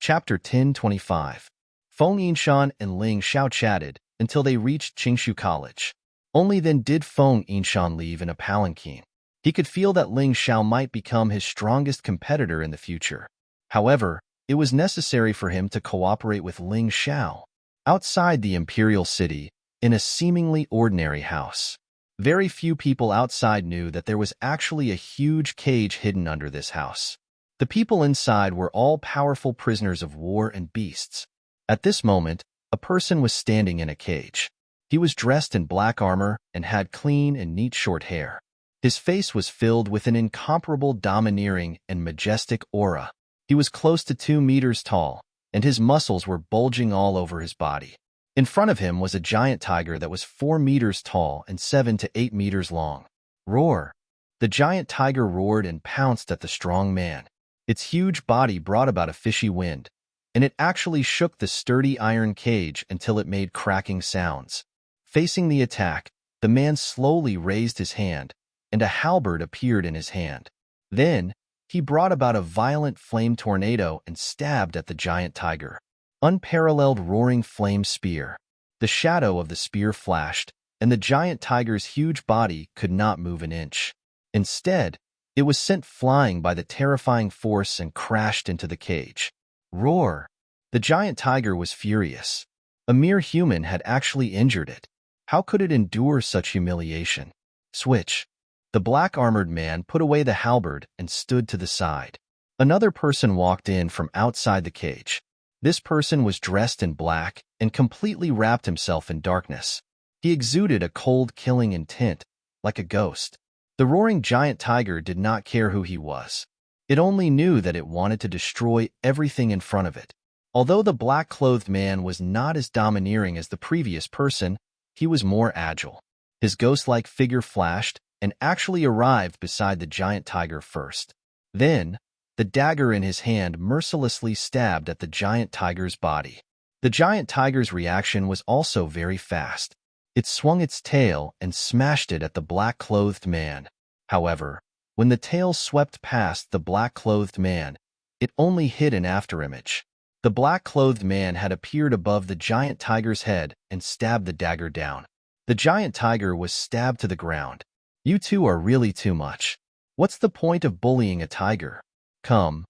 Chapter 1025. Feng Yinshan and Ling Xiao chatted until they reached Qingshu College. Only then did Feng Yinshan leave in a palanquin. He could feel that Ling Xiao might become his strongest competitor in the future. However, it was necessary for him to cooperate with Ling Xiao. Outside the imperial city, in a seemingly ordinary house, very few people outside knew that there was actually a huge cage hidden under this house. The people inside were all powerful prisoners of war and beasts. At this moment, a person was standing in a cage. He was dressed in black armor and had clean and neat short hair. His face was filled with an incomparable domineering and majestic aura. He was close to 2 meters tall, and his muscles were bulging all over his body. In front of him was a giant tiger that was 4 meters tall and 7 to 8 meters long. Roar! The giant tiger roared and pounced at the strong man. Its huge body brought about a fishy wind, and it actually shook the sturdy iron cage until it made cracking sounds. Facing the attack, the man slowly raised his hand, and a halberd appeared in his hand. Then, he brought about a violent flame tornado and stabbed at the giant tiger. Unparalleled roaring flame spear. The shadow of the spear flashed, and the giant tiger's huge body could not move an inch. Instead, it was sent flying by the terrifying force and crashed into the cage. Roar! The giant tiger was furious. A mere human had actually injured it. How could it endure such humiliation? Switch. The black-armored man put away the halberd and stood to the side. Another person walked in from outside the cage. This person was dressed in black and completely wrapped himself in darkness. He exuded a cold, killing intent, like a ghost. The roaring giant tiger did not care who he was. It only knew that it wanted to destroy everything in front of it. Although the black-clothed man was not as domineering as the previous person, he was more agile. His ghost-like figure flashed and actually arrived beside the giant tiger first. Then, the dagger in his hand mercilessly stabbed at the giant tiger's body. The giant tiger's reaction was also very fast. It swung its tail and smashed it at the black-clothed man. However, when the tail swept past the black-clothed man, it only hit an afterimage. The black-clothed man had appeared above the giant tiger's head and stabbed the dagger down. The giant tiger was stabbed to the ground. You two are really too much. What's the point of bullying a tiger? Come,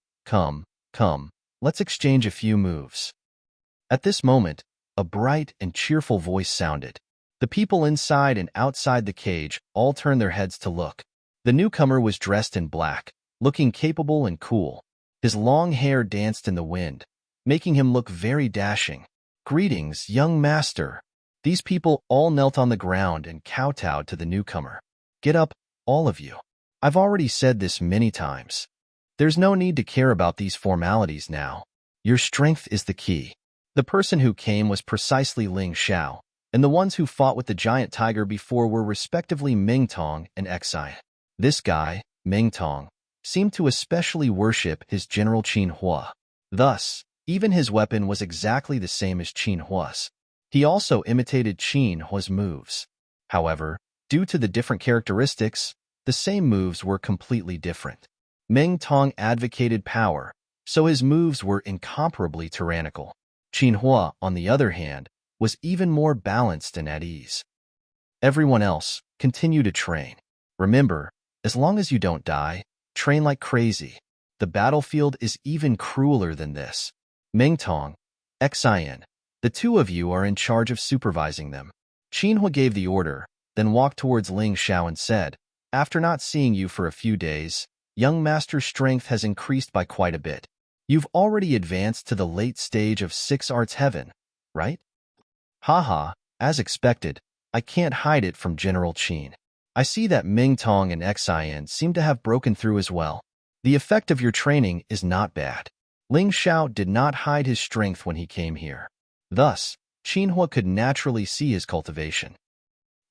let's exchange a few moves. At this moment, a bright and cheerful voice sounded. The people inside and outside the cage all turned their heads to look. The newcomer was dressed in black, looking capable and cool. His long hair danced in the wind, making him look very dashing. Greetings, young master. These people all knelt on the ground and kowtowed to the newcomer. Get up, all of you. I've already said this many times. There's no need to care about these formalities now. Your strength is the key. The person who came was precisely Ling Xiao, and the ones who fought with the giant tiger before were respectively Mingtong and Xi. This guy, Mingtong, seemed to especially worship his general Qin Hua. Thus, even his weapon was exactly the same as Qin Hua's. He also imitated Qin Hua's moves. However, due to the different characteristics, the same moves were completely different. Mingtong advocated power, so his moves were incomparably tyrannical. Qin Hua, on the other hand, was even more balanced and at ease. Everyone else, continue to train. Remember, as long as you don't die, train like crazy. The battlefield is even crueler than this. Mingtong, Xian, the two of you are in charge of supervising them. Qin Hua gave the order, then walked towards Ling Xiao and said, after not seeing you for a few days, young master's strength has increased by quite a bit. You've already advanced to the late stage of 6 arts heaven, right? Haha, as expected, I can't hide it from General Qin. I see that Mingtong and Xian seem to have broken through as well. The effect of your training is not bad. Ling Xiao did not hide his strength when he came here. Thus, Qin Hua could naturally see his cultivation.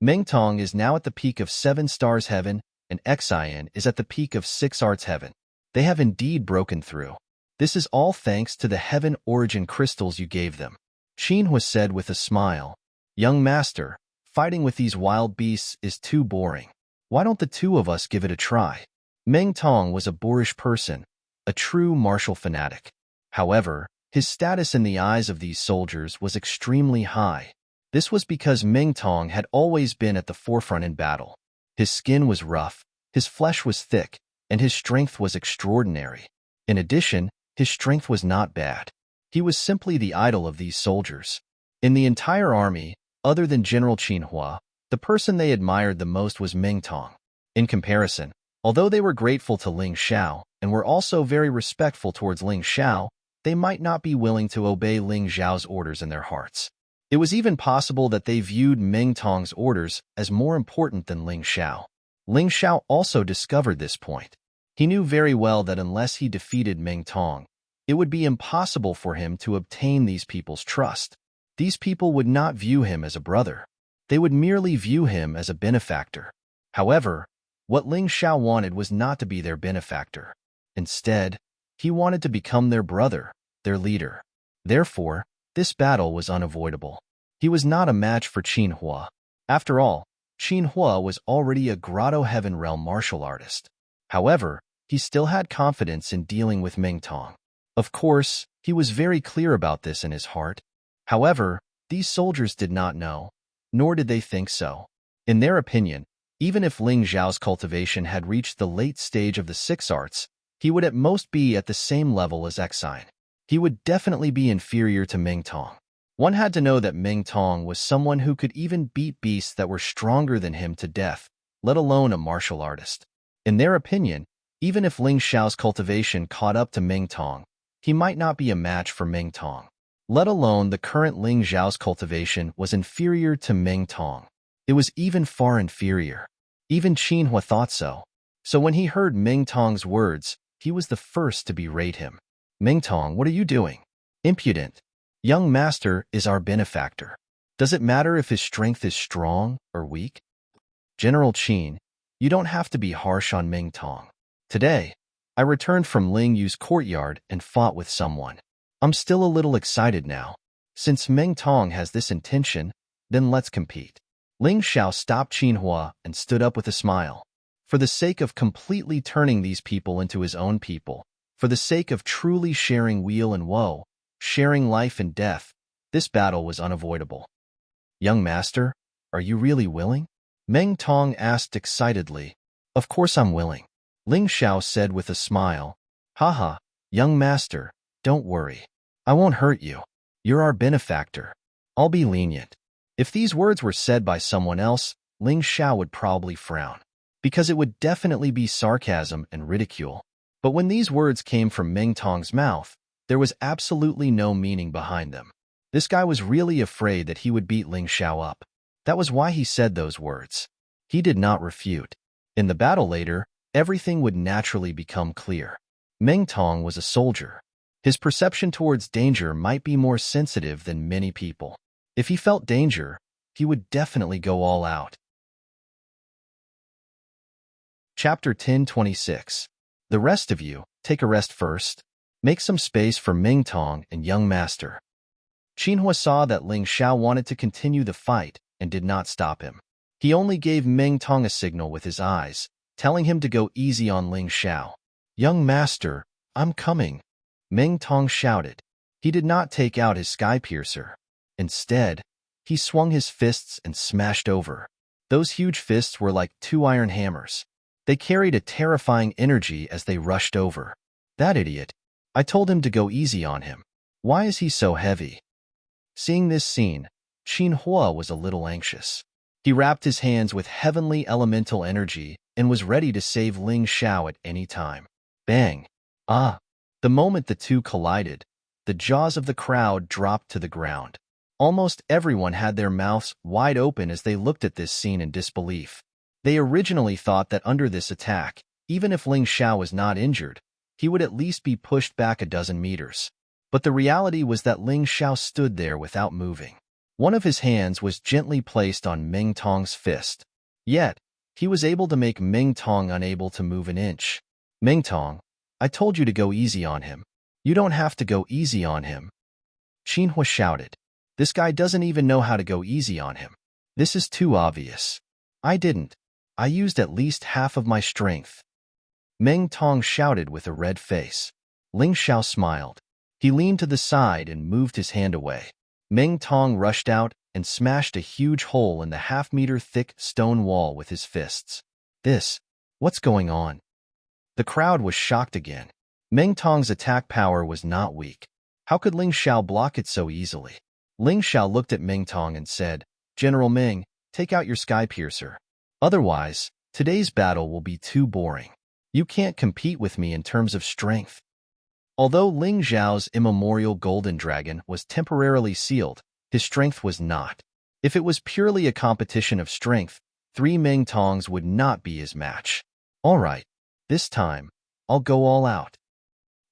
Mingtong is now at the peak of 7 stars heaven, and Xian is at the peak of 6 arts heaven. They have indeed broken through. This is all thanks to the heaven origin crystals you gave them. Qin Hua said with a smile, young master, fighting with these wild beasts is too boring. Why don't the two of us give it a try? Mingtong was a boorish person, a true martial fanatic. However, His status in the eyes of these soldiers was extremely high. This was because Ming Tong had always been at the forefront in battle. His skin was rough, his flesh was thick, and his strength was extraordinary. In addition, his strength was not bad. He was simply the idol of these soldiers. In the entire army, other than General Qinhua, the person they admired the most was Ming Tong. In comparison, although they were grateful to Ling Xiao and were also very respectful towards Ling Xiao, they might not be willing to obey Ling Xiao's orders in their hearts. It was even possible that they viewed Ming Tong's orders as more important than Ling Xiao. Ling Xiao also discovered this point. He knew very well that unless he defeated Ming Tong, it would be impossible for him to obtain these people's trust. These people would not view him as a brother. They would merely view him as a benefactor. However, what Ling Xiao wanted was not to be their benefactor. Instead, he wanted to become their brother, their leader. Therefore, this battle was unavoidable. He was not a match for Qinhua. After all, Qinhua was already a Grotto Heaven Realm martial artist. However, he still had confidence in dealing with Ming Tong. Of course, he was very clear about this in his heart. However, these soldiers did not know, nor did they think so. In their opinion, even if Ling Xiao's cultivation had reached the late stage of the 6 arts, he would at most be at the same level as Exine. He would definitely be inferior to Ming Tong. One had to know that Ming Tong was someone who could even beat beasts that were stronger than him to death, let alone a martial artist. In their opinion, even if Ling Xiao's cultivation caught up to Ming Tong, he might not be a match for Ming Tong. Let alone the current Ling Xiao's cultivation was inferior to Ming Tong. It was even far inferior. Even Qinhua thought so. So when he heard Ming Tong's words, he was the first to berate him. Ming Tong, what are you doing? Impudent. Young master is our benefactor. Does it matter if his strength is strong or weak? General Qin, you don't have to be harsh on Ming Tong. Today, I returned from Ling Yu's courtyard and fought with someone. I'm still a little excited now. Since Ming Tong has this intention, then let's compete. Ling Xiao stopped Qinhua and stood up with a smile. For the sake of completely turning these people into his own people, for the sake of truly sharing weal and woe, sharing life and death, this battle was unavoidable. Young master, are you really willing? Ming Tong asked excitedly. Of course I'm willing. Ling Xiao said with a smile. Haha, young master, don't worry. I won't hurt you. You're our benefactor. I'll be lenient. If these words were said by someone else, Ling Xiao would probably frown, because it would definitely be sarcasm and ridicule. But when these words came from Ming Tong's mouth, there was absolutely no meaning behind them. This guy was really afraid that he would beat Ling Xiao up. That was why he said those words. He did not refute. In the battle later, everything would naturally become clear. Ming Tong was a soldier. His perception towards danger might be more sensitive than many people. If he felt danger, he would definitely go all out. Chapter 10:26. The rest of you, take a rest first. Make some space for Ming Tong and young master. Qinhua saw that Ling Xiao wanted to continue the fight and did not stop him. He only gave Ming Tong a signal with his eyes, telling him to go easy on Ling Xiao. Young master, I'm coming, Ming Tong shouted. He did not take out his sky piercer. Instead, he swung his fists and smashed over. Those huge fists were like 2 iron hammers. They carried a terrifying energy as they rushed over. That idiot. I told him to go easy on him. Why is he so heavy? Seeing this scene, Qinhua was a little anxious. He wrapped his hands with heavenly elemental energy and was ready to save Ling Xiao at any time. Bang! Ah! The moment the two collided, the jaws of the crowd dropped to the ground. Almost everyone had their mouths wide open as they looked at this scene in disbelief. They originally thought that under this attack, even if Ling Xiao was not injured, he would at least be pushed back a dozen meters. But the reality was that Ling Xiao stood there without moving. One of his hands was gently placed on Ming Tong's fist. Yet, he was able to make Ming Tong unable to move an inch. Ming Tong, I told you to go easy on him. You don't have to go easy on him. Qinhua shouted. This guy doesn't even know how to go easy on him. This is too obvious. I didn't. I used at least half of my strength. Ming Tong shouted with a red face. Ling Xiao smiled. He leaned to the side and moved his hand away. Meng Tong rushed out and smashed a huge hole in the half-meter-thick stone wall with his fists. What's going on? The crowd was shocked again. Meng Tong's attack power was not weak. How could Ling Xiao block it so easily? Ling Xiao looked at Meng Tong and said, "General Meng, take out your sky piercer. Otherwise, today's battle will be too boring. You can't compete with me in terms of strength." Although Ling Xiao's immemorial golden dragon was temporarily sealed, his strength was not. If it was purely a competition of strength, 3 Meng Tongs would not be his match. All right, this time, I'll go all out.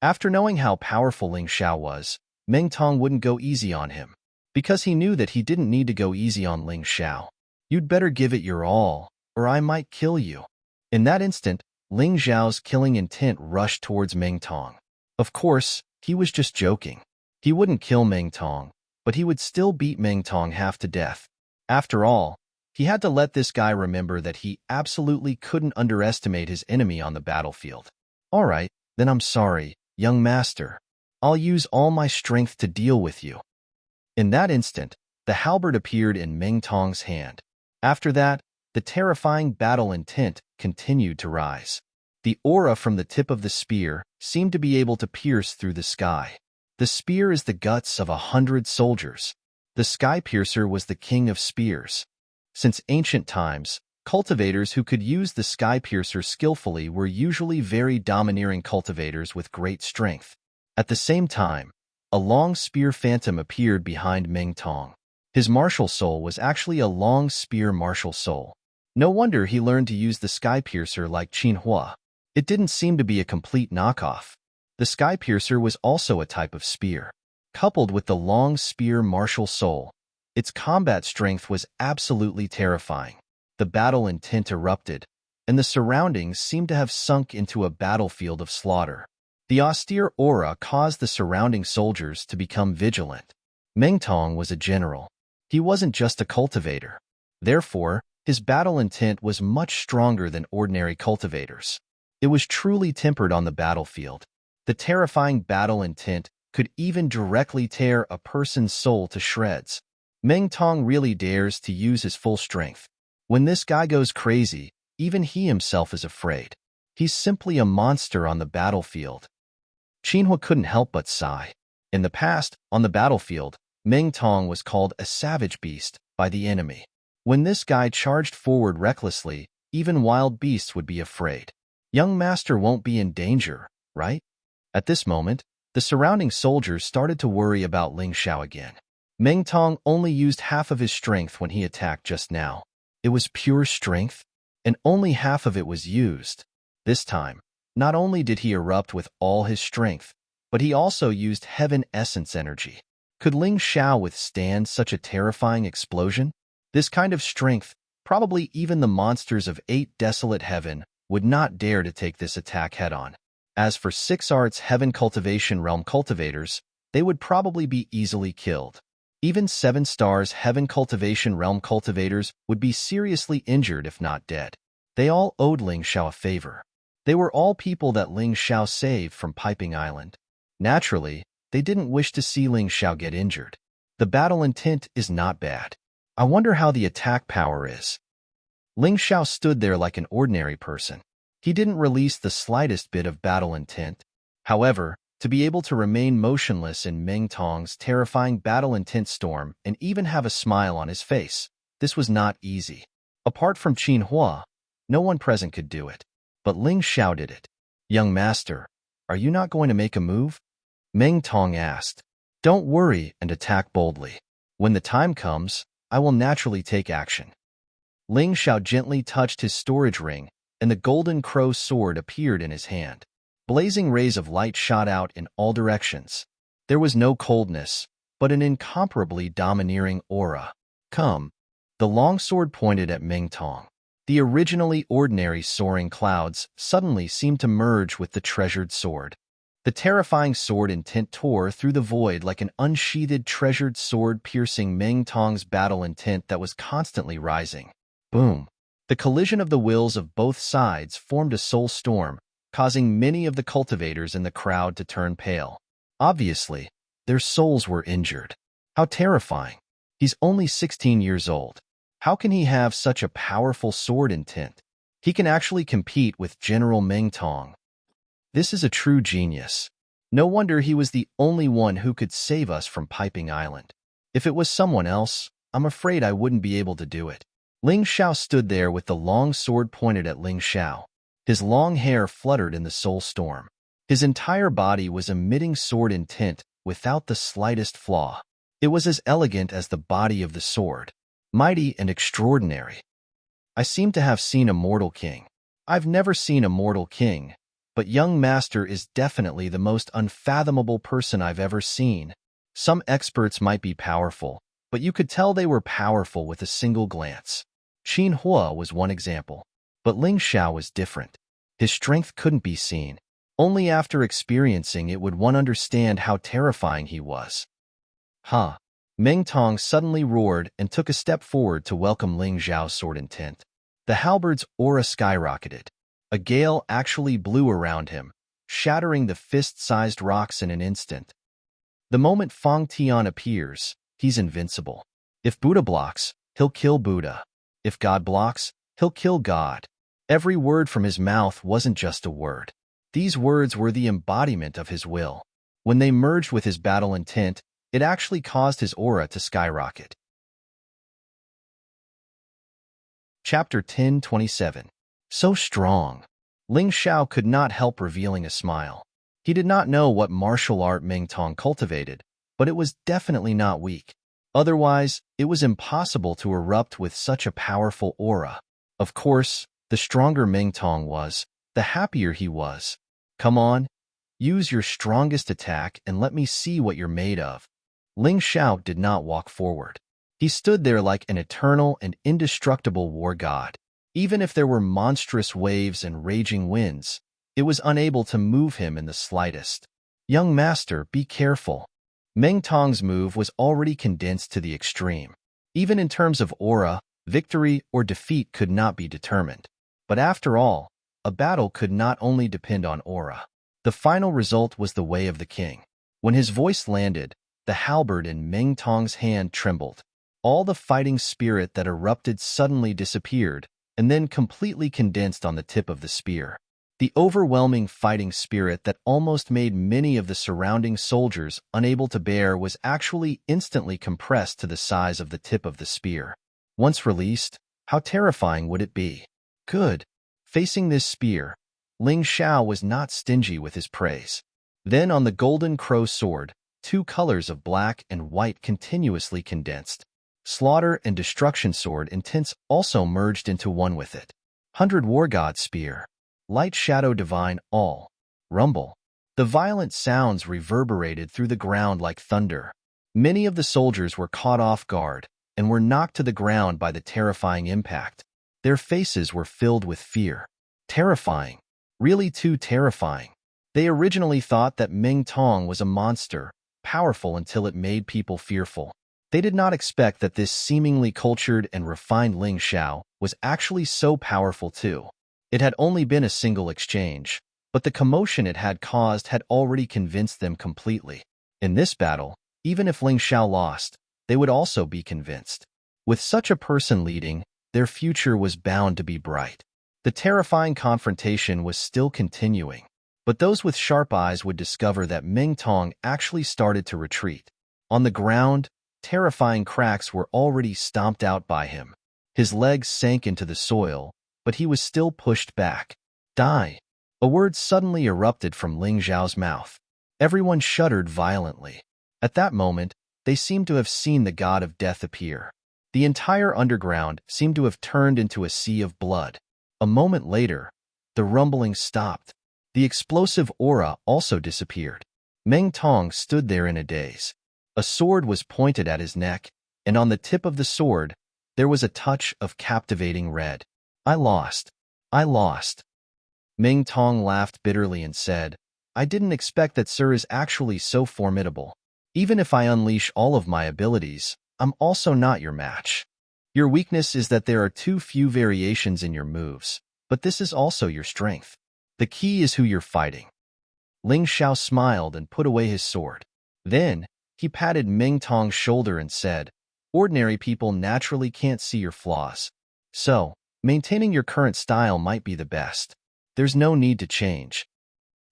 After knowing how powerful Ling Xiao was, Meng Tong wouldn't go easy on him, because he knew that he didn't need to go easy on Ling Xiao. "You'd better give it your all, or I might kill you." In that instant, Ling Xiao's killing intent rushed towards Meng Tong. Of course, he was just joking. He wouldn't kill Meng Tong, but he would still beat Meng Tong half to death. After all, he had to let this guy remember that he absolutely couldn't underestimate his enemy on the battlefield. "All right, then I'm sorry, young master. I'll use all my strength to deal with you." In that instant, the halberd appeared in Meng Tong's hand. After that, the terrifying battle intent continued to rise. The aura from the tip of the spear seemed to be able to pierce through the sky. The spear is the guts of 100 soldiers. The sky piercer was the king of spears. Since ancient times, cultivators who could use the sky piercer skillfully were usually very domineering cultivators with great strength. At the same time, a long spear phantom appeared behind Meng Tong. His martial soul was actually a long spear martial soul. No wonder he learned to use the sky piercer like Qin Hua. It didn't seem to be a complete knockoff. The sky piercer was also a type of spear. Coupled with the long spear martial soul, its combat strength was absolutely terrifying. The battle intent erupted, and the surroundings seemed to have sunk into a battlefield of slaughter. The austere aura caused the surrounding soldiers to become vigilant. Meng Tong was a general. He wasn't just a cultivator. Therefore, his battle intent was much stronger than ordinary cultivators. It was truly tempered on the battlefield. The terrifying battle intent could even directly tear a person's soul to shreds. Meng Tong really dares to use his full strength. When this guy goes crazy, even he himself is afraid. He's simply a monster on the battlefield. Qinhua couldn't help but sigh. In the past, on the battlefield, Meng Tong was called a savage beast by the enemy. When this guy charged forward recklessly, even wild beasts would be afraid. Young master won't be in danger, right? At this moment, the surrounding soldiers started to worry about Ling Xiao again. Meng Tong only used half of his strength when he attacked just now. It was pure strength, and only half of it was used. This time, not only did he erupt with all his strength, but he also used heaven essence energy. Could Ling Xiao withstand such a terrifying explosion? This kind of strength, probably even the monsters of 8 desolate heaven, would not dare to take this attack head-on. As for 6 Arts Heaven Cultivation Realm cultivators, they would probably be easily killed. Even 7 Stars Heaven Cultivation Realm cultivators would be seriously injured if not dead. They all owed Ling Xiao a favor. They were all people that Ling Xiao saved from Piping Island. Naturally, they didn't wish to see Ling Xiao get injured. The battle intent is not bad. I wonder how the attack power is. Ling Xiao stood there like an ordinary person. He didn't release the slightest bit of battle intent. However, to be able to remain motionless in Meng Tong's terrifying battle intent storm and even have a smile on his face, this was not easy. Apart from Qin Hua, no one present could do it. But Ling Xiao did it. "Young master, are you not going to make a move?" Meng Tong asked. "Don't worry and attack boldly. When the time comes, I will naturally take action." Ling Xiao gently touched his storage ring, and the golden crow sword appeared in his hand. Blazing rays of light shot out in all directions. There was no coldness, but an incomparably domineering aura. "Come." The long sword pointed at Meng Tong. The originally ordinary soaring clouds suddenly seemed to merge with the treasured sword. The terrifying sword intent tore through the void like an unsheathed treasured sword, piercing Meng Tong's battle intent that was constantly rising. Boom! The collision of the wills of both sides formed a soul storm, causing many of the cultivators in the crowd to turn pale. Obviously, their souls were injured. How terrifying. He's only 16 years old. How can he have such a powerful sword intent? He can actually compete with General Meng Tong. This is a true genius. No wonder he was the only one who could save us from Piping Island. If it was someone else, I'm afraid I wouldn't be able to do it. Ling Xiao stood there with the long sword pointed at Ling Xiao. His long hair fluttered in the soul storm. His entire body was emitting sword intent without the slightest flaw. It was as elegant as the body of the sword, mighty and extraordinary. I seem to have seen a mortal king. I've never seen a mortal king, but young master is definitely the most unfathomable person I've ever seen. Some experts might be powerful, but you could tell they were powerful with a single glance. Qin Hua was one example, but Ling Xiao was different. His strength couldn't be seen. Only after experiencing it would one understand how terrifying he was. Huh. Meng Tong suddenly roared and took a step forward to welcome Ling Xiao's sword intent. The halberd's aura skyrocketed. A gale actually blew around him, shattering the fist-sized rocks in an instant. The moment Fang Tian appears, he's invincible. If Buddha blocks, he'll kill Buddha. If God blocks, he'll kill God. Every word from his mouth wasn't just a word. These words were the embodiment of his will. When they merged with his battle intent, it actually caused his aura to skyrocket. Chapter 10:27. So strong. Ling Xiao could not help revealing a smile. He did not know what martial art Meng Tong cultivated, but it was definitely not weak. Otherwise, it was impossible to erupt with such a powerful aura. Of course, the stronger Meng Tong was, the happier he was. Come on, use your strongest attack and let me see what you're made of. Ling Xiao did not walk forward. He stood there like an eternal and indestructible war god. Even if there were monstrous waves and raging winds, it was unable to move him in the slightest. Young master, be careful. Meng Tong's move was already condensed to the extreme. Even in terms of aura, victory or defeat could not be determined. But after all, a battle could not only depend on aura. The final result was the way of the king. When his voice landed, the halberd in Meng Tong's hand trembled. All the fighting spirit that erupted suddenly disappeared, and then completely condensed on the tip of the spear. The overwhelming fighting spirit that almost made many of the surrounding soldiers unable to bear was actually instantly compressed to the size of the tip of the spear. Once released, how terrifying would it be? Good. Facing this spear, Ling Xiao was not stingy with his praise. Then on the golden crow sword, two colors of black and white continuously condensed. Slaughter and destruction sword intents also merged into one with it. 100 War God spear. Light shadow divine all. Rumble. The violent sounds reverberated through the ground like thunder. Many of the soldiers were caught off guard and were knocked to the ground by the terrifying impact. Their faces were filled with fear. Terrifying. Really too terrifying. They originally thought that Meng Tong was a monster, powerful until it made people fearful. They did not expect that this seemingly cultured and refined Ling Xiao was actually so powerful too. It had only been a single exchange, but the commotion it had caused had already convinced them completely. In this battle, even if Ling Xiao lost, they would also be convinced. With such a person leading, their future was bound to be bright. The terrifying confrontation was still continuing, but those with sharp eyes would discover that Meng Tong actually started to retreat. On the ground, terrifying cracks were already stomped out by him. His legs sank into the soil, but he was still pushed back. Die! A word suddenly erupted from Ling Xiao's mouth. Everyone shuddered violently. At that moment, they seemed to have seen the god of death appear. The entire underground seemed to have turned into a sea of blood. A moment later, the rumbling stopped. The explosive aura also disappeared. Meng Tong stood there in a daze. A sword was pointed at his neck, and on the tip of the sword, there was a touch of captivating red. I lost. I lost. Meng Tong laughed bitterly and said, I didn't expect that Sir is actually so formidable. Even if I unleash all of my abilities, I'm also not your match. Your weakness is that there are too few variations in your moves, but this is also your strength. The key is who you're fighting. Ling Xiao smiled and put away his sword. Then, he patted Ming Tong's shoulder and said, "Ordinary people naturally can't see your flaws. So, maintaining your current style might be the best. There's no need to change."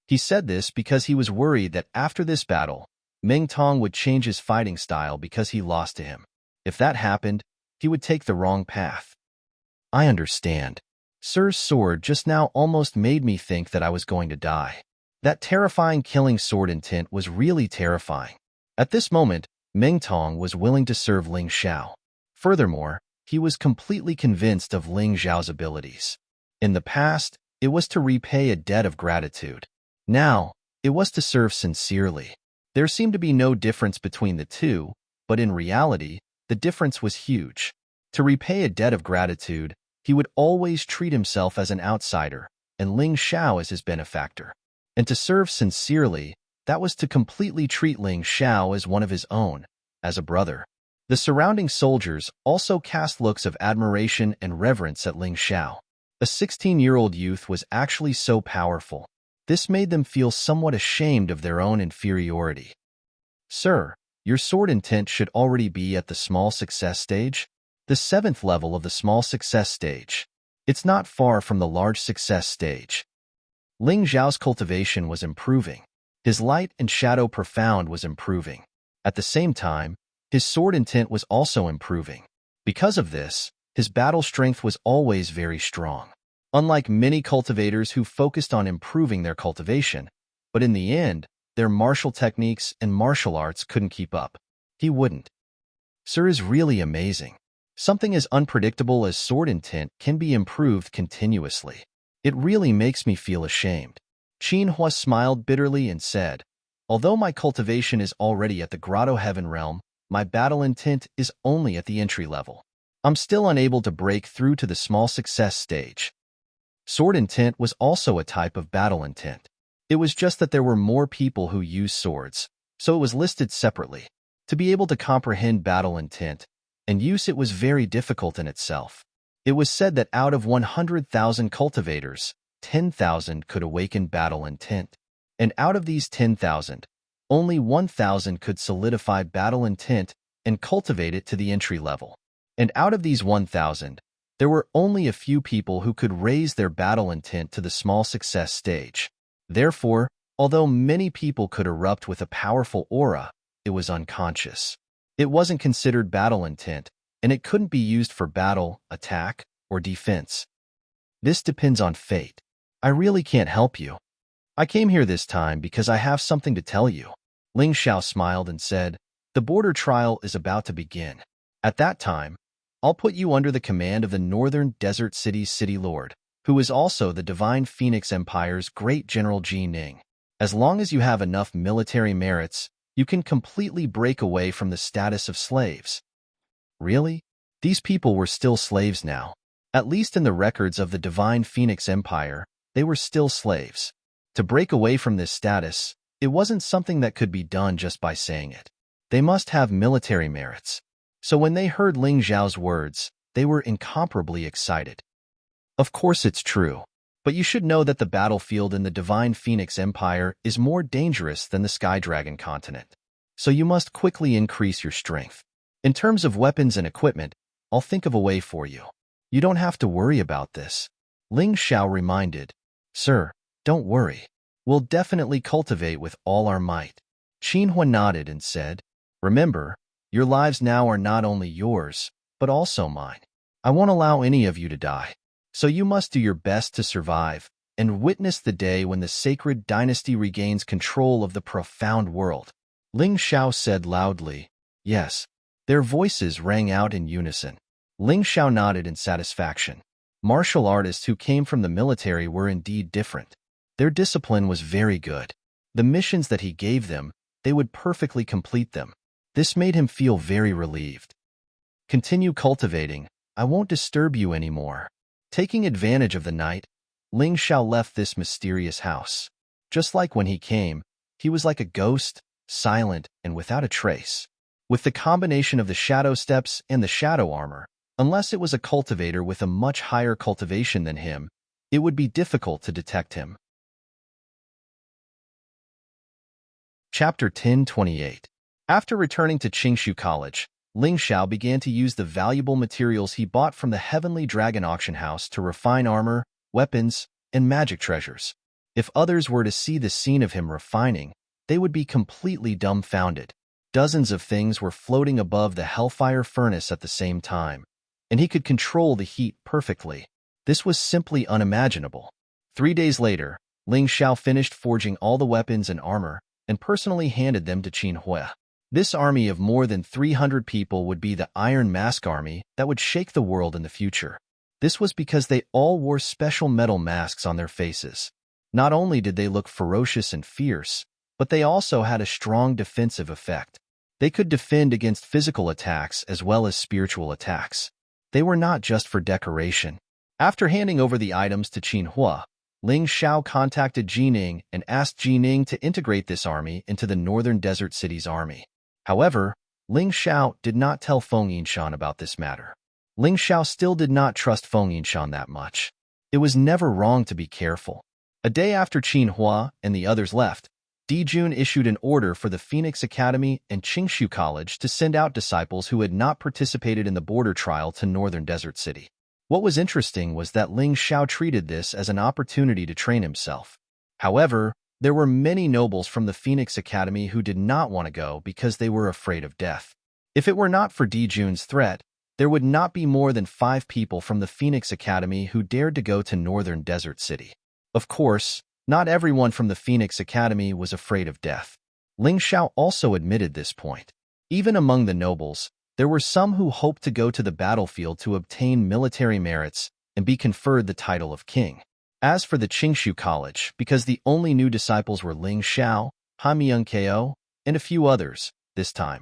He said this because he was worried that after this battle, Ming Tong would change his fighting style because he lost to him. If that happened, he would take the wrong path. "I understand. Sir's sword just now almost made me think that I was going to die. That terrifying killing sword intent was really terrifying." At this moment, Ming Tong was willing to serve Ling Xiao. Furthermore, he was completely convinced of Ling Xiao's abilities. In the past, it was to repay a debt of gratitude. Now, it was to serve sincerely. There seemed to be no difference between the two, but in reality, the difference was huge. To repay a debt of gratitude, he would always treat himself as an outsider, and Ling Xiao as his benefactor. And to serve sincerely, that was to completely treat Ling Xiao as one of his own, as a brother. The surrounding soldiers also cast looks of admiration and reverence at Ling Xiao. A 16-year-old youth was actually so powerful. This made them feel somewhat ashamed of their own inferiority. "Sir, your sword intent should already be at the small success stage, the 7th level of the small success stage. It's not far from the large success stage." Ling Xiao's cultivation was improving. His light and shadow profound was improving. At the same time, his sword intent was also improving. Because of this, his battle strength was always very strong. Unlike many cultivators who focused on improving their cultivation, but in the end, their martial techniques and martial arts couldn't keep up. He wouldn't. "Sir is really amazing. Something as unpredictable as sword intent can be improved continuously. It really makes me feel ashamed." Qin Hua smiled bitterly and said, "Although my cultivation is already at the Grotto Heaven realm, my battle intent is only at the entry level. I'm still unable to break through to the small success stage." Sword intent was also a type of battle intent. It was just that there were more people who used swords, so it was listed separately. To be able to comprehend battle intent and use it was very difficult in itself. It was said that out of 100,000 cultivators, 10,000 could awaken battle intent. And out of these 10,000, only 1,000 could solidify battle intent and cultivate it to the entry level. And out of these 1,000, there were only a few people who could raise their battle intent to the small success stage. Therefore, although many people could erupt with a powerful aura, it was unconscious. It wasn't considered battle intent, and it couldn't be used for battle, attack, or defense. This depends on fate. I really can't help you. I came here this time because I have something to tell you." Ling Xiao smiled and said, "The border trial is about to begin. At that time, I'll put you under the command of the Northern Desert City's city lord, who is also the Divine Phoenix Empire's great General Ji Ning. As long as you have enough military merits, you can completely break away from the status of slaves." Really? These people were still slaves now. At least in the records of the Divine Phoenix Empire, they were still slaves. To break away from this status, it wasn't something that could be done just by saying it. They must have military merits. So when they heard Ling Xiao's words, they were incomparably excited. "Of course it's true, but you should know that the battlefield in the Divine Phoenix Empire is more dangerous than the Sky Dragon continent. So you must quickly increase your strength. In terms of weapons and equipment, I'll think of a way for you. You don't have to worry about this." Ling Xiao reminded, "Sir, don't worry. We'll definitely cultivate with all our might." Qin Hua nodded and said, "Remember, your lives now are not only yours, but also mine. I won't allow any of you to die. So you must do your best to survive and witness the day when the sacred dynasty regains control of the profound world." Ling Xiao said loudly, "Yes." Their voices rang out in unison. Ling Xiao nodded in satisfaction. Martial artists who came from the military were indeed different. Their discipline was very good. The missions that he gave them, they would perfectly complete them. This made him feel very relieved. "Continue cultivating. I won't disturb you anymore." Taking advantage of the night, Ling Xiao left this mysterious house. Just like when he came, he was like a ghost, silent and without a trace. With the combination of the shadow steps and the shadow armor, unless it was a cultivator with a much higher cultivation than him, it would be difficult to detect him. Chapter 1028. After returning to Qingshu College, Ling Xiao began to use the valuable materials he bought from the Heavenly Dragon auction house to refine armor, weapons, and magic treasures. If others were to see the scene of him refining, they would be completely dumbfounded. Dozens of things were floating above the hellfire furnace at the same time, and he could control the heat perfectly. This was simply unimaginable. 3 days later, Ling Xiao finished forging all the weapons and armor and personally handed them to Qin Hui. This army of more than 300 people would be the Iron Mask Army that would shake the world in the future. This was because they all wore special metal masks on their faces. Not only did they look ferocious and fierce, but they also had a strong defensive effect. They could defend against physical attacks as well as spiritual attacks. They were not just for decoration. After handing over the items to Qin Hui, Ling Xiao contacted Jining and asked Jining to integrate this army into the Northern Desert City's army. However, Ling Xiao did not tell Feng Yinshan about this matter. Ling Xiao still did not trust Feng Yinshan that much. It was never wrong to be careful. A day after Qin Hui and the others left, Dijun issued an order for the Phoenix Academy and Qingshu College to send out disciples who had not participated in the border trial to Northern Desert City. What was interesting was that Ling Xiao treated this as an opportunity to train himself. However, there were many nobles from the Phoenix Academy who did not want to go because they were afraid of death. If it were not for Dijun's threat, there would not be more than 5 people from the Phoenix Academy who dared to go to Northern Desert City. Of course, not everyone from the Phoenix Academy was afraid of death. Ling Xiao also admitted this point. Even among the nobles, there were some who hoped to go to the battlefield to obtain military merits and be conferred the title of king. As for the Qingshu College, because the only new disciples were Ling Xiao, Han Myung-ko, and a few others, this time,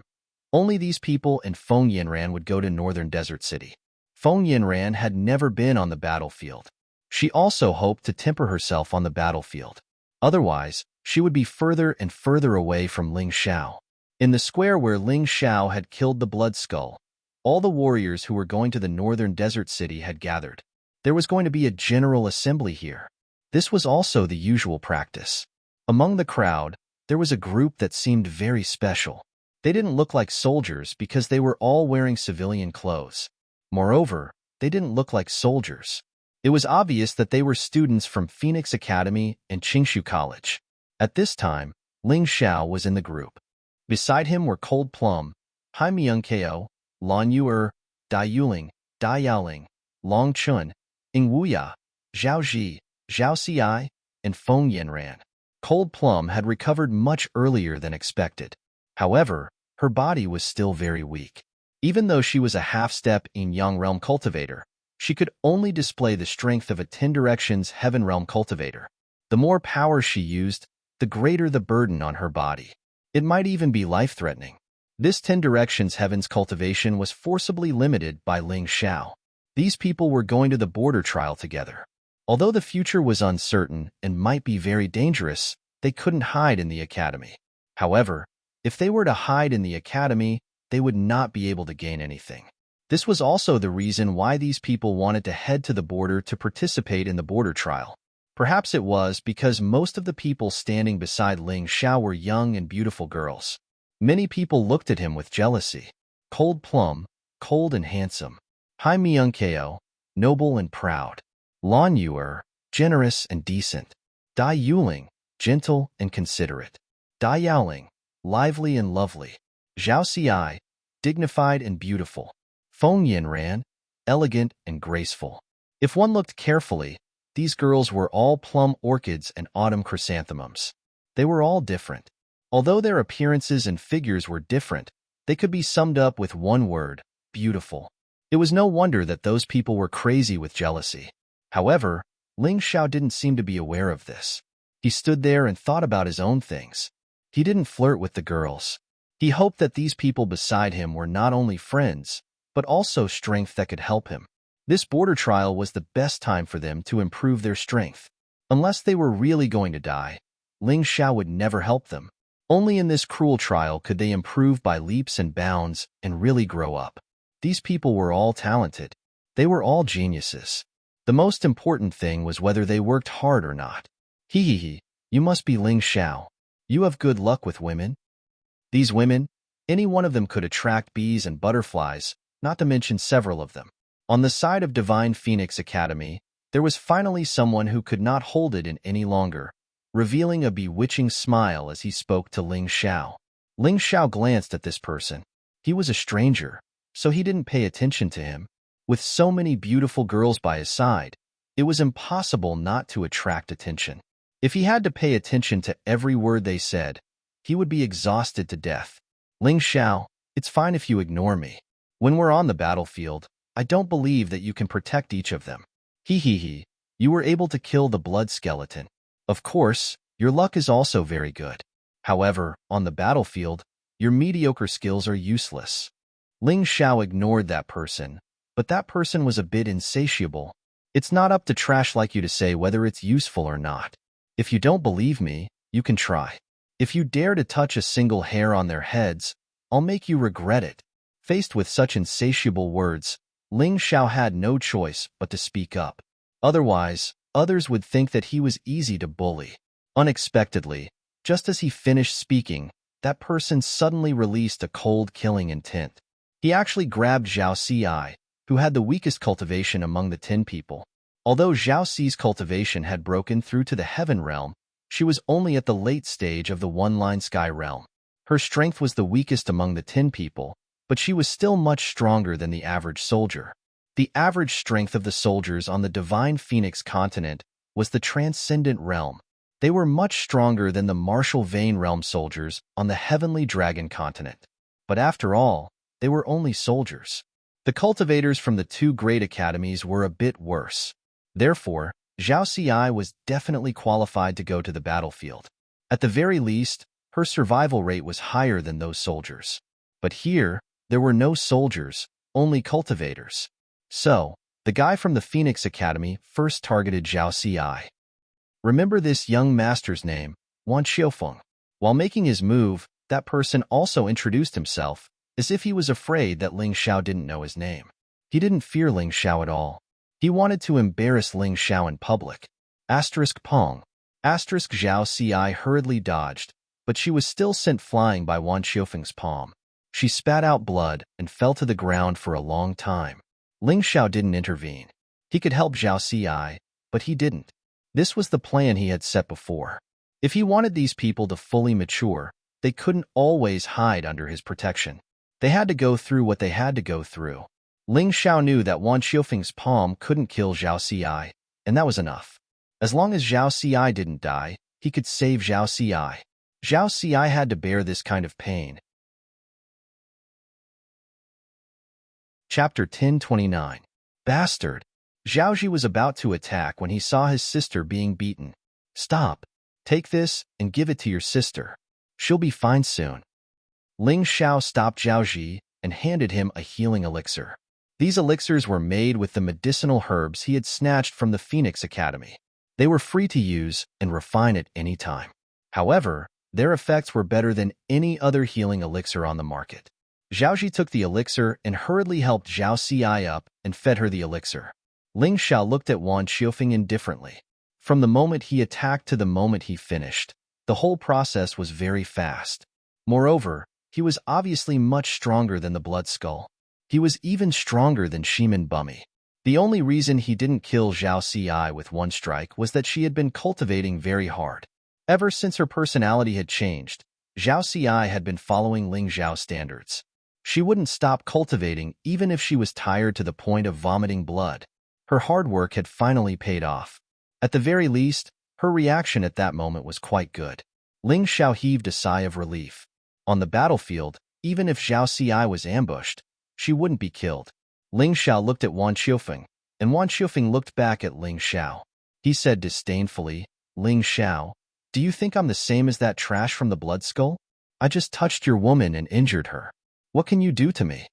only these people and Feng Yinran would go to Northern Desert City. Feng Yinran had never been on the battlefield. She also hoped to temper herself on the battlefield. Otherwise, she would be further and further away from Ling Xiao. In the square where Ling Xiao had killed the Blood Skull, all the warriors who were going to the Northern Desert City had gathered. There was going to be a general assembly here. This was also the usual practice. Among the crowd, there was a group that seemed very special. They didn't look like soldiers because they were all wearing civilian clothes. Moreover, they didn't look like soldiers. It was obvious that they were students from Phoenix Academy and Qingshu College. At this time, Ling Xiao was in the group. Beside him were Cold Plum, Hai Myung-ko, Lan Yuer, Dai Yuling, Dai Yaoling, Long Chun, Ing Wuya, Zhao Ji, Zhao Xi, and Feng Yinran. Cold Plum had recovered much earlier than expected. However, her body was still very weak. Even though she was a half-step in Yang Realm cultivator, she could only display the strength of a 10 Directions Heaven Realm cultivator. The more power she used, the greater the burden on her body. It might even be life-threatening. This 10 Directions Heaven's cultivation was forcibly limited by Ling Xiao. These people were going to the border trial together. Although the future was uncertain and might be very dangerous, they couldn't hide in the academy. However, if they were to hide in the academy, they would not be able to gain anything. This was also the reason why these people wanted to head to the border to participate in the border trial. Perhaps it was because most of the people standing beside Ling Xiao were young and beautiful girls. Many people looked at him with jealousy. Cold Plum, cold and handsome. Hai Myung-ko, noble and proud. Lan Yuer, generous and decent. Dai Yuling, gentle and considerate. Dai Yaoling, lively and lovely. Zhao Xi, dignified and beautiful. Feng Yinran, elegant and graceful. If one looked carefully, these girls were all plum orchids and autumn chrysanthemums. They were all different. Although their appearances and figures were different, they could be summed up with one word: beautiful. It was no wonder that those people were crazy with jealousy. However, Ling Xiao didn't seem to be aware of this. He stood there and thought about his own things. He didn't flirt with the girls. He hoped that these people beside him were not only friends, but also strength that could help him. This border trial was the best time for them to improve their strength. Unless they were really going to die, Ling Xiao would never help them. Only in this cruel trial could they improve by leaps and bounds and really grow up. These people were all talented. They were all geniuses. The most important thing was whether they worked hard or not. You must be Ling Xiao. You have good luck with women. These women, any one of them could attract bees and butterflies, not to mention several of them. On the side of Divine Phoenix Academy, there was finally someone who could not hold it in any longer, revealing a bewitching smile as he spoke to Ling Xiao. Ling Xiao glanced at this person. He was a stranger, so he didn't pay attention to him. With so many beautiful girls by his side, it was impossible not to attract attention. If he had to pay attention to every word they said, he would be exhausted to death. Ling Xiao, it's fine if you ignore me. When we're on the battlefield, I don't believe that you can protect each of them. He. You were able to kill the blood skeleton. Of course, your luck is also very good. However, on the battlefield, your mediocre skills are useless. Ling Xiao ignored that person, but that person was a bit insatiable. It's not up to trash like you to say whether it's useful or not. If you don't believe me, you can try. If you dare to touch a single hair on their heads, I'll make you regret it. Faced with such insatiable words, Ling Xiao had no choice but to speak up. Otherwise, others would think that he was easy to bully. Unexpectedly, just as he finished speaking, that person suddenly released a cold killing intent. He actually grabbed Zhao Xi, who had the weakest cultivation among the 10 people. Although Zhao Xi's cultivation had broken through to the heaven realm, she was only at the late stage of the one-line sky realm. Her strength was the weakest among the 10 people, but she was still much stronger than the average soldier. The average strength of the soldiers on the Divine Phoenix continent was the Transcendent Realm. They were much stronger than the Martial Vein Realm soldiers on the Heavenly Dragon continent. But after all, they were only soldiers. The cultivators from the 2 great academies were a bit worse. Therefore, Zhao Xi was definitely qualified to go to the battlefield. At the very least, her survival rate was higher than those soldiers. But here, there were no soldiers, only cultivators. So, the guy from the Phoenix Academy first targeted Zhao Xi. Remember this young master's name, Wan Xiufeng. While making his move, that person also introduced himself, as if he was afraid that Ling Xiao didn't know his name. He didn't fear Ling Xiao at all. He wanted to embarrass Ling Xiao in public. Pong. Zhao Xi hurriedly dodged, but she was still sent flying by Wan Xiufeng's palm. She spat out blood and fell to the ground for a long time. Ling Xiao didn't intervene. He could help Zhao Xi, but he didn't. This was the plan he had set before. If he wanted these people to fully mature, they couldn't always hide under his protection. They had to go through what they had to go through. Ling Xiao knew that Wan Xiufeng's palm couldn't kill Zhao Xi, and that was enough. As long as Zhao Xi didn't die, he could save Zhao Xi. Zhao Xi had to bear this kind of pain. Chapter 1029. Bastard. Zhao Ji was about to attack when he saw his sister being beaten. Stop. Take this and give it to your sister. She'll be fine soon. Ling Xiao stopped Zhao Ji and handed him a healing elixir. These elixirs were made with the medicinal herbs he had snatched from the Phoenix Academy. They were free to use and refine at any time. However, their effects were better than any other healing elixir on the market. Zhao Ji took the elixir and hurriedly helped Zhao Xi up and fed her the elixir. Ling Xiao looked at Wan Xiufeng indifferently. From the moment he attacked to the moment he finished, the whole process was very fast. Moreover, he was obviously much stronger than the Blood Skull. He was even stronger than Shiman Bummy. The only reason he didn't kill Zhao Xi with one strike was that she had been cultivating very hard. Ever since her personality had changed, Zhao Xi had been following Ling Xiao's standards. She wouldn't stop cultivating even if she was tired to the point of vomiting blood. Her hard work had finally paid off. At the very least, her reaction at that moment was quite good. Ling Xiao heaved a sigh of relief. On the battlefield, even if Zhao Xi was ambushed, she wouldn't be killed. Ling Xiao looked at Wan Xiufeng, and Wan Xiufeng looked back at Ling Xiao. He said disdainfully, Ling Xiao, do you think I'm the same as that trash from the Blood Skull? I just touched your woman and injured her. What can you do to me?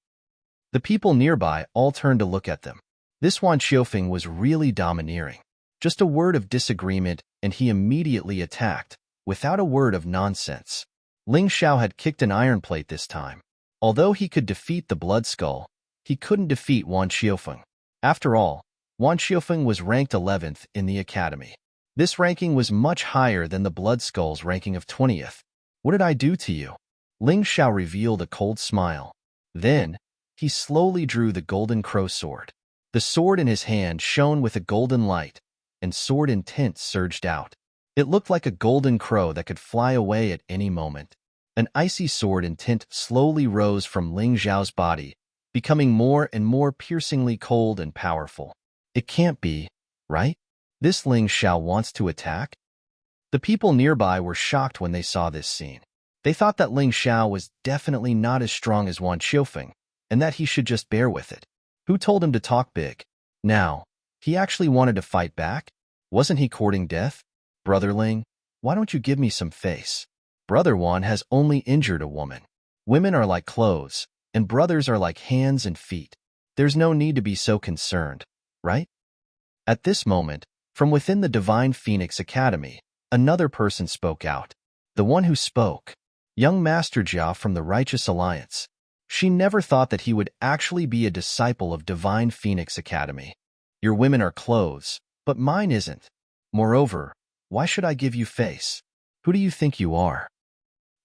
The people nearby all turned to look at them. This Wan Xiufeng was really domineering. Just a word of disagreement, and he immediately attacked, without a word of nonsense. Ling Xiao had kicked an iron plate this time. Although he could defeat the Blood Skull, he couldn't defeat Wan Xiufeng. After all, Wan Xiufeng was ranked 11th in the academy. This ranking was much higher than the Blood Skull's ranking of 20th. What did I do to you? Ling Xiao revealed a cold smile. Then, he slowly drew the golden crow sword. The sword in his hand shone with a golden light, and sword intent surged out. It looked like a golden crow that could fly away at any moment. An icy sword intent slowly rose from Ling Xiao's body, becoming more and more piercingly cold and powerful. It can't be, right? This Ling Xiao wants to attack? The people nearby were shocked when they saw this scene. They thought that Ling Xiao was definitely not as strong as Wan Qiufeng, and that he should just bear with it. Who told him to talk big? Now, he actually wanted to fight back? Wasn't he courting death? Brother Ling, why don't you give me some face? Brother Wan has only injured a woman. Women are like clothes, and brothers are like hands and feet. There's no need to be so concerned, right? At this moment, from within the Divine Phoenix Academy, another person spoke out. The one who spoke, young Master Jia from the Righteous Alliance. She never thought that he would actually be a disciple of Divine Phoenix Academy. Your women are clothes, but mine isn't. Moreover, why should I give you face? Who do you think you are?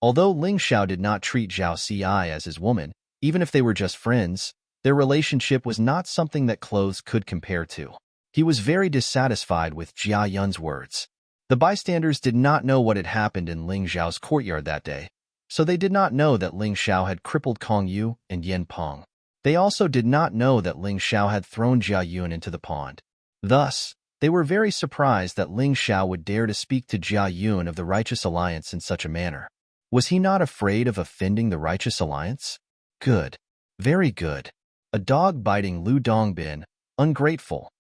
Although Ling Xiao did not treat Zhao Ci as his woman, even if they were just friends, their relationship was not something that clothes could compare to. He was very dissatisfied with Jia Yun's words. The bystanders did not know what had happened in Ling Xiao's courtyard that day, so they did not know that Ling Xiao had crippled Kong Yu and Yen Peng. They also did not know that Ling Xiao had thrown Jia Yun into the pond. Thus, they were very surprised that Ling Xiao would dare to speak to Jia Yun of the Righteous Alliance in such a manner. Was he not afraid of offending the Righteous Alliance? Good. Very good. A dog biting Lu Dongbin, ungrateful.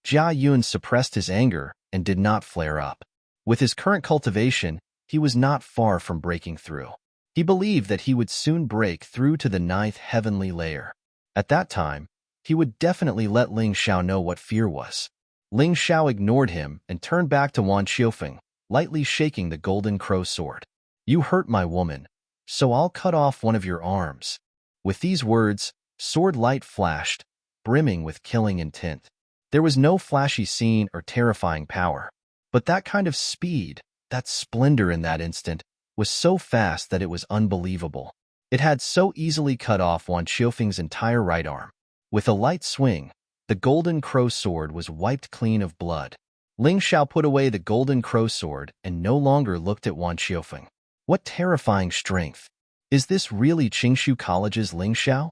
Jia Yun suppressed his anger and did not flare up. With his current cultivation, he was not far from breaking through. He believed that he would soon break through to the 9th heavenly layer. At that time, he would definitely let Ling Xiao know what fear was. Ling Xiao ignored him and turned back to Wan Qiufeng, lightly shaking the golden crow sword. You hurt my woman, so I'll cut off one of your arms. With these words, sword light flashed, brimming with killing intent. There was no flashy scene or terrifying power, but that kind of speed, that splendor in that instant, was so fast that it was unbelievable. It had so easily cut off Wan Qiufeng's entire right arm. With a light swing, the golden crow sword was wiped clean of blood. Ling Xiao put away the golden crow sword and no longer looked at Wan Qiufeng. What terrifying strength! Is this really Qingshu College's Ling Xiao?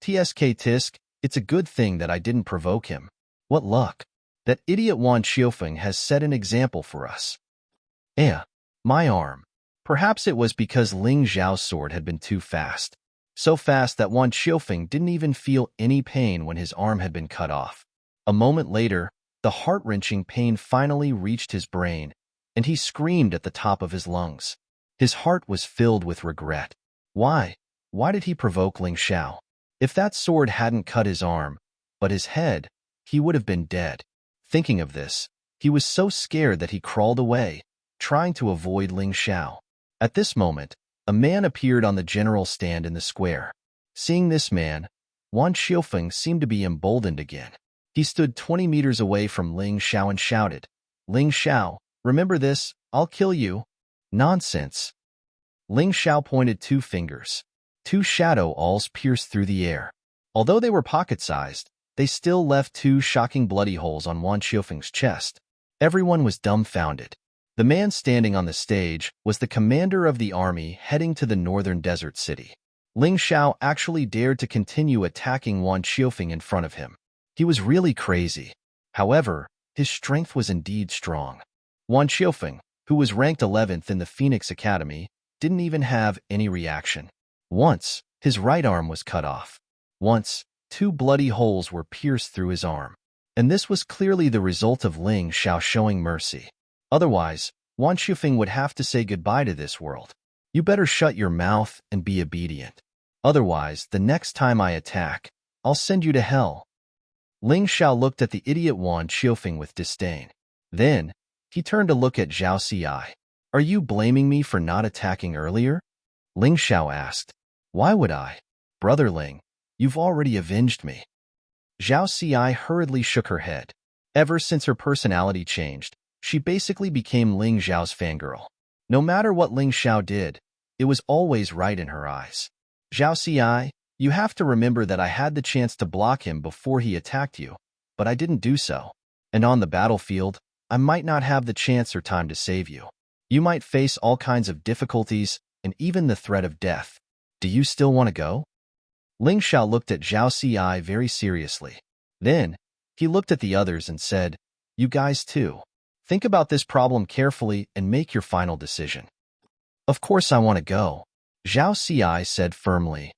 Tsk tisk, it's a good thing that I didn't provoke him. What luck! That idiot Wan Qiufeng has set an example for us. My arm. Perhaps it was because Ling Xiao's sword had been too fast. So fast that Wan Qiufeng didn't even feel any pain when his arm had been cut off. A moment later, the heart-wrenching pain finally reached his brain, and he screamed at the top of his lungs. His heart was filled with regret. Why? Why did he provoke Ling Xiao? If that sword hadn't cut his arm, but his head, he would have been dead. Thinking of this, he was so scared that he crawled away, trying to avoid Ling Xiao. At this moment, a man appeared on the general stand in the square. Seeing this man, Wan Qiufeng seemed to be emboldened again. He stood 20 meters away from Ling Xiao and shouted, Ling Xiao, remember this, I'll kill you. Nonsense. Ling Xiao pointed 2 fingers. 2 shadow alls pierced through the air. Although they were pocket-sized, they still left 2 shocking bloody holes on Wan Qiufeng's chest. Everyone was dumbfounded. The man standing on the stage was the commander of the army heading to the northern desert city. Ling Xiao actually dared to continue attacking Wan Qiufeng in front of him. He was really crazy. However, his strength was indeed strong. Wan Qiufeng, who was ranked 11th in the Phoenix Academy, didn't even have any reaction. Once, his right arm was cut off. Once, 2 bloody holes were pierced through his arm. And this was clearly the result of Ling Xiao showing mercy. Otherwise, Wan Qiufeng would have to say goodbye to this world. You better shut your mouth and be obedient. Otherwise, the next time I attack, I'll send you to hell. Ling Xiao looked at the idiot Wan Qiufeng with disdain. Then, he turned to look at Zhao Ci. Are you blaming me for not attacking earlier? Ling Xiao asked. Why would I? Brother Ling, you've already avenged me. Zhao Ci hurriedly shook her head. Ever since her personality changed, she basically became Ling Xiao's fangirl. No matter what Ling Xiao did, it was always right in her eyes. Zhao Xi, you have to remember that I had the chance to block him before he attacked you, but I didn't do so. And on the battlefield, I might not have the chance or time to save you. You might face all kinds of difficulties and even the threat of death. Do you still want to go? Ling Xiao looked at Zhao Xi very seriously. Then, he looked at the others and said, You guys too. Think about this problem carefully and make your final decision. Of course I want to go, Zhao Xi said firmly.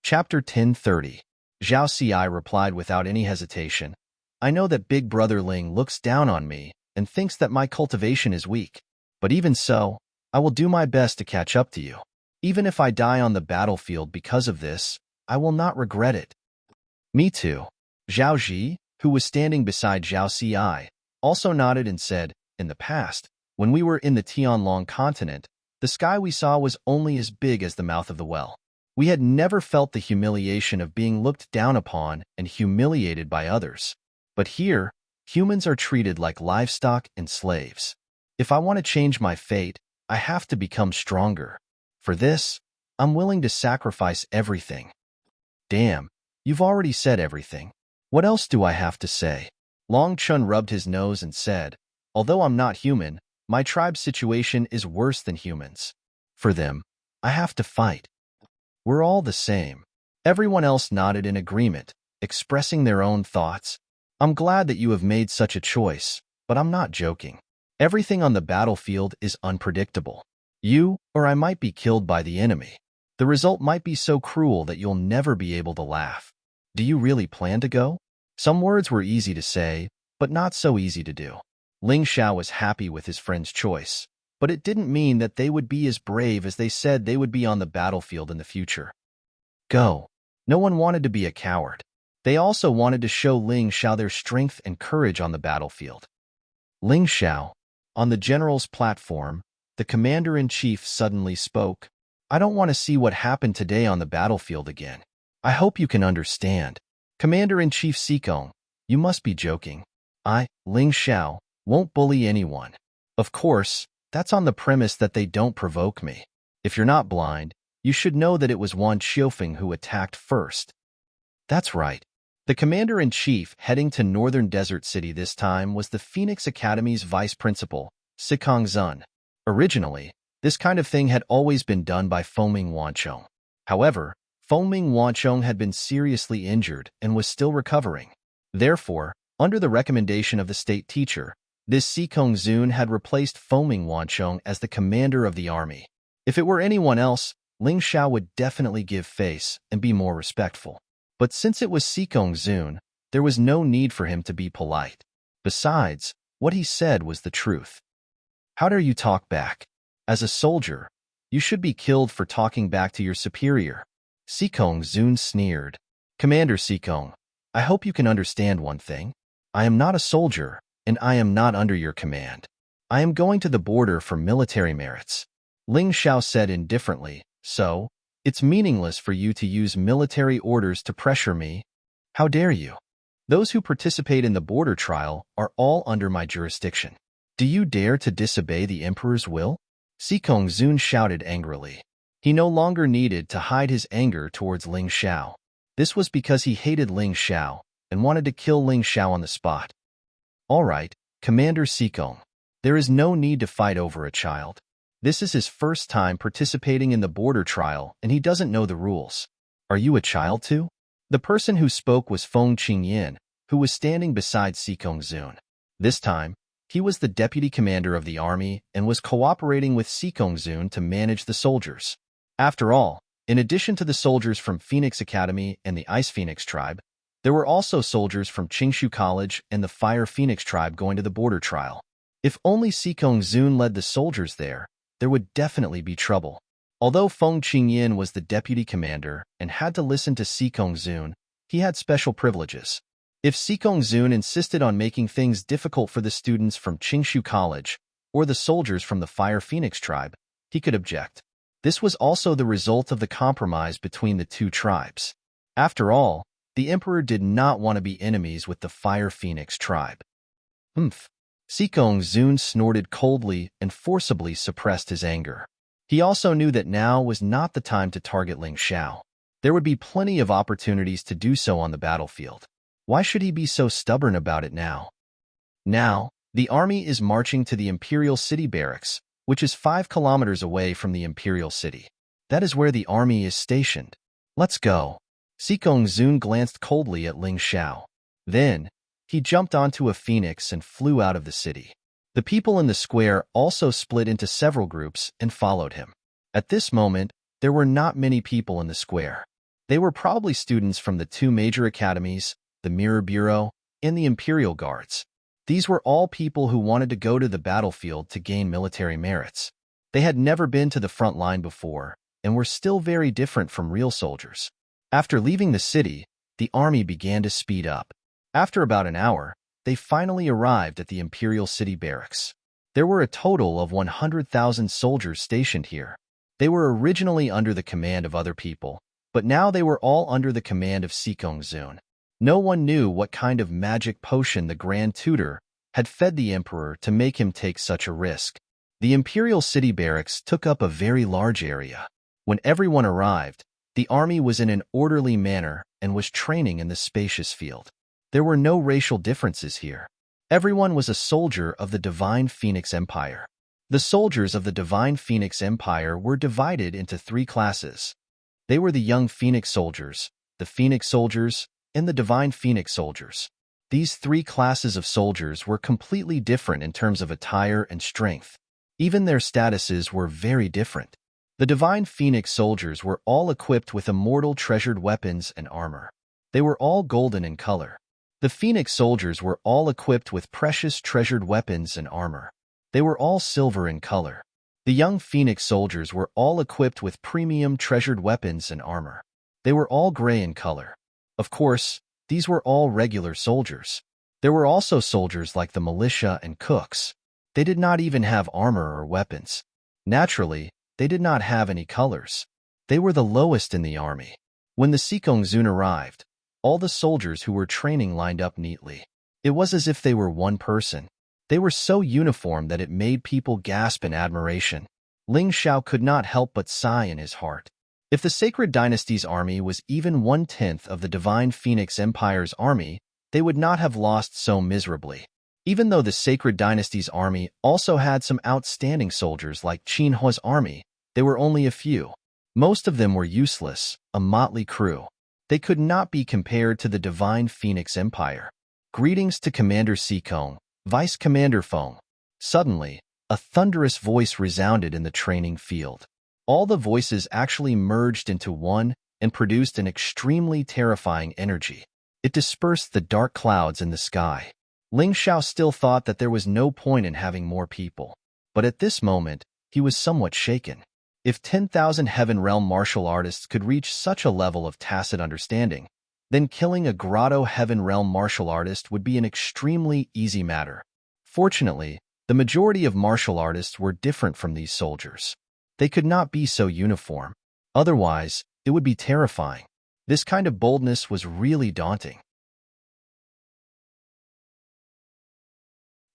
Chapter 10:30. Zhao Xi replied without any hesitation. I know that Big Brother Ling looks down on me and thinks that my cultivation is weak. But even so, I will do my best to catch up to you. Even if I die on the battlefield because of this, I will not regret it. Me too. Zhao Ji, who was standing beside Zhao Xi, also nodded and said, In the past, when we were in the Tianlong continent, the sky we saw was only as big as the mouth of the well. We had never felt the humiliation of being looked down upon and humiliated by others. But here, humans are treated like livestock and slaves. If I want to change my fate, I have to become stronger. For this, I'm willing to sacrifice everything. Damn, you've already said everything. What else do I have to say? Long Chun rubbed his nose and said, Although I'm not human, my tribe's situation is worse than humans. For them, I have to fight. We're all the same. Everyone else nodded in agreement, expressing their own thoughts. I'm glad that you have made such a choice, but I'm not joking. Everything on the battlefield is unpredictable. You or I might be killed by the enemy. The result might be so cruel that you'll never be able to laugh. Do you really plan to go? Some words were easy to say, but not so easy to do. Ling Xiao was happy with his friend's choice, but it didn't mean that they would be as brave as they said they would be on the battlefield in the future. Go. No one wanted to be a coward. They also wanted to show Ling Xiao their strength and courage on the battlefield. Ling Xiao. On the general's platform, the commander-in-chief suddenly spoke. I don't want to see what happened today on the battlefield again. I hope you can understand. Commander-in-Chief Sikong, you must be joking. I, Ling Xiao, won't bully anyone. Of course, that's on the premise that they don't provoke me. If you're not blind, you should know that it was Wan Qiufeng who attacked first. That's right. The commander-in-chief heading to Northern Desert City this time was the Phoenix Academy's vice principal, Sikong Zun. Originally, this kind of thing had always been done by Fengming Wanchong. However, Fengming Wanchong had been seriously injured and was still recovering. Therefore, under the recommendation of the state teacher, this Sikong Zun had replaced Fengming Wanchong as the commander of the army. If it were anyone else, Ling Xiao would definitely give face and be more respectful. But since it was Sikong Zun, there was no need for him to be polite. Besides, what he said was the truth. How dare you talk back? As a soldier, you should be killed for talking back to your superior. Sikong Zun sneered. Commander Sikong, I hope you can understand one thing. I am not a soldier, and I am not under your command. I am going to the border for military merits. Ling Xiao said indifferently, so, it's meaningless for you to use military orders to pressure me. How dare you? Those who participate in the border trial are all under my jurisdiction. Do you dare to disobey the emperor's will? Sikong Zun shouted angrily. He no longer needed to hide his anger towards Ling Xiao. This was because he hated Ling Xiao and wanted to kill Ling Xiao on the spot. All right, Commander Sikong. There is no need to fight over a child. This is his first time participating in the border trial, and he doesn't know the rules. Are you a child too? The person who spoke was Feng Qingyan, who was standing beside Sikong Zun. This time, he was the deputy commander of the army and was cooperating with Sikong Zun to manage the soldiers. After all, in addition to the soldiers from Phoenix Academy and the Ice Phoenix tribe, there were also soldiers from Qingshu College and the Fire Phoenix tribe going to the border trial. If only Sikong Zun led the soldiers there would definitely be trouble. Although Feng Qingyan was the deputy commander and had to listen to Sikong Zun, he had special privileges. If Sikong Zun insisted on making things difficult for the students from Qingshu College or the soldiers from the Fire Phoenix tribe, he could object. This was also the result of the compromise between the two tribes. After all, the emperor did not want to be enemies with the Fire Phoenix tribe. Sikong Zun snorted coldly and forcibly suppressed his anger. He also knew that now was not the time to target Ling Xiao. There would be plenty of opportunities to do so on the battlefield. Why should he be so stubborn about it now? Now, the army is marching to the Imperial City Barracks, which is 5 kilometers away from the Imperial City. That is where the army is stationed. Let's go. Sikong Zun glanced coldly at Ling Xiao. Then, he jumped onto a phoenix and flew out of the city. The people in the square also split into several groups and followed him. At this moment, there were not many people in the square. They were probably students from the 2 major academies, the Mirror Bureau, and the Imperial Guards. These were all people who wanted to go to the battlefield to gain military merits. They had never been to the front line before and were still very different from real soldiers. After leaving the city, the army began to speed up. After about an hour, they finally arrived at the Imperial City Barracks. There were a total of 100,000 soldiers stationed here. They were originally under the command of other people, but now they were all under the command of Sikong Zun. No one knew what kind of magic potion the Grand Tutor had fed the Emperor to make him take such a risk. The Imperial City Barracks took up a very large area. When everyone arrived, the army was in an orderly manner and was training in the spacious field. There were no racial differences here. Everyone was a soldier of the Divine Phoenix Empire. The soldiers of the Divine Phoenix Empire were divided into 3 classes. They were the young Phoenix soldiers, the Phoenix soldiers, and the Divine Phoenix soldiers. These 3 classes of soldiers were completely different in terms of attire and strength. Even their statuses were very different. The Divine Phoenix soldiers were all equipped with immortal treasured weapons and armor. They were all golden in color. The Phoenix soldiers were all equipped with precious treasured weapons and armor. They were all silver in color. The young Phoenix soldiers were all equipped with premium treasured weapons and armor. They were all gray in color. Of course, these were all regular soldiers. There were also soldiers like the militia and cooks. They did not even have armor or weapons. Naturally, they did not have any colors. They were the lowest in the army. When the Sikong Zun arrived, all the soldiers who were training lined up neatly. It was as if they were one person. They were so uniform that it made people gasp in admiration. Ling Xiao could not help but sigh in his heart. If the Sacred Dynasty's army was even 1/10 of the Divine Phoenix Empire's army, they would not have lost so miserably. Even though the Sacred Dynasty's army also had some outstanding soldiers like Qin Hua's army, they were only a few. Most of them were useless, a motley crew. They could not be compared to the Divine Phoenix Empire. Greetings to Commander Sikong, Vice Commander Feng. Suddenly, a thunderous voice resounded in the training field. All the voices actually merged into one and produced an extremely terrifying energy. It dispersed the dark clouds in the sky. Ling Xiao still thought that there was no point in having more people. But at this moment, he was somewhat shaken. If 10,000 Heaven Realm martial artists could reach such a level of tacit understanding, then killing a Grotto Heaven Realm martial artist would be an extremely easy matter. Fortunately, the majority of martial artists were different from these soldiers. They could not be so uniform. Otherwise, it would be terrifying. This kind of boldness was really daunting.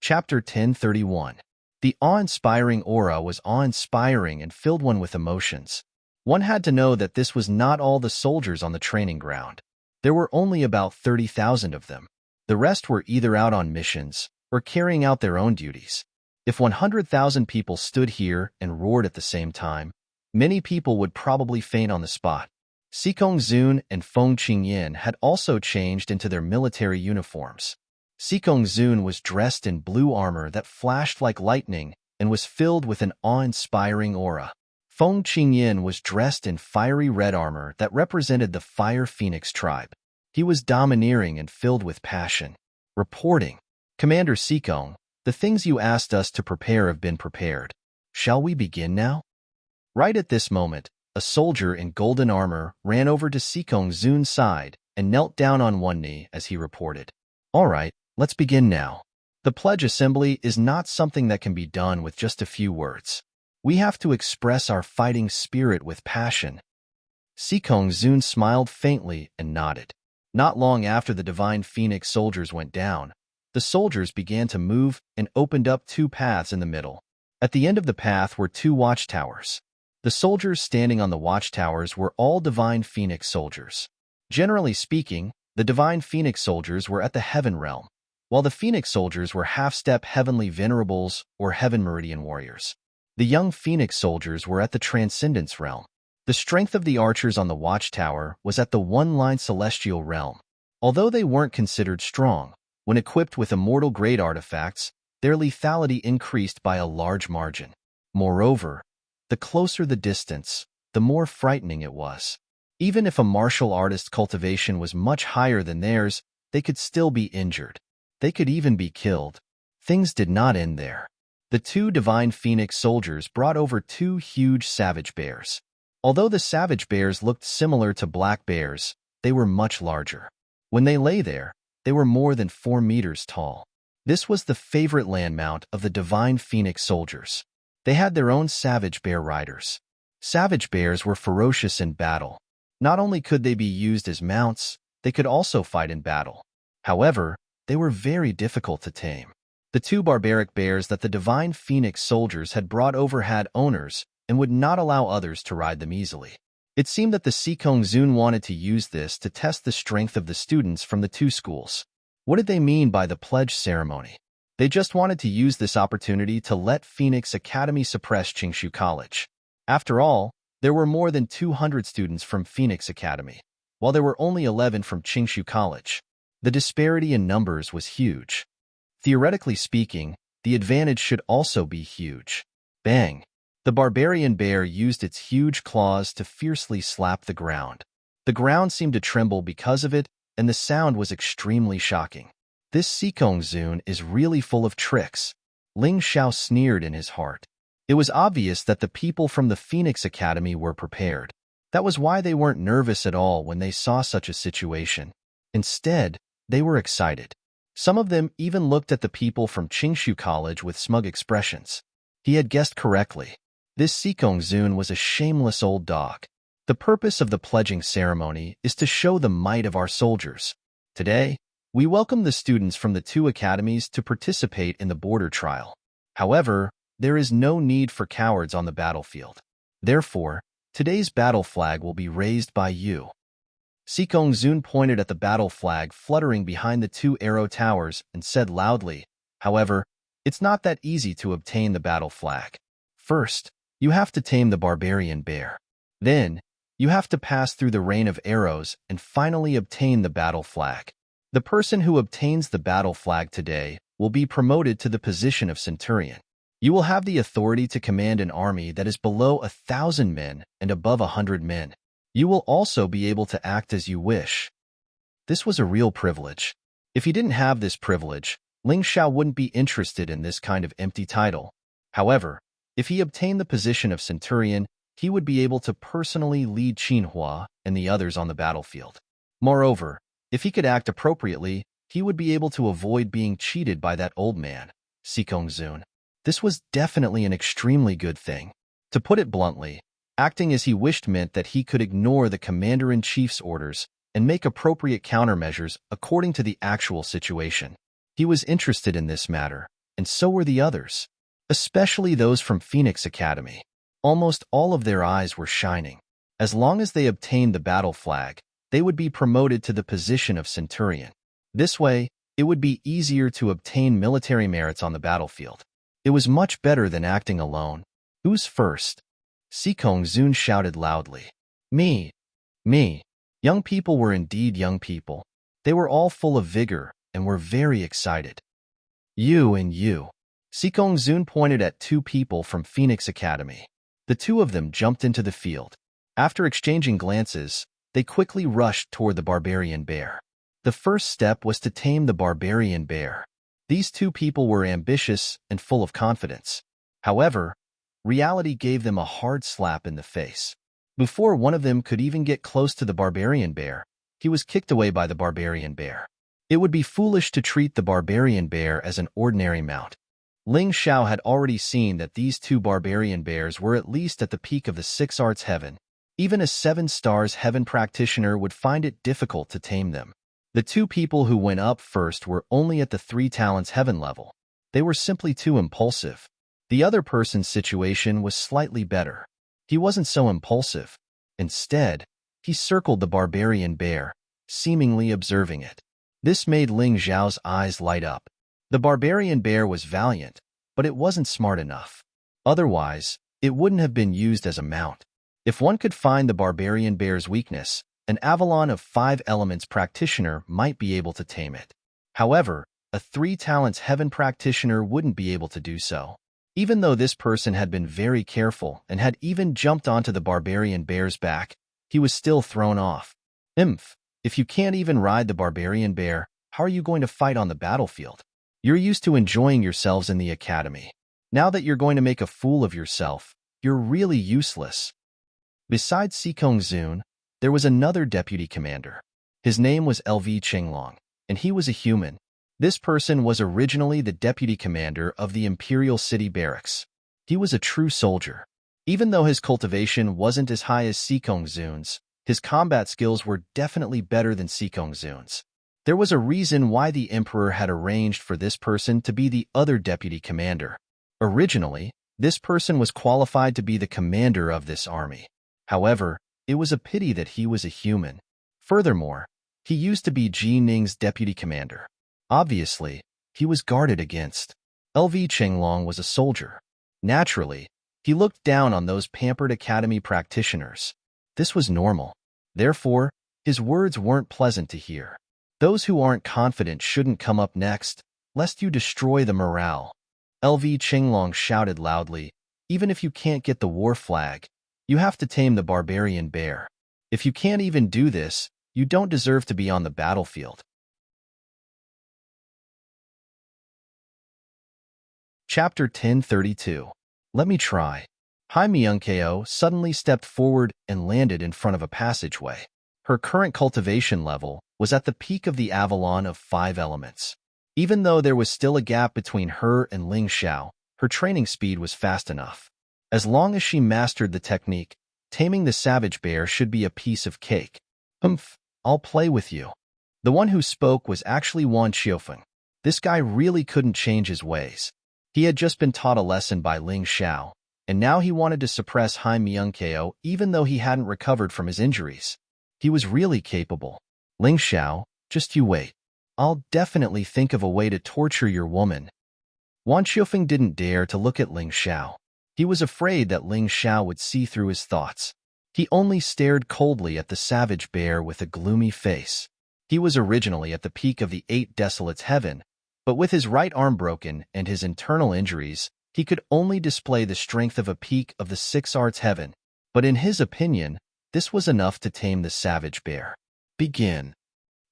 Chapter 1031. The awe-inspiring aura was awe-inspiring and filled one with emotions. One had to know that this was not all the soldiers on the training ground. There were only about 30,000 of them. The rest were either out on missions or carrying out their own duties. If 100,000 people stood here and roared at the same time, many people would probably faint on the spot. Sikong Zun and Feng Qingyan had also changed into their military uniforms. Sikong Zun was dressed in blue armor that flashed like lightning and was filled with an awe-inspiring aura. Feng Qingyan was dressed in fiery red armor that represented the Fire Phoenix tribe. He was domineering and filled with passion. Reporting. Commander Sikong, the things you asked us to prepare have been prepared. Shall we begin now? Right at this moment, a soldier in golden armor ran over to Sikong Zun's side and knelt down on one knee as he reported. All right, let's begin now. The pledge assembly is not something that can be done with just a few words. We have to express our fighting spirit with passion. Sikong Zun smiled faintly and nodded. Not long after the Divine Phoenix soldiers went down, The soldiers began to move and opened up two paths in the middle. At the end of the path were two watchtowers. The soldiers standing on the watchtowers were all divine phoenix soldiers. Generally speaking, the divine phoenix soldiers were at the heaven realm, while the phoenix soldiers were half-step heavenly venerables or heaven meridian warriors. The young phoenix soldiers were at the transcendence realm. The strength of the archers on the watchtower was at the one-line celestial realm. Although they weren't considered strong, when equipped with immortal grade artifacts, their lethality increased by a large margin. Moreover, the closer the distance, the more frightening it was. Even if a martial artist's cultivation was much higher than theirs, they could still be injured. They could even be killed. Things did not end there. The two divine phoenix soldiers brought over two huge savage bears. Although the savage bears looked similar to black bears, they were much larger. When they lay there, they were more than 4 meters tall. This was the favorite land mount of the divine phoenix soldiers. They had their own savage bear riders. Savage bears were ferocious in battle. Not only could they be used as mounts, they could also fight in battle. However, they were very difficult to tame. The two barbaric bears that the divine phoenix soldiers had brought over had owners and would not allow others to ride them easily. It seemed that the Sikong Zun wanted to use this to test the strength of the students from the two schools. What did they mean by the pledge ceremony? They just wanted to use this opportunity to let Phoenix Academy suppress Qingshu College. After all, there were more than 200 students from Phoenix Academy, while there were only 11 from Qingshu College. The disparity in numbers was huge. Theoretically speaking, the advantage should also be huge. Bang! The barbarian bear used its huge claws to fiercely slap the ground. The ground seemed to tremble because of it, and the sound was extremely shocking. This Sikong Zun is really full of tricks. Ling Xiao sneered in his heart. It was obvious that the people from the Phoenix Academy were prepared. That was why they weren't nervous at all when they saw such a situation. Instead, they were excited. Some of them even looked at the people from Qingshu College with smug expressions. He had guessed correctly. This Sikong Zun was a shameless old dog. The purpose of the pledging ceremony is to show the might of our soldiers. Today, we welcome the students from the two academies to participate in the border trial. However, there is no need for cowards on the battlefield. Therefore, today's battle flag will be raised by you. Sikong Zun pointed at the battle flag fluttering behind the two arrow towers and said loudly, "However, it's not that easy to obtain the battle flag. First, you have to tame the barbarian bear. Then, you have to pass through the rain of arrows and finally obtain the battle flag. The person who obtains the battle flag today will be promoted to the position of centurion. You will have the authority to command an army that is below 1,000 men and above 100 men. You will also be able to act as you wish." This was a real privilege. If he didn't have this privilege, Ling Xiao wouldn't be interested in this kind of empty title. However, if he obtained the position of centurion, he would be able to personally lead Qinhua and the others on the battlefield. Moreover, if he could act appropriately, he would be able to avoid being cheated by that old man, Sikong Zun. This was definitely an extremely good thing. To put it bluntly, acting as he wished meant that he could ignore the commander-in-chief's orders and make appropriate countermeasures according to the actual situation. He was interested in this matter, and so were the others, especially those from Phoenix Academy. Almost all of their eyes were shining. As long as they obtained the battle flag, they would be promoted to the position of centurion. This way, it would be easier to obtain military merits on the battlefield. It was much better than acting alone. Who's first? Sikong Zun shouted loudly. Me. Me. Young people were indeed young people. They were all full of vigor and were very excited. You and you. Sikong Zun pointed at two people from Phoenix Academy. The two of them jumped into the field. After exchanging glances, they quickly rushed toward the barbarian bear. The first step was to tame the barbarian bear. These two people were ambitious and full of confidence. However, reality gave them a hard slap in the face. Before one of them could even get close to the barbarian bear, he was kicked away by the barbarian bear. It would be foolish to treat the barbarian bear as an ordinary mount. Ling Xiao had already seen that these two barbarian bears were at least at the peak of the 6 arts heaven. Even a 7 stars heaven practitioner would find it difficult to tame them. The two people who went up first were only at the 3 talents heaven level. They were simply too impulsive. The other person's situation was slightly better. He wasn't so impulsive. Instead, he circled the barbarian bear, seemingly observing it. This made Ling Xiao's eyes light up. The barbarian bear was valiant, but it wasn't smart enough. Otherwise, it wouldn't have been used as a mount. If one could find the barbarian bear's weakness, an Avalon of 5 elements practitioner might be able to tame it. However, a 3 talents heaven practitioner wouldn't be able to do so. Even though this person had been very careful and had even jumped onto the barbarian bear's back, he was still thrown off. If you can't even ride the barbarian bear, how are you going to fight on the battlefield? You're used to enjoying yourselves in the academy. Now that you're going to make a fool of yourself, you're really useless. Besides Sikong Zun, there was another deputy commander. His name was LV Qinglong, and he was a human. This person was originally the deputy commander of the Imperial City Barracks. He was a true soldier. Even though his cultivation wasn't as high as Sikong Zun's, his combat skills were definitely better than Sikong Zun's. There was a reason why the Emperor had arranged for this person to be the other deputy commander. Originally, this person was qualified to be the commander of this army. However, it was a pity that he was a human. Furthermore, he used to be Ji Ning's deputy commander. Obviously, he was guarded against. LV Qinglong was a soldier. Naturally, he looked down on those pampered academy practitioners. This was normal. Therefore, his words weren't pleasant to hear. Those who aren't confident shouldn't come up next, lest you destroy the morale. LV Qinglong shouted loudly, even if you can't get the war flag, you have to tame the barbarian bear. If you can't even do this, you don't deserve to be on the battlefield. Chapter 1032. Let me try. Hai Myungko suddenly stepped forward and landed in front of a passageway. Her current cultivation level was at the peak of the Avalon of 5 elements. Even though there was still a gap between her and Ling Xiao, her training speed was fast enough. As long as she mastered the technique, taming the savage bear should be a piece of cake. I'll play with you. The one who spoke was actually Wan Qiufeng. This guy really couldn't change his ways. He had just been taught a lesson by Ling Xiao, and now he wanted to suppress Hai Myungko even though he hadn't recovered from his injuries. He was really capable. Ling Xiao, just you wait. I'll definitely think of a way to torture your woman. Wan Qiufeng didn't dare to look at Ling Xiao. He was afraid that Ling Xiao would see through his thoughts. He only stared coldly at the savage bear with a gloomy face. He was originally at the peak of the 8 Desolates heaven, but with his right arm broken and his internal injuries, he could only display the strength of a peak of the 6 Arts heaven. But in his opinion, this was enough to tame the savage bear. Begin.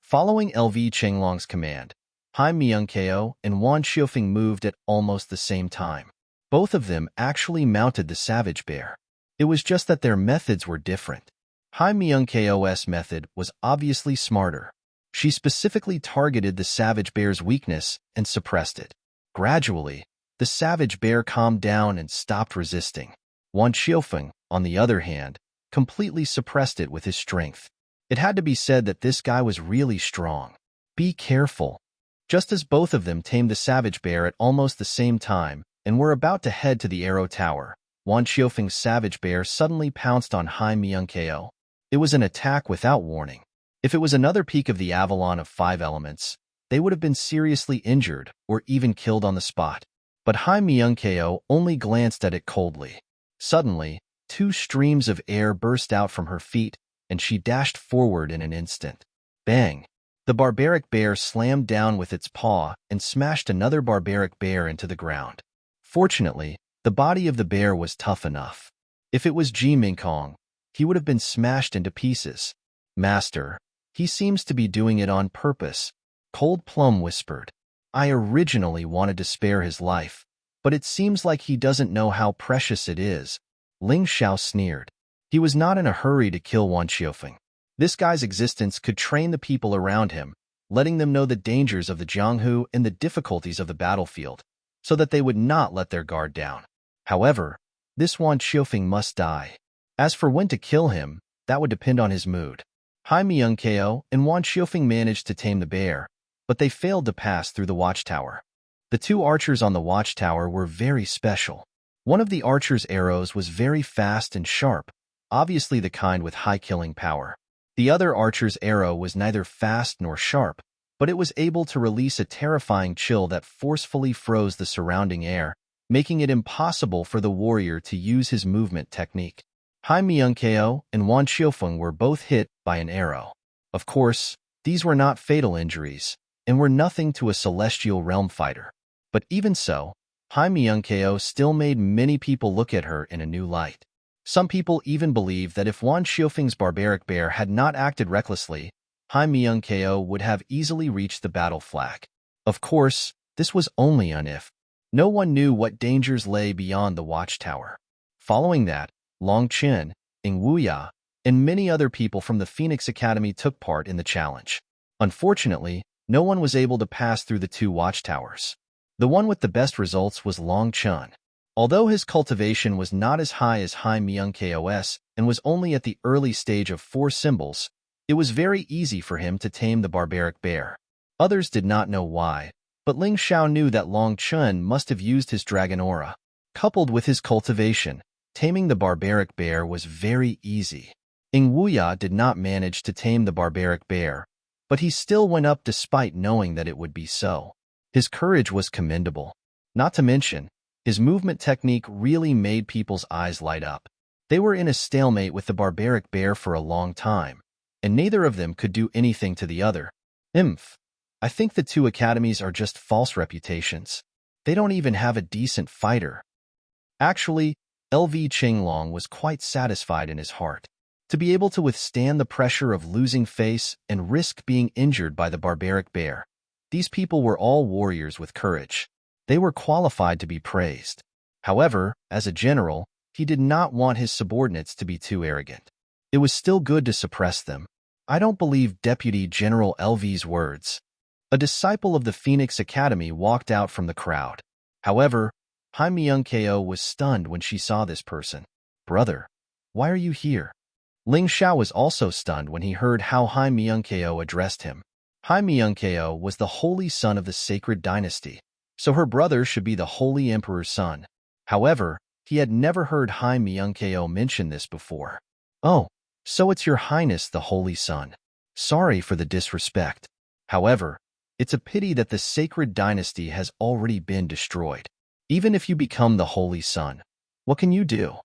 Following LV Qinglong's command, Hai Myungko and Wan Qiufeng moved at almost the same time. Both of them actually mounted the savage bear. It was just that their methods were different. Hai Myungko's method was obviously smarter. She specifically targeted the savage bear's weakness and suppressed it. Gradually, the savage bear calmed down and stopped resisting. Wan Qiufeng, on the other hand, completely suppressed it with his strength. It had to be said that this guy was really strong. Be careful. Just as both of them tamed the savage bear at almost the same time and were about to head to the arrow tower, Wan Qiufeng's savage bear suddenly pounced on Hai Myungko. It was an attack without warning. If it was another peak of the Avalon of 5 elements, they would have been seriously injured or even killed on the spot. But Hai Myungko only glanced at it coldly. Suddenly, 2 streams of air burst out from her feet, and she dashed forward in an instant. Bang! The barbaric bear slammed down with its paw and smashed another barbaric bear into the ground. Fortunately, the body of the bear was tough enough. If it was Ji Mingkong, he would have been smashed into pieces. Master, he seems to be doing it on purpose, Cold Plum whispered. I originally wanted to spare his life, but it seems like he doesn't know how precious it is. Ling Xiao sneered. He was not in a hurry to kill Wan Qiufeng. This guy's existence could train the people around him, letting them know the dangers of the Jianghu and the difficulties of the battlefield, so that they would not let their guard down. However, this Wan Qiufeng must die. As for when to kill him, that would depend on his mood. Hai Myung-ko and Wan Xiufeng managed to tame the bear, but they failed to pass through the watchtower. The two archers on the watchtower were very special. One of the archer's arrows was very fast and sharp, obviously the kind with high killing power. The other archer's arrow was neither fast nor sharp, but it was able to release a terrifying chill that forcefully froze the surrounding air, making it impossible for the warrior to use his movement technique. Hai Myung-ko and Wan Xiufeng were both hit by an arrow. Of course, these were not fatal injuries, and were nothing to a celestial realm fighter. But even so, Hai Myung-ko still made many people look at her in a new light. Some people even believe that if Wan Xiufeng's barbaric bear had not acted recklessly, Hai Myung-ko would have easily reached the battle flag. Of course, this was only an if. No one knew what dangers lay beyond the watchtower. Following that, Long Chen, Ing Wuya, and many other people from the Phoenix Academy took part in the challenge. Unfortunately, no one was able to pass through the two watchtowers. The one with the best results was Long Chen. Although his cultivation was not as high as Hai Myung-ko's and was only at the early stage of 4 symbols, it was very easy for him to tame the barbaric bear. Others did not know why, but Ling Xiao knew that Long Chen must have used his dragon aura. Coupled with his cultivation, taming the barbaric bear was very easy. Ing Wuya did not manage to tame the barbaric bear, but he still went up despite knowing that it would be so. His courage was commendable. Not to mention, his movement technique really made people's eyes light up. They were in a stalemate with the barbaric bear for a long time, and neither of them could do anything to the other. I think the two academies are just false reputations. They don't even have a decent fighter. Actually, LV Qinglong was quite satisfied in his heart. To be able to withstand the pressure of losing face and risk being injured by the barbaric bear, these people were all warriors with courage. They were qualified to be praised. However, as a general, he did not want his subordinates to be too arrogant. It was still good to suppress them. I don't believe Deputy General LV's words. A disciple of the Phoenix Academy walked out from the crowd. However, Hai Myung-ko was stunned when she saw this person. Brother, why are you here? Ling Xiao was also stunned when he heard how Hai Myung-ko addressed him. Hai Myung-ko was the holy son of the sacred dynasty, so her brother should be the holy emperor's son. However, he had never heard Hai Myung-ko mention this before. Oh, so it's your highness the holy son. Sorry for the disrespect. However, it's a pity that the sacred dynasty has already been destroyed. Even if you become the holy son, what can you do?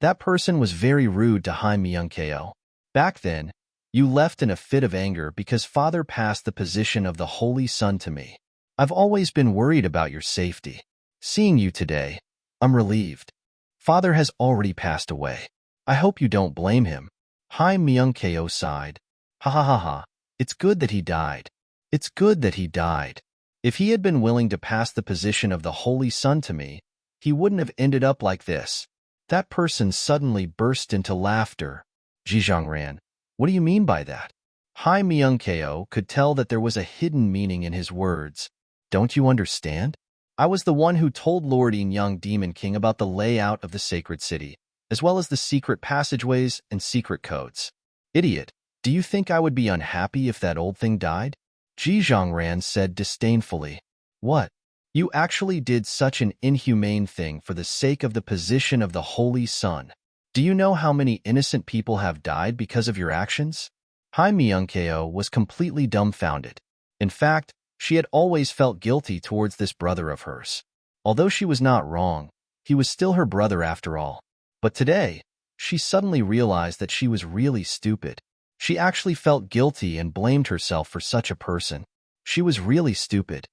That person was very rude to Hai Myung-ko. Back then, you left in a fit of anger because father passed the position of the holy son to me. I've always been worried about your safety. Seeing you today, I'm relieved. Father has already passed away. I hope you don't blame him. Hai Myung-ko sighed. Ha ha ha ha. It's good that he died. It's good that he died. If he had been willing to pass the position of the holy son to me, he wouldn't have ended up like this. That person suddenly burst into laughter. Zhizhongran, what do you mean by that? Hai Myung-ko could tell that there was a hidden meaning in his words. Don't you understand? I was the one who told Lord Yin-yang Demon King about the layout of the sacred city, as well as the secret passageways and secret codes. Idiot, do you think I would be unhappy if that old thing died? Zhizhongran said disdainfully. What? You actually did such an inhumane thing for the sake of the position of the holy son. Do you know how many innocent people have died because of your actions? Hai Myung-ko was completely dumbfounded. In fact, she had always felt guilty towards this brother of hers. Although she was not wrong, he was still her brother after all. But today, she suddenly realized that she was really stupid. She actually felt guilty and blamed herself for such a person. She was really stupid.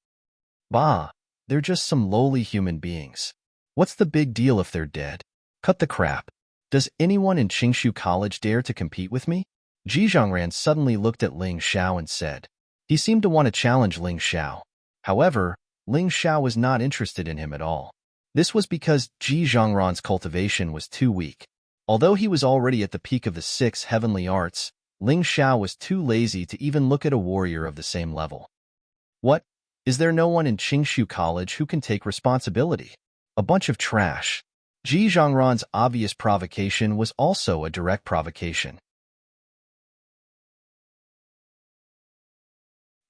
Bah, they're just some lowly human beings. What's the big deal if they're dead? Cut the crap. Does anyone in Qingshu College dare to compete with me? Zhizhongran suddenly looked at Ling Xiao and said. He seemed to want to challenge Ling Xiao. However, Ling Xiao was not interested in him at all. This was because Zhizhongran's cultivation was too weak. Although he was already at the peak of the 6 heavenly arts, Ling Xiao was too lazy to even look at a warrior of the same level. What? Is there no one in Qingshu College who can take responsibility? A bunch of trash. Zhizhongran's obvious provocation was also a direct provocation.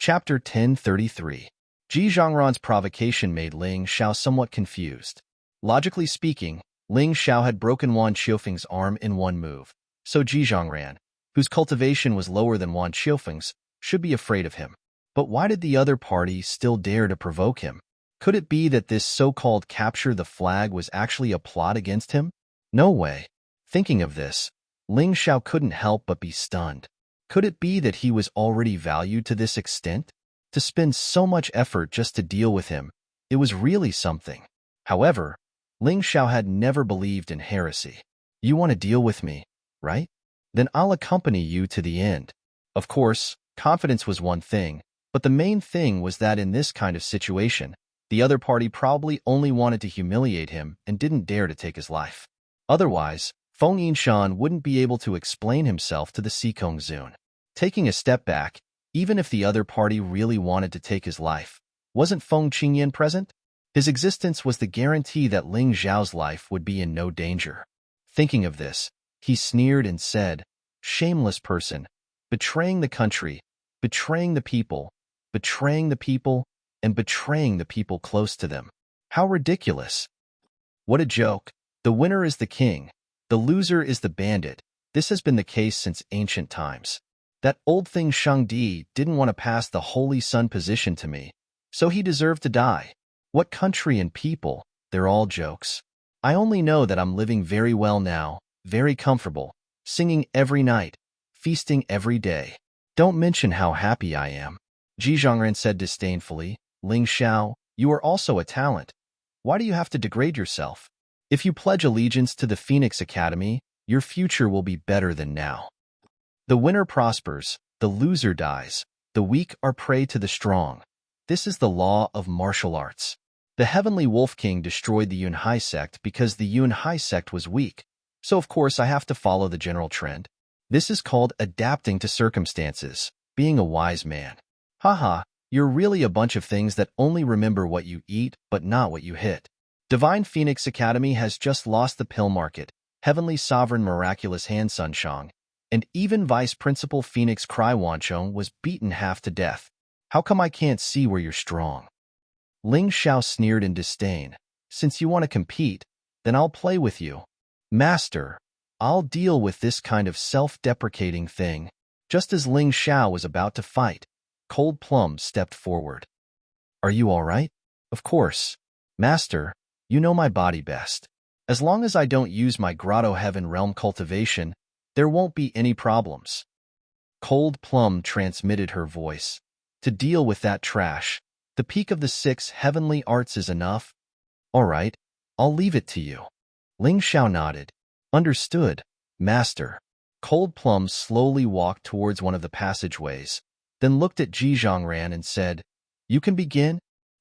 Chapter 1033. Ji Zhongran's provocation made Ling Xiao somewhat confused. Logically speaking, Ling Xiao had broken Wan Qiufeng's arm in one move, so Ji Zhongran, whose cultivation was lower than Wan Qiufeng's, should be afraid of him. But why did the other party still dare to provoke him? Could it be that this so-called capture the flag was actually a plot against him? No way. Thinking of this, Ling Xiao couldn't help but be stunned. Could it be that he was already valued to this extent? To spend so much effort just to deal with him, it was really something. However, Ling Xiao had never believed in heresy. You want to deal with me, right? Then I'll accompany you to the end. Of course, confidence was one thing, but the main thing was that in this kind of situation, the other party probably only wanted to humiliate him and didn't dare to take his life. Otherwise, Feng Yinshan wouldn't be able to explain himself to the Sikong Zun. Taking a step back, even if the other party really wanted to take his life, wasn't Feng Qingyan present? His existence was the guarantee that Ling Xiao's life would be in no danger. Thinking of this, he sneered and said, "Shameless person, betraying the country, betraying the people, betraying the people, and betraying the people close to them. How ridiculous. What a joke. The winner is the king. The loser is the bandit. This has been the case since ancient times. That old thing Shangdi didn't want to pass the Holy Sun position to me, so he deserved to die. What country and people, they're all jokes. I only know that I'm living very well now, very comfortable, singing every night, feasting every day. Don't mention how happy I am." Ji Zhongran said disdainfully, "Ling Xiao, you are also a talent. Why do you have to degrade yourself? If you pledge allegiance to the Phoenix Academy, your future will be better than now. The winner prospers, the loser dies, the weak are prey to the strong. This is the law of martial arts. The Heavenly Wolf King destroyed the Yunhai sect because the Yunhai sect was weak, so of course I have to follow the general trend. This is called adapting to circumstances, being a wise man. Haha, you're really a bunch of things that only remember what you eat but not what you hit. Divine Phoenix Academy has just lost the pill market, Heavenly Sovereign Miraculous Han Sunshang, and even Vice Principal Phoenix Cry Wanchong was beaten half to death. How come I can't see where you're strong?" Ling Xiao sneered in disdain. "Since you want to compete, then I'll play with you. Master, I'll deal with this kind of self-deprecating thing." Just as Ling Xiao was about to fight, Cold Plum stepped forward. "Are you all right?" "Of course. Master, you know my body best. As long as I don't use my Grotto Heaven Realm cultivation, there won't be any problems." Cold Plum transmitted her voice. "To deal with that trash, the peak of the 6 heavenly arts is enough. All right, I'll leave it to you." Ling Xiao nodded. "Understood, Master." Cold Plum slowly walked towards one of the passageways, then looked at Ji Zhongran and said, "You can begin?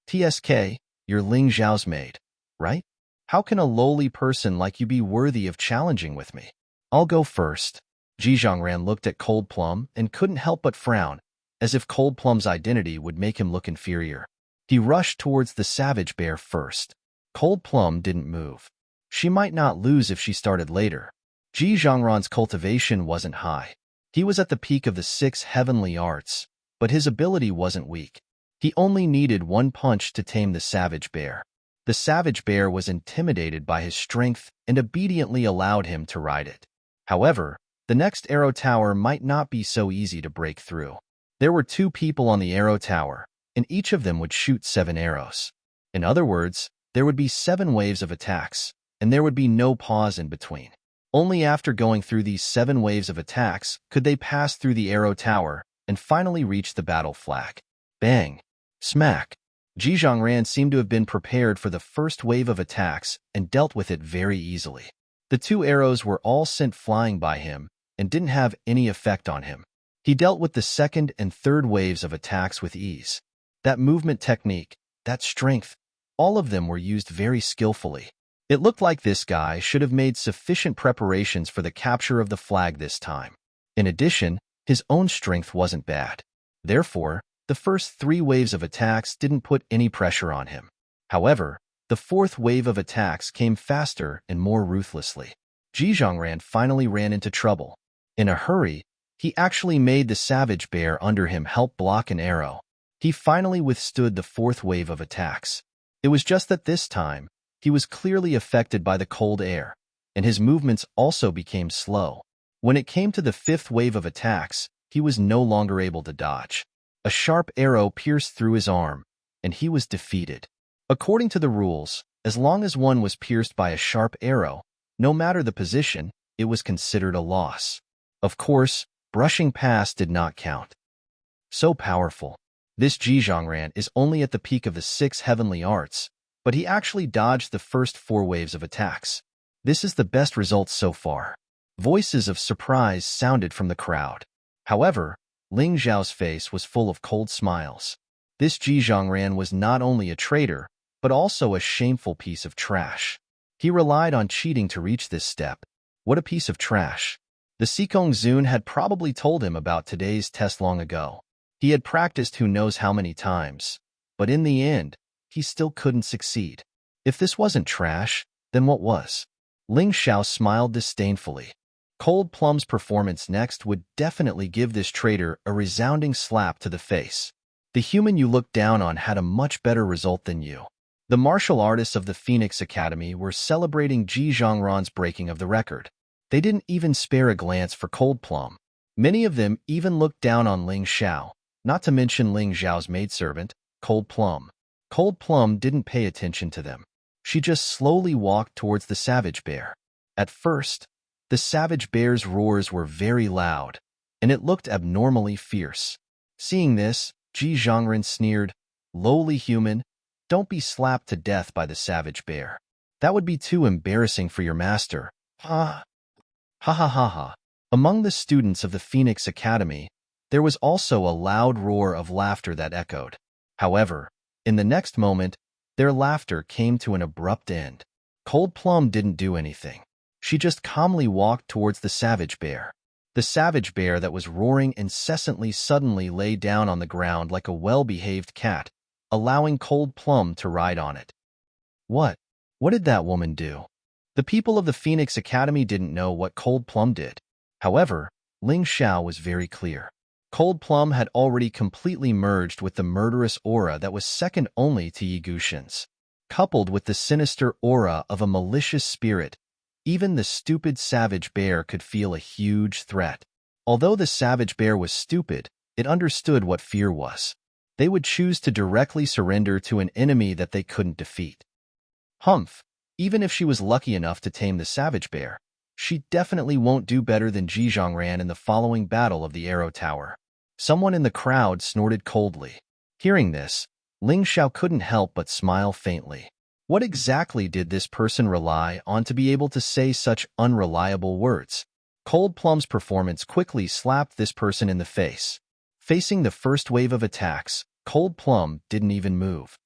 TSK, you're Ling Xiao's maid, right? How can a lowly person like you be worthy of challenging with me?" "I'll go first." Ji Zhongran looked at Cold Plum and couldn't help but frown, as if Cold Plum's identity would make him look inferior. He rushed towards the savage bear first. Cold Plum didn't move. She might not lose if she started later. Ji Zhongran's cultivation wasn't high. He was at the peak of the 6 heavenly arts, but his ability wasn't weak. He only needed one punch to tame the savage bear. The savage bear was intimidated by his strength and obediently allowed him to ride it. However, the next arrow tower might not be so easy to break through. There were 2 people on the arrow tower, and each of them would shoot 7 arrows. In other words, there would be 7 waves of attacks, and there would be no pause in between. Only after going through these 7 waves of attacks could they pass through the arrow tower and finally reach the battle flag. Bang! Smack! Ji Zhongran seemed to have been prepared for the first wave of attacks and dealt with it very easily. The 2 arrows were all sent flying by him and didn't have any effect on him. He dealt with the second and third waves of attacks with ease. That movement technique, that strength, all of them were used very skillfully. It looked like this guy should have made sufficient preparations for the capture of the flag this time. In addition, his own strength wasn't bad. Therefore, the first 3 waves of attacks didn't put any pressure on him. However, the 4th wave of attacks came faster and more ruthlessly. Ji Zhongran finally ran into trouble. In a hurry, he actually made the savage bear under him help block an arrow, He finally withstood the fourth wave of attacks. It was just that this time, he was clearly affected by the cold air, and his movements also became slow. When it came to the fifth wave of attacks, he was no longer able to dodge. A sharp arrow pierced through his arm, and he was defeated. According to the rules, as long as one was pierced by a sharp arrow, no matter the position, it was considered a loss. Of course, brushing past did not count. So powerful. This Zhizhongran is only at the peak of the 6 heavenly arts, but he actually dodged the first 4 waves of attacks. This is the best result so far. Voices of surprise sounded from the crowd. However, Ling Xiao's face was full of cold smiles. This Zhizhongran was not only a traitor, but also a shameful piece of trash. He relied on cheating to reach this step. What a piece of trash. The Sikong Zun had probably told him about today's test long ago. He had practiced who knows how many times, but in the end, he still couldn't succeed. If this wasn't trash, then what was? Ling Xiao smiled disdainfully. Cold Plum's performance next would definitely give this traitor a resounding slap to the face. The human you looked down on had a much better result than you. The martial artists of the Phoenix Academy were celebrating Zhizhongran's breaking of the record. They didn't even spare a glance for Cold Plum. Many of them even looked down on Ling Xiao, not to mention Ling Xiao's maidservant, Cold Plum. Cold Plum didn't pay attention to them. She just slowly walked towards the savage bear. At first, the savage bear's roars were very loud, and it looked abnormally fierce. Seeing this, Zhizhongran sneered, "Lowly human, don't be slapped to death by the savage bear. That would be too embarrassing for your master." Ha! Ha ha ha ha. Among the students of the Phoenix Academy, there was also a loud roar of laughter that echoed. However, in the next moment, their laughter came to an abrupt end. Cold Plum didn't do anything. She just calmly walked towards the savage bear. The savage bear that was roaring incessantly suddenly lay down on the ground like a well-behaved cat, allowing Cold Plum to ride on it. What? What did that woman do? The people of the Phoenix Academy didn't know what Cold Plum did. However, Ling Xiao was very clear. Cold Plum had already completely merged with the murderous aura that was second only to Yi Guxian's. Coupled with the sinister aura of a malicious spirit, even the stupid savage bear could feel a huge threat. Although the savage bear was stupid, it understood what fear was. They would choose to directly surrender to an enemy that they couldn't defeat. Humph, even if she was lucky enough to tame the savage bear, she definitely won't do better than Zhizhongran in the following battle of the Arrow Tower. Someone in the crowd snorted coldly. Hearing this, Ling Xiao couldn't help but smile faintly. What exactly did this person rely on to be able to say such unreliable words? Cold Plum's performance quickly slapped this person in the face. Facing the first wave of attacks, Cold Plum didn't even move.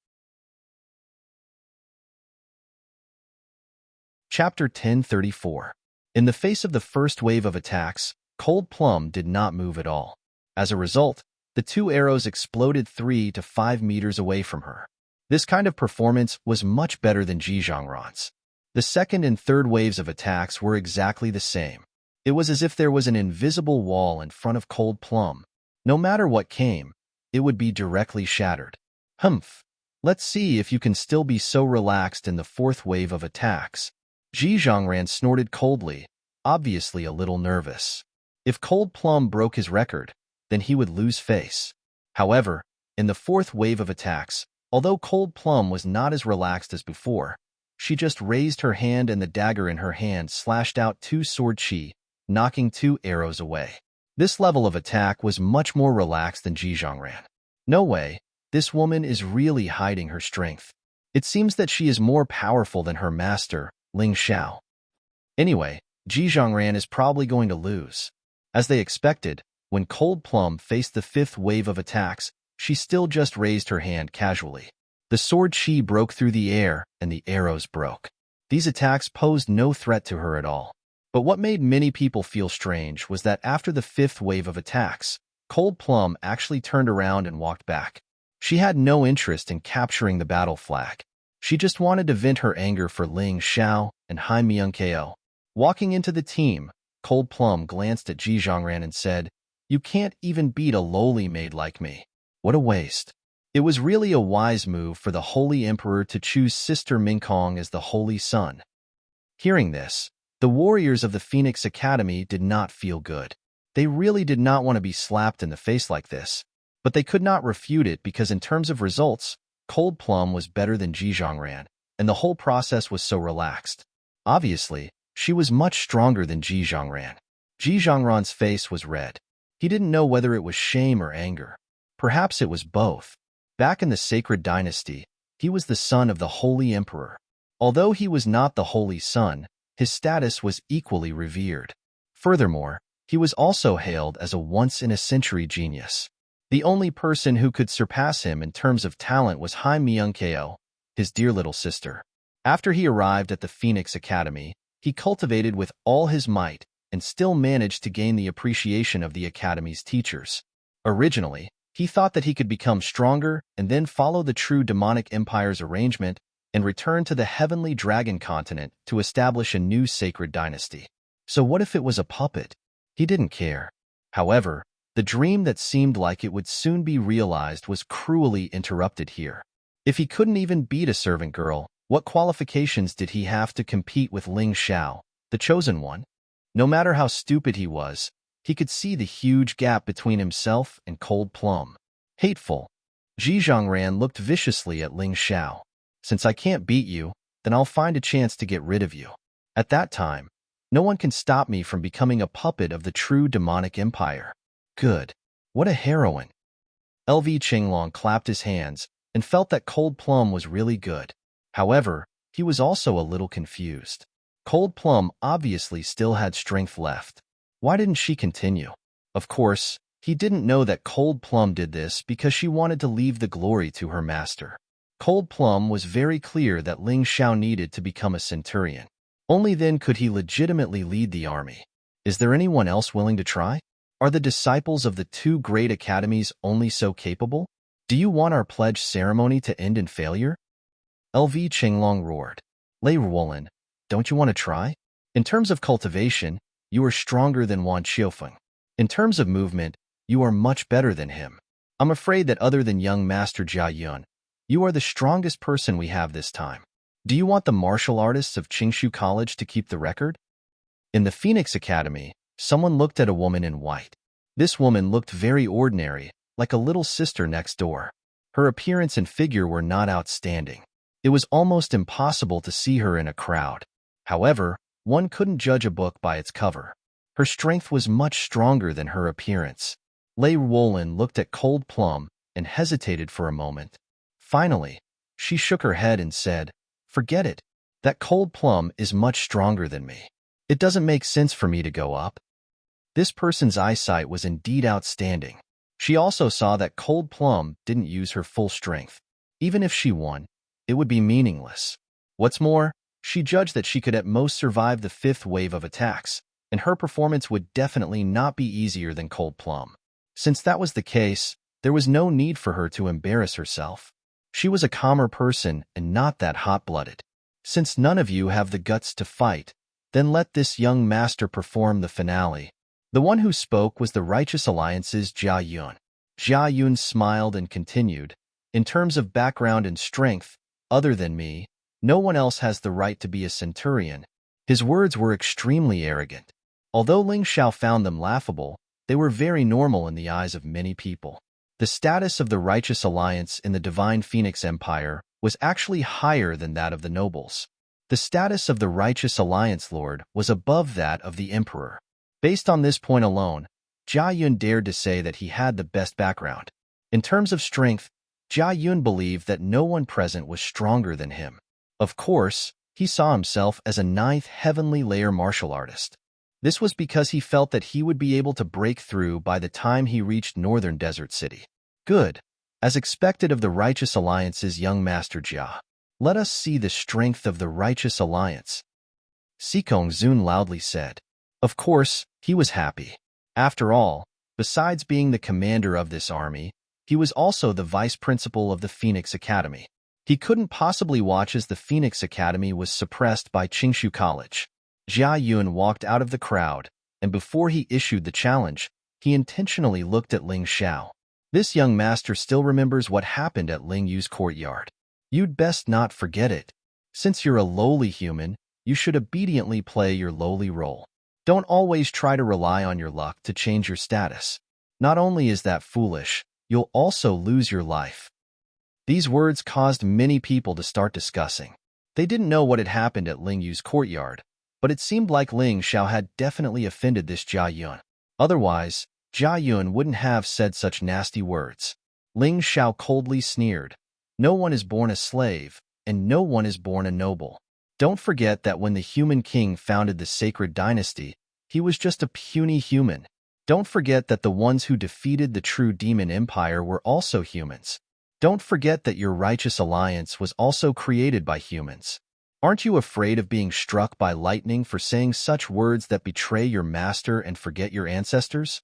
Chapter 1034. In the face of the first wave of attacks, Cold Plum did not move at all. As a result, the 2 arrows exploded 3 to 5 meters away from her. This kind of performance was much better than Zhizhongran's. The second and third waves of attacks were exactly the same. It was as if there was an invisible wall in front of Cold Plum. No matter what came, it would be directly shattered. Humph! Let's see if you can still be so relaxed in the fourth wave of attacks. Zhizhongran snorted coldly, obviously a little nervous. If Cold Plum broke his record, then he would lose face. However, in the fourth wave of attacks, although Cold Plum was not as relaxed as before, she just raised her hand and the dagger in her hand slashed out 2 sword chi, knocking 2 arrows away. This level of attack was much more relaxed than Zhizhongran. No way, this woman is really hiding her strength. It seems that she is more powerful than her master, Ling Xiao. Anyway, Zhizhongran is probably going to lose. As they expected, when Cold Plum faced the fifth wave of attacks, she still just raised her hand casually. The sword chi broke through the air, and the arrows broke. These attacks posed no threat to her at all. But what made many people feel strange was that after the fifth wave of attacks, Cold Plum actually turned around and walked back. She had no interest in capturing the battle flag. She just wanted to vent her anger for Ling Xiao and Hai Myung-ko. Walking into the team, Cold Plum glanced at Zhizhongran and said, "You can't even beat a lowly maid like me. What a waste." It was really a wise move for the Holy Emperor to choose Sister Mingkong as the Holy Sun. Hearing this, the warriors of the Phoenix Academy did not feel good. They really did not want to be slapped in the face like this, but they could not refute it because in terms of results, Cold Plum was better than Ji Zhongran, and the whole process was so relaxed. Obviously, she was much stronger than Ji Zhongran. Ji Zhongran's face was red. He didn't know whether it was shame or anger. Perhaps it was both. Back in the Sacred Dynasty, he was the son of the Holy Emperor. Although he was not the Holy Son, his status was equally revered. Furthermore, he was also hailed as a once-in-a-century genius. The only person who could surpass him in terms of talent was Hai Myung-keo, his dear little sister. After he arrived at the Phoenix Academy, he cultivated with all his might and still managed to gain the appreciation of the Academy's teachers. Originally, he thought that he could become stronger and then follow the true demonic empire's arrangement and return to the heavenly dragon continent to establish a new sacred dynasty. So what if it was a puppet? He didn't care. However, the dream that seemed like it would soon be realized was cruelly interrupted here. If he couldn't even beat a servant girl, what qualifications did he have to compete with Ling Xiao, the chosen one? No matter how stupid he was, he could see the huge gap between himself and Cold Plum. Hateful. Ji Zhongran looked viciously at Ling Xiao. Since I can't beat you, then I'll find a chance to get rid of you. At that time, no one can stop me from becoming a puppet of the true demonic empire. Good. What a heroine. LV Qinglong clapped his hands and felt that Cold Plum was really good. However, he was also a little confused. Cold Plum obviously still had strength left. Why didn't she continue? Of course, he didn't know that Cold Plum did this because she wanted to leave the glory to her master. Cold Plum was very clear that Ling Xiao needed to become a centurion. Only then could he legitimately lead the army. Is there anyone else willing to try? Are the disciples of the two great academies only so capable? Do you want our pledge ceremony to end in failure? LV Qinglong roared. Lei Ruolin, don't you want to try? In terms of cultivation, you are stronger than Wan Qiufeng. In terms of movement, you are much better than him. I'm afraid that other than young Master Jia Yun, you are the strongest person we have this time. Do you want the martial artists of Qingshu College to keep the record? In the Phoenix Academy, someone looked at a woman in white. This woman looked very ordinary, like a little sister next door. Her appearance and figure were not outstanding. It was almost impossible to see her in a crowd. However, one couldn't judge a book by its cover. Her strength was much stronger than her appearance. Lei Ruolin looked at Cold Plum and hesitated for a moment. Finally, she shook her head and said, "Forget it. That Cold Plum is much stronger than me. It doesn't make sense for me to go up." This person's eyesight was indeed outstanding. She also saw that Cold Plum didn't use her full strength. Even if she won, it would be meaningless. What's more, she judged that she could at most survive the fifth wave of attacks, and her performance would definitely not be easier than Cold Plum. Since that was the case, there was no need for her to embarrass herself. She was a calmer person and not that hot-blooded. Since none of you have the guts to fight, then let this young master perform the finale. The one who spoke was the Righteous Alliance's Jia Yun. Jia Yun smiled and continued, "In terms of background and strength, other than me, no one else has the right to be a centurion." His words were extremely arrogant. Although Ling Xiao found them laughable, they were very normal in the eyes of many people. The status of the Righteous Alliance in the Divine Phoenix Empire was actually higher than that of the nobles. The status of the Righteous Alliance Lord was above that of the Emperor. Based on this point alone, Jia Yun dared to say that he had the best background. In terms of strength, Jia Yun believed that no one present was stronger than him. Of course, he saw himself as a ninth heavenly layer martial artist. This was because he felt that he would be able to break through by the time he reached Northern Desert City. Good. As expected of the Righteous Alliance's young master Jia. Let us see the strength of the Righteous Alliance. Sikong Zun loudly said. Of course, he was happy. After all, besides being the commander of this army, he was also the vice principal of the Phoenix Academy. He couldn't possibly watch as the Phoenix Academy was suppressed by Qingshu College. Jia Yun walked out of the crowd, and before he issued the challenge, he intentionally looked at Ling Xiao. This young master still remembers what happened at Ling Yu's courtyard. You'd best not forget it. Since you're a lowly human, you should obediently play your lowly role. Don't always try to rely on your luck to change your status. Not only is that foolish, you'll also lose your life. These words caused many people to start discussing. They didn't know what had happened at Ling Yu's courtyard, but it seemed like Ling Xiao had definitely offended this Jia Yun. Otherwise, Jia Yun wouldn't have said such nasty words. Ling Xiao coldly sneered. No one is born a slave, and no one is born a noble. Don't forget that when the human king founded the sacred dynasty, he was just a puny human. Don't forget that the ones who defeated the true demon empire were also humans. Don't forget that your righteous alliance was also created by humans. Aren't you afraid of being struck by lightning for saying such words that betray your master and forget your ancestors?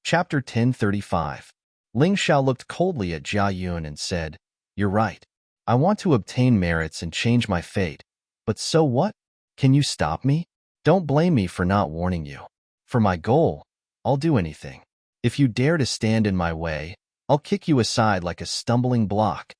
Chapter 1035. Ling Xiao looked coldly at Jia Yun and said, "You're right. I want to obtain merits and change my fate. But so what? Can you stop me? Don't blame me for not warning you. For my goal, I'll do anything. If you dare to stand in my way, I'll kick you aside like a stumbling block."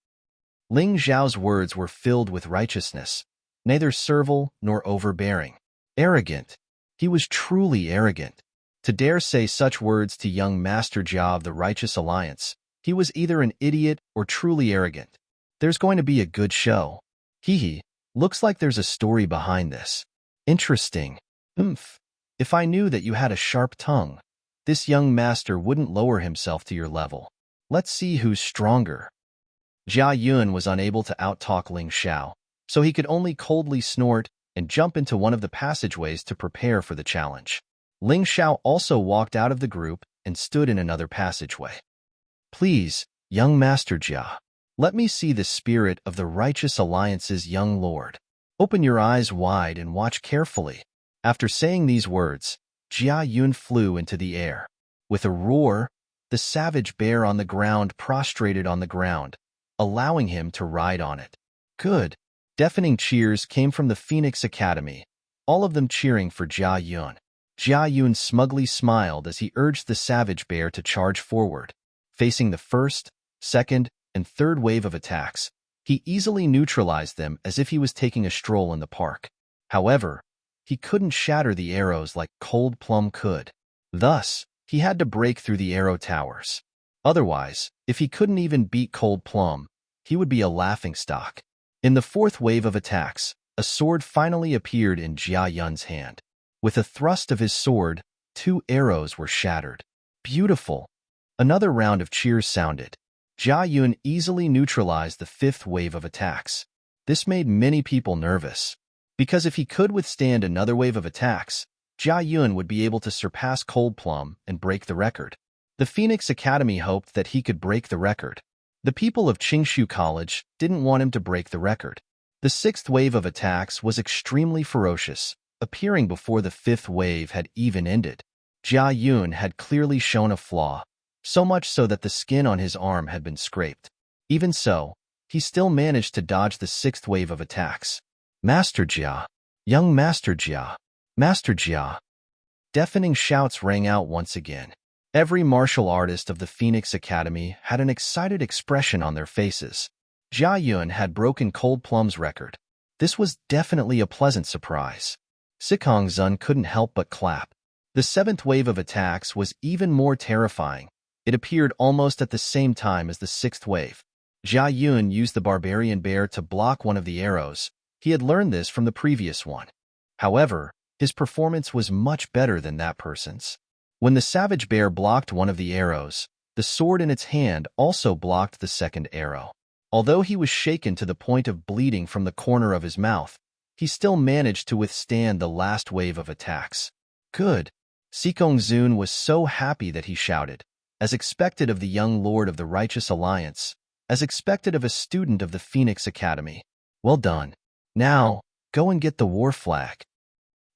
Ling Xiao's words were filled with righteousness, neither servile nor overbearing. Arrogant. He was truly arrogant. To dare say such words to young Master Jia of the Righteous Alliance, he was either an idiot or truly arrogant. There's going to be a good show. Hee. Looks like there's a story behind this. Interesting. If I knew that you had a sharp tongue, this young master wouldn't lower himself to your level. Let's see who's stronger. Jia Yun was unable to outtalk Ling Xiao, so he could only coldly snort and jump into one of the passageways to prepare for the challenge. Ling Xiao also walked out of the group and stood in another passageway. "Please, young Master Jia, let me see the spirit of the Righteous Alliance's young lord. Open your eyes wide and watch carefully." After saying these words, Jia Yun flew into the air. With a roar, the savage bear on the ground prostrated on the ground, allowing him to ride on it. Good. Deafening cheers came from the Phoenix Academy, all of them cheering for Jia Yun. Jia Yun smugly smiled as he urged the savage bear to charge forward. Facing the first, second, and third wave of attacks, he easily neutralized them as if he was taking a stroll in the park. However, he couldn't shatter the arrows like Cold Plum could. Thus, he had to break through the arrow towers. Otherwise, if he couldn't even beat Cold Plum, he would be a laughingstock. In the fourth wave of attacks, a sword finally appeared in Jia Yun's hand. With a thrust of his sword, 2 arrows were shattered. Beautiful. Another round of cheers sounded. Jia Yun easily neutralized the 5th wave of attacks. This made many people nervous, because if he could withstand another wave of attacks, Jia Yun would be able to surpass Cold Plum and break the record. The Phoenix Academy hoped that he could break the record. The people of Qingshu College didn't want him to break the record. The 6th wave of attacks was extremely ferocious, appearing before the 5th wave had even ended. Jia Yun had clearly shown a flaw, so much so that the skin on his arm had been scraped. Even so, he still managed to dodge the 6th wave of attacks. "Master Jia! Young Master Jia! Master Jia!" Deafening shouts rang out once again. Every martial artist of the Phoenix Academy had an excited expression on their faces. Jia Yun had broken Cold Plum's record. This was definitely a pleasant surprise. Sikong Zun couldn't help but clap. The 7th wave of attacks was even more terrifying. It appeared almost at the same time as the 6th wave. Jia Yun used the barbarian bear to block one of the arrows. He had learned this from the previous one. However, his performance was much better than that person's. When the savage bear blocked one of the arrows, the sword in its hand also blocked the 2nd arrow. Although he was shaken to the point of bleeding from the corner of his mouth, he still managed to withstand the last wave of attacks. Good. Sikong Zun was so happy that he shouted, as expected of the young lord of the Righteous Alliance, as expected of a student of the Phoenix Academy. "Well done. Now, go and get the war flag."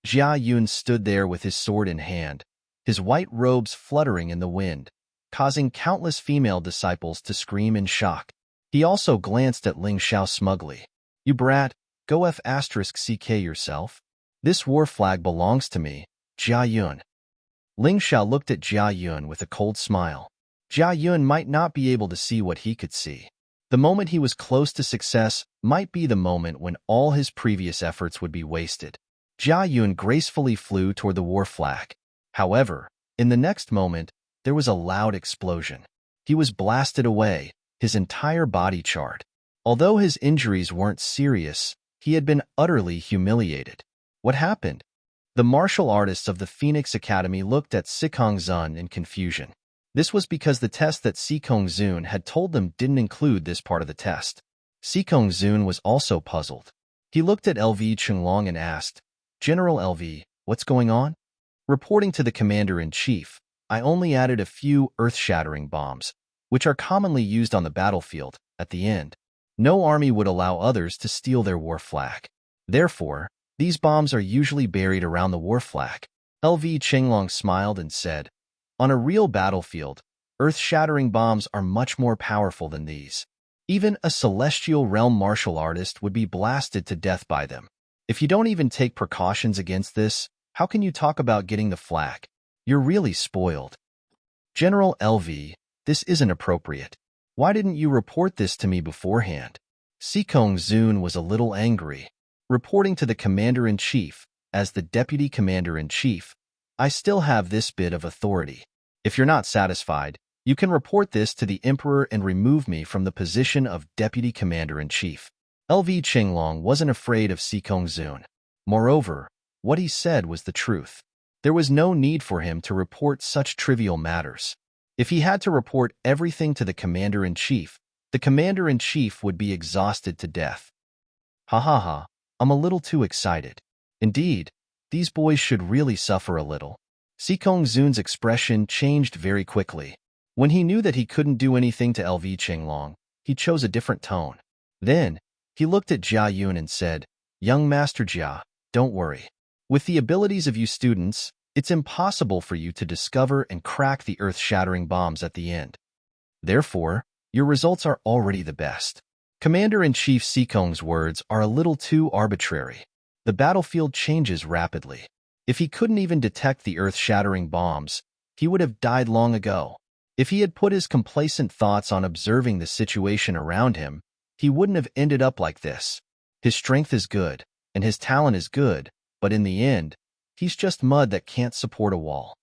Jia Yun stood there with his sword in hand, his white robes fluttering in the wind, causing countless female disciples to scream in shock. He also glanced at Ling Xiao smugly. "You brat, go F***ck yourself. This war flag belongs to me, Jia Yun." Ling Xiao looked at Jia Yun with a cold smile. Jia Yun might not be able to see what he could see. The moment he was close to success might be the moment when all his previous efforts would be wasted. Jia Yun gracefully flew toward the war flag. However, in the next moment, there was a loud explosion. He was blasted away, his entire body charred. Although his injuries weren't serious, he had been utterly humiliated. What happened? The martial artists of the Phoenix Academy looked at Sikong Zun in confusion. This was because the test that Sikong Zun had told them didn't include this part of the test. Sikong Zun was also puzzled. He looked at LV Chunglong and asked, "General LV, what's going on?" Reporting to the commander-in-chief, "I only added a few earth-shattering bombs, which are commonly used on the battlefield, at the end. No army would allow others to steal their war flag. Therefore, these bombs are usually buried around the war flag." LV Chenglong smiled and said, "On a real battlefield, earth-shattering bombs are much more powerful than these. Even a celestial realm martial artist would be blasted to death by them. If you don't even take precautions against this, how can you talk about getting the flag? You're really spoiled." "General LV, this isn't appropriate. Why didn't you report this to me beforehand?" Sikong Zun was a little angry. Reporting to the commander-in-chief, as the deputy commander-in-chief, "I still have this bit of authority. If you're not satisfied, you can report this to the emperor and remove me from the position of deputy commander-in-chief." LV Chenglong wasn't afraid of Sikong Zun. Moreover, what he said was the truth. There was no need for him to report such trivial matters. If he had to report everything to the commander-in-chief, the commander-in-chief would be exhausted to death. "Ha ha ha, I'm a little too excited. Indeed, these boys should really suffer a little." Sikong Zun's expression changed very quickly. When he knew that he couldn't do anything to LV Chenglong, he chose a different tone. Then, he looked at Jia Yun and said, "Young Master Jia, don't worry. With the abilities of you students, it's impossible for you to discover and crack the earth-shattering bombs at the end. Therefore, your results are already the best." Commander-in-Chief Sikong's words are a little too arbitrary. The battlefield changes rapidly. If he couldn't even detect the earth-shattering bombs, he would have died long ago. If he had put his complacent thoughts on observing the situation around him, he wouldn't have ended up like this. His strength is good, and his talent is good, but in the end, he's just mud that can't support a wall.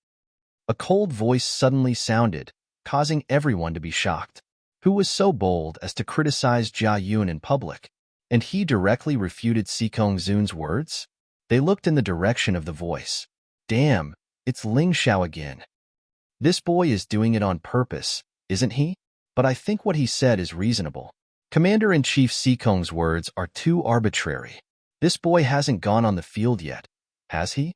A cold voice suddenly sounded, causing everyone to be shocked. Who was so bold as to criticize Jia Yun in public? And he directly refuted Sikong Zun's words? They looked in the direction of the voice. Damn, it's Ling Xiao again. This boy is doing it on purpose, isn't he? But I think what he said is reasonable. Commander-in-Chief Sikong's words are too arbitrary. This boy hasn't gone on the field yet, has he?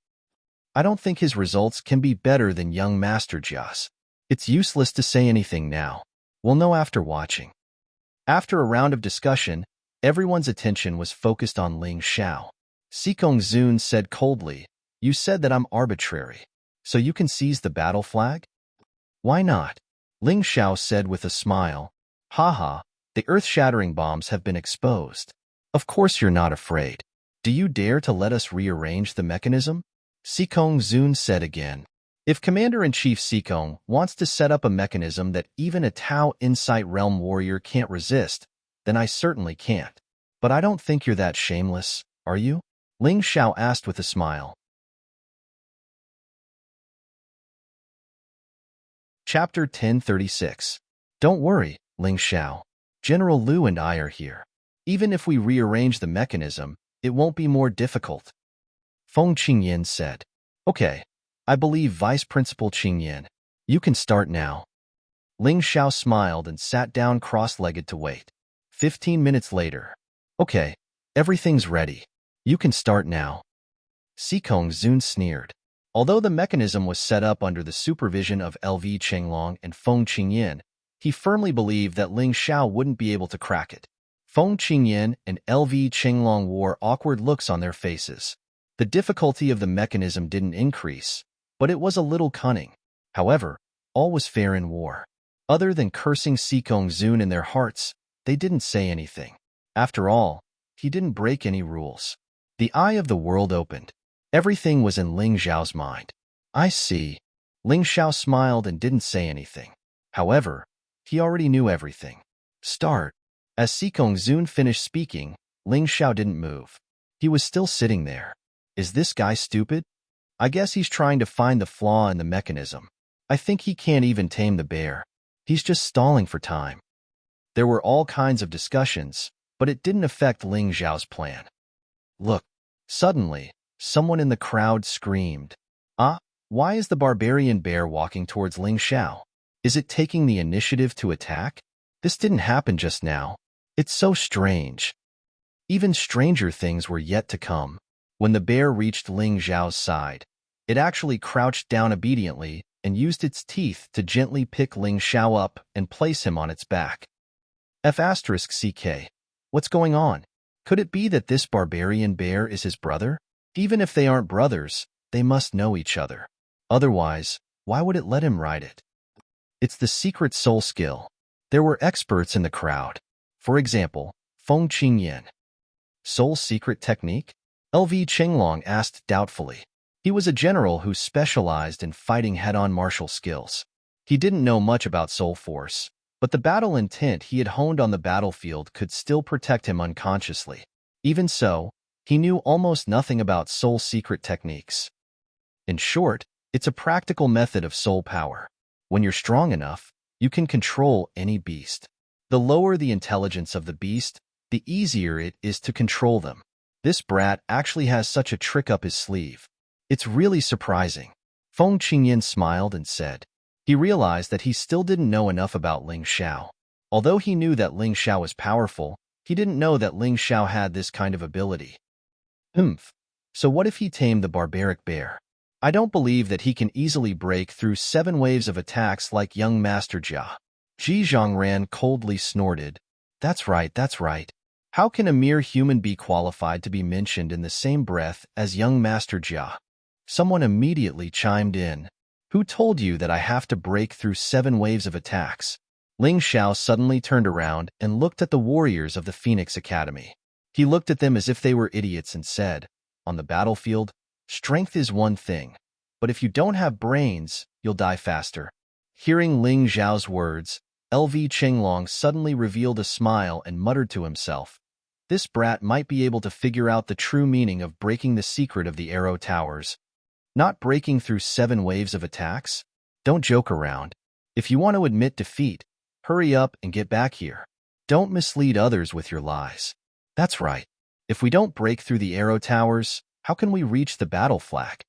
I don't think his results can be better than young Master Jia's. It's useless to say anything now. We'll know after watching. After a round of discussion, everyone's attention was focused on Ling Xiao. Sikong Zun said coldly, "You said that I'm arbitrary, so you can seize the battle flag?" "Why not?" Ling Xiao said with a smile. "Haha, the earth-shattering bombs have been exposed. Of course you're not afraid. Do you dare to let us rearrange the mechanism?" Sikong Zun said again. If Commander-in-Chief Sikong wants to set up a mechanism that even a Tao Insight Realm warrior can't resist, then I certainly can't. But I don't think you're that shameless, are you? Ling Xiao asked with a smile. Chapter 1036. Don't worry, Ling Xiao. General Liu and I are here. Even if we rearrange the mechanism, it won't be more difficult. Feng Qingyan said. Okay, I believe Vice Principal Qingyan. You can start now. Ling Xiao smiled and sat down cross-legged to wait. 15 minutes later. Okay, everything's ready. You can start now. Sikong Zun sneered. Although the mechanism was set up under the supervision of LV Chenglong and Feng Qingyan, he firmly believed that Ling Xiao wouldn't be able to crack it. Feng Qingyan and LV Chenglong wore awkward looks on their faces. The difficulty of the mechanism didn't increase, but it was a little cunning. However, all was fair in war. Other than cursing Sikong Zun in their hearts, they didn't say anything. After all, he didn't break any rules. The eye of the world opened. Everything was in Ling Xiao's mind. I see. Ling Xiao smiled and didn't say anything. However, he already knew everything. Start. As Sikong Zun finished speaking, Ling Xiao didn't move. He was still sitting there. Is this guy stupid? I guess he's trying to find the flaw in the mechanism. I think he can't even tame the bear. He's just stalling for time. There were all kinds of discussions, but it didn't affect Ling Xiao's plan. Look! Suddenly, someone in the crowd screamed. Ah, why is the barbarian bear walking towards Ling Xiao? Is it taking the initiative to attack? This didn't happen just now. It's so strange. Even stranger things were yet to come. When the bear reached Ling Xiao's side, it actually crouched down obediently and used its teeth to gently pick Ling Xiao up and place him on its back. F***CK. What's going on? Could it be that this barbarian bear is his brother? Even if they aren't brothers, they must know each other. Otherwise, why would it let him ride it? It's the secret soul skill. There were experts in the crowd. For example, Feng Qingyan. Soul secret technique? LV Qinglong asked doubtfully. He was a general who specialized in fighting head-on martial skills. He didn't know much about soul force, but the battle intent he had honed on the battlefield could still protect him unconsciously. Even so, he knew almost nothing about soul secret techniques. In short, it's a practical method of soul power. When you're strong enough, you can control any beast. The lower the intelligence of the beast, the easier it is to control them. This brat actually has such a trick up his sleeve. It's really surprising. Feng Qingyan smiled and said. He realized that he still didn't know enough about Ling Xiao. Although he knew that Ling Xiao was powerful, he didn't know that Ling Xiao had this kind of ability. So what if he tamed the barbaric bear? I don't believe that he can easily break through 7 waves of attacks like young Master Jia. Ji Zhongran coldly snorted. That's right, that's right. How can a mere human be qualified to be mentioned in the same breath as young Master Jia? Someone immediately chimed in. Who told you that I have to break through 7 waves of attacks? Ling Xiao suddenly turned around and looked at the warriors of the Phoenix Academy. He looked at them as if they were idiots and said, on the battlefield, strength is one thing, but if you don't have brains, you'll die faster. Hearing Ling Xiao's words, LV Qinglong suddenly revealed a smile and muttered to himself, this brat might be able to figure out the true meaning of breaking the secret of the arrow towers. Not breaking through 7 waves of attacks? Don't joke around. If you want to admit defeat, hurry up and get back here. Don't mislead others with your lies. That's right. If we don't break through the arrow towers, how can we reach the battle flag?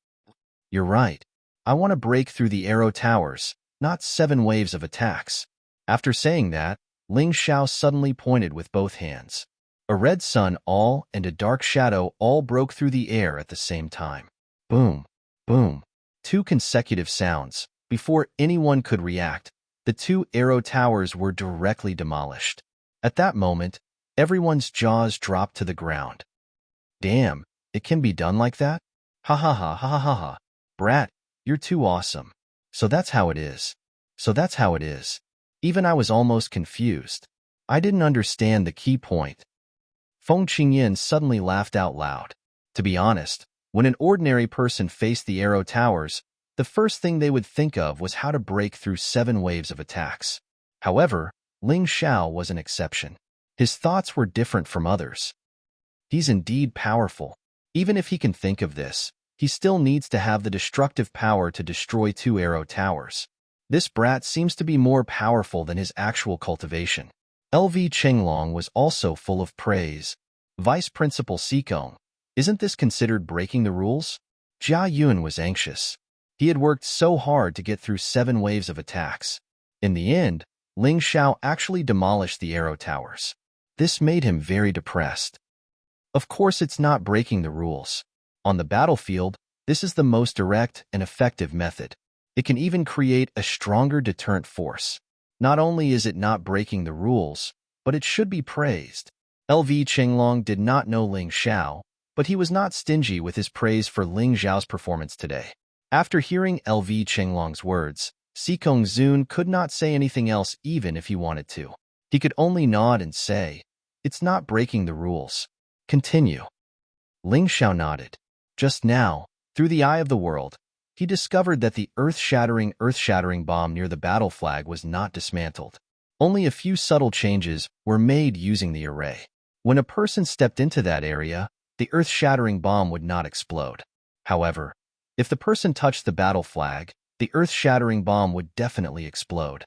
You're right. I want to break through the arrow towers, not 7 waves of attacks. After saying that, Ling Xiao suddenly pointed with both hands. A red sun all and a dark shadow all broke through the air at the same time. Boom, boom. 2 consecutive sounds. Before anyone could react, the 2 arrow towers were directly demolished. At that moment, everyone's jaws dropped to the ground. Damn, it can be done like that? Ha ha ha ha ha ha ha. Brat, you're too awesome. So that's how it is. So that's how it is. Even I was almost confused. I didn't understand the key point. Feng Qingyan suddenly laughed out loud. To be honest, when an ordinary person faced the arrow towers, the first thing they would think of was how to break through 7 waves of attacks. However, Ling Xiao was an exception. His thoughts were different from others. He's indeed powerful. Even if he can think of this, he still needs to have the destructive power to destroy 2 arrow towers. This brat seems to be more powerful than his actual cultivation. LV Qinglong was also full of praise. Vice Principal Sikong, isn't this considered breaking the rules? Jia Yun was anxious. He had worked so hard to get through 7 waves of attacks. In the end, Ling Xiao actually demolished the arrow towers. This made him very depressed. Of course, it's not breaking the rules. On the battlefield, this is the most direct and effective method. It can even create a stronger deterrent force. Not only is it not breaking the rules, but it should be praised. LV Qinglong did not know Ling Xiao, but he was not stingy with his praise for Ling Xiao's performance today. After hearing LV Qinglong's words, Sikong Zun could not say anything else even if he wanted to. He could only nod and say, it's not breaking the rules. Continue. Ling Xiao nodded. Just now, through the eye of the world, he discovered that the earth-shattering bomb near the battle flag was not dismantled. Only a few subtle changes were made using the array. When a person stepped into that area, the earth-shattering bomb would not explode. However, if the person touched the battle flag, the earth-shattering bomb would definitely explode.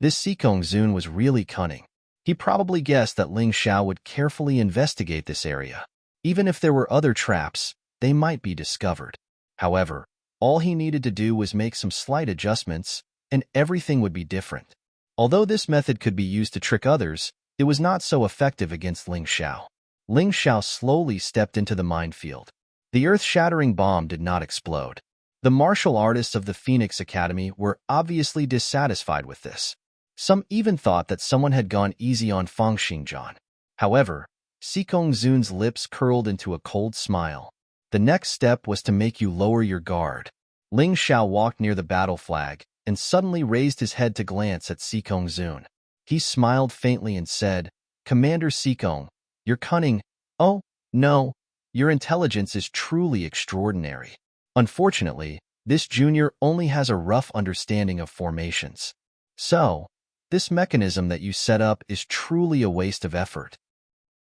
This Sikong Zun was really cunning. He probably guessed that Ling Xiao would carefully investigate this area. Even if there were other traps, they might be discovered. However, all he needed to do was make some slight adjustments, and everything would be different. Although this method could be used to trick others, it was not so effective against Ling Xiao. Ling Xiao slowly stepped into the minefield. The earth-shattering bomb did not explode. The martial artists of the Phoenix Academy were obviously dissatisfied with this. Some even thought that someone had gone easy on Feng Xingjian. However, Sikong Zun's lips curled into a cold smile. The next step was to make you lower your guard. Ling Xiao walked near the battle flag and suddenly raised his head to glance at Sikong Zun. He smiled faintly and said, "Commander Sikong, you're cunning. Oh, no, your intelligence is truly extraordinary. Unfortunately, this junior only has a rough understanding of formations. So, this mechanism that you set up is truly a waste of effort."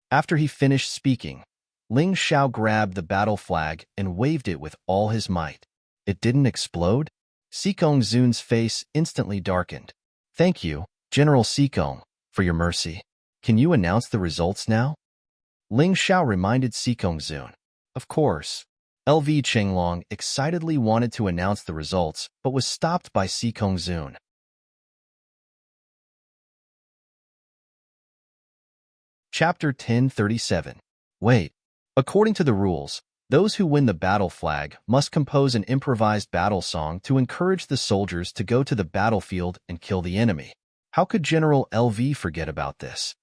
After he finished speaking, Ling Xiao grabbed the battle flag and waved it with all his might. It didn't explode? Sikong Zun's face instantly darkened. "Thank you, General Sikong, for your mercy. Can you announce the results now?" Ling Xiao reminded Sikong Zun. Of course. LV Chenglong excitedly wanted to announce the results, but was stopped by Sikong Zun. Chapter 1037. Wait. According to the rules, those who win the battle flag must compose an improvised battle song to encourage the soldiers to go to the battlefield and kill the enemy. How could General LV forget about this?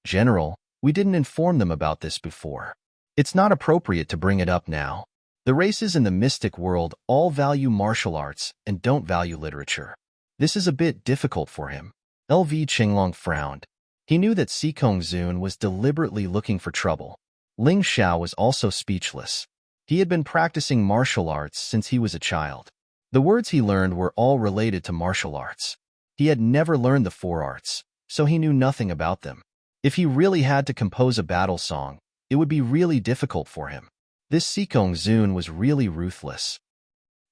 General, we didn't inform them about this before. It's not appropriate to bring it up now. The races in the mystic world all value martial arts and don't value literature. This is a bit difficult for him. LV Chenglong frowned. He knew that Sikong Zun was deliberately looking for trouble. Ling Xiao was also speechless. He had been practicing martial arts since he was a child. The words he learned were all related to martial arts. He had never learned the four arts, so he knew nothing about them. If he really had to compose a battle song, it would be really difficult for him. This Sikong Zun was really ruthless.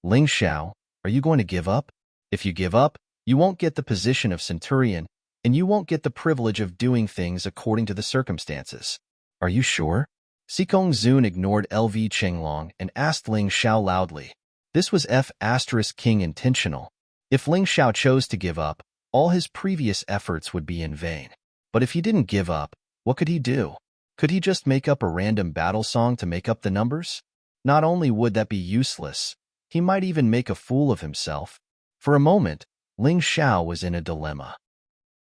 Ling Xiao, are you going to give up? If you give up, you won't get the position of centurion, and you won't get the privilege of doing things according to the circumstances. Are you sure? Sikong Zun ignored LV Chenglong and asked Ling Xiao loudly. This was F*King intentional. If Ling Xiao chose to give up, all his previous efforts would be in vain. But if he didn't give up, what could he do? Could he just make up a random battle song to make up the numbers? Not only would that be useless, he might even make a fool of himself. For a moment, Ling Xiao was in a dilemma.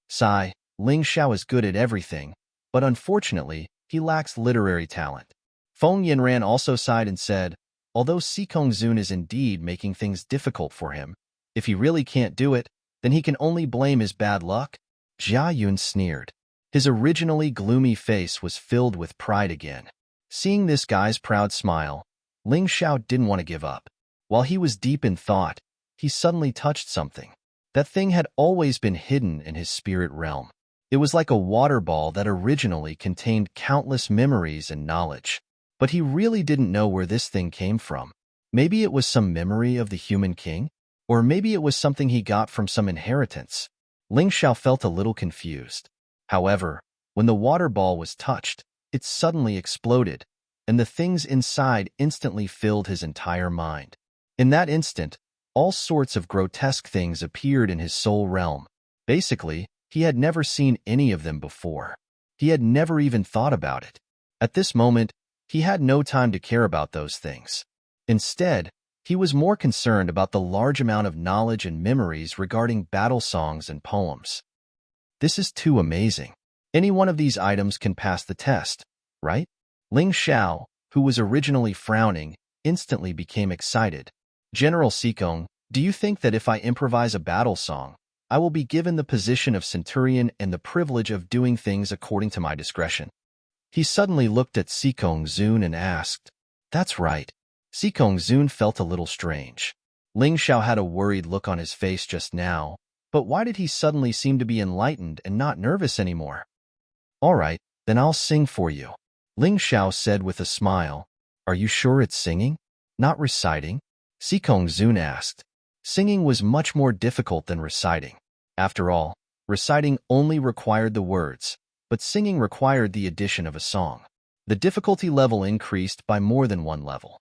Sigh, Ling Xiao is good at everything, but unfortunately, he lacks literary talent. Feng Yinran also sighed and said, although Sikong Zun is indeed making things difficult for him, if he really can't do it, then he can only blame his bad luck. Jia Yun sneered. His originally gloomy face was filled with pride again. Seeing this guy's proud smile, Ling Xiao didn't want to give up. While he was deep in thought, he suddenly touched something. That thing had always been hidden in his spirit realm. It was like a water ball that originally contained countless memories and knowledge. But he really didn't know where this thing came from. Maybe it was some memory of the human king? Or maybe it was something he got from some inheritance. Ling Xiao felt a little confused. However, when the water ball was touched, it suddenly exploded, and the things inside instantly filled his entire mind. In that instant, all sorts of grotesque things appeared in his soul realm. Basically, he had never seen any of them before. He had never even thought about it. At this moment, he had no time to care about those things. Instead, he was more concerned about the large amount of knowledge and memories regarding battle songs and poems. This is too amazing. Any one of these items can pass the test, right? Ling Xiao, who was originally frowning, instantly became excited. General Sikong, do you think that if I improvise a battle song, I will be given the position of centurion and the privilege of doing things according to my discretion? He suddenly looked at Sikong Zun and asked. That's right. Sikong Zun felt a little strange. Ling Xiao had a worried look on his face just now, but why did he suddenly seem to be enlightened and not nervous anymore? All right, then I'll sing for you, Ling Xiao said with a smile. Are you sure it's singing, not reciting? Sikong Zun asked. Singing was much more difficult than reciting. After all, reciting only required the words, but singing required the addition of a song. The difficulty level increased by more than one level.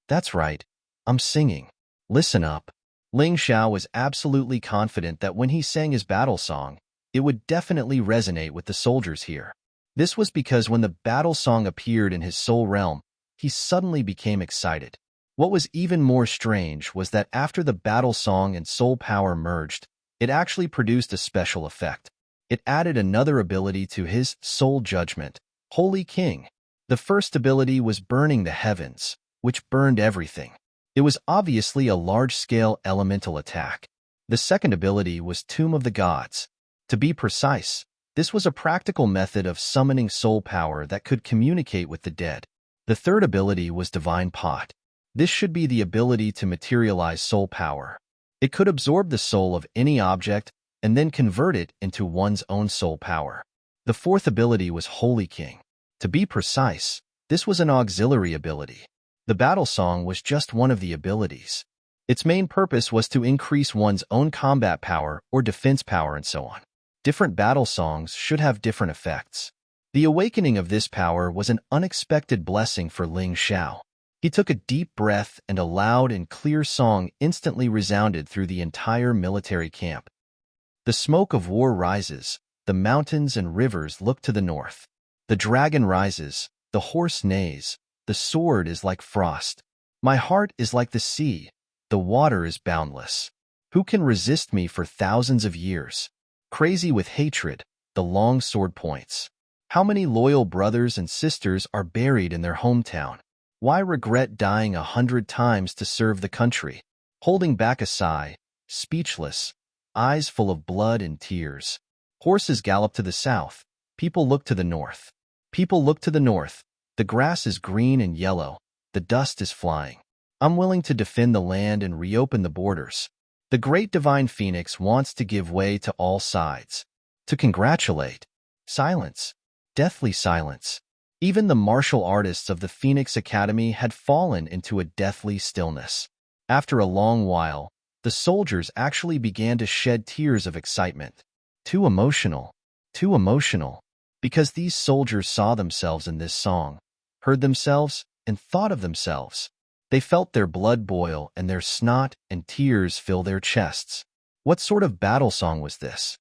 That's right, I'm singing. Listen up. Ling Xiao was absolutely confident that when he sang his battle song, it would definitely resonate with the soldiers here. This was because when the battle song appeared in his soul realm, he suddenly became excited. What was even more strange was that after the battle song and soul power merged, it actually produced a special effect. It added another ability to his soul judgment, Holy King. The first ability was burning the heavens, which burned everything. It was obviously a large-scale elemental attack. The second ability was Tomb of the Gods. To be precise, this was a practical method of summoning soul power that could communicate with the dead. The third ability was Divine Pot. This should be the ability to materialize soul power. It could absorb the soul of any object and then convert it into one's own soul power. The fourth ability was Holy King. To be precise, this was an auxiliary ability. The battle song was just one of the abilities. Its main purpose was to increase one's own combat power or defense power and so on. Different battle songs should have different effects. The awakening of this power was an unexpected blessing for Ling Xiao. He took a deep breath and a loud and clear song instantly resounded through the entire military camp. The smoke of war rises, the mountains and rivers look to the north. The dragon rises, the horse neighs, the sword is like frost. My heart is like the sea, the water is boundless. Who can resist me for thousands of years? Crazy with hatred, the long sword points. How many loyal brothers and sisters are buried in their hometown? Why regret dying 100 times to serve the country? Holding back a sigh, speechless, eyes full of blood and tears. Horses gallop to the south. People look to the north. People look to the north. The grass is green and yellow. The dust is flying. I'm willing to defend the land and reopen the borders. The great divine phoenix wants to give way to all sides. To congratulate. Silence. Deathly silence. Even the martial artists of the Phoenix Academy had fallen into a deathly stillness. After a long while, the soldiers actually began to shed tears of excitement. Too emotional, because these soldiers saw themselves in this song, heard themselves, and thought of themselves. They felt their blood boil and their snot and tears fill their chests. What sort of battle song was this?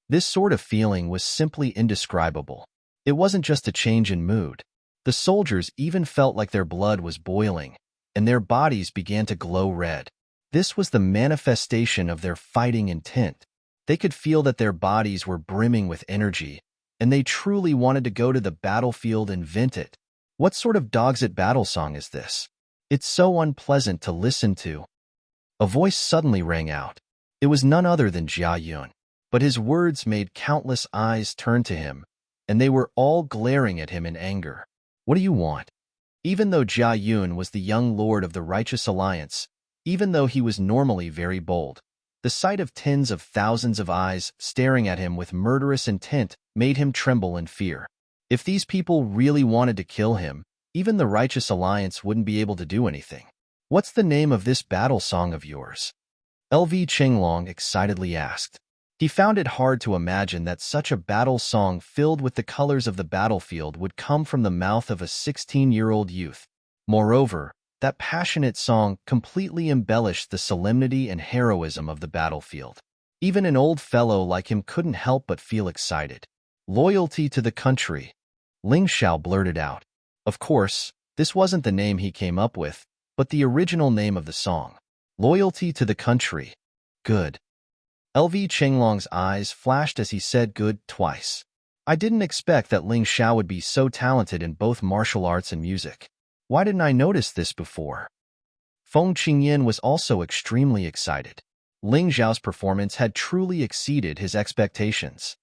This sort of feeling was simply indescribable. It wasn't just a change in mood. The soldiers even felt like their blood was boiling, and their bodies began to glow red. This was the manifestation of their fighting intent. They could feel that their bodies were brimming with energy, and they truly wanted to go to the battlefield and vent it. What sort of dog's-it battle song is this? It's so unpleasant to listen to. A voice suddenly rang out. It was none other than Jia Yun, but his words made countless eyes turn to him, and they were all glaring at him in anger. What do you want? Even though Jia Yun was the young lord of the Righteous Alliance, even though he was normally very bold, the sight of tens of thousands of eyes staring at him with murderous intent made him tremble in fear. If these people really wanted to kill him, even the Righteous Alliance wouldn't be able to do anything. What's the name of this battle song of yours? LV Chenglong excitedly asked. He found it hard to imagine that such a battle song filled with the colors of the battlefield would come from the mouth of a 16-year-old youth. Moreover, that passionate song completely embellished the solemnity and heroism of the battlefield. Even an old fellow like him couldn't help but feel excited. Loyalty to the country, Ling Xiao blurted out. Of course, this wasn't the name he came up with, but the original name of the song. Loyalty to the country. Good. LV Chenglong's eyes flashed as he said good twice. I didn't expect that Ling Xiao would be so talented in both martial arts and music. Why didn't I notice this before? Feng Qingyan was also extremely excited. Ling Xiao's performance had truly exceeded his expectations.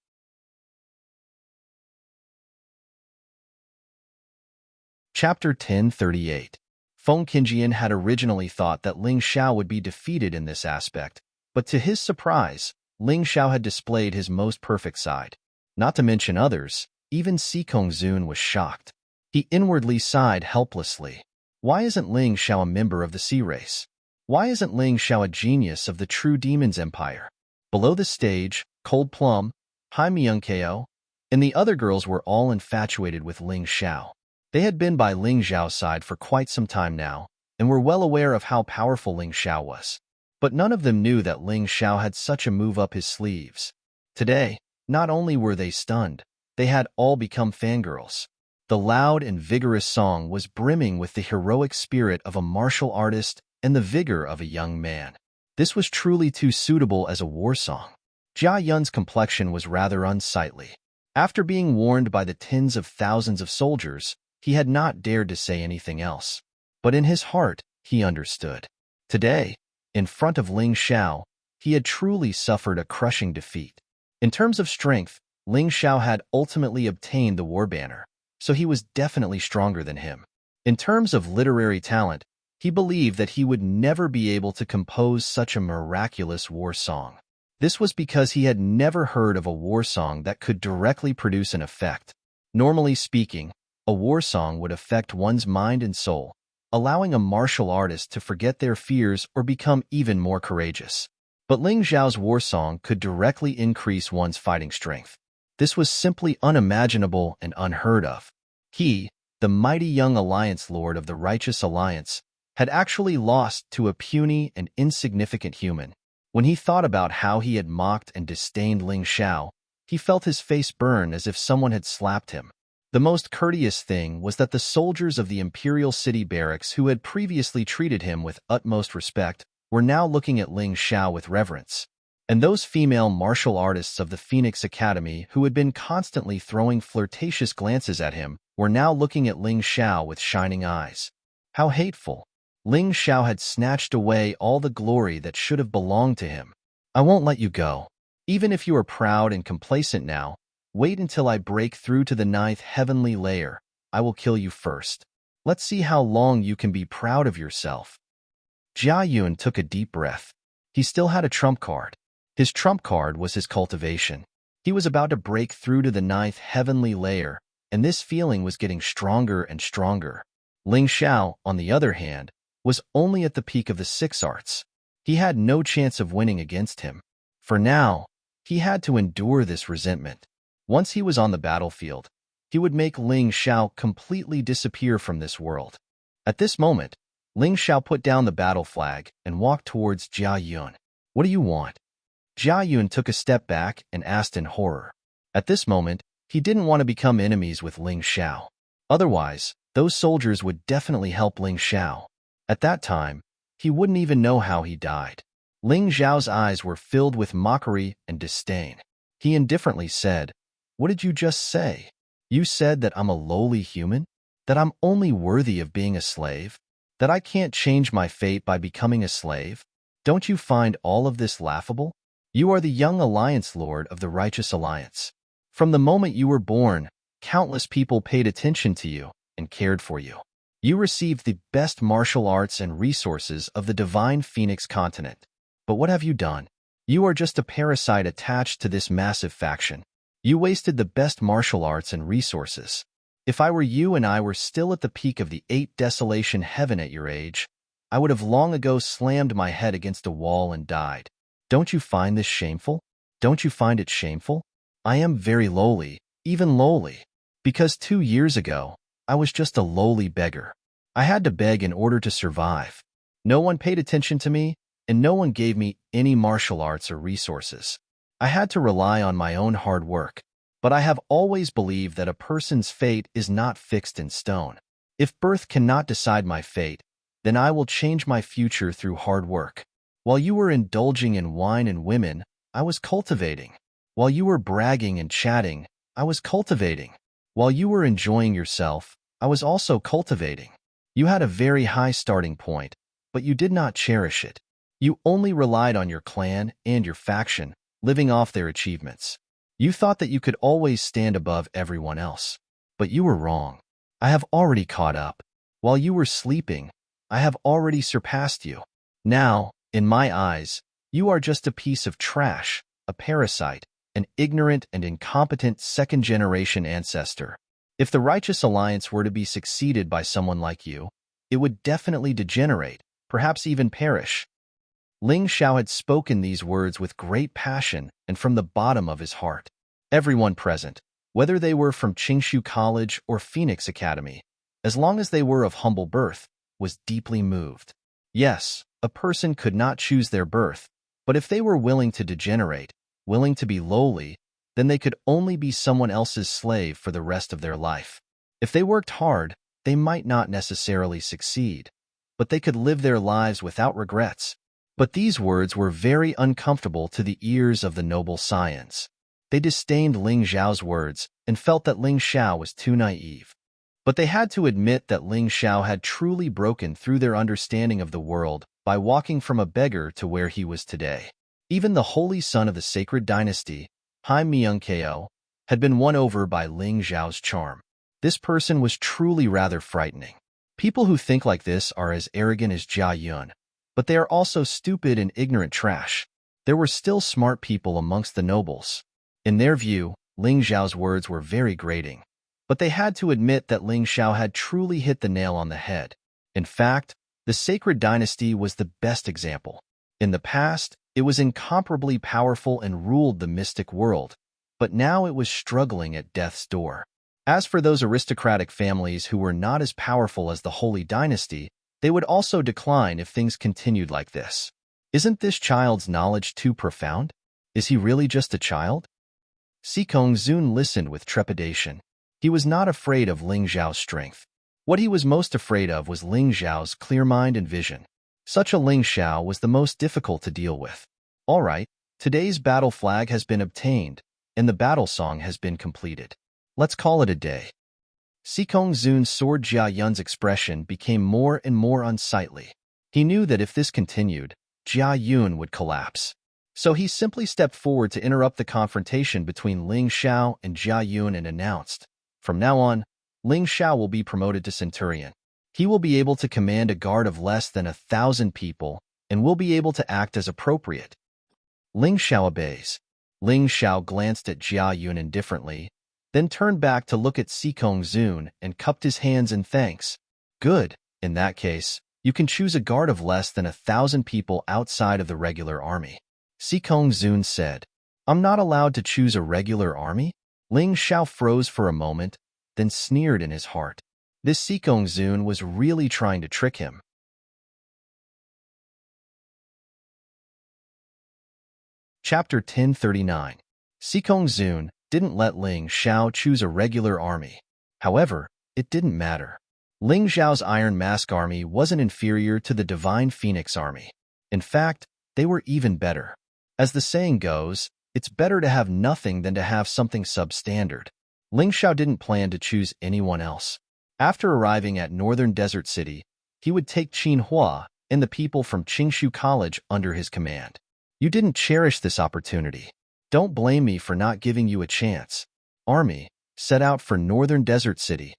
Chapter 1038. Feng Qingjian had originally thought that Ling Xiao would be defeated in this aspect, but to his surprise, Ling Xiao had displayed his most perfect side. Not to mention others, even Si Kongzun was shocked. He inwardly sighed helplessly. Why isn't Ling Xiao a member of the Sea Race? Why isn't Ling Xiao a genius of the true Demon's Empire? Below the stage, Cold Plum, Hai Myungkeo, and the other girls were all infatuated with Ling Xiao. They had been by Ling Xiao's side for quite some time now, and were well aware of how powerful Ling Xiao was. But none of them knew that Ling Xiao had such a move up his sleeves. Today, not only were they stunned, they had all become fangirls. The loud and vigorous song was brimming with the heroic spirit of a martial artist and the vigor of a young man. This was truly too suitable as a war song. Jia Yun's complexion was rather unsightly. After being warned by the tens of thousands of soldiers, he had not dared to say anything else. But in his heart, he understood. Today, in front of Ling Xiao, he had truly suffered a crushing defeat. In terms of strength, Ling Xiao had ultimately obtained the war banner, so he was definitely stronger than him. In terms of literary talent, he believed that he would never be able to compose such a miraculous war song. This was because he had never heard of a war song that could directly produce an effect. Normally speaking, a war song would affect one's mind and soul, allowing a martial artist to forget their fears or become even more courageous. But Ling Xiao's war song could directly increase one's fighting strength. This was simply unimaginable and unheard of. He, the mighty young alliance lord of the Righteous Alliance, had actually lost to a puny and insignificant human. When he thought about how he had mocked and disdained Ling Xiao, he felt his face burn as if someone had slapped him. The most courteous thing was that the soldiers of the Imperial City Barracks who had previously treated him with utmost respect were now looking at Ling Xiao with reverence. And those female martial artists of the Phoenix Academy who had been constantly throwing flirtatious glances at him were now looking at Ling Xiao with shining eyes. How hateful! Ling Xiao had snatched away all the glory that should have belonged to him. I won't let you go. Even if you are proud and complacent now, wait until I break through to the 9th heavenly layer. I will kill you first. Let's see how long you can be proud of yourself. Jia Yun took a deep breath. He still had a trump card. His trump card was his cultivation. He was about to break through to the 9th heavenly layer, and this feeling was getting stronger and stronger. Ling Xiao, on the other hand, was only at the peak of the 6 arts. He had no chance of winning against him. For now, he had to endure this resentment. Once he was on the battlefield, he would make Ling Xiao completely disappear from this world. At this moment, Ling Xiao put down the battle flag and walked towards Jia Yun. What do you want? Jia Yun took a step back and asked in horror. At this moment, he didn't want to become enemies with Ling Xiao. Otherwise, those soldiers would definitely help Ling Xiao. At that time, he wouldn't even know how he died. Ling Xiao's eyes were filled with mockery and disdain. He indifferently said, "What did you just say? You said that I'm a lowly human? That I'm only worthy of being a slave? That I can't change my fate by becoming a slave? Don't you find all of this laughable? You are the young alliance lord of the Righteous Alliance. From the moment you were born, countless people paid attention to you and cared for you. You received the best martial arts and resources of the divine Phoenix continent. But what have you done? You are just a parasite attached to this massive faction. You wasted the best martial arts and resources. If I were you and I were still at the peak of the 8th desolation heaven at your age, I would have long ago slammed my head against a wall and died. Don't you find this shameful? Don't you find it shameful? I am very lowly, even lowly, because 2 years ago, I was just a lowly beggar. I had to beg in order to survive. No one paid attention to me, and no one gave me any martial arts or resources. I had to rely on my own hard work, but I have always believed that a person's fate is not fixed in stone. If birth cannot decide my fate, then I will change my future through hard work. While you were indulging in wine and women, I was cultivating. While you were bragging and chatting, I was cultivating. While you were enjoying yourself, I was also cultivating. You had a very high starting point, but you did not cherish it. You only relied on your clan and your faction, living off their achievements. You thought that you could always stand above everyone else. But you were wrong. I have already caught up. While you were sleeping, I have already surpassed you. Now, in my eyes, you are just a piece of trash, a parasite, an ignorant and incompetent second-generation ancestor. If the righteous alliance were to be succeeded by someone like you, it would definitely degenerate, perhaps even perish. Ling Xiao had spoken these words with great passion and from the bottom of his heart. Everyone present, whether they were from Qingshu College or Phoenix Academy, as long as they were of humble birth, was deeply moved. Yes, a person could not choose their birth, but if they were willing to degenerate, willing to be lowly, then they could only be someone else's slave for the rest of their life. If they worked hard, they might not necessarily succeed, but they could live their lives without regrets. But these words were very uncomfortable to the ears of the noble scions. They disdained Ling Xiao's words and felt that Ling Xiao was too naive. But they had to admit that Ling Xiao had truly broken through their understanding of the world by walking from a beggar to where he was today. Even the holy son of the sacred dynasty, Han Myungkeo, had been won over by Ling Xiao's charm. This person was truly rather frightening. People who think like this are as arrogant as Jia Yun, but they are also stupid and ignorant trash. There were still smart people amongst the nobles. In their view, Ling Xiao's words were very grating, but they had to admit that Ling Xiao had truly hit the nail on the head. In fact, the sacred dynasty was the best example. In the past, it was incomparably powerful and ruled the mystic world, but now it was struggling at death's door. As for those aristocratic families who were not as powerful as the Holy Dynasty, they would also decline if things continued like this. Isn't this child's knowledge too profound? Is he really just a child? Sikong Zun listened with trepidation. He was not afraid of Ling Xiao's strength. What he was most afraid of was Ling Xiao's clear mind and vision. Such a Ling Xiao was the most difficult to deal with. All right, today's battle flag has been obtained, and the battle song has been completed. Let's call it a day. Sikong Zun's sword Jia Yun's expression became more and more unsightly. He knew that if this continued, Jia Yun would collapse. So he simply stepped forward to interrupt the confrontation between Ling Xiao and Jia Yun and announced, "From now on, Ling Xiao will be promoted to Centurion. He will be able to command a guard of less than 1,000 people and will be able to act as appropriate." Ling Xiao obeys. Ling Xiao glanced at Jia Yun indifferently, then turned back to look at Sikong Zun and cupped his hands in thanks. "Good. In that case, you can choose a guard of less than 1,000 people outside of the regular army." Sikong Zun said, "I'm not allowed to choose a regular army?" Ling Xiao froze for a moment, then sneered in his heart. This Sikong Zun was really trying to trick him. Chapter 1039. Sikong Zun didn't let Ling Xiao choose a regular army. However, it didn't matter. Ling Xiao's Iron Mask army wasn't inferior to the Divine Phoenix army. In fact, they were even better. As the saying goes, it's better to have nothing than to have something substandard. Ling Xiao didn't plan to choose anyone else. After arriving at Northern Desert City, he would take Qin Hua and the people from Qingshu College under his command. You didn't cherish this opportunity. Don't blame me for not giving you a chance. Army, set out for Northern Desert City.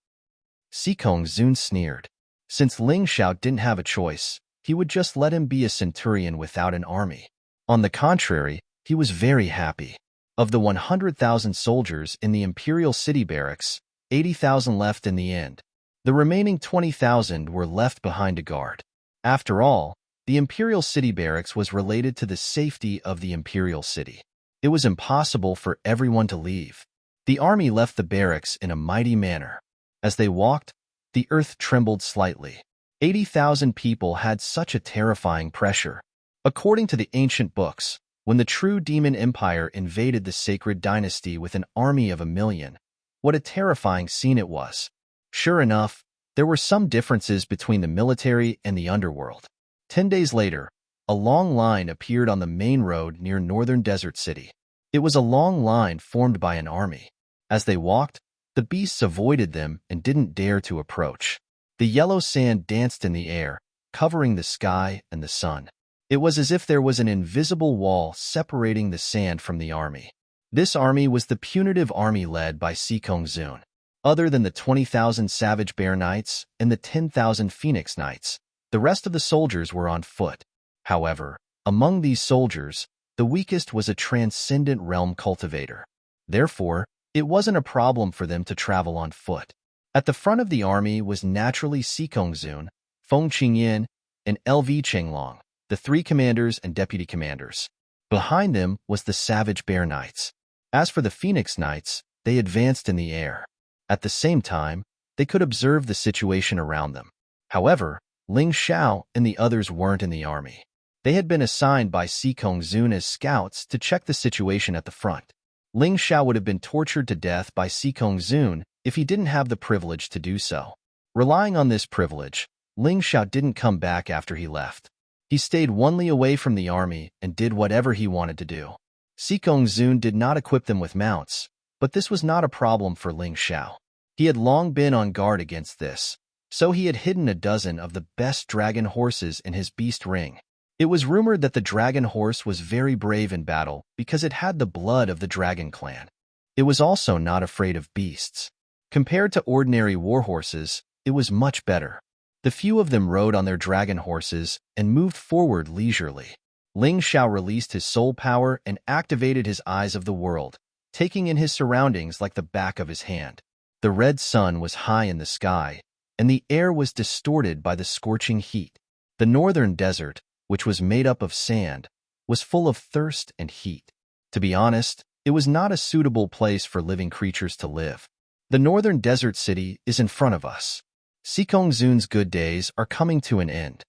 Sikong Zun sneered. Since Ling Xiao didn't have a choice, he would just let him be a centurion without an army. On the contrary, he was very happy. Of the 100,000 soldiers in the Imperial City Barracks, 80,000 left in the end. The remaining 20,000 were left behind to guard. After all, the Imperial City Barracks was related to the safety of the Imperial City. It was impossible for everyone to leave. The army left the barracks in a mighty manner. As they walked, the earth trembled slightly. 80,000 people had such a terrifying pressure. According to the ancient books, when the true demon empire invaded the sacred dynasty with an army of 1,000,000, what a terrifying scene it was. Sure enough, there were some differences between the military and the underworld. 10 days later, a long line appeared on the main road near Northern Desert City. It was a long line formed by an army. As they walked, the beasts avoided them and didn't dare to approach. The yellow sand danced in the air, covering the sky and the sun. It was as if there was an invisible wall separating the sand from the army. This army was the punitive army led by Sikong Zun. Other than the 20,000 Savage Bear Knights and the 10,000 Phoenix Knights, The rest of the soldiers were on foot. However, among these soldiers, the weakest was a transcendent realm cultivator. Therefore, it wasn't a problem for them to travel on foot. At the front of the army was naturally Sikongzun, Feng Qingyan, and LV Chenglong, the three commanders and deputy commanders. Behind them was the Savage Bear Knights. As for the Phoenix Knights, they advanced in the air. At the same time, they could observe the situation around them. However, Ling Xiao and the others weren't in the army. They had been assigned by Sikongzun as scouts to check the situation at the front. Ling Xiao would have been tortured to death by Sikongzun if he didn't have the privilege to do so. Relying on this privilege, Ling Xiao didn't come back after he left. He stayed one li away from the army and did whatever he wanted to do. Sikongzun did not equip them with mounts, but this was not a problem for Ling Xiao. He had long been on guard against this, so he had hidden a dozen of the best dragon horses in his beast ring. It was rumored that the dragon horse was very brave in battle because it had the blood of the dragon clan. It was also not afraid of beasts. Compared to ordinary war horses, it was much better. The few of them rode on their dragon horses and moved forward leisurely. Ling Xiao released his soul power and activated his eyes of the world, taking in his surroundings like the back of his hand. The red sun was high in the sky, and the air was distorted by the scorching heat. The northern desert, which was made up of sand, was full of thirst and heat. To be honest, it was not a suitable place for living creatures to live. The northern desert city is in front of us. Sikongzun's good days are coming to an end.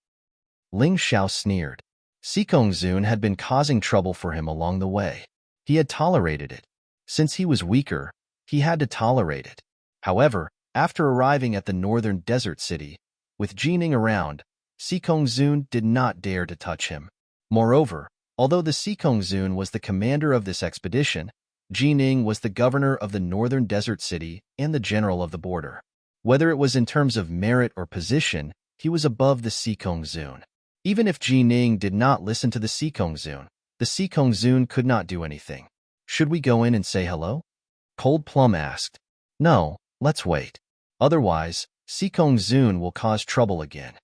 Ling Xiao sneered. Sikongzun had been causing trouble for him along the way. He had tolerated it. Since he was weaker, he had to tolerate it. However, after arriving at the northern desert city, with Jining around, Sikongzun did not dare to touch him. Moreover, although the Sikongzun was the commander of this expedition, Jining was the governor of the northern desert city and the general of the border. Whether it was in terms of merit or position, he was above the Sikongzun. Even if Jining did not listen to the Sikongzun could not do anything. Should we go in and say hello? Cold Plum asked. No, let's wait. Otherwise, Sikongzun will cause trouble again.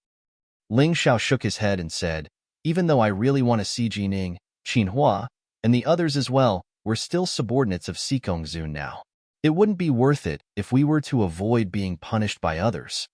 Ling Xiao shook his head and said, even though I really want to see Jining, Qinhua, and the others as well, we're still subordinates of Sikongzun now. It wouldn't be worth it if we were to avoid being punished by others.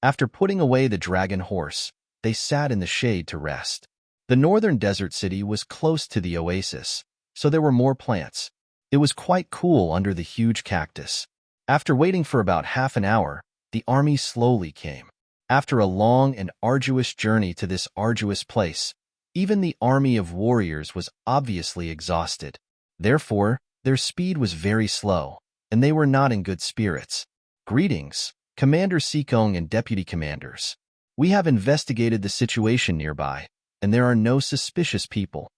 After putting away the dragon horse, they sat in the shade to rest. The northern desert city was close to the oasis, so there were more plants. It was quite cool under the huge cactus. After waiting for about half an hour, the army slowly came. After a long and arduous journey to this arduous place, even the army of warriors was obviously exhausted. Therefore, their speed was very slow, and they were not in good spirits. Greetings, Commander Sikong and Deputy Commanders. We have investigated the situation nearby, and there are no suspicious people.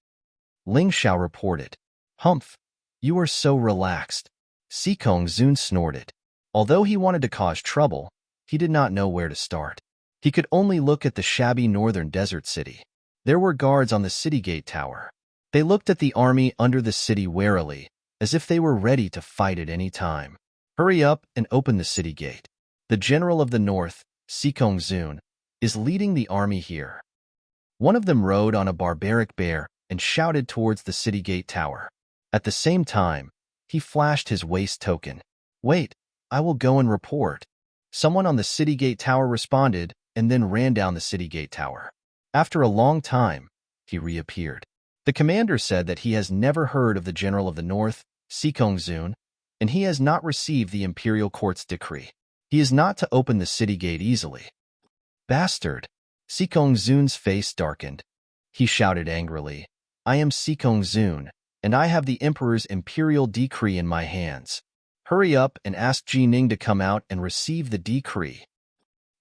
Ling Xiao reported. Humph, you are so relaxed. Sikongzun snorted. Although he wanted to cause trouble, he did not know where to start. He could only look at the shabby northern desert city. There were guards on the city gate tower. They looked at the army under the city warily, as if they were ready to fight at any time. Hurry up and open the city gate. The general of the north, Sikongzun, is leading the army here. One of them rode on a barbaric bear and shouted towards the city gate tower. At the same time, he flashed his waist token. Wait, I will go and report. Someone on the city gate tower responded and then ran down the city gate tower. After a long time, he reappeared. The commander said that he has never heard of the general of the north, Sikongzun, and he has not received the imperial court's decree. He is not to open the city gate easily. Bastard! Sikongzun's face darkened. He shouted angrily, I am Sikongzun, and I have the emperor's imperial decree in my hands. Hurry up and ask Jining to come out and receive the decree.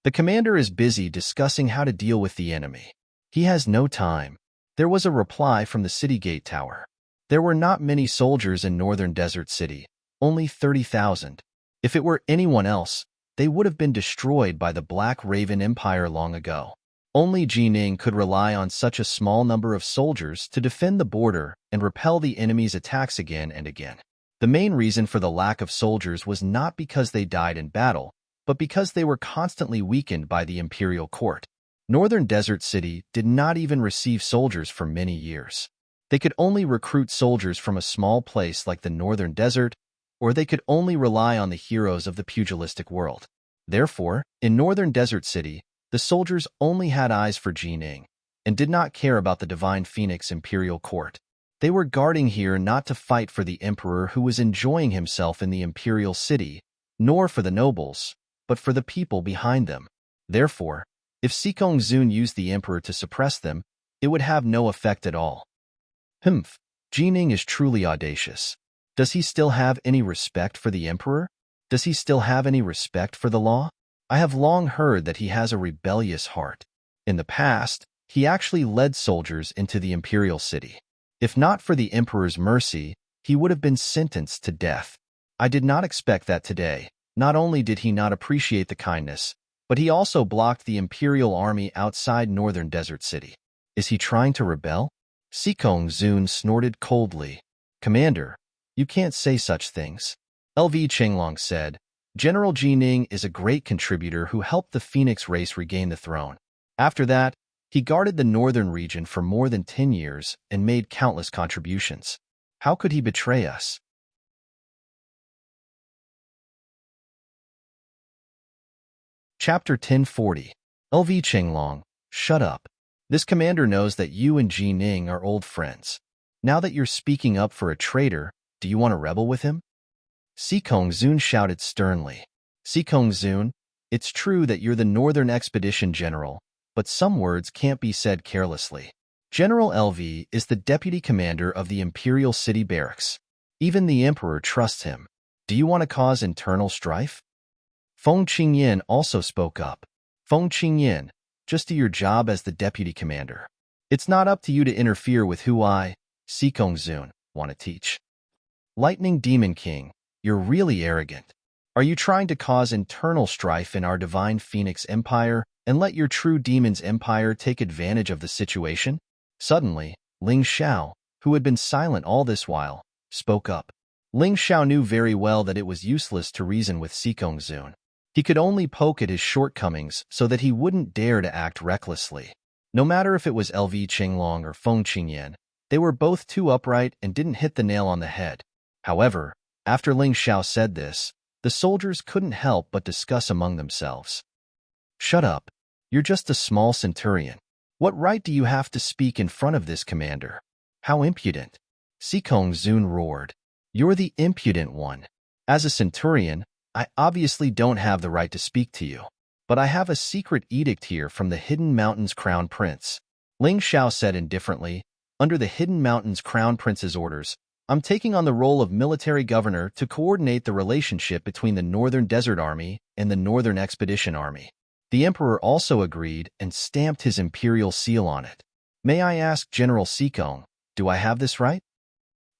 The commander is busy discussing how to deal with the enemy. He has no time. There was a reply from the city gate tower. There were not many soldiers in northern desert city, only 30,000. If it were anyone else, they would have been destroyed by the Black Raven Empire long ago. Only Jining could rely on such a small number of soldiers to defend the border and repel the enemy's attacks again and again. The main reason for the lack of soldiers was not because they died in battle, but because they were constantly weakened by the imperial court. Northern Desert City did not even receive soldiers for many years. They could only recruit soldiers from a small place like the Northern Desert, or they could only rely on the heroes of the pugilistic world. Therefore, in Northern Desert City, the soldiers only had eyes for Jining and did not care about the Divine Phoenix Imperial Court. They were guarding here not to fight for the emperor who was enjoying himself in the imperial city, nor for the nobles, but for the people behind them. Therefore, if Sikong Zun used the emperor to suppress them, it would have no effect at all. Humph, Jining is truly audacious. Does he still have any respect for the emperor? Does he still have any respect for the law? I have long heard that he has a rebellious heart. In the past, he actually led soldiers into the imperial city. If not for the emperor's mercy, he would have been sentenced to death. I did not expect that today. Not only did he not appreciate the kindness, but he also blocked the imperial army outside Northern Desert City. Is he trying to rebel? Sikong Zun snorted coldly. Commander, you can't say such things. LV Chenglong said, General Jining is a great contributor who helped the Phoenix race regain the throne. After that, he guarded the northern region for more than 10 years and made countless contributions. How could he betray us? Chapter 1040. LV Chenglong, shut up. This commander knows that you and Jining are old friends. Now that you're speaking up for a traitor, do you want to rebel with him? Sikong Zun shouted sternly. Sikong Zun, it's true that you're the Northern Expedition General, but some words can't be said carelessly. General LV is the deputy commander of the Imperial City Barracks. Even the Emperor trusts him. Do you want to cause internal strife? Feng Qingyan also spoke up. Feng Qingyan, just do your job as the deputy commander. It's not up to you to interfere with who I, Sikong Zun, want to teach. Lightning Demon King, you're really arrogant. Are you trying to cause internal strife in our Divine Phoenix Empire and let your true demon's empire take advantage of the situation? Suddenly, Ling Xiao, who had been silent all this while, spoke up. Ling Xiao knew very well that it was useless to reason with Sikong Zun. He could only poke at his shortcomings so that he wouldn't dare to act recklessly. No matter if it was LV Chenglong or Feng Qingyan, they were both too upright and didn't hit the nail on the head. However, after Ling Xiao said this, the soldiers couldn't help but discuss among themselves. Shut up. You're just a small centurion. What right do you have to speak in front of this commander? How impudent. Sikong Zun roared. You're the impudent one. As a centurion, I obviously don't have the right to speak to you. But I have a secret edict here from the Hidden Mountains Crown Prince. Ling Xiao said indifferently, under the Hidden Mountains Crown Prince's orders, I'm taking on the role of military governor to coordinate the relationship between the Northern Desert Army and the Northern Expedition Army. The Emperor also agreed and stamped his imperial seal on it. May I ask General Sikong, do I have this right?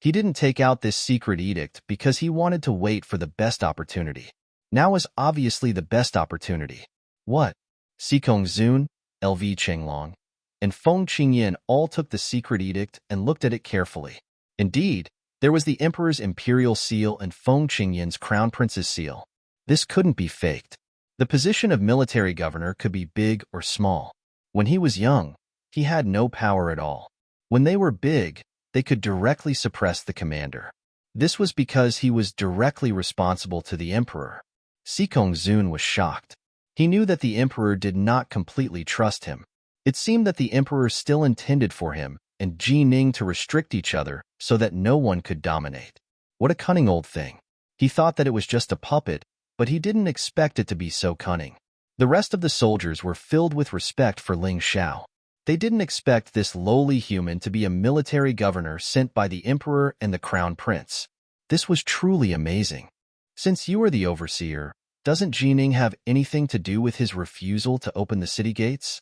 He didn't take out this secret edict because he wanted to wait for the best opportunity. Now is obviously the best opportunity. What? Sikong Zun, LV Chenglong, and Feng Qingyan all took the secret edict and looked at it carefully. Indeed, there was the Emperor's imperial seal and Feng Qingyan's crown prince's seal. This couldn't be faked. The position of military governor could be big or small. When he was young, he had no power at all. When they were big, they could directly suppress the commander. This was because he was directly responsible to the Emperor. Sikong Zun was shocked. He knew that the Emperor did not completely trust him. It seemed that the Emperor still intended for him and Jining to restrict each other so that no one could dominate. What a cunning old thing. He thought that it was just a puppet, but he didn't expect it to be so cunning. The rest of the soldiers were filled with respect for Ling Xiao. They didn't expect this lowly human to be a military governor sent by the Emperor and the Crown Prince. This was truly amazing. Since you are the overseer, doesn't Jining have anything to do with his refusal to open the city gates?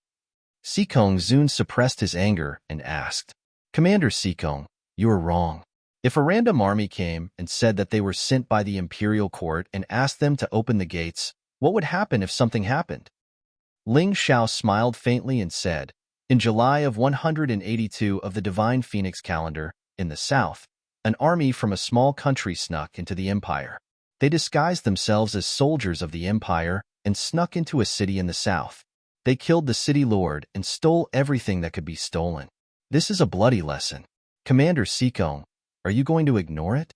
Sikong Zun suppressed his anger and asked, Commander Sikong, you are wrong. If a random army came and said that they were sent by the imperial court and asked them to open the gates, what would happen if something happened? Ling Xiao smiled faintly and said, in July of 182 of the Divine Phoenix calendar, in the south, an army from a small country snuck into the empire. They disguised themselves as soldiers of the empire and snuck into a city in the south. They killed the city lord and stole everything that could be stolen. This is a bloody lesson. Commander Sikong, are you going to ignore it?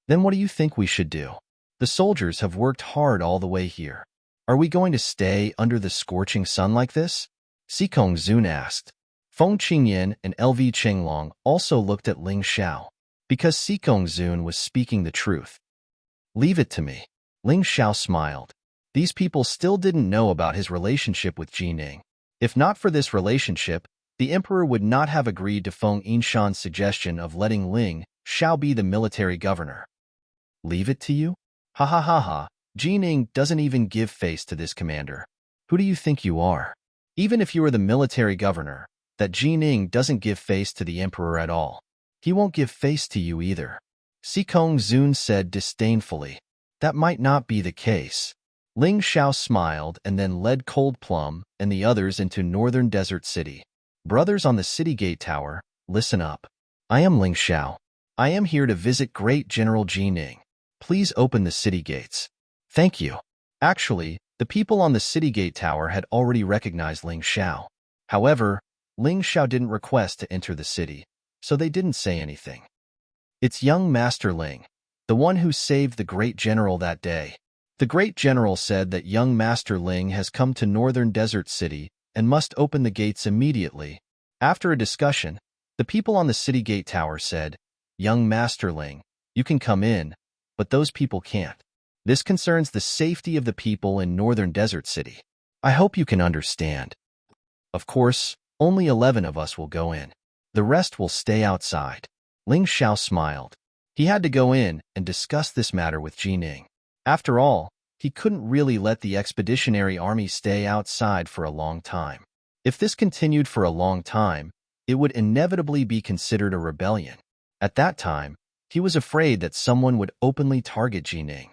Then what do you think we should do? The soldiers have worked hard all the way here. Are we going to stay under the scorching sun like this? Sikong Zun asked. Feng Qingyan and LV Chenglong also looked at Ling Xiao, because Sikong Zun was speaking the truth. Leave it to me. Ling Xiao smiled. These people still didn't know about his relationship with Jining. If not for this relationship, the emperor would not have agreed to Feng Yinshan's suggestion of letting Ling Xiao be the military governor. Leave it to you? Ha ha ha ha. Jining doesn't even give face to this commander. Who do you think you are? Even if you are the military governor, that Jining doesn't give face to the emperor at all. He won't give face to you either. Sikong Zun said disdainfully. That might not be the case. Ling Xiao smiled and then led Cold Plum and the others into Northern Desert City. Brothers on the city gate tower, listen up. I am Ling Xiao. I am here to visit Great General Jining. Please open the city gates. Thank you. Actually, the people on the city gate tower had already recognized Ling Xiao. However, Ling Xiao didn't request to enter the city, so they didn't say anything. It's young Master Ling, the one who saved the great general that day. The great general said that young Master Ling has come to Northern Desert City and must open the gates immediately. After a discussion, the people on the city gate tower said, Young Master Ling, you can come in, but those people can't. This concerns the safety of the people in Northern Desert City. I hope you can understand. Of course, only 11 of us will go in. The rest will stay outside. Ling Xiao smiled. He had to go in and discuss this matter with Jining. After all, he couldn't really let the expeditionary army stay outside for a long time. If this continued for a long time, it would inevitably be considered a rebellion. At that time, he was afraid that someone would openly target Jining.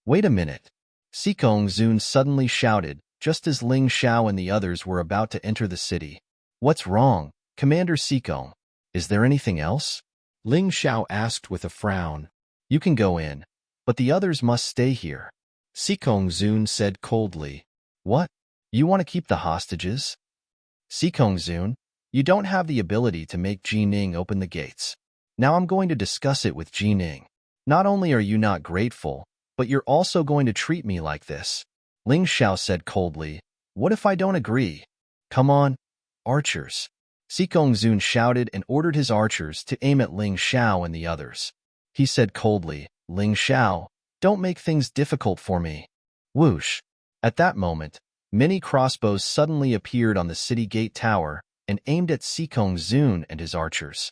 Wait a minute. Sikong Zun suddenly shouted, just as Ling Xiao and the others were about to enter the city. What's wrong, Commander Sikong? Is there anything else? Ling Xiao asked with a frown. You can go in, but the others must stay here. Sikong Zun said coldly. What? You want to keep the hostages? Sikong Zun, you don't have the ability to make Jining open the gates. Now I'm going to discuss it with Jining. Not only are you not grateful, but you're also going to treat me like this. Ling Xiao said coldly. What if I don't agree? Come on, archers. Sikong Zun shouted and ordered his archers to aim at Ling Xiao and the others. He said coldly, Ling Xiao, don't make things difficult for me. Whoosh. At that moment, many crossbows suddenly appeared on the city gate tower and aimed at Sikong Zun and his archers.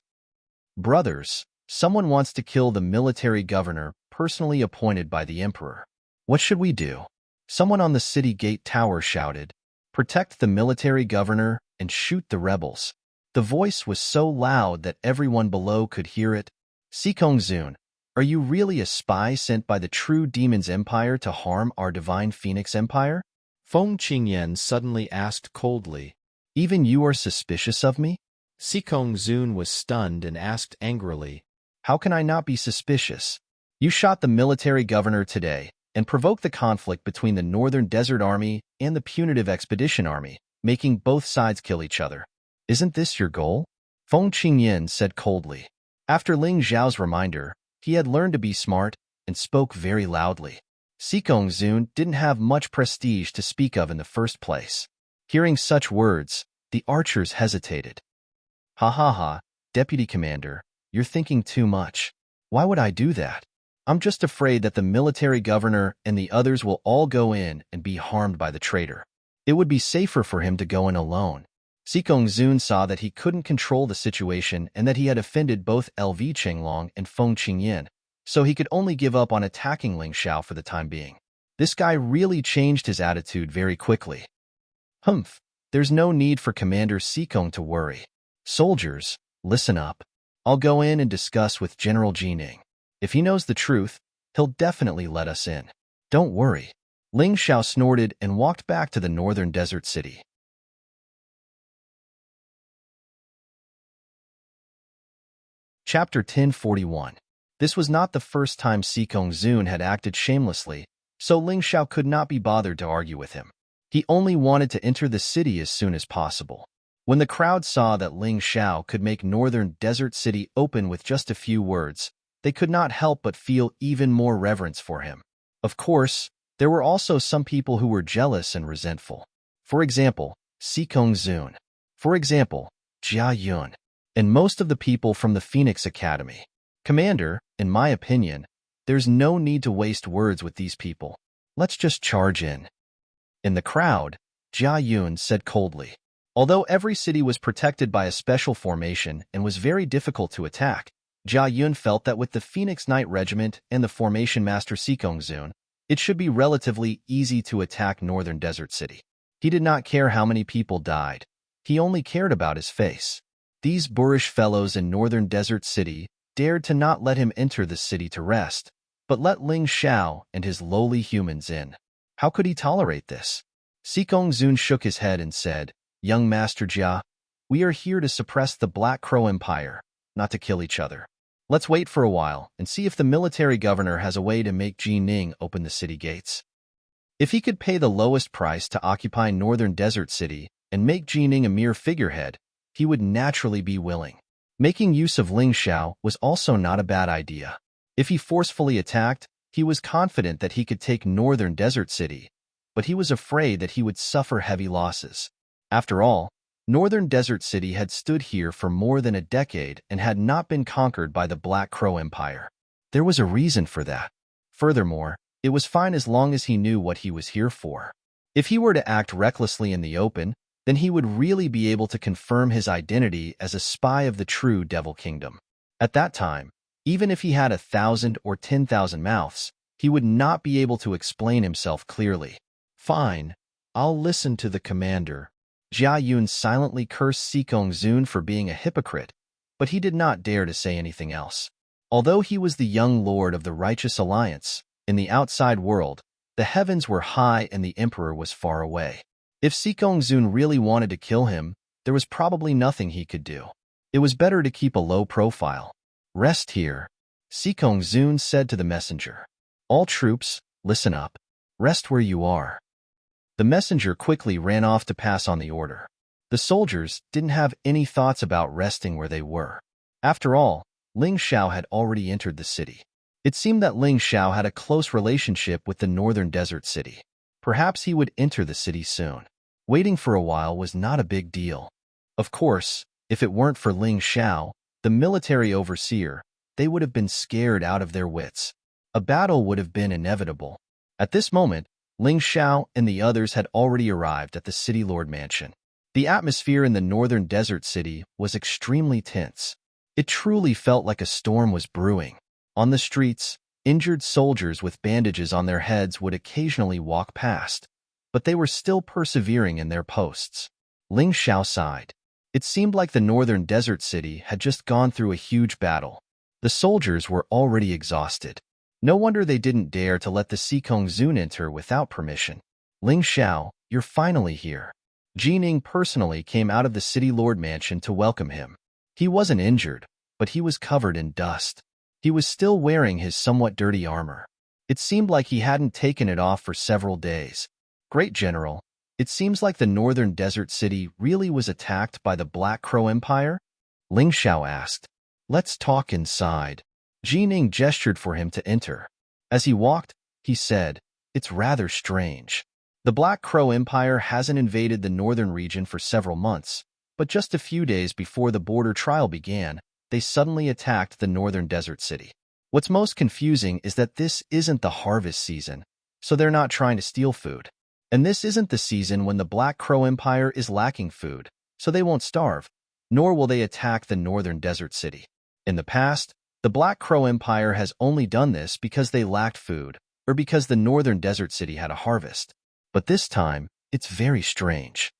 Brothers, someone wants to kill the military governor personally appointed by the emperor. What should we do? Someone on the city gate tower shouted, Protect the military governor and shoot the rebels. The voice was so loud that everyone below could hear it. Sikong Zun, are you really a spy sent by the true demon's empire to harm our divine phoenix empire? Feng Qingyan suddenly asked coldly. Even you are suspicious of me? Sikong Zun was stunned and asked angrily, How can I not be suspicious? You shot the military governor today and provoked the conflict between the Northern Desert Army and the punitive expedition army, making both sides kill each other. Isn't this your goal? Feng Qingyan said coldly. After Ling Xiao's reminder, he had learned to be smart and spoke very loudly. Sikong Zun didn't have much prestige to speak of in the first place. Hearing such words, the archers hesitated. Ha ha ha, Deputy Commander, you're thinking too much. Why would I do that? I'm just afraid that the military governor and the others will all go in and be harmed by the traitor. It would be safer for him to go in alone. Sikong Zun saw that he couldn't control the situation and that he had offended both LV Chenglong and Feng Qingyan, so he could only give up on attacking Ling Xiao for the time being. This guy really changed his attitude very quickly. Humph, there's no need for Commander Sikong to worry. Soldiers, listen up. I'll go in and discuss with General Jining. If he knows the truth, he'll definitely let us in. Don't worry. Ling Xiao snorted and walked back to the Northern Desert City. Chapter 1041. This was not the first time Sikong Zun had acted shamelessly, so Ling Xiao could not be bothered to argue with him. He only wanted to enter the city as soon as possible. When the crowd saw that Ling Xiao could make northern desert city open with just a few words, they could not help but feel even more reverence for him. Of course, there were also some people who were jealous and resentful. For example, Sikong Zun. For example, Jia Yun. And most of the people from the Phoenix Academy. Commander, in my opinion, there's no need to waste words with these people. Let's just charge in. In the crowd, Jia Yun said coldly. Although every city was protected by a special formation and was very difficult to attack, Jia Yun felt that with the Phoenix Knight Regiment and the formation master Sikong Zun, it should be relatively easy to attack Northern Desert City. He did not care how many people died. He only cared about his face. These boorish fellows in Northern Desert City dared to not let him enter the city to rest, but let Ling Xiao and his lowly humans in. How could he tolerate this? Sikong Zun shook his head and said, "Young Master Jia, we are here to suppress the Black Crow Empire, not to kill each other. Let's wait for a while and see if the military governor has a way to make Ji Ning open the city gates. If he could pay the lowest price to occupy Northern Desert City and make Ji Ning a mere figurehead, he would naturally be willing." Making use of Ling Xiao was also not a bad idea. If he forcefully attacked, he was confident that he could take Northern Desert City, but he was afraid that he would suffer heavy losses. After all, Northern Desert City had stood here for more than a decade and had not been conquered by the Black Crow Empire. There was a reason for that. Furthermore, it was fine as long as he knew what he was here for. If he were to act recklessly in the open, then he would really be able to confirm his identity as a spy of the true Devil Kingdom. At that time, even if he had 1,000 or 10,000 mouths, he would not be able to explain himself clearly. Fine, I'll listen to the commander. Jia Yun silently cursed Sikong Zun for being a hypocrite, but he did not dare to say anything else. Although he was the young lord of the Righteous Alliance, in the outside world, the heavens were high and the emperor was far away. If Sikong Zun really wanted to kill him, there was probably nothing he could do. It was better to keep a low profile. "Rest here," Sikong Zun said to the messenger. "All troops, listen up. Rest where you are." The messenger quickly ran off to pass on the order. The soldiers didn't have any thoughts about resting where they were. After all, Ling Xiao had already entered the city. It seemed that Ling Xiao had a close relationship with the Northern Desert City. Perhaps he would enter the city soon. Waiting for a while was not a big deal. Of course, if it weren't for Ling Xiao, the military overseer, they would have been scared out of their wits. A battle would have been inevitable. At this moment, Ling Xiao and the others had already arrived at the City Lord Mansion. The atmosphere in the Northern Desert City was extremely tense. It truly felt like a storm was brewing. On the streets, injured soldiers with bandages on their heads would occasionally walk past, but they were still persevering in their posts. Ling Xiao sighed. It seemed like the Northern Desert City had just gone through a huge battle. The soldiers were already exhausted. No wonder they didn't dare to let the Sikong Zun enter without permission. "Ling Xiao, you're finally here." Ji Ning personally came out of the City Lord Mansion to welcome him. He wasn't injured, but he was covered in dust. He was still wearing his somewhat dirty armor. It seemed like he hadn't taken it off for several days. "Great General, it seems like the Northern Desert City really was attacked by the Black Crow Empire?" Ling Xiao asked. "Let's talk inside." Ji Ning gestured for him to enter. As he walked, he said, "It's rather strange. The Black Crow Empire hasn't invaded the northern region for several months, but just a few days before the border trial began, they suddenly attacked the Northern Desert City. What's most confusing is that this isn't the harvest season, so they're not trying to steal food. And this isn't the season when the Black Crow Empire is lacking food, so they won't starve, nor will they attack the Northern Desert City. In the past, the Black Crow Empire has only done this because they lacked food, or because the Northern Desert City had a harvest. But this time, it's very strange."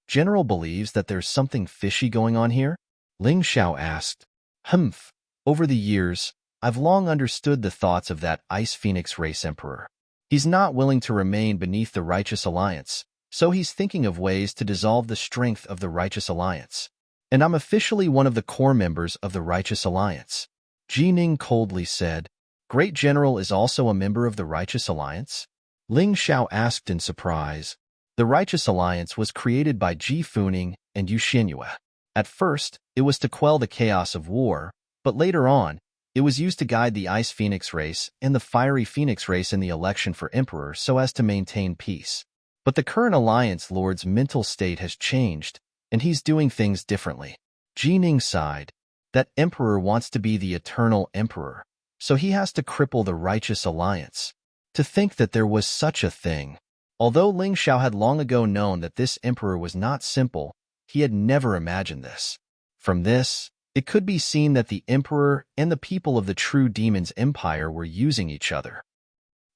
"General believes that there's something fishy going on here?" Ling Xiao asked. "Humph. Over the years, I've long understood the thoughts of that Ice Phoenix race emperor. He's not willing to remain beneath the Righteous Alliance, so he's thinking of ways to dissolve the strength of the Righteous Alliance. And I'm officially one of the core members of the Righteous Alliance." Ji Ning coldly said, "Great General is also a member of the Righteous Alliance?" Ling Xiao asked in surprise. The Righteous Alliance was created by Ji Funing and Yu Xinyue. At first, it was to quell the chaos of war, but later on, it was used to guide the Ice Phoenix race and the Fiery Phoenix race in the election for emperor so as to maintain peace. But the current alliance lord's mental state has changed, and he's doing things differently. Jining sighed. That emperor wants to be the eternal emperor, so he has to cripple the Righteous Alliance. To think that there was such a thing. Although Ling Xiao had long ago known that this emperor was not simple, he had never imagined this. From this, it could be seen that the emperor and the people of the true demon's empire were using each other.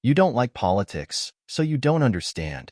You don't like politics, so you don't understand.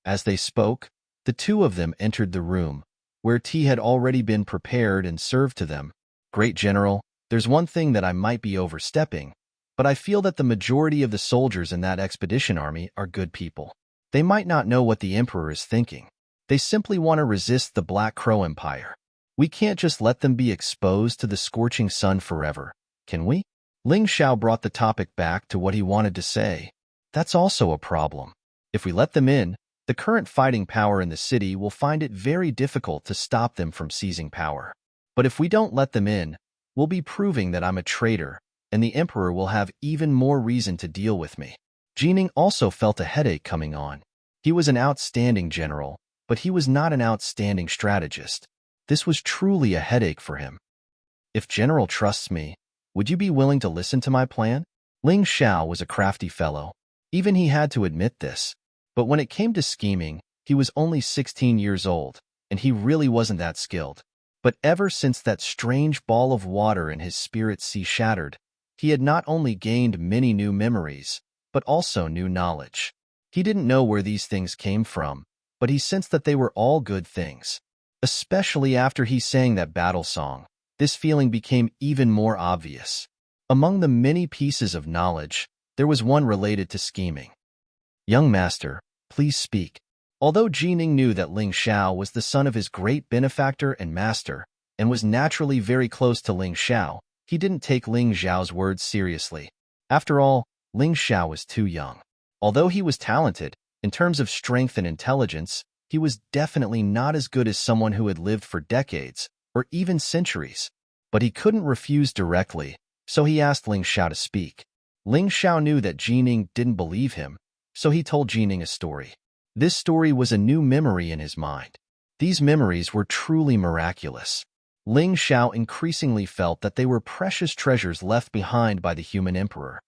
As they spoke, the two of them entered the room, where tea had already been prepared and served to them. Great General, there's one thing that I might be overstepping, but I feel that the majority of the soldiers in that expedition army are good people. They might not know what the emperor is thinking. They simply want to resist the Black Crow Empire. We can't just let them be exposed to the scorching sun forever, can we? Ling Xiao brought the topic back to what he wanted to say. That's also a problem. If we let them in, the current fighting power in the city will find it very difficult to stop them from seizing power. But if we don't let them in, we'll be proving that I'm a traitor, and the emperor will have even more reason to deal with me. Jining also felt a headache coming on. He was an outstanding general, but he was not an outstanding strategist. This was truly a headache for him. If General trusts me, would you be willing to listen to my plan? Ling Xiao was a crafty fellow. Even he had to admit this. But when it came to scheming, he was only 16 years old, and he really wasn't that skilled. But ever since that strange ball of water in his spirit sea shattered, he had not only gained many new memories, but also new knowledge. He didn't know where these things came from, but he sensed that they were all good things. Especially after he sang that battle song, this feeling became even more obvious. Among the many pieces of knowledge, there was one related to scheming. Young master, please speak. Although Jining knew that Ling Xiao was the son of his great benefactor and master, and was naturally very close to Ling Xiao, he didn't take Ling Xiao's words seriously. After all, Ling Xiao was too young. Although he was talented, in terms of strength and intelligence, he was definitely not as good as someone who had lived for decades, or even centuries. But he couldn't refuse directly, so he asked Ling Xiao to speak. Ling Xiao knew that Jining didn't believe him, so he told Jining a story. This story was a new memory in his mind. These memories were truly miraculous. Ling Xiao increasingly felt that they were precious treasures left behind by the human emperor.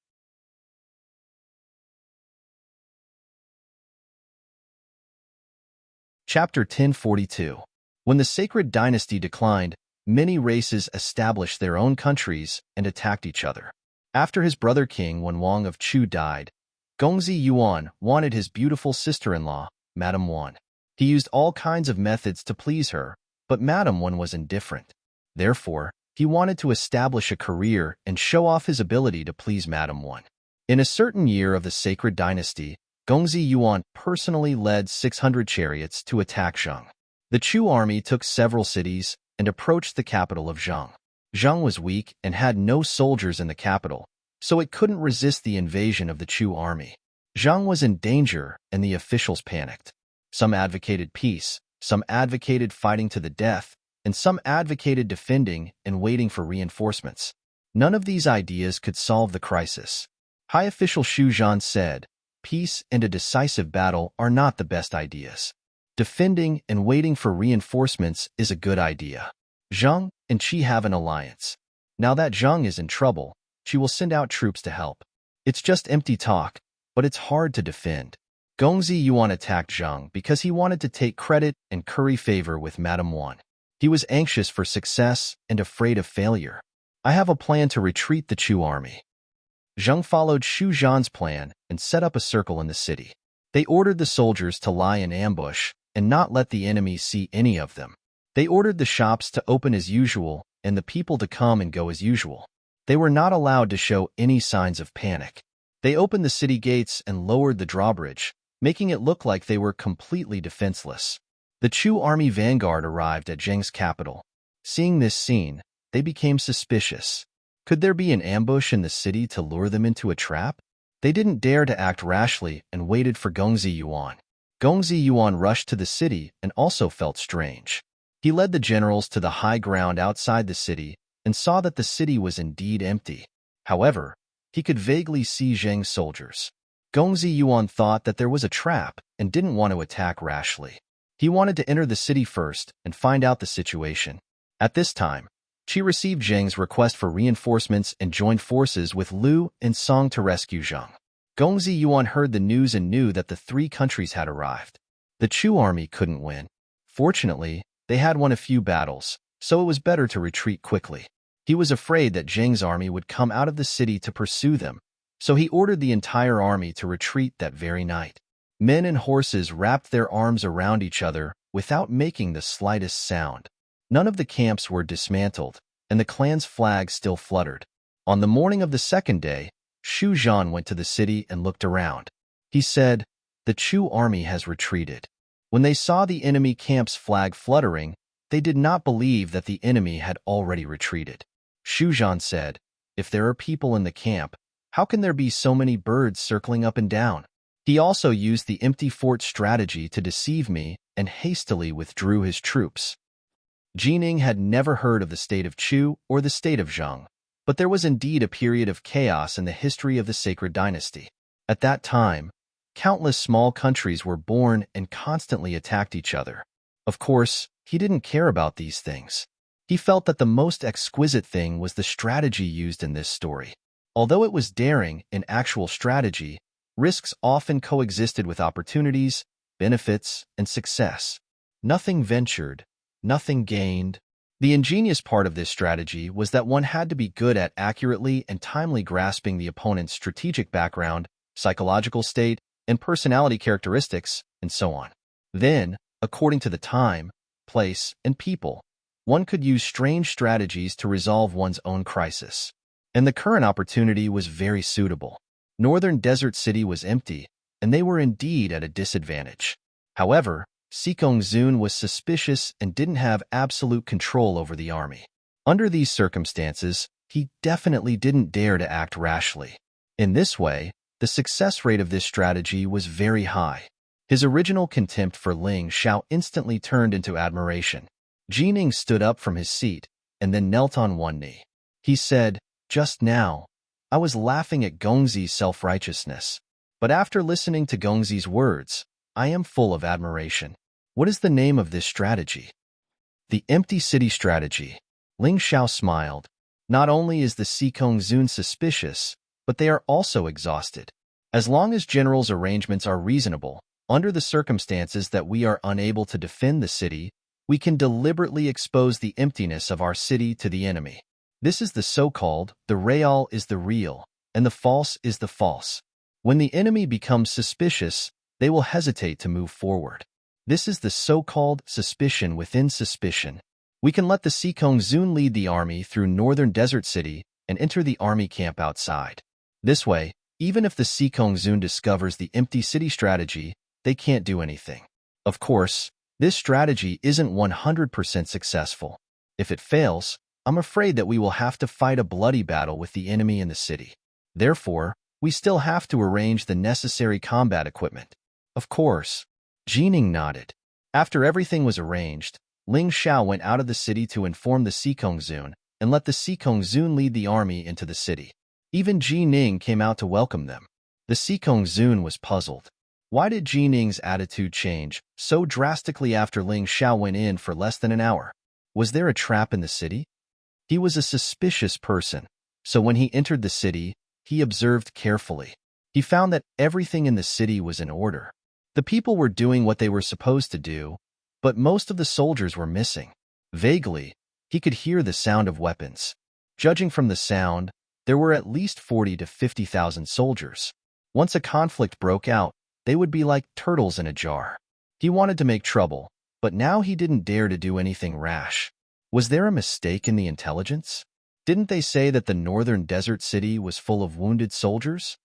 Chapter 1042. When the sacred dynasty declined, many races established their own countries and attacked each other. After his brother King Wenwang of Chu died, Gongzi Yuan wanted his beautiful sister-in-law, Madame Wan. He used all kinds of methods to please her, but Madame Wan was indifferent. Therefore, he wanted to establish a career and show off his ability to please Madame Wan. In a certain year of the sacred dynasty, Gongzi Yuan personally led 600 chariots to attack Zheng. The Chu army took several cities and approached the capital of Zheng. Zheng was weak and had no soldiers in the capital, so it couldn't resist the invasion of the Chu army. Zheng was in danger, and the officials panicked. Some advocated peace, some advocated fighting to the death, and some advocated defending and waiting for reinforcements. None of these ideas could solve the crisis. High official Xu Zhan said, "Peace and a decisive battle are not the best ideas. Defending and waiting for reinforcements is a good idea. Zheng and Qi have an alliance. Now that Zheng is in trouble, she will send out troops to help. It's just empty talk, but it's hard to defend." Gongzi Yuan attacked Zheng because he wanted to take credit and curry favor with Madame Wan. He was anxious for success and afraid of failure. "I have a plan to retreat the Chu army." Zheng followed Xu Zhan's plan and set up a circle in the city. They ordered the soldiers to lie in ambush and not let the enemy see any of them. They ordered the shops to open as usual and the people to come and go as usual. They were not allowed to show any signs of panic. They opened the city gates and lowered the drawbridge, making it look like they were completely defenseless. The Chu army vanguard arrived at Zheng's capital. Seeing this scene, they became suspicious. Could there be an ambush in the city to lure them into a trap? They didn't dare to act rashly and waited for Gongzi Yuan. Gongzi Yuan rushed to the city and also felt strange. He led the generals to the high ground outside the city and saw that the city was indeed empty. However, he could vaguely see Zheng's soldiers. Gongzi Yuan thought that there was a trap and didn't want to attack rashly. He wanted to enter the city first and find out the situation. At this time, Qi received Zheng's request for reinforcements and joined forces with Liu and Song to rescue Zheng. Gongzi Yuan heard the news and knew that the three countries had arrived. The Chu army couldn't win. Fortunately, they had won a few battles, so it was better to retreat quickly. He was afraid that Zheng's army would come out of the city to pursue them, so he ordered the entire army to retreat that very night. Men and horses wrapped their arms around each other without making the slightest sound. None of the camps were dismantled, and the clan's flag still fluttered. On the morning of the second day, Xu Zhan went to the city and looked around. He said, "The Chu army has retreated." When they saw the enemy camp's flag fluttering, they did not believe that the enemy had already retreated. Xu Zhan said, "If there are people in the camp, how can there be so many birds circling up and down?" He also used the empty fort strategy to deceive me and hastily withdrew his troops. Jining had never heard of the state of Chu or the state of Zheng, but there was indeed a period of chaos in the history of the sacred dynasty. At that time, countless small countries were born and constantly attacked each other. Of course, he didn't care about these things. He felt that the most exquisite thing was the strategy used in this story. Although it was daring in actual strategy, risks often coexisted with opportunities, benefits, and success. Nothing ventured, nothing gained. The ingenious part of this strategy was that one had to be good at accurately and timely grasping the opponent's strategic background, psychological state, and personality characteristics, and so on. Then, according to the time, place, and people, one could use strange strategies to resolve one's own crisis. And the current opportunity was very suitable. Northern Desert City was empty, and they were indeed at a disadvantage. However, Sikong Zun was suspicious and didn't have absolute control over the army. Under these circumstances, he definitely didn't dare to act rashly. In this way, the success rate of this strategy was very high. His original contempt for Ling Xiao instantly turned into admiration. Jining stood up from his seat and then knelt on one knee. He said, "Just now, I was laughing at Gongzi's self-righteousness, but after listening to Gongzi's words, I am full of admiration. What is the name of this strategy?" "The empty city strategy." Ling Xiao smiled. "Not only is the Sikong Zun suspicious, but they are also exhausted. As long as general's arrangements are reasonable, under the circumstances that we are unable to defend the city, we can deliberately expose the emptiness of our city to the enemy. This is the so-called, the real is the real, and the false is the false. When the enemy becomes suspicious, they will hesitate to move forward. This is the so-called suspicion within suspicion. We can let the Sikong Zun lead the army through northern Desert City and enter the army camp outside. This way, even if the Sikong Zun discovers the empty city strategy, they can't do anything. Of course, this strategy isn't 100% successful. If it fails, I'm afraid that we will have to fight a bloody battle with the enemy in the city. Therefore, we still have to arrange the necessary combat equipment." "Of course." Jining nodded. After everything was arranged, Ling Xiao went out of the city to inform the Sikong Zun and let the Sikong Zun lead the army into the city. Even Jining came out to welcome them. The Sikong Zun was puzzled. Why did Jining's attitude change so drastically after Ling Xiao went in for less than an hour? Was there a trap in the city? He was a suspicious person, so when he entered the city, he observed carefully. He found that everything in the city was in order. The people were doing what they were supposed to do, but most of the soldiers were missing. Vaguely, he could hear the sound of weapons. Judging from the sound, there were at least 40 to 50,000 soldiers. Once a conflict broke out, they would be like turtles in a jar. He wanted to make trouble, but now he didn't dare to do anything rash. Was there a mistake in the intelligence? Didn't they say that the northern desert city was full of wounded soldiers?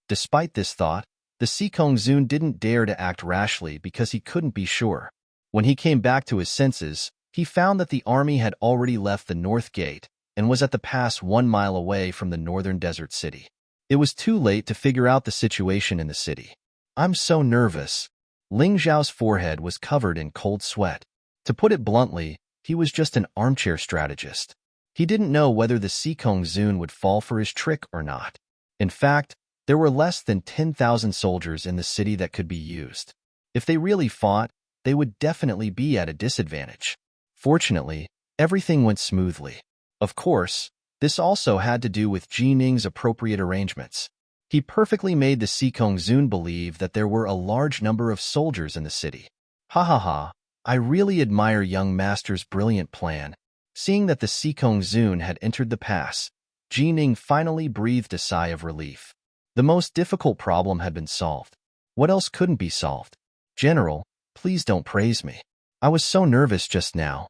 Despite this thought, the Sikong Zun didn't dare to act rashly because he couldn't be sure. When he came back to his senses, he found that the army had already left the north gate and was at the pass 1 mile away from the northern desert city. It was too late to figure out the situation in the city. "I'm so nervous." Ling Zhao's forehead was covered in cold sweat. To put it bluntly, he was just an armchair strategist. He didn't know whether the Sikong Zun would fall for his trick or not. In fact, there were less than 10,000 soldiers in the city that could be used. If they really fought, they would definitely be at a disadvantage. Fortunately, everything went smoothly. Of course, this also had to do with Ji Ning's appropriate arrangements. He perfectly made the Sikong Zun believe that there were a large number of soldiers in the city. Ha ha ha, I really admire young master's brilliant plan. Seeing that the Sikong Zun had entered the pass, Ji Ning finally breathed a sigh of relief. The most difficult problem had been solved. What else couldn't be solved? General, please don't praise me. I was so nervous just now.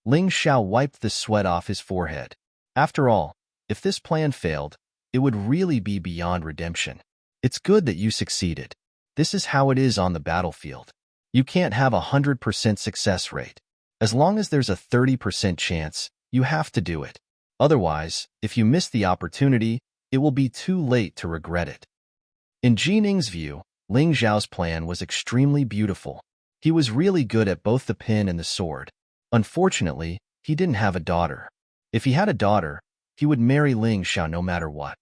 Ling Xiao wiped the sweat off his forehead. After all, if this plan failed, it would really be beyond redemption. It's good that you succeeded. This is how it is on the battlefield. You can't have 100% success rate. As long as there's a 30% chance, you have to do it. Otherwise, if you miss the opportunity, it will be too late to regret it. In Ji Ning's view, Ling Zhao's plan was extremely beautiful. He was really good at both the pin and the sword. Unfortunately, he didn't have a daughter. If he had a daughter, he would marry Ling Xiao no matter what.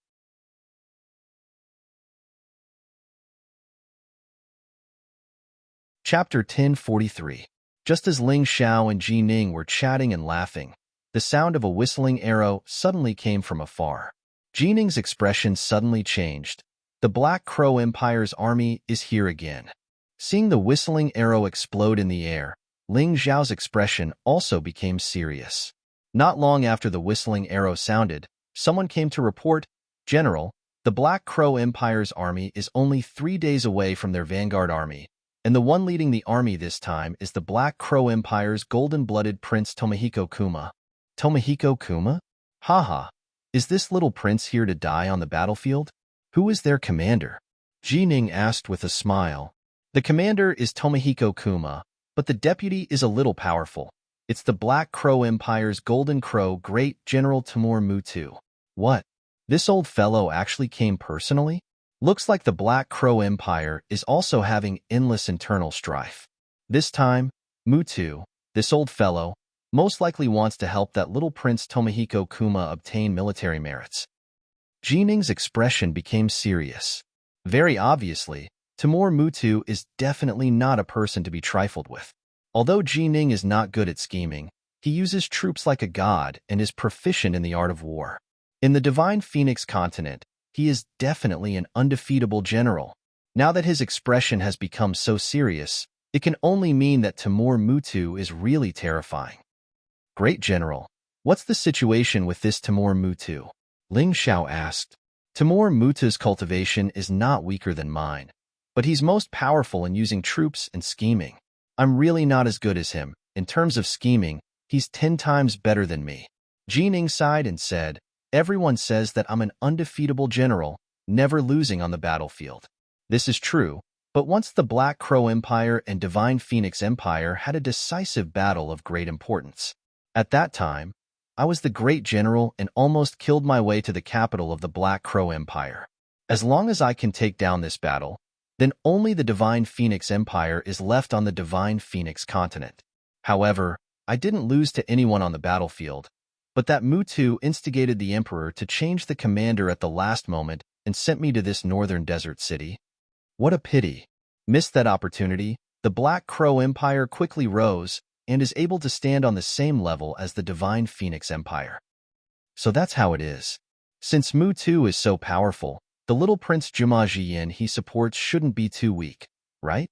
Chapter 1043. Just as Ling Xiao and Ji Ning were chatting and laughing, the sound of a whistling arrow suddenly came from afar. Ji Ning's expression suddenly changed. The Black Crow Empire's army is here again. Seeing the whistling arrow explode in the air, Ling Zhao's expression also became serious. Not long after the whistling arrow sounded, someone came to report, "General, the Black Crow Empire's army is only 3 days away from their vanguard army, and the one leading the army this time is the Black Crow Empire's golden-blooded prince Tomohiko Kuma." Tomohiko Kuma? Haha, is this little prince here to die on the battlefield? Who is their commander? Ji Ning asked with a smile. The commander is Tomohiko Kuma, but the deputy is a little powerful. It's the Black Crow Empire's Golden Crow Great General Timur Mutu. What? This old fellow actually came personally? Looks like the Black Crow Empire is also having endless internal strife. This time, Mutu, this old fellow, most likely wants to help that little prince Tomohiko Kuma obtain military merits. Ji Ning's expression became serious. Very obviously, Timur Mutu is definitely not a person to be trifled with. Although Ji Ning is not good at scheming, he uses troops like a god and is proficient in the art of war. In the Divine Phoenix continent, he is definitely an undefeatable general. Now that his expression has become so serious, it can only mean that Timur Mutu is really terrifying. Great General, what's the situation with this Timur Mutu? Ling Xiao asked. Timur Mutu's cultivation is not weaker than mine, but he's most powerful in using troops and scheming. I'm really not as good as him. In terms of scheming, he's 10 times better than me. Ji Ning sighed and said, everyone says that I'm an undefeatable general, never losing on the battlefield. This is true, but once the Black Crow Empire and Divine Phoenix Empire had a decisive battle of great importance. At that time, I was the great general and almost killed my way to the capital of the Black Crow Empire. As long as I can take down this battle, then only the Divine Phoenix Empire is left on the Divine Phoenix continent. However, I didn't lose to anyone on the battlefield, but that Mutu instigated the Emperor to change the commander at the last moment and sent me to this northern desert city. What a pity. Missed that opportunity, the Black Crow Empire quickly rose and is able to stand on the same level as the Divine Phoenix Empire. So that's how it is. Since Mutu is so powerful, the little Prince Jima Jian he supports shouldn't be too weak, right?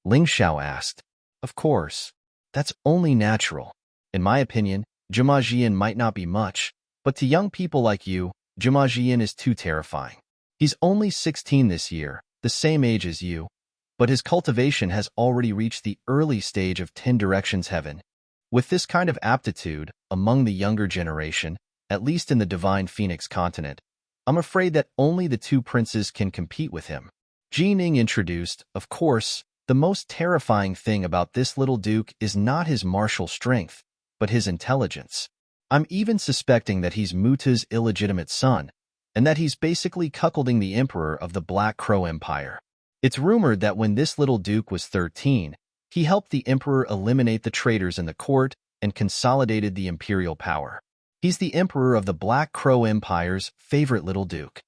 Ling Xiao asked. Of course. That's only natural. In my opinion, Jima Jian might not be much, but to young people like you, Jima Jian is too terrifying. He's only 16 this year, the same age as you, but his cultivation has already reached the early stage of 10 directions heaven. With this kind of aptitude among the younger generation, at least in the Divine Phoenix continent, I'm afraid that only the 2 princes can compete with him. Ji Ning introduced, of course, the most terrifying thing about this little duke is not his martial strength, but his intelligence. I'm even suspecting that he's Muta's illegitimate son, and that he's basically cuckolding the emperor of the Black Crow Empire. It's rumored that when this little duke was 13, he helped the emperor eliminate the traitors in the court and consolidated the imperial power. He's the emperor of the Black Crow Empire's favorite little duke.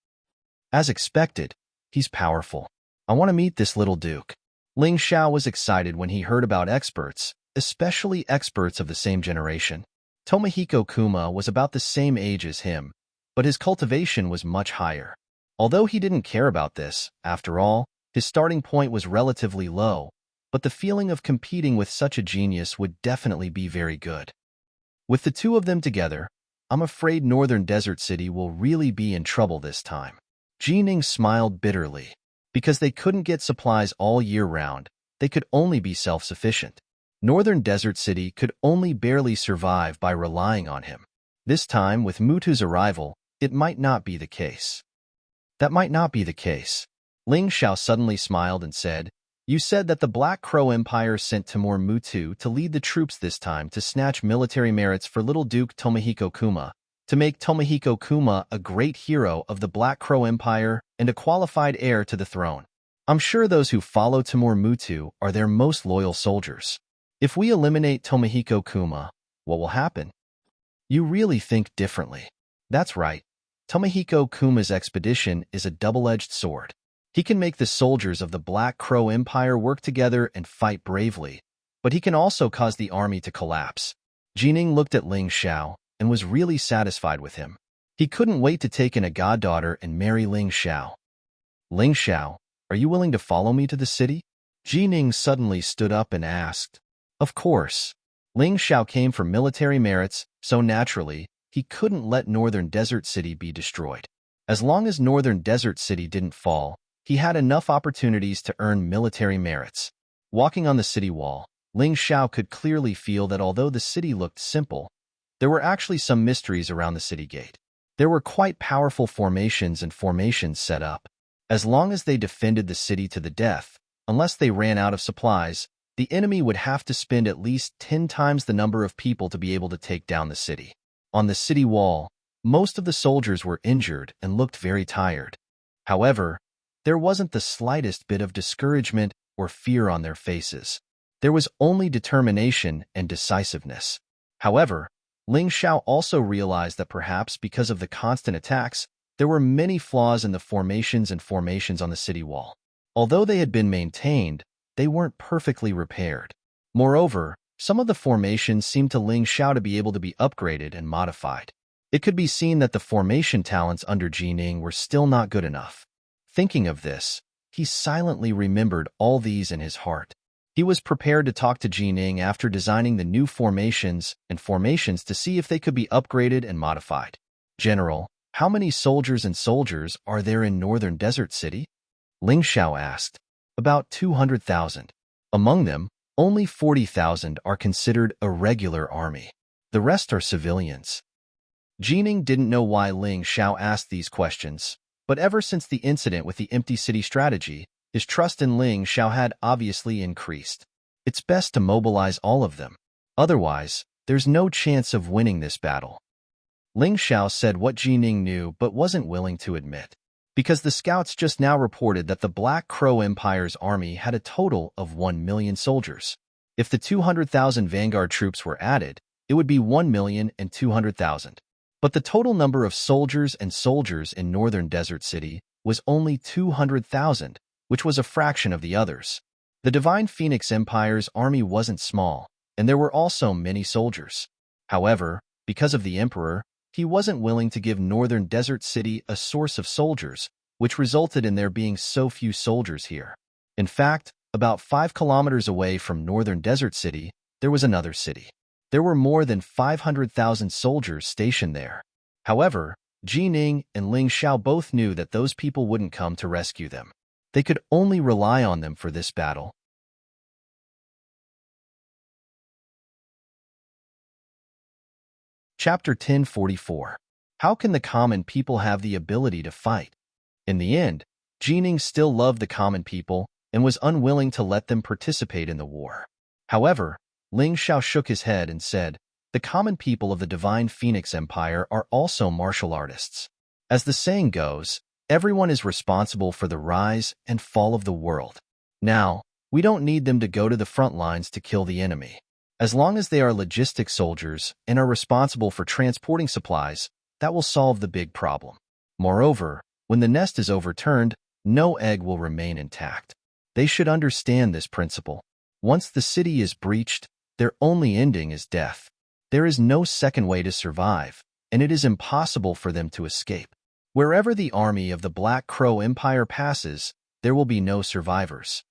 As expected, he's powerful. I want to meet this little duke. Ling Xiao was excited when he heard about experts, especially experts of the same generation. Tomohiko Kuma was about the same age as him, but his cultivation was much higher. Although he didn't care about this, after all, his starting point was relatively low, but the feeling of competing with such a genius would definitely be very good. With the two of them together, I'm afraid Northern Desert City will really be in trouble this time. Jining smiled bitterly. Because they couldn't get supplies all year round, they could only be self-sufficient. Northern Desert City could only barely survive by relying on him. This time, with Mutu's arrival, it might not be the case. That might not be the case. Ling Xiao suddenly smiled and said, "You said that the Black Crow Empire sent Timur Mutu to lead the troops this time to snatch military merits for little Duke Tomohiko Kuma, to make Tomohiko Kuma a great hero of the Black Crow Empire and a qualified heir to the throne. I'm sure those who follow Timur Mutu are their most loyal soldiers. If we eliminate Tomohiko Kuma, what will happen?" You really think differently. That's right. Tomohiko Kuma's expedition is a double-edged sword. He can make the soldiers of the Black Crow Empire work together and fight bravely, but he can also cause the army to collapse. Jining looked at Ling Xiao and was really satisfied with him. He couldn't wait to take in a goddaughter and marry Ling Xiao. "Ling Xiao, are you willing to follow me to the city?" Jining suddenly stood up and asked. Of course. Ling Xiao came for military merits, so naturally, he couldn't let Northern Desert City be destroyed. As long as Northern Desert City didn't fall, he had enough opportunities to earn military merits. Walking on the city wall, Ling Xiao could clearly feel that although the city looked simple, there were actually some mysteries around the city gate. There were quite powerful formations and formations set up. As long as they defended the city to the death, unless they ran out of supplies, the enemy would have to spend at least 10 times the number of people to be able to take down the city. On the city wall, most of the soldiers were injured and looked very tired. However, there wasn't the slightest bit of discouragement or fear on their faces. There was only determination and decisiveness. However, Ling Xiao also realized that perhaps because of the constant attacks, there were many flaws in the formations on the city wall. Although they had been maintained, they weren't perfectly repaired. Moreover, some of the formations seemed to Ling Xiao to be able to be upgraded and modified. It could be seen that the formation talents under Jining were still not good enough. Thinking of this, he silently remembered all these in his heart. He was prepared to talk to Jining after designing the new formations to see if they could be upgraded and modified. "General, how many soldiers are there in Northern Desert City?" Ling Xiao asked. "About 200,000. Among them, only 40,000 are considered a regular army. The rest are civilians." Jining didn't know why Ling Xiao asked these questions, but ever since the incident with the empty city strategy, his trust in Ling Xiao had obviously increased. It's best to mobilize all of them. Otherwise, there's no chance of winning this battle. Ling Xiao said what Jining knew but wasn't willing to admit. Because the scouts just now reported that the Black Crow Empire's army had a total of 1 million soldiers. If the 200,000 vanguard troops were added, it would be 1,200,000. But the total number of soldiers in Northern Desert City was only 200,000, which was a fraction of the others. The Divine Phoenix Empire's army wasn't small, and there were also many soldiers. However, because of the Emperor, he wasn't willing to give Northern Desert City a source of soldiers, which resulted in there being so few soldiers here. In fact, about 5 kilometers away from Northern Desert City, there was another city. There were more than 500,000 soldiers stationed there. However, Jining and Ling Xiao both knew that those people wouldn't come to rescue them. They could only rely on them for this battle. Chapter 1044. How can the common people have the ability to fight? In the end, Jining still loved the common people and was unwilling to let them participate in the war. However, Ling Xiao shook his head and said, "The common people of the Divine Phoenix Empire are also martial artists. As the saying goes, Everyone is responsible for the rise and fall of the world. Now, we don't need them to go to the front lines to kill the enemy. As long as they are logistics soldiers and are responsible for transporting supplies, that will solve the big problem. Moreover, when the nest is overturned, no egg will remain intact. They should understand this principle. Once the city is breached, their only ending is death. There is no second way to survive, and it is impossible for them to escape. Wherever the army of the Black Crow Empire passes, there will be no survivors.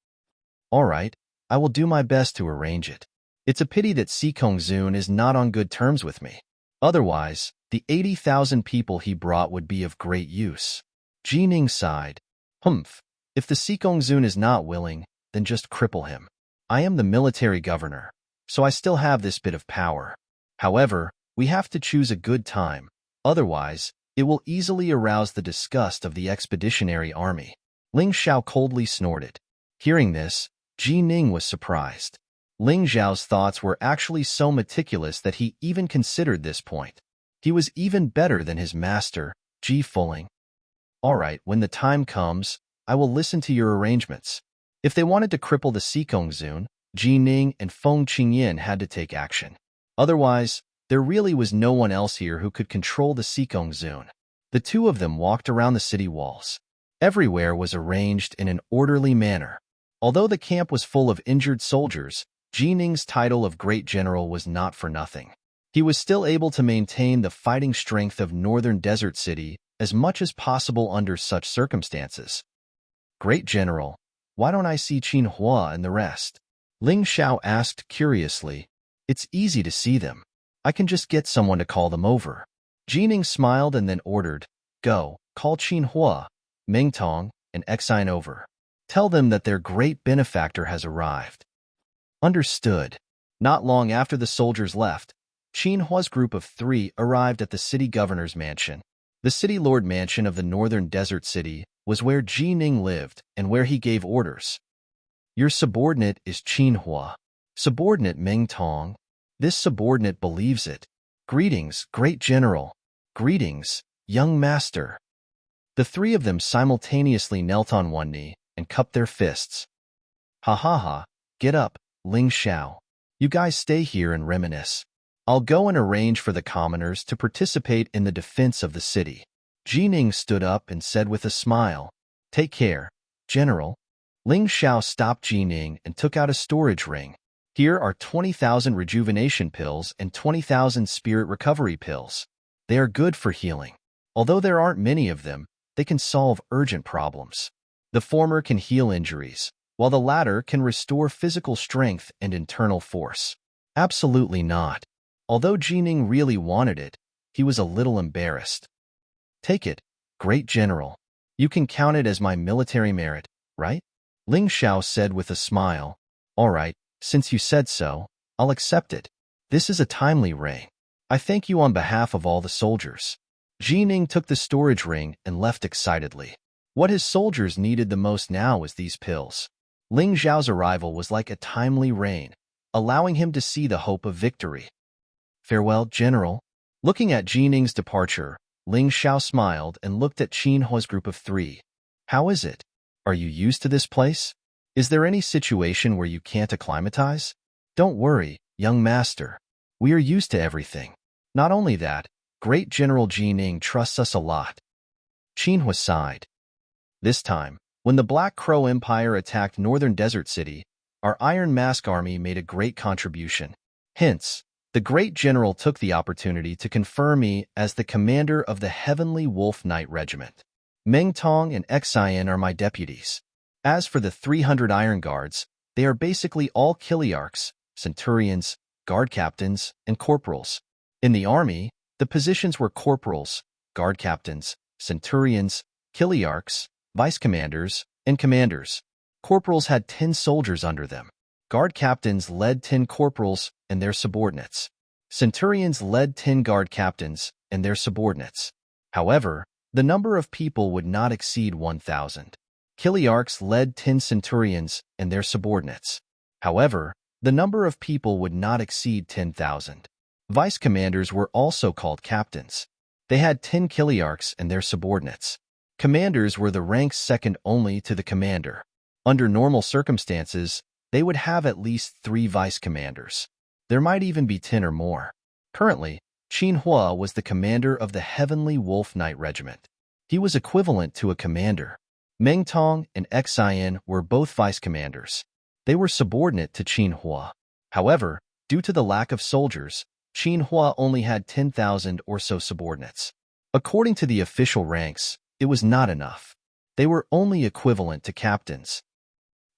All right, I will do my best to arrange it. It's a pity that Si Kongzun is not on good terms with me. Otherwise, the 80,000 people he brought would be of great use. Jining sighed. Humph. If the Si Kongzun is not willing, then just cripple him. I am the military governor, so I still have this bit of power. However, we have to choose a good time. Otherwise, it will easily arouse the disgust of the expeditionary army. Ling Xiao coldly snorted. Hearing this, Ji Ning was surprised. Ling Xiao's thoughts were actually so meticulous that he even considered this point. He was even better than his master, Ji Fuling. All right, when the time comes, I will listen to your arrangements. If they wanted to cripple the Si Kongzun, Ji Ning and Feng Qingyan had to take action. Otherwise, there really was no one else here who could control the Si Kongzun. The two of them walked around the city walls. Everywhere was arranged in an orderly manner. Although the camp was full of injured soldiers, Ji Ning's title of Great General was not for nothing. He was still able to maintain the fighting strength of Northern Desert City as much as possible under such circumstances. Great General, why don't I see Qin Hua and the rest? Ling Xiao asked curiously. It's easy to see them. I can just get someone to call them over. Ji Ning smiled and then ordered, Go, call Qin Hua, Meng Tong, and Exine over. Tell them that their great benefactor has arrived. Understood. Not long after the soldiers left, Qin Hua's group of 3 arrived at the city governor's mansion. The city lord mansion of the northern desert city was where Ji Ning lived and where he gave orders. Your subordinate is Qin Hua. Subordinate Meng Tong. This subordinate believes it. Greetings, great general. Greetings, young master. The 3 of them simultaneously knelt on one knee and cupped their fists. Ha ha ha, get up, Ling Xiao. You guys stay here and reminisce. I'll go and arrange for the commoners to participate in the defense of the city. Ji Ning stood up and said with a smile, Take care, General. Ling Xiao stopped Ji Ning and took out a storage ring. Here are 20,000 rejuvenation pills and 20,000 spirit recovery pills. They are good for healing. Although there aren't many of them, they can solve urgent problems. The former can heal injuries, while the latter can restore physical strength and internal force. Absolutely not. Although Ji Ning really wanted it, he was a little embarrassed. Take it, great general. You can count it as my military merit, right? Ling Xiao said with a smile. All right, since you said so, I'll accept it. This is a timely ring. I thank you on behalf of all the soldiers. Ji Ning took the storage ring and left excitedly. What his soldiers needed the most now was these pills. Ling Xiao's arrival was like a timely rain, allowing him to see the hope of victory. Farewell, General. Looking at Ji Ning's departure, Ling Xiao smiled and looked at Qin Hua's group of 3. How is it? Are you used to this place? Is there any situation where you can't acclimatize? Don't worry, young master. We are used to everything. Not only that, Great General Ji Ning trusts us a lot. Qin Hua sighed. This time, when the Black Crow Empire attacked Northern Desert City, our Iron Mask Army made a great contribution. Hence, the Great General took the opportunity to confer me as the commander of the Heavenly Wolf Knight Regiment. Meng Tong and Xian are my deputies. As for the 300 Iron Guards, they are basically all Kiliarchs, Centurions, Guard Captains, and Corporals. In the army, the positions were Corporals, Guard Captains, Centurions, Kiliarchs, Vice Commanders, and Commanders. Corporals had 10 soldiers under them. Guard Captains led 10 Corporals and their subordinates. Centurions led 10 Guard Captains and their subordinates. However, the number of people would not exceed 1,000. Kiliarchs led 10 Centurions and their subordinates. However, the number of people would not exceed 10,000. Vice Commanders were also called Captains. They had 10 Kiliarchs and their subordinates. Commanders were the ranks second only to the commander. Under normal circumstances, they would have at least 3 vice commanders. There might even be 10 or more. Currently, Qin Hua was the commander of the Heavenly Wolf Knight Regiment. He was equivalent to a commander. Meng Tong and Xian were both vice commanders. They were subordinate to Qin Hua. However, due to the lack of soldiers, Qin Hua only had 10,000 or so subordinates. According to the official ranks, it was not enough. They were only equivalent to captains.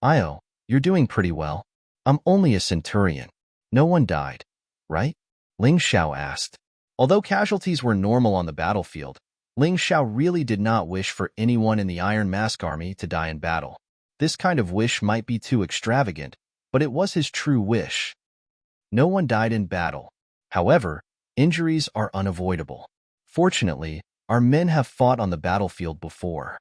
Io, you're doing pretty well. I'm only a centurion. No one died, right? Ling Xiao asked. Although casualties were normal on the battlefield, Ling Xiao really did not wish for anyone in the Iron Mask Army to die in battle. This kind of wish might be too extravagant, but it was his true wish. No one died in battle. However, injuries are unavoidable. Fortunately, our men have fought on the battlefield before.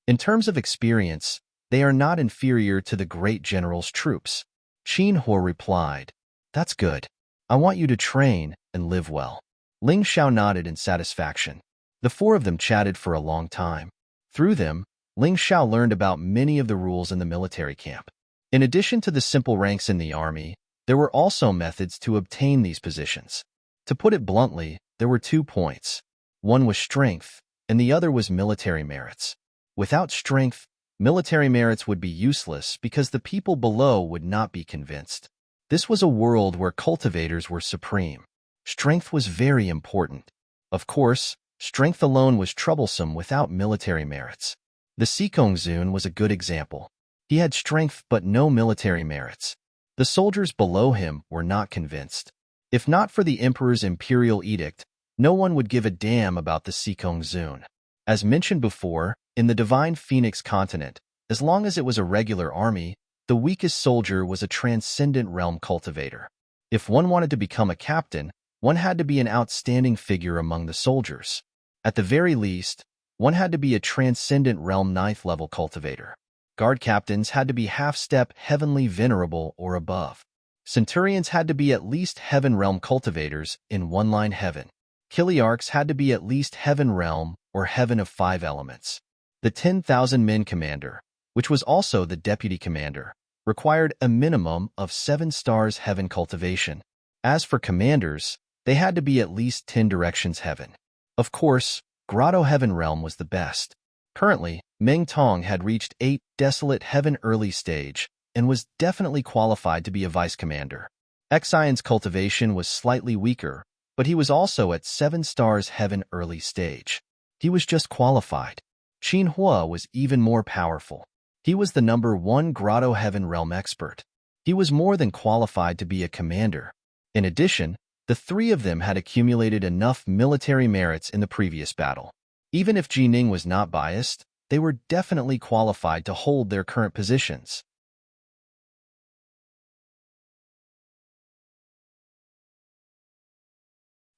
In terms of experience, they are not inferior to the great general's troops. Qin Hua replied, "That's good. I want you to train and live well." Ling Xiao nodded in satisfaction. The 4 of them chatted for a long time. Through them, Ling Xiao learned about many of the rules in the military camp. In addition to the simple ranks in the army, there were also methods to obtain these positions. To put it bluntly, there were 2 points. One was strength, and the other was military merits. Without strength, military merits would be useless because the people below would not be convinced. This was a world where cultivators were supreme. Strength was very important. Of course, strength alone was troublesome without military merits. The Sikong Zun was a good example. He had strength but no military merits. The soldiers below him were not convinced. If not for the emperor's imperial edict, no one would give a damn about the Sikong Zun. As mentioned before, in the Divine Phoenix continent, as long as it was a regular army, the weakest soldier was a transcendent realm cultivator. If one wanted to become a captain, one had to be an outstanding figure among the soldiers. At the very least, one had to be a transcendent realm 9th level cultivator. Guard captains had to be half-step heavenly venerable or above. Centurions had to be at least heaven realm cultivators in 1-line heaven. Kiliarchs had to be at least heaven realm or heaven of 5 elements. The 10,000 men commander, which was also the deputy commander, required a minimum of 7 stars heaven cultivation. As for commanders, they had to be at least 10 directions heaven. Of course, Grotto Heaven Realm was the best. Currently, Meng Tong had reached 8 Desolate Heaven early stage and was definitely qualified to be a vice commander. Xian's cultivation was slightly weaker, but he was also at 7 stars heaven early stage. He was just qualified. Qin Hua was even more powerful. He was the number 1 Grotto Heaven Realm expert. He was more than qualified to be a commander. In addition, the 3 of them had accumulated enough military merits in the previous battle. Even if Jining was not biased, they were definitely qualified to hold their current positions.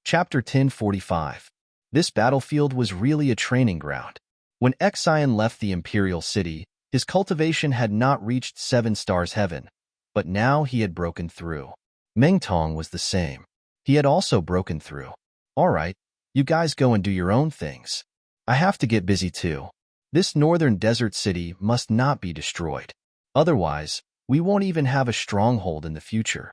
Chapter 1045. This battlefield was really a training ground. When Xian left the Imperial City, his cultivation had not reached 7 stars heaven, but now he had broken through. Meng Tong was the same. He had also broken through. All right, you guys go and do your own things. I have to get busy too. This northern desert city must not be destroyed. Otherwise, we won't even have a stronghold in the future.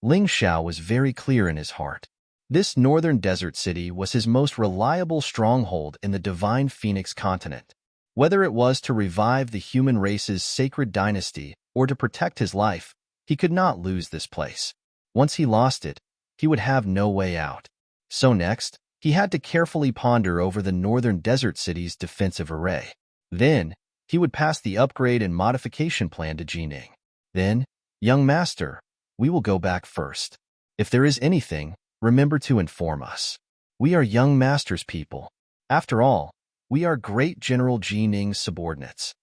Ling Xiao was very clear in his heart. This northern desert city was his most reliable stronghold in the Divine Phoenix continent. Whether it was to revive the human race's sacred dynasty or to protect his life, he could not lose this place. Once he lost it, he would have no way out. So next, he had to carefully ponder over the northern desert city's defensive array. Then, he would pass the upgrade and modification plan to Jining. Then, young master, we will go back first. If there is anything, remember to inform us. We are young master's people. After all, we are great General Jining's subordinates.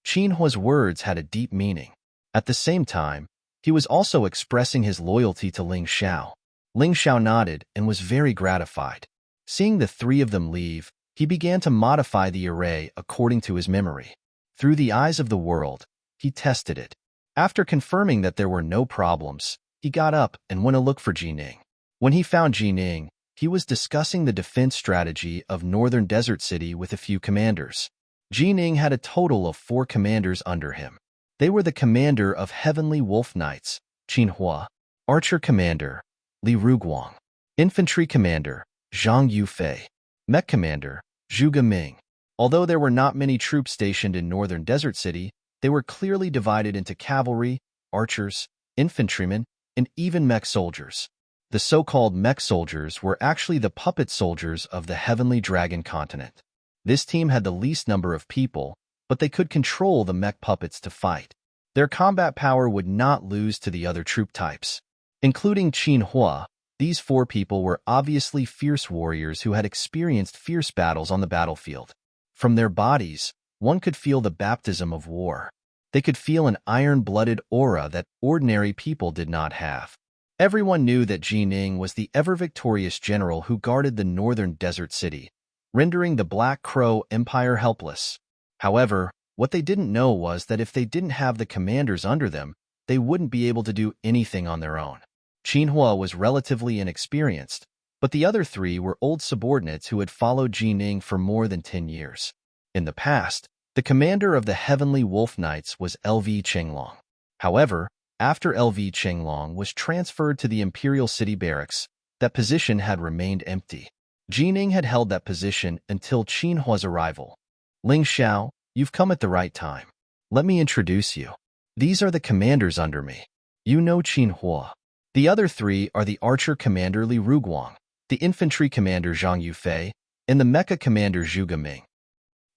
Qin Hua's words had a deep meaning. At the same time, he was also expressing his loyalty to Ling Xiao. Ling Xiao nodded and was very gratified. Seeing the 3 of them leave, he began to modify the array according to his memory. Through the eyes of the world, he tested it. After confirming that there were no problems, he got up and went to look for Jining. When he found Jining, He was discussing the defense strategy of Northern Desert City with a few commanders. Jining had a total of 4 commanders under him. They were the commander of Heavenly Wolf Knights, Qin Hua, Archer Commander, Li Ruguang, Infantry Commander, Zhang Yufei, Mech Commander, Zhuge Ming. Although there were not many troops stationed in Northern Desert City, they were clearly divided into cavalry, archers, infantrymen, and even mech soldiers. The so-called mech soldiers were actually the puppet soldiers of the Heavenly Dragon continent. This team had the least number of people, but they could control the mech puppets to fight. Their combat power would not lose to the other troop types. Including Qin Hua, these 4 people were obviously fierce warriors who had experienced fierce battles on the battlefield. From their bodies, one could feel the baptism of war. They could feel an iron-blooded aura that ordinary people did not have. Everyone knew that Jining was the ever-victorious general who guarded the Northern Desert City, rendering the Black Crow Empire helpless. However, what they didn't know was that if they didn't have the commanders under them, they wouldn't be able to do anything on their own. Qin Hua was relatively inexperienced, but the other 3 were old subordinates who had followed Jining for more than 10 years. In the past, the commander of the Heavenly Wolf Knights was LV Chenglong. However, after LV Chenglong was transferred to the Imperial City Barracks, that position had remained empty. Jining had held that position until Qin Hua's arrival. Ling Xiao, you've come at the right time. Let me introduce you. These are the commanders under me. You know Qin Hua. The other 3 are the Archer Commander Li Ruguang, the Infantry Commander Zhang Yufei, and the Mecha Commander Zhuge Ming.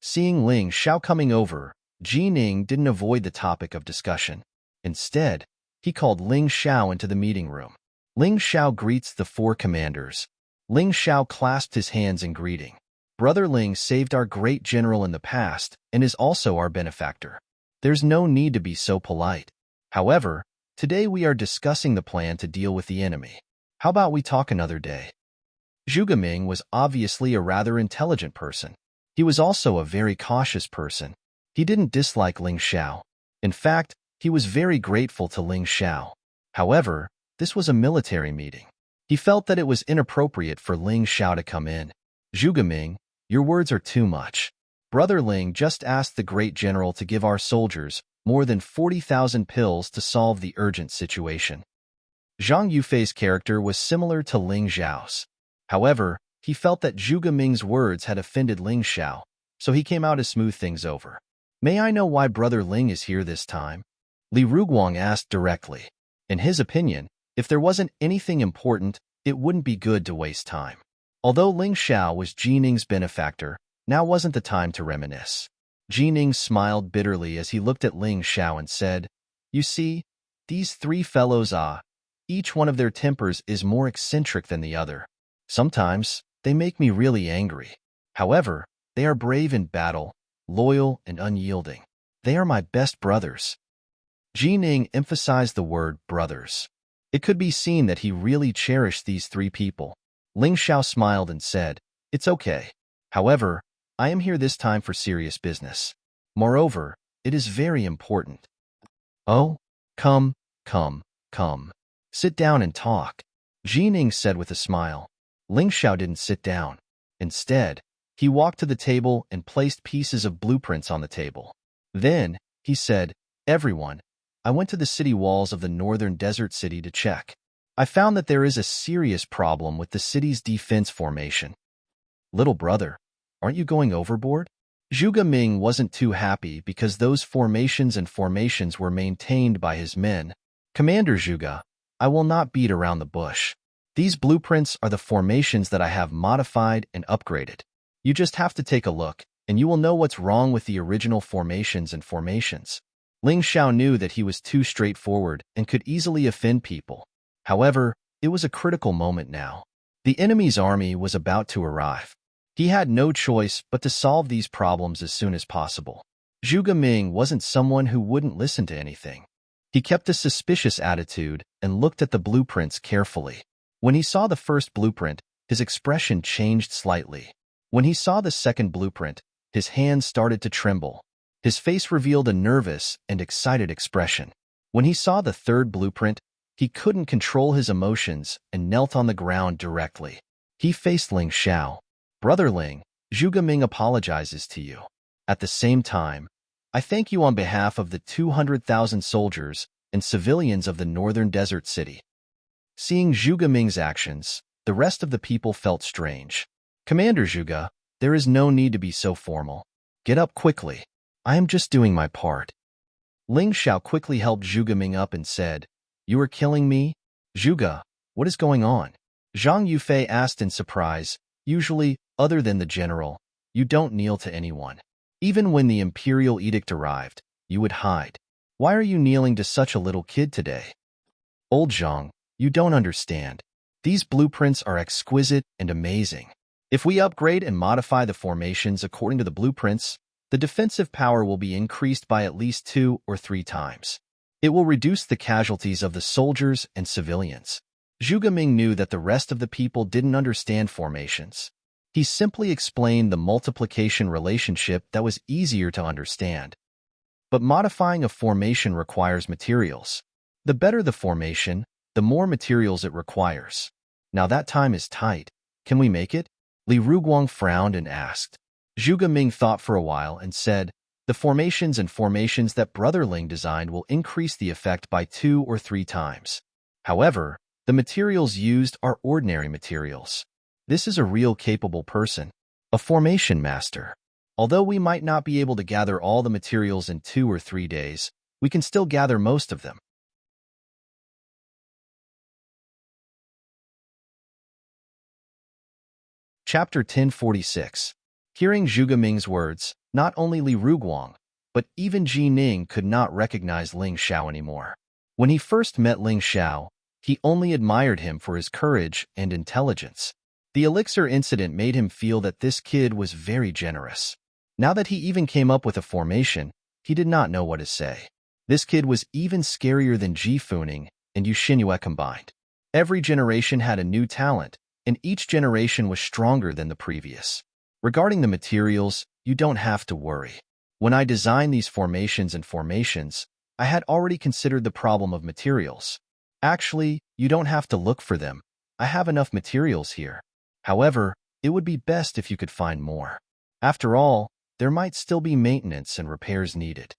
Seeing Ling Xiao coming over, Jining didn't avoid the topic of discussion. Instead, he called Ling Xiao into the meeting room. Ling Xiao greets the 4 commanders. Ling Xiao clasped his hands in greeting. Brother Ling saved our great general in the past and is also our benefactor. There's no need to be so polite. However, today we are discussing the plan to deal with the enemy. How about we talk another day? Zhuge Ming was obviously a rather intelligent person. He was also a very cautious person. He didn't dislike Ling Xiao. In fact, he was very grateful to Ling Xiao. However, this was a military meeting. He felt that it was inappropriate for Ling Xiao to come in. Zhuge Ming, your words are too much. Brother Ling just asked the great general to give our soldiers more than 40,000 pills to solve the urgent situation. Zhang Yufei's character was similar to Ling Xiao's. However, he felt that Zhuge Ming's words had offended Ling Xiao, so he came out to smooth things over. May I know why Brother Ling is here this time? Li Ruguang asked directly. In his opinion, if there wasn't anything important, it wouldn't be good to waste time. Although Ling Xiao was Jining's benefactor, now wasn't the time to reminisce. Jining smiled bitterly as he looked at Ling Xiao and said, You see, these 3 fellows each one of their tempers is more eccentric than the other. Sometimes, they make me really angry. However, they are brave in battle, loyal and unyielding. They are my best brothers. Jining emphasized the word brothers. It could be seen that he really cherished these 3 people. Ling Xiao smiled and said, It's okay. However, I am here this time for serious business. Moreover, it is very important. Oh, come. Sit down and talk, Jining said with a smile. Ling Xiao didn't sit down. Instead, he walked to the table and placed pieces of blueprints on the table. Then, he said, Everyone, I went to the city walls of the Northern Desert City to check. I found that there is a serious problem with the city's defense formation. Little brother, aren't you going overboard? Zhuge Ming wasn't too happy because those formations were maintained by his men. Commander Zhuge, I will not beat around the bush. These blueprints are the formations that I have modified and upgraded. You just have to take a look, and you will know what's wrong with the original formations. Ling Xiao knew that he was too straightforward and could easily offend people. However, it was a critical moment now. The enemy's army was about to arrive. He had no choice but to solve these problems as soon as possible. Zhuge Ming wasn't someone who wouldn't listen to anything. He kept a suspicious attitude and looked at the blueprints carefully. When he saw the first blueprint, his expression changed slightly. When he saw the second blueprint, his hands started to tremble. His face revealed a nervous and excited expression. When he saw the third blueprint, he couldn't control his emotions and knelt on the ground directly. He faced Ling Xiao. Brother Ling, Zhuge Ming apologizes to you. At the same time, I thank you on behalf of the 200,000 soldiers and civilians of the northern desert city. Seeing Zhuge Ming's actions, the rest of the people felt strange. Commander Zhuge, there is no need to be so formal. Get up quickly. I am just doing my part. Ling Xiao quickly helped Zhuge Ming up and said, You are killing me? Zhuge, what is going on? Zhang Yufei asked in surprise. Usually, other than the general, you don't kneel to anyone. Even when the imperial edict arrived, you would hide. Why are you kneeling to such a little kid today? Old Zhang, you don't understand. These blueprints are exquisite and amazing. If we upgrade and modify the formations according to the blueprints, the defensive power will be increased by at least 2 or 3 times. It will reduce the casualties of the soldiers and civilians. Zhuge Ming knew that the rest of the people didn't understand formations. He simply explained the multiplication relationship that was easier to understand. But modifying a formation requires materials. The better the formation, the more materials it requires. Now that time is tight. Can we make it? Li Ruguang frowned and asked. Zhuge Ming thought for a while and said, The formations that Brother Ling designed will increase the effect by 2 or 3 times. However, the materials used are ordinary materials. This is a real capable person, a formation master. Although we might not be able to gather all the materials in 2 or 3 days, we can still gather most of them. Chapter 1046. Hearing Zhuge Ming's words, not only Li Ruguang, but even Ji Ning could not recognize Ling Xiao anymore. When he first met Ling Xiao, he only admired him for his courage and intelligence. The elixir incident made him feel that this kid was very generous. Now that he even came up with a formation, he did not know what to say. This kid was even scarier than Ji Funing and Yu Xinyue combined. Every generation had a new talent, and each generation was stronger than the previous. Regarding the materials, you don't have to worry. When I designed these formations, I had already considered the problem of materials. Actually, you don't have to look for them. I have enough materials here. However, it would be best if you could find more. After all, there might still be maintenance and repairs needed.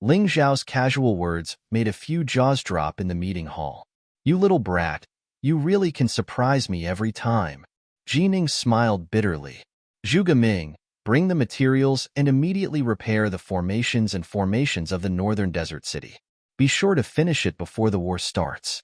Ling Xiao's casual words made a few jaws drop in the meeting hall. You little brat, you really can surprise me every time. Ji Ning smiled bitterly. Zhuge Ming, bring the materials and immediately repair the formations of the northern desert city. Be sure to finish it before the war starts.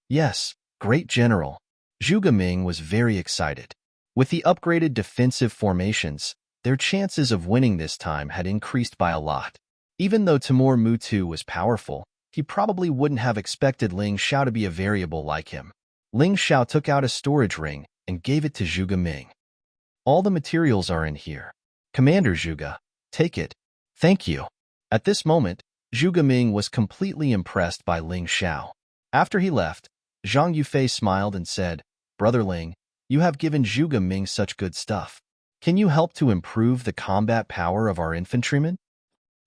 Yes, great general. Zhuge Ming was very excited. With the upgraded defensive formations, their chances of winning this time had increased by a lot. Even though Timur Mutu was powerful, he probably wouldn't have expected Ling Xiao to be a variable like him. Ling Xiao took out a storage ring and gave it to Zhuge Ming. All the materials are in here. Commander Zhuge, take it. Thank you. At this moment, Zhuge Ming was completely impressed by Ling Xiao. After he left, Zhang Yufei smiled and said, Brother Ling, you have given Zhuge Ming such good stuff. Can you help to improve the combat power of our infantrymen?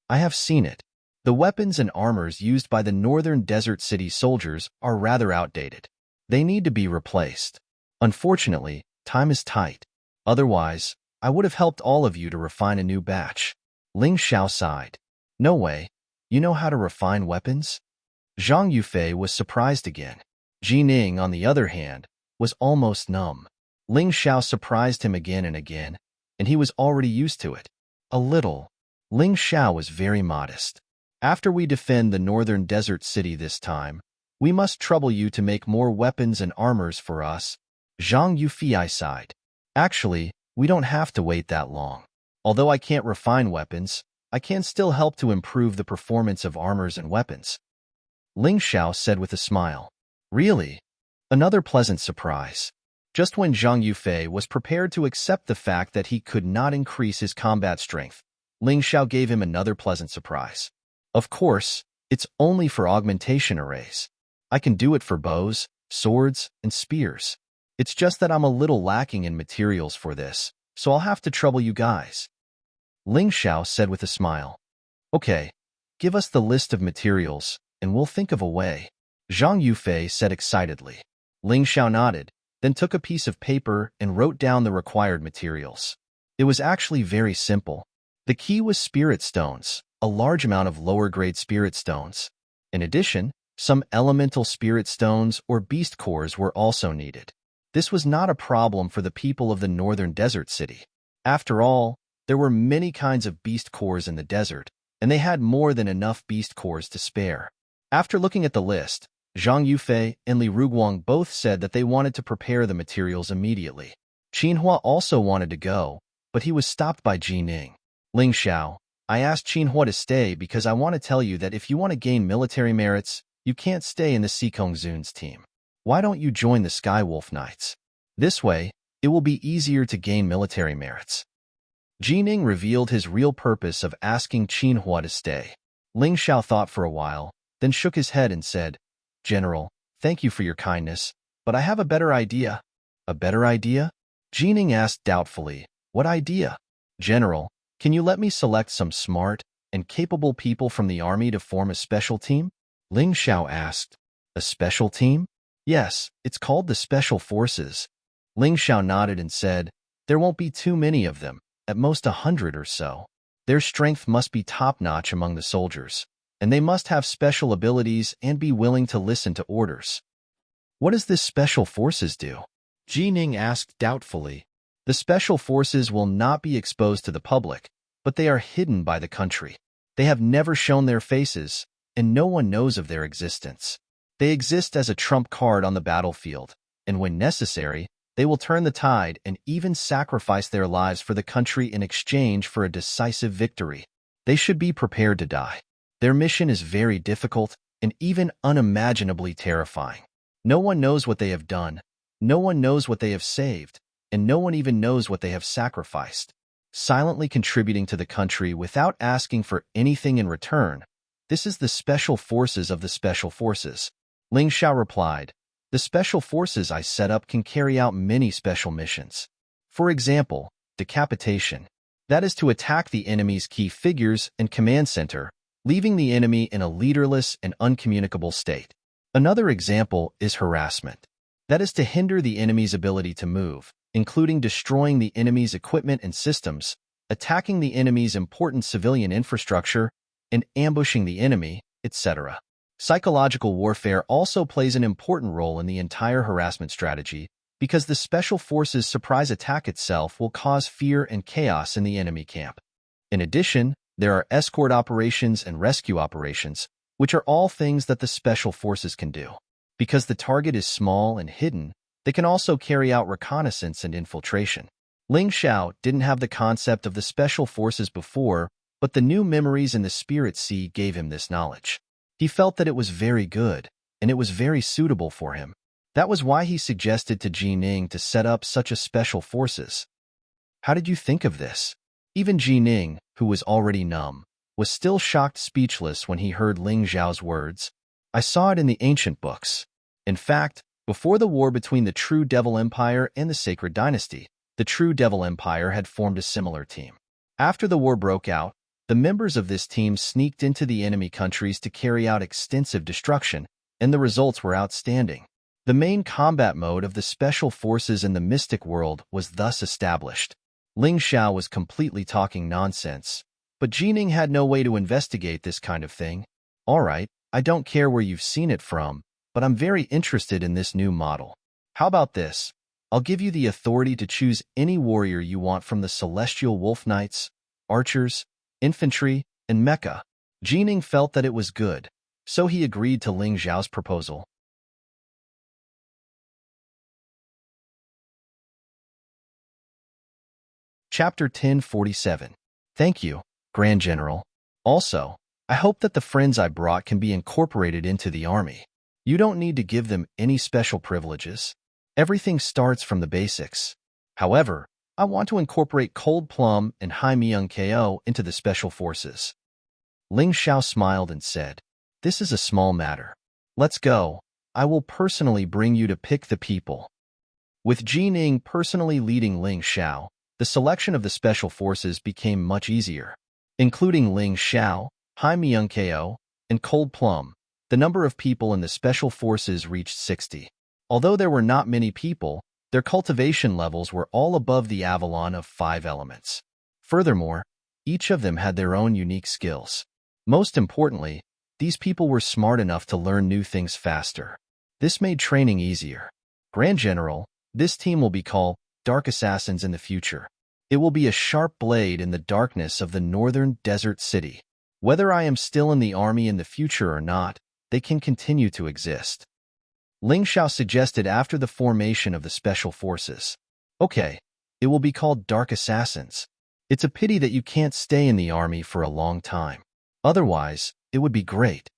I have seen it. The weapons and armors used by the northern desert city soldiers are rather outdated. They need to be replaced. Unfortunately, time is tight. Otherwise, I would have helped all of you to refine a new batch. Ling Xiao sighed. No way. You know how to refine weapons? Zhang Yufei was surprised again. Ji Ning, on the other hand, was almost numb. Ling Xiao surprised him again and again, and he was already used to it. A little. Ling Xiao was very modest. After we defend the northern desert city this time, we must trouble you to make more weapons and armors for us. Zhang Yufei sighed. Actually, we don't have to wait that long. Although I can't refine weapons, I can still help to improve the performance of armors and weapons. Ling Xiao said with a smile. Really? Another pleasant surprise. Just when Zhang Yufei was prepared to accept the fact that he could not increase his combat strength, Ling Xiao gave him another pleasant surprise. Of course, it's only for augmentation arrays. I can do it for bows, swords, and spears. It's just that I'm a little lacking in materials for this, so I'll have to trouble you guys. Ling Xiao said with a smile. Okay, give us the list of materials, and we'll think of a way. Zhang Yufei said excitedly. Ling Xiao nodded. then took a piece of paper and wrote down the required materials. It was actually very simple. The key was spirit stones, a large amount of lower-grade spirit stones. In addition, some elemental spirit stones or beast cores were also needed. This was not a problem for the people of the northern desert city. After all, there were many kinds of beast cores in the desert, and they had more than enough beast cores to spare. After looking at the list, Zhang Yufei and Li Ruguang both said that they wanted to prepare the materials immediately. Qinhua also wanted to go, but he was stopped by Ji Ning. Ling Xiao, I asked Qinhua to stay because I want to tell you that if you want to gain military merits, you can't stay in the Sikong Zun's team. Why don't you join the Skywolf Knights? This way, it will be easier to gain military merits. Ji Ning revealed his real purpose of asking Qinhua to stay. Ling Xiao thought for a while, then shook his head and said, General, thank you for your kindness, but I have a better idea. A better idea? Ji Ning asked doubtfully, what idea? General, can you let me select some smart and capable people from the army to form a special team? Ling Xiao asked, a special team? Yes, it's called the Special Forces. Ling Xiao nodded and said, there won't be too many of them, at most 100 or so. Their strength must be top-notch among the soldiers, and they must have special abilities and be willing to listen to orders. What does this Special Forces do? Ji Ning asked doubtfully. The Special Forces will not be exposed to the public, but they are hidden by the country. They have never shown their faces, and no one knows of their existence. They exist as a trump card on the battlefield, and when necessary, they will turn the tide and even sacrifice their lives for the country in exchange for a decisive victory. They should be prepared to die. Their mission is very difficult and even unimaginably terrifying. No one knows what they have done, no one knows what they have saved, and no one even knows what they have sacrificed. Silently contributing to the country without asking for anything in return, this is the Special Forces of the Special Forces. Ling Xiao replied, the Special Forces I set up can carry out many special missions. For example, decapitation. That is to attack the enemy's key figures and command center, leaving the enemy in a leaderless and uncommunicable state. Another example is harassment. That is to hinder the enemy's ability to move, including destroying the enemy's equipment and systems, attacking the enemy's important civilian infrastructure, and ambushing the enemy, etc. Psychological warfare also plays an important role in the entire harassment strategy because the Special Forces' surprise attack itself will cause fear and chaos in the enemy camp. In addition, there are escort operations and rescue operations, which are all things that the Special Forces can do. Because the target is small and hidden, they can also carry out reconnaissance and infiltration. Ling Xiao didn't have the concept of the Special Forces before, but the new memories in the Spirit Sea gave him this knowledge. He felt that it was very good, and it was very suitable for him. That was why he suggested to Ji Ning to set up such a Special Forces. How did you think of this? Even Ji Ning, who was already numb, was still shocked speechless when he heard Ling Xiao's words. I saw it in the ancient books. In fact, before the war between the True Devil Empire and the Sacred Dynasty, the True Devil Empire had formed a similar team. After the war broke out, the members of this team sneaked into the enemy countries to carry out extensive destruction, and the results were outstanding. The main combat mode of the Special Forces in the mystic world was thus established. Ling Xiao was completely talking nonsense, but Ji Ning had no way to investigate this kind of thing. All right, I don't care where you've seen it from, but I'm very interested in this new model. How about this? I'll give you the authority to choose any warrior you want from the Celestial Wolf Knights, Archers, Infantry, and Mecha. Ji Ning felt that it was good, so he agreed to Ling Xiao's proposal. Chapter 1047. Thank you, Grand General. Also, I hope that the friends I brought can be incorporated into the army. You don't need to give them any special privileges. Everything starts from the basics. However, I want to incorporate Cold Plum and Hai Myung Ko into the Special Forces. Ling Xiao smiled and said, this is a small matter. Let's go. I will personally bring you to pick the people. With Ji Ning personally leading Ling Xiao, the selection of the Special Forces became much easier. Including Ling Xiao, Hai Myung Ko, and Cold Plum, the number of people in the Special Forces reached 60. Although there were not many people, their cultivation levels were all above the Avalon of 5 elements. Furthermore, each of them had their own unique skills. Most importantly, these people were smart enough to learn new things faster. This made training easier. Grand General, this team will be called Dark Assassins in the future. It will be a sharp blade in the darkness of the northern desert city. Whether I am still in the army in the future or not, they can continue to exist. Ling Xiao suggested after the formation of the Special Forces. Okay, it will be called Dark Assassins. It's a pity that you can't stay in the army for a long time. Otherwise, it would be great.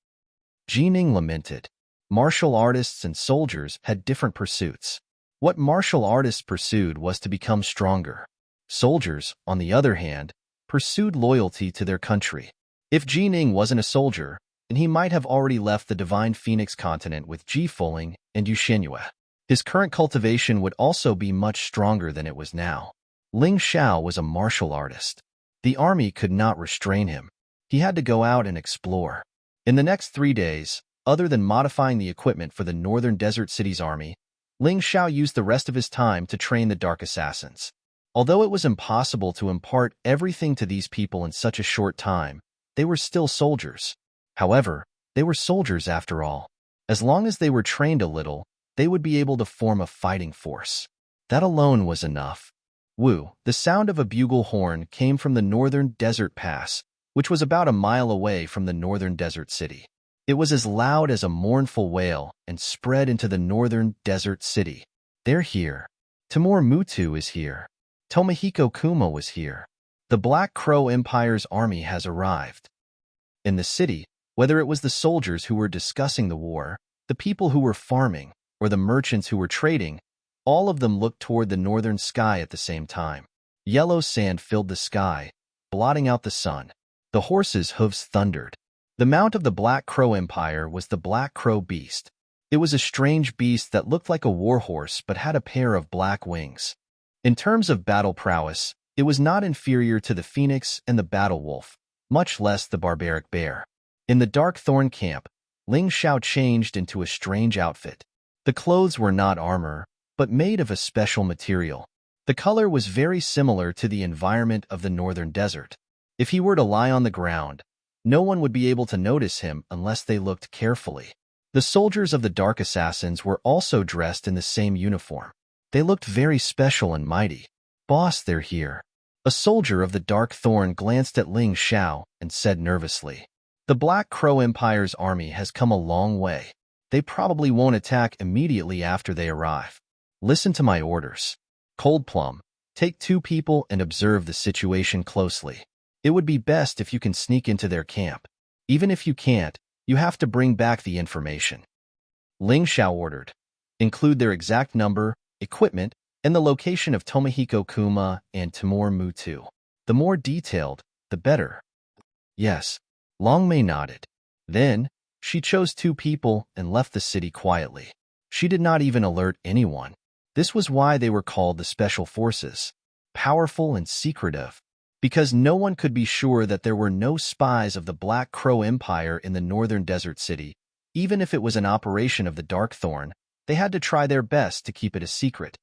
Jining lamented. Martial artists and soldiers had different pursuits. What martial artists pursued was to become stronger. Soldiers, on the other hand, pursued loyalty to their country. If Jining wasn't a soldier, then he might have already left the Divine Phoenix continent with Ji Fuling and Yuxinyue. His current cultivation would also be much stronger than it was now. Ling Xiao was a martial artist. The army could not restrain him. He had to go out and explore. In the next 3 days, other than modifying the equipment for the Northern Desert City's army, Ling Xiao used the rest of his time to train the Dark Assassins. Although it was impossible to impart everything to these people in such a short time, they were still soldiers. However, they were soldiers after all. As long as they were trained a little, they would be able to form a fighting force. That alone was enough. Woo, the sound of a bugle horn came from the Northern Desert Pass, which was about a mile away from the Northern Desert City. It was as loud as a mournful wail and spread into the Northern Desert City. They're here. Timur Mutu is here. Tomohiko Kuma was here. The Black Crow Empire's army has arrived. In the city, whether it was the soldiers who were discussing the war, the people who were farming, or the merchants who were trading, all of them looked toward the northern sky at the same time. Yellow sand filled the sky, blotting out the sun. The horses' hooves thundered. The mount of the Black Crow Empire was the Black Crow Beast. It was a strange beast that looked like a warhorse but had a pair of black wings. In terms of battle prowess, it was not inferior to the phoenix and the battle wolf, much less the barbaric bear. In the Dark Thorn camp, Ling Xiao changed into a strange outfit. The clothes were not armor, but made of a special material. The color was very similar to the environment of the northern desert. If he were to lie on the ground, no one would be able to notice him unless they looked carefully. The soldiers of the Dark Assassins were also dressed in the same uniform. They looked very special and mighty. Boss, they're here. A soldier of the Dark Thorn glanced at Ling Xiao and said nervously, "The Black Crow Empire's army has come a long way. They probably won't attack immediately after they arrive. Listen to my orders. Cold Plum, take 2 people and observe the situation closely. It would be best if you can sneak into their camp. Even if you can't, you have to bring back the information." Ling Xiao ordered. Include their exact number, equipment, and the location of Tomohiko Kuma and Timur Mutu. The more detailed, the better. Yes. Long Mei nodded. Then, she chose 2 people and left the city quietly. She did not even alert anyone. This was why they were called the Special Forces. Powerful and secretive. Because no one could be sure that there were no spies of the Black Crow Empire in the northern desert city. Even if it was an operation of the Dark Thorn, they had to try their best to keep it a secret.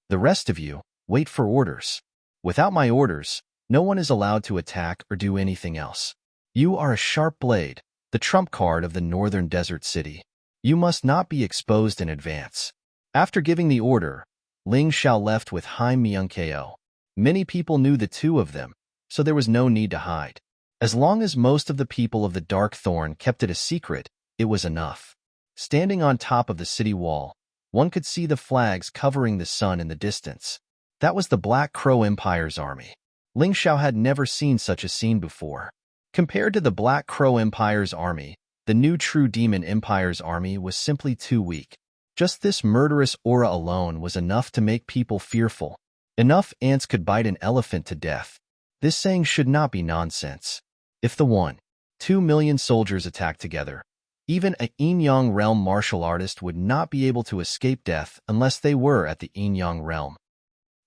The rest of you, wait for orders. Without my orders, no one is allowed to attack or do anything else. You are a sharp blade, the trump card of the northern desert city. You must not be exposed in advance. After giving the order, Ling Xiao left with Hai Myung-ko. Many people knew the 2 of them, so there was no need to hide. As long as most of the people of the Dark Thorn kept it a secret, it was enough. Standing on top of the city wall, one could see the flags covering the sun in the distance. That was the Black Crow Empire's army. Ling Xiao had never seen such a scene before. Compared to the Black Crow Empire's army, the new True Demon Empire's army was simply too weak. Just this murderous aura alone was enough to make people fearful. Enough ants could bite an elephant to death. This saying should not be nonsense. If the 1.2 million soldiers attacked together, even a Yin-Yang realm martial artist would not be able to escape death unless they were at the Yin-Yang realm.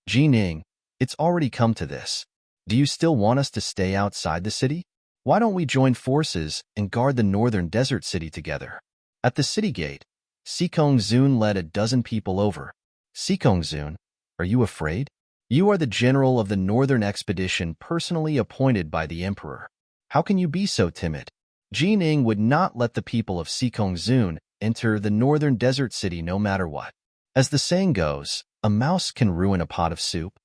Jining, it's already come to this. Do you still want us to stay outside the city? Why don't we join forces and guard the northern desert city together? At the city gate, Sikong Zun led a dozen people over. Sikong Zun, are you afraid? You are the general of the northern expedition personally appointed by the emperor. How can you be so timid? Jining would not let the people of Sikong Zun enter the northern desert city no matter what. As the saying goes, a mouse can ruin a pot of soup.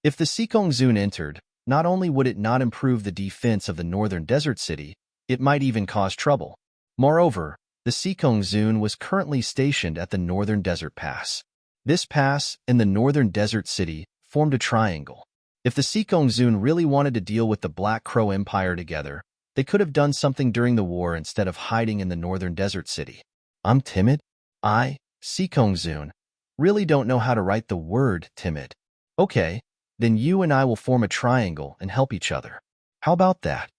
If the Sikong Zun entered, not only would it not improve the defense of the northern desert city, it might even cause trouble. Moreover, the Sikong Zun was currently stationed at the northern desert pass. This pass and the northern desert city formed a triangle. If the Sikong Zun really wanted to deal with the Black Crow Empire together, they could have done something during the war instead of hiding in the northern desert city. I'm timid? I, Sikong Zun, really don't know how to write the word timid. Okay, then you and I will form a triangle and help each other. How about that?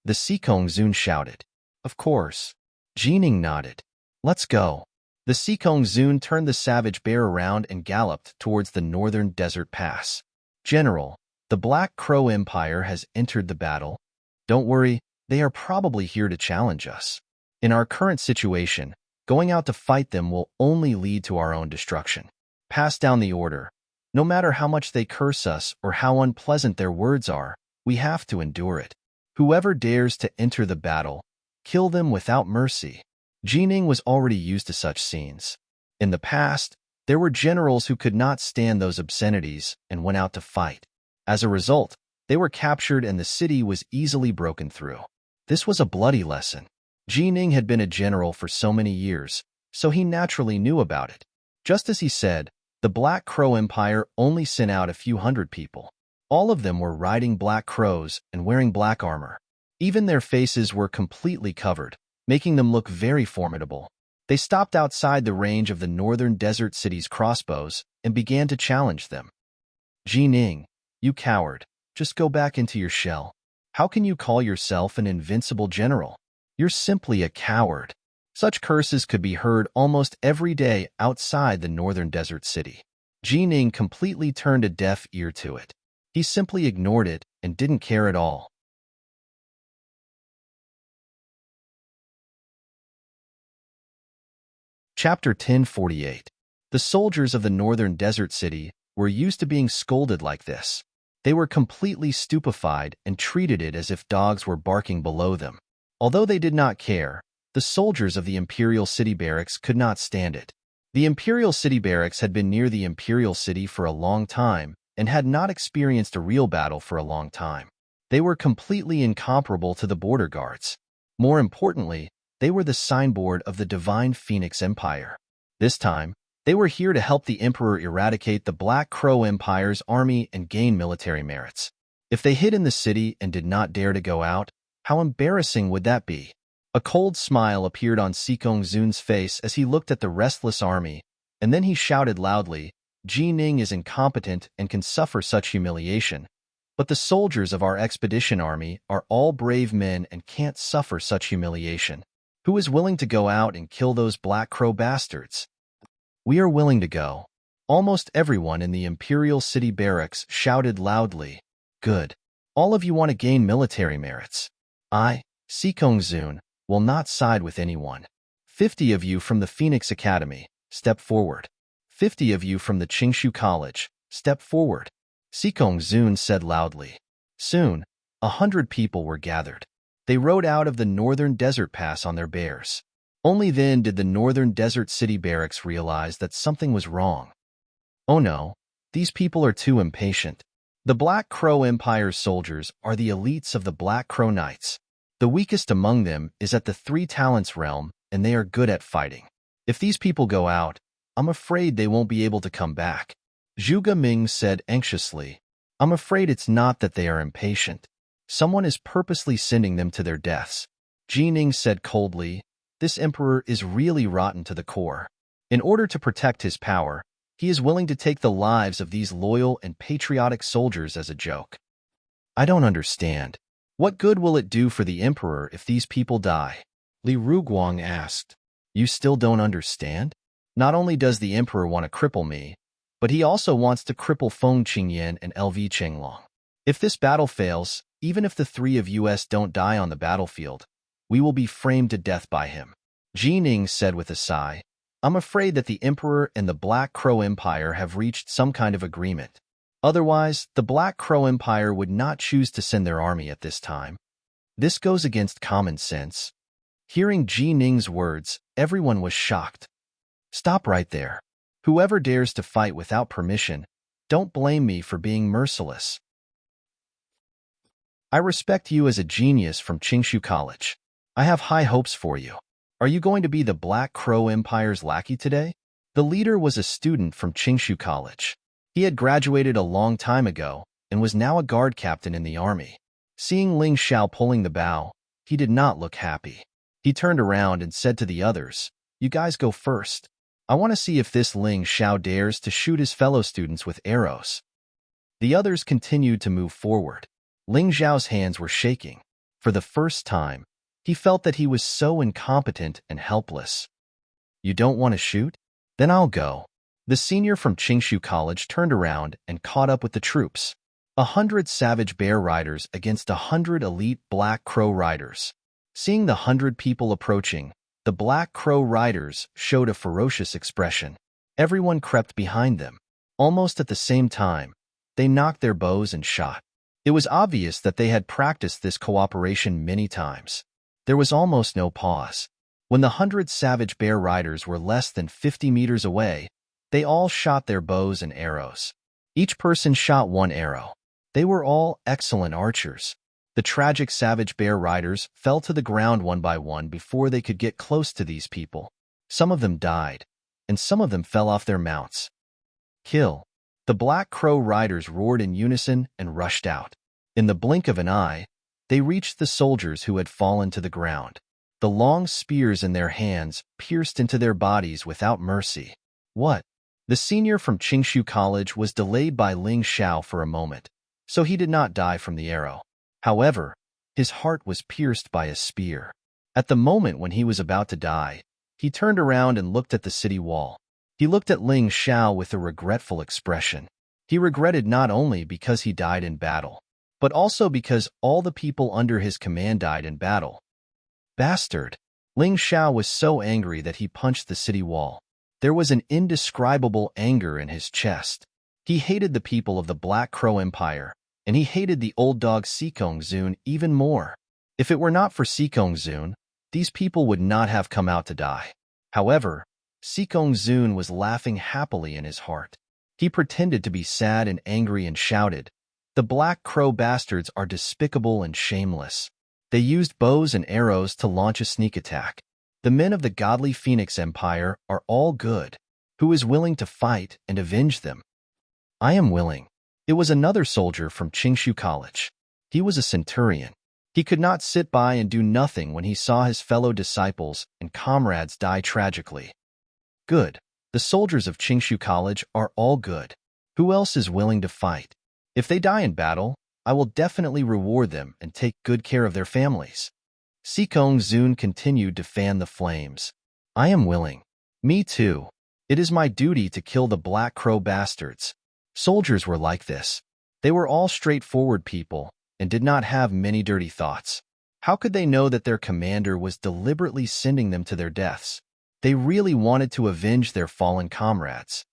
The Sikong Zun shouted. Of course. Jining nodded. Let's go. The Sikong Zun turned the savage bear around and galloped towards the northern desert pass. General, the Black Crow Empire has entered the battle. Don't worry, they are probably here to challenge us. In our current situation, going out to fight them will only lead to our own destruction. Pass down the order. No matter how much they curse us or how unpleasant their words are, we have to endure it. Whoever dares to enter the battle, kill them without mercy. Jining was already used to such scenes. In the past, there were generals who could not stand those obscenities and went out to fight. As a result, they were captured and the city was easily broken through. This was a bloody lesson. Jining had been a general for so many years, so he naturally knew about it. Just as he said, the Black Crow Empire only sent out a few hundred people. All of them were riding black crows and wearing black armor. Even their faces were completely covered, making them look very formidable. They stopped outside the range of the northern desert city's crossbows and began to challenge them. Jining, you coward, just go back into your shell. How can you call yourself an invincible general? You're simply a coward. Such curses could be heard almost every day outside the northern desert city. Jining completely turned a deaf ear to it. He simply ignored it and didn't care at all. Chapter 1048. The soldiers of the northern desert city were used to being scolded like this. They were completely stupefied and treated it as if dogs were barking below them. Although they did not care, the soldiers of the Imperial City Barracks could not stand it. The Imperial City Barracks had been near the Imperial City for a long time and had not experienced a real battle for a long time. They were completely incomparable to the border guards. More importantly, they were the signboard of the Divine Phoenix Empire. This time, they were here to help the Emperor eradicate the Black Crow Empire's army and gain military merits. If they hid in the city and did not dare to go out, how embarrassing would that be? A cold smile appeared on Sikong Zun's face as he looked at the restless army, and then he shouted loudly, Jining is incompetent and can suffer such humiliation. But the soldiers of our expedition army are all brave men and can't suffer such humiliation. Who is willing to go out and kill those Black Crow bastards? We are willing to go. Almost everyone in the Imperial City Barracks shouted loudly. Good. All of you want to gain military merits. I, Sikong Zun, will not side with anyone. 50 of you from the Phoenix Academy, step forward. 50 of you from the Qingshu College, step forward. Sikong Zun said loudly. Soon, 100 people were gathered. They rode out of the northern desert pass on their bears. Only then did the northern desert city barracks realize that something was wrong. Oh no, these people are too impatient. The Black Crow Empire's soldiers are the elites of the Black Crow Knights. The weakest among them is at the Three Talents realm, and they are good at fighting. If these people go out, I'm afraid they won't be able to come back. Zhuge Ming said anxiously. I'm afraid it's not that they are impatient. Someone is purposely sending them to their deaths. Jining said coldly, this emperor is really rotten to the core. In order to protect his power, he is willing to take the lives of these loyal and patriotic soldiers as a joke. I don't understand. What good will it do for the emperor if these people die? Li Ruguang asked. You still don't understand? Not only does the emperor want to cripple me, but he also wants to cripple Feng Qingyan and LV Chenglong. If this battle fails, even if the three of us don't die on the battlefield, we will be framed to death by him. Jining said with a sigh. I'm afraid that the Emperor and the Black Crow Empire have reached some kind of agreement. Otherwise, the Black Crow Empire would not choose to send their army at this time. This goes against common sense. Hearing Ji Ning's words, everyone was shocked. Stop right there. Whoever dares to fight without permission, don't blame me for being merciless. I respect you as a genius from Qingshu College. I have high hopes for you. Are you going to be the Black Crow Empire's lackey today? The leader was a student from Qingshu College. He had graduated a long time ago and was now a guard captain in the army. Seeing Ling Xiao pulling the bow, he did not look happy. He turned around and said to the others, "You guys go first. I want to see if this Ling Xiao dares to shoot his fellow students with arrows." The others continued to move forward. Ling Xiao's hands were shaking. For the first time, he felt that he was so incompetent and helpless. "You don't want to shoot? Then I'll go." The senior from Qingshu College turned around and caught up with the troops. 100 savage bear riders against 100 elite Black Crow riders. Seeing the 100 people approaching, the Black Crow riders showed a ferocious expression. Everyone crept behind them. Almost at the same time, they knocked their bows and shot. It was obvious that they had practiced this cooperation many times. There was almost no pause. When the 100 savage bear riders were less than 50 meters away, they all shot their bows and arrows. Each person shot one arrow. They were all excellent archers. The tragic savage bear riders fell to the ground one by one before they could get close to these people. Some of them died, and some of them fell off their mounts. "Kill!" The Black Crow riders roared in unison and rushed out. In the blink of an eye, they reached the soldiers who had fallen to the ground. The long spears in their hands pierced into their bodies without mercy. What? The senior from Qingshu College was delayed by Ling Xiao for a moment, so he did not die from the arrow. However, his heart was pierced by a spear. At the moment when he was about to die, he turned around and looked at the city wall. He looked at Ling Xiao with a regretful expression. He regretted not only because he died in battle, but also because all the people under his command died in battle. Bastard! Ling Xiao was so angry that he punched the city wall. There was an indescribable anger in his chest. He hated the people of the Black Crow Empire, and he hated the old dog Sikong Zun even more. If it were not for Sikong Zun, these people would not have come out to die. However, Sikong Zun was laughing happily in his heart. He pretended to be sad and angry and shouted, "The Black Crow bastards are despicable and shameless. They used bows and arrows to launch a sneak attack. The men of the godly Phoenix Empire are all good. Who is willing to fight and avenge them?" "I am willing." It was another soldier from Qingshu College. He was a centurion. He could not sit by and do nothing when he saw his fellow disciples and comrades die tragically. Good. The soldiers of Qingshu College are all good. Who else is willing to fight? If they die in battle, I will definitely reward them and take good care of their families. Sikong Zun continued to fan the flames. "I am willing." "Me too. It is my duty to kill the Black Crow bastards." Soldiers were like this. They were all straightforward people and did not have many dirty thoughts. How could they know that their commander was deliberately sending them to their deaths? They really wanted to avenge their fallen comrades.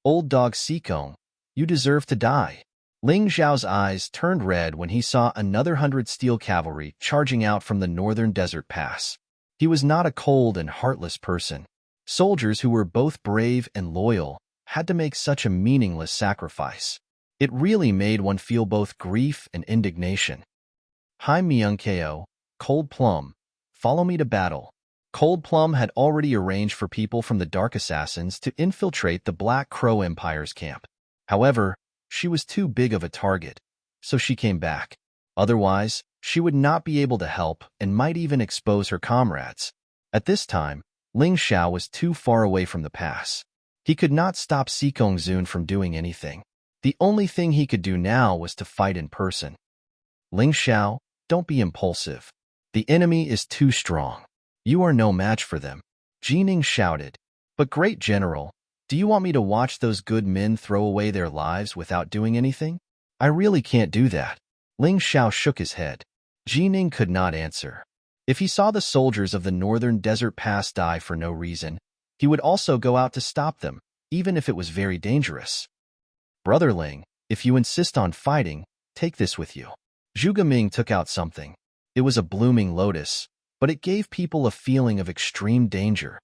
"Old dog Sikong, you deserve to die." Ling Xiao's eyes turned red when he saw another 100 steel cavalry charging out from the northern desert pass. He was not a cold and heartless person. Soldiers who were both brave and loyal had to make such a meaningless sacrifice. It really made one feel both grief and indignation. "Hi Myung-keo, Cold Plum, follow me to battle." Cold Plum had already arranged for people from the Dark Assassins to infiltrate the Black Crow Empire's camp. However, she was too big of a target, so she came back. Otherwise, she would not be able to help and might even expose her comrades. At this time, Ling Xiao was too far away from the pass. He could not stop Sikong Zun from doing anything. The only thing he could do now was to fight in person. "Ling Xiao, don't be impulsive. The enemy is too strong. You are no match for them." Ji Ning shouted. "But great general, do you want me to watch those good men throw away their lives without doing anything? I really can't do that." Ling Xiao shook his head. Ji Ning could not answer. If he saw the soldiers of the northern desert pass die for no reason, He would also go out to stop them, even if it was very dangerous. Brother Ling, if you insist on fighting, take this with you. Zhuge Ming took out something. It was a blooming lotus, but it gave people a feeling of extreme danger.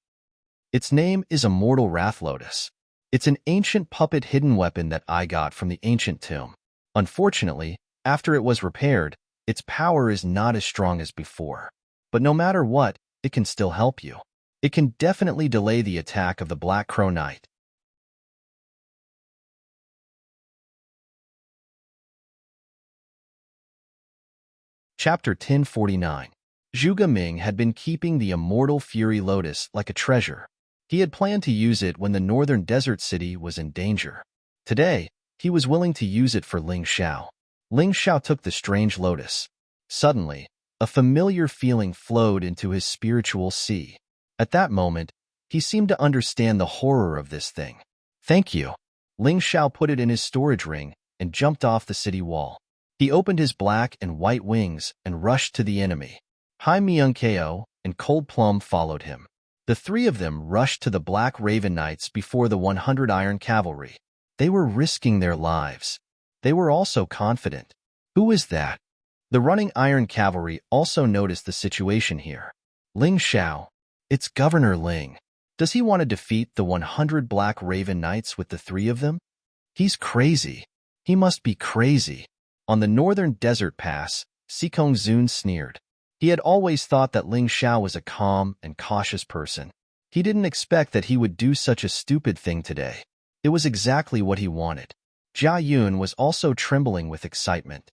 Its name is a mortal wrath lotus. It's an ancient puppet hidden weapon that I got from the ancient tomb. Unfortunately, after it was repaired, its power is not as strong as before. But no matter what, it can still help you. It can definitely delay the attack of the Black Crow Knight. Chapter 1049. Zhuge Ming had been keeping the immortal Fury Lotus like a treasure. He had planned to use it when the northern desert city was in danger. Today, he was willing to use it for Ling Xiao. Ling Xiao took the strange lotus. Suddenly, a familiar feeling flowed into his spiritual sea. At that moment, he seemed to understand the horror of this thing. Thank you. Ling Xiao put it in his storage ring and jumped off the city wall. He opened his black and white wings and rushed to the enemy. Hai Myung-ko and Cold Plum followed him. The three of them rushed to the Black Raven Knights before the 100 Iron Cavalry. They were risking their lives. They were also confident. Who is that? The running Iron Cavalry also noticed the situation here. Ling Xiao. It's Governor Ling. Does he want to defeat the 100 Black Raven Knights with the three of them? He's crazy. He must be crazy. On the northern desert pass, Sikong Zun sneered. He had always thought that Ling Xiao was a calm and cautious person. He didn't expect that he would do such a stupid thing today. It was exactly what he wanted. Jia Yun was also trembling with excitement.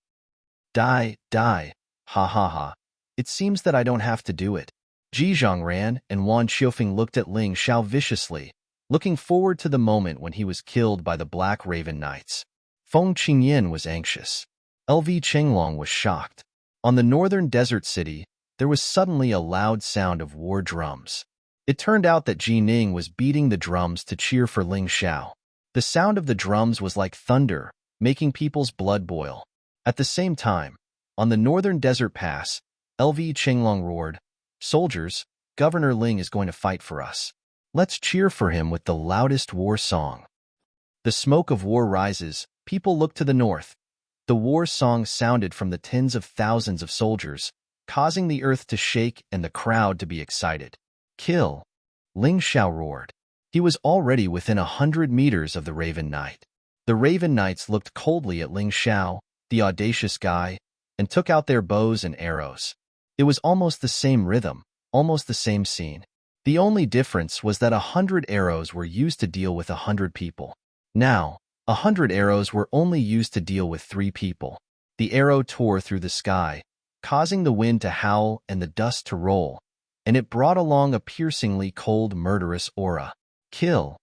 Die, ha ha ha. It seems that I don't have to do it. Ji Zhongran and Wan Qiufeng looked at Ling Xiao viciously, looking forward to the moment when he was killed by the Black Raven Knights. Feng Qingyan was anxious. LV Chenglong was shocked. On the northern desert city, there was suddenly a loud sound of war drums. It turned out that Ji Ning was beating the drums to cheer for Ling Xiao. The sound of the drums was like thunder, making people's blood boil. At the same time, on the northern desert pass, LV Chenglong roared, "Soldiers, Governor Ling is going to fight for us. Let's cheer for him with the loudest war song." The smoke of war rises, people look to the north. The war song sounded from the tens of thousands of soldiers, causing the earth to shake and the crowd to be excited. Kill! Ling Xiao roared. He was already within 100 meters of the Raven Knight. The Raven Knights looked coldly at Ling Xiao, the audacious guy, and took out their bows and arrows. It was almost the same rhythm, almost the same scene. The only difference was that 100 arrows were used to deal with 100 people. Now, 100 arrows were only used to deal with 3 people. The arrow tore through the sky, causing the wind to howl and the dust to roll, and it brought along a piercingly cold, murderous aura. Kill!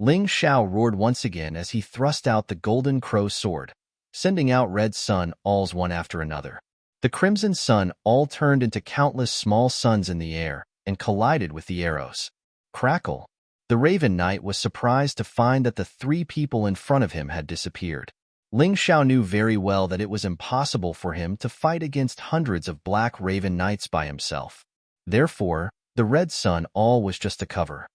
Ling Xiao roared once again as he thrust out the golden crow sword, sending out red sun alls one after another. The crimson sun all turned into countless small suns in the air and collided with the arrows. Crackle! The Raven Knight was surprised to find that the 3 people in front of him had disappeared. Ling Xiao knew very well that it was impossible for him to fight against hundreds of Black Raven Knights by himself. Therefore, the red sun all was just a cover.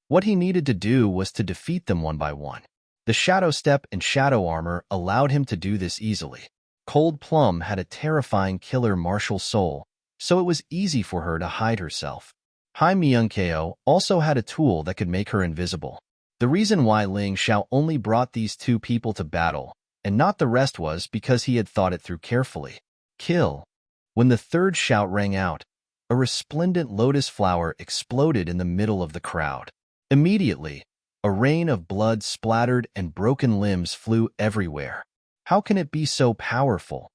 What he needed to do was to defeat them one by one. The Shadow Step and Shadow Armor allowed him to do this easily. Cold Plum had a terrifying killer martial soul, so it was easy for her to hide herself. Hai Myung-ko also had a tool that could make her invisible. The reason why Ling Xiao only brought these 2 people to battle, and not the rest, was because he had thought it through carefully. Kill! When the third shout rang out, a resplendent lotus flower exploded in the middle of the crowd. Immediately, a rain of blood splattered and broken limbs flew everywhere. How can it be so powerful?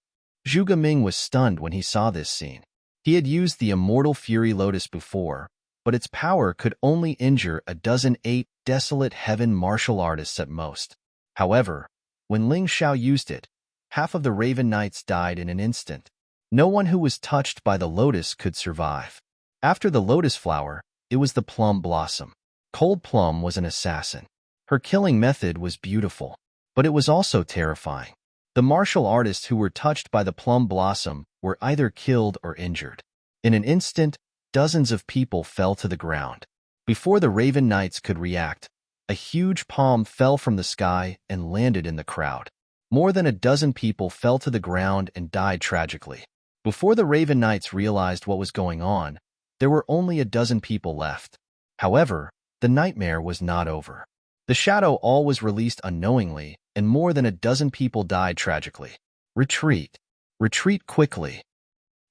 Zhuge Ming was stunned when he saw this scene. He had used the immortal Fury Lotus before, but its power could only injure a dozen 8 desolate heaven martial artists at most. However, when Ling Xiao used it, half of the Raven Knights died in an instant. No one who was touched by the lotus could survive. After the lotus flower, it was the plum blossom. Cold Plum was an assassin. Her killing method was beautiful, but it was also terrifying. The martial artists who were touched by the plum blossom were either killed or injured. In an instant, dozens of people fell to the ground. Before the Raven Knights could react, a huge palm fell from the sky and landed in the crowd. More than a dozen people fell to the ground and died tragically. Before the Raven Knights realized what was going on, there were only a dozen people left. However, the nightmare was not over. The Shadow All was released unknowingly, and more than a dozen people died tragically. Retreat. Retreat quickly.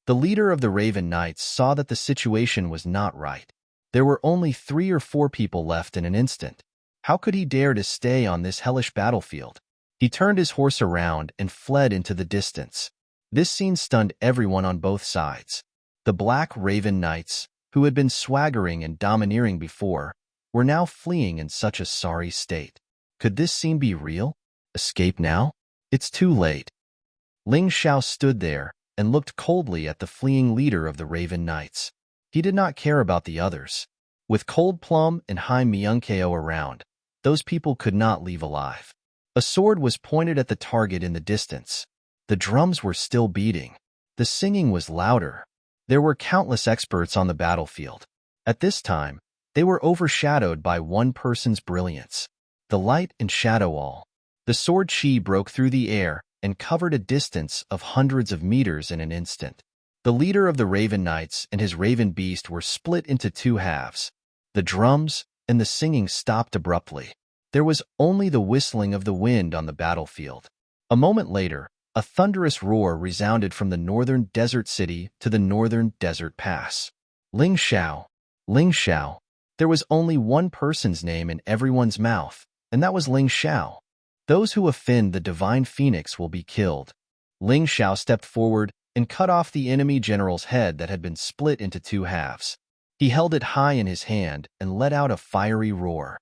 The leader of the Raven Knights saw that the situation was not right. There were only 3 or 4 people left in an instant. How could he dare to stay on this hellish battlefield? He turned his horse around and fled into the distance. This scene stunned everyone on both sides. The Black Raven Knights, who had been swaggering and domineering before, were now fleeing in such a sorry state. Could this scene be real? Escape now? It's too late. Ling Xiao stood there and looked coldly at the fleeing leader of the Raven Knights. He did not care about the others. With Cold Plum and Hai Myunkeo around, those people could not leave alive. A sword was pointed at the target in the distance. The drums were still beating. The singing was louder. There were countless experts on the battlefield. At this time, they were overshadowed by one person's brilliance. The light and shadow all. The sword chi broke through the air and covered a distance of hundreds of meters in an instant. The leader of the Raven Knights and his Raven Beast were split into 2 halves. The drums and the singing stopped abruptly. There was only the whistling of the wind on the battlefield. A moment later, a thunderous roar resounded from the northern desert city to the northern desert pass. Ling Xiao. Ling Xiao. There was only one person's name in everyone's mouth, and that was Ling Xiao. Those who offend the divine phoenix will be killed. Ling Xiao stepped forward and cut off the enemy general's head that had been split into 2 halves. He held it high in his hand and let out a fiery roar.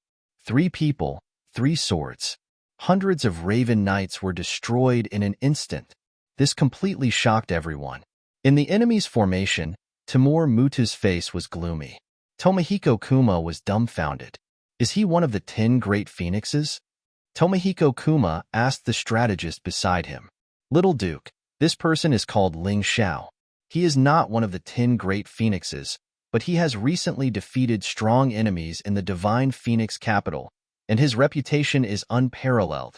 3 people, 3 swords. Hundreds of Raven Knights were destroyed in an instant. This completely shocked everyone. In the enemy's formation, Timur Muta's face was gloomy. Tomohiko Kuma was dumbfounded. Is he one of the 10 great phoenixes? Tomohiko Kuma asked the strategist beside him. Little Duke, this person is called Ling Xiao. He is not one of the 10 great phoenixes, but he has recently defeated strong enemies in the Divine Phoenix capital, and his reputation is unparalleled.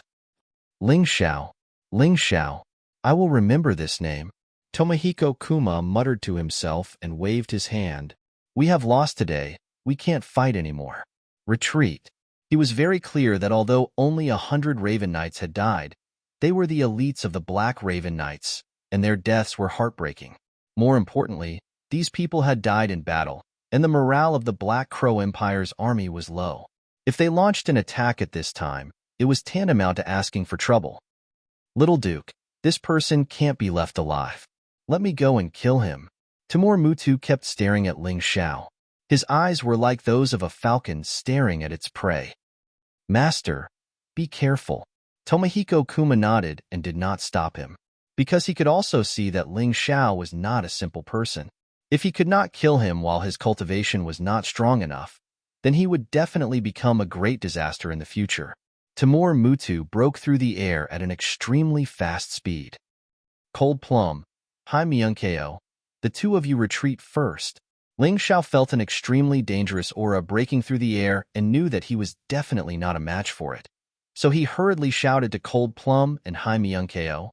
Ling Xiao. Ling Xiao. I will remember this name. Tomohiko Kuma muttered to himself and waved his hand. We have lost today. We can't fight anymore. Retreat. He was very clear that although only 100 Raven Knights had died, they were the elites of the Black Raven Knights, and their deaths were heartbreaking. More importantly, these people had died in battle, and the morale of the Black Crow Empire's army was low. If they launched an attack at this time, it was tantamount to asking for trouble. Little Duke, this person can't be left alive. Let me go and kill him. Timur Mutu kept staring at Ling Xiao. His eyes were like those of a falcon staring at its prey. Master, be careful. Tomohiko Kuma nodded and did not stop him, because he could also see that Ling Xiao was not a simple person. If he could not kill him while his cultivation was not strong enough, then he would definitely become a great disaster in the future. Timur Mutu broke through the air at an extremely fast speed. Cold Plum, Hai Myunkeo, the 2 of you retreat first. Ling Xiao felt an extremely dangerous aura breaking through the air and knew that he was definitely not a match for it. So he hurriedly shouted to Cold Plum and Hai Myunkeo.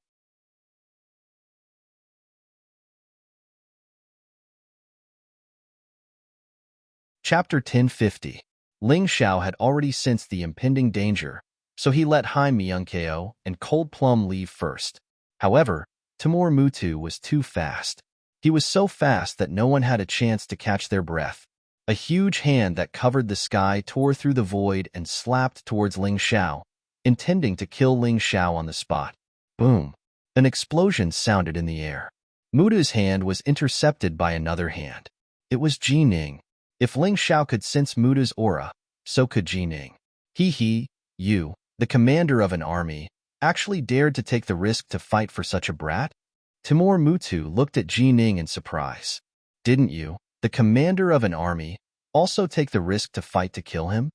Chapter 1050. Ling Xiao had already sensed the impending danger, so he let Hai Myunkeo and Cold Plum leave first. However, Timur Mutu was too fast. He was so fast that no one had a chance to catch their breath. A huge hand that covered the sky tore through the void and slapped towards Ling Xiao, intending to kill Ling Xiao on the spot. Boom! An explosion sounded in the air. Muta's hand was intercepted by another hand. It was Ji Ning. If Ling Xiao could sense Muta's aura, so could Ji Ning. You, the commander of an army, actually dared to take the risk to fight for such a brat? Timur Mutu looked at Ji Ning in surprise. Didn't you, the commander of an army, also take the risk to fight to kill him?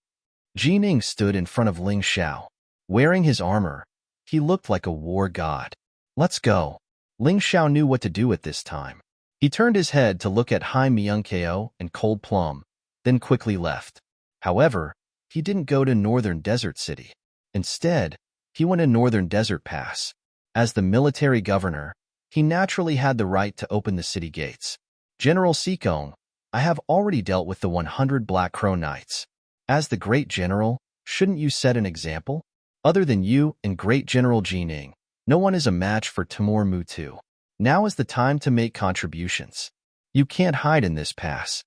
Ji Ning stood in front of Ling Xiao. Wearing his armor, he looked like a war god. Let's go. Ling Xiao knew what to do at this time. He turned his head to look at Hai Myunkeo and Cold Plum, then quickly left. However, he didn't go to Northern Desert City. Instead, he went to Northern Desert Pass. As the military governor, he naturally had the right to open the city gates. General Sikong, I have already dealt with the 100 Black Crow Knights. As the great general, shouldn't you set an example? Other than you and great General Jining, no one is a match for Timur Mutu. Now is the time to make contributions. You can't hide in this pass.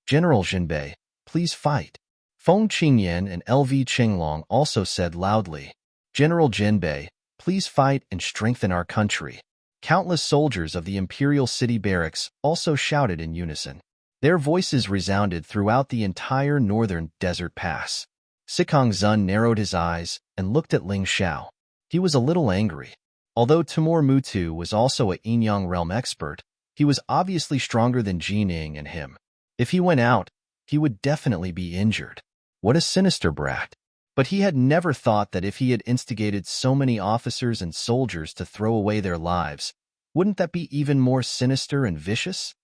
General Jinbei, please fight. Feng Qingyan and LV Qinglong also said loudly, General Jinbei, please fight and strengthen our country. Countless soldiers of the Imperial City Barracks also shouted in unison. Their voices resounded throughout the entire Northern Desert Pass. Sikong Zun narrowed his eyes and looked at Ling Xiao. He was a little angry. Although Timur Mutu was also a Yinyang realm expert, he was obviously stronger than Jining and him. If he went out, he would definitely be injured. What a sinister brat. But he had never thought that if he had instigated so many officers and soldiers to throw away their lives, wouldn't that be even more sinister and vicious?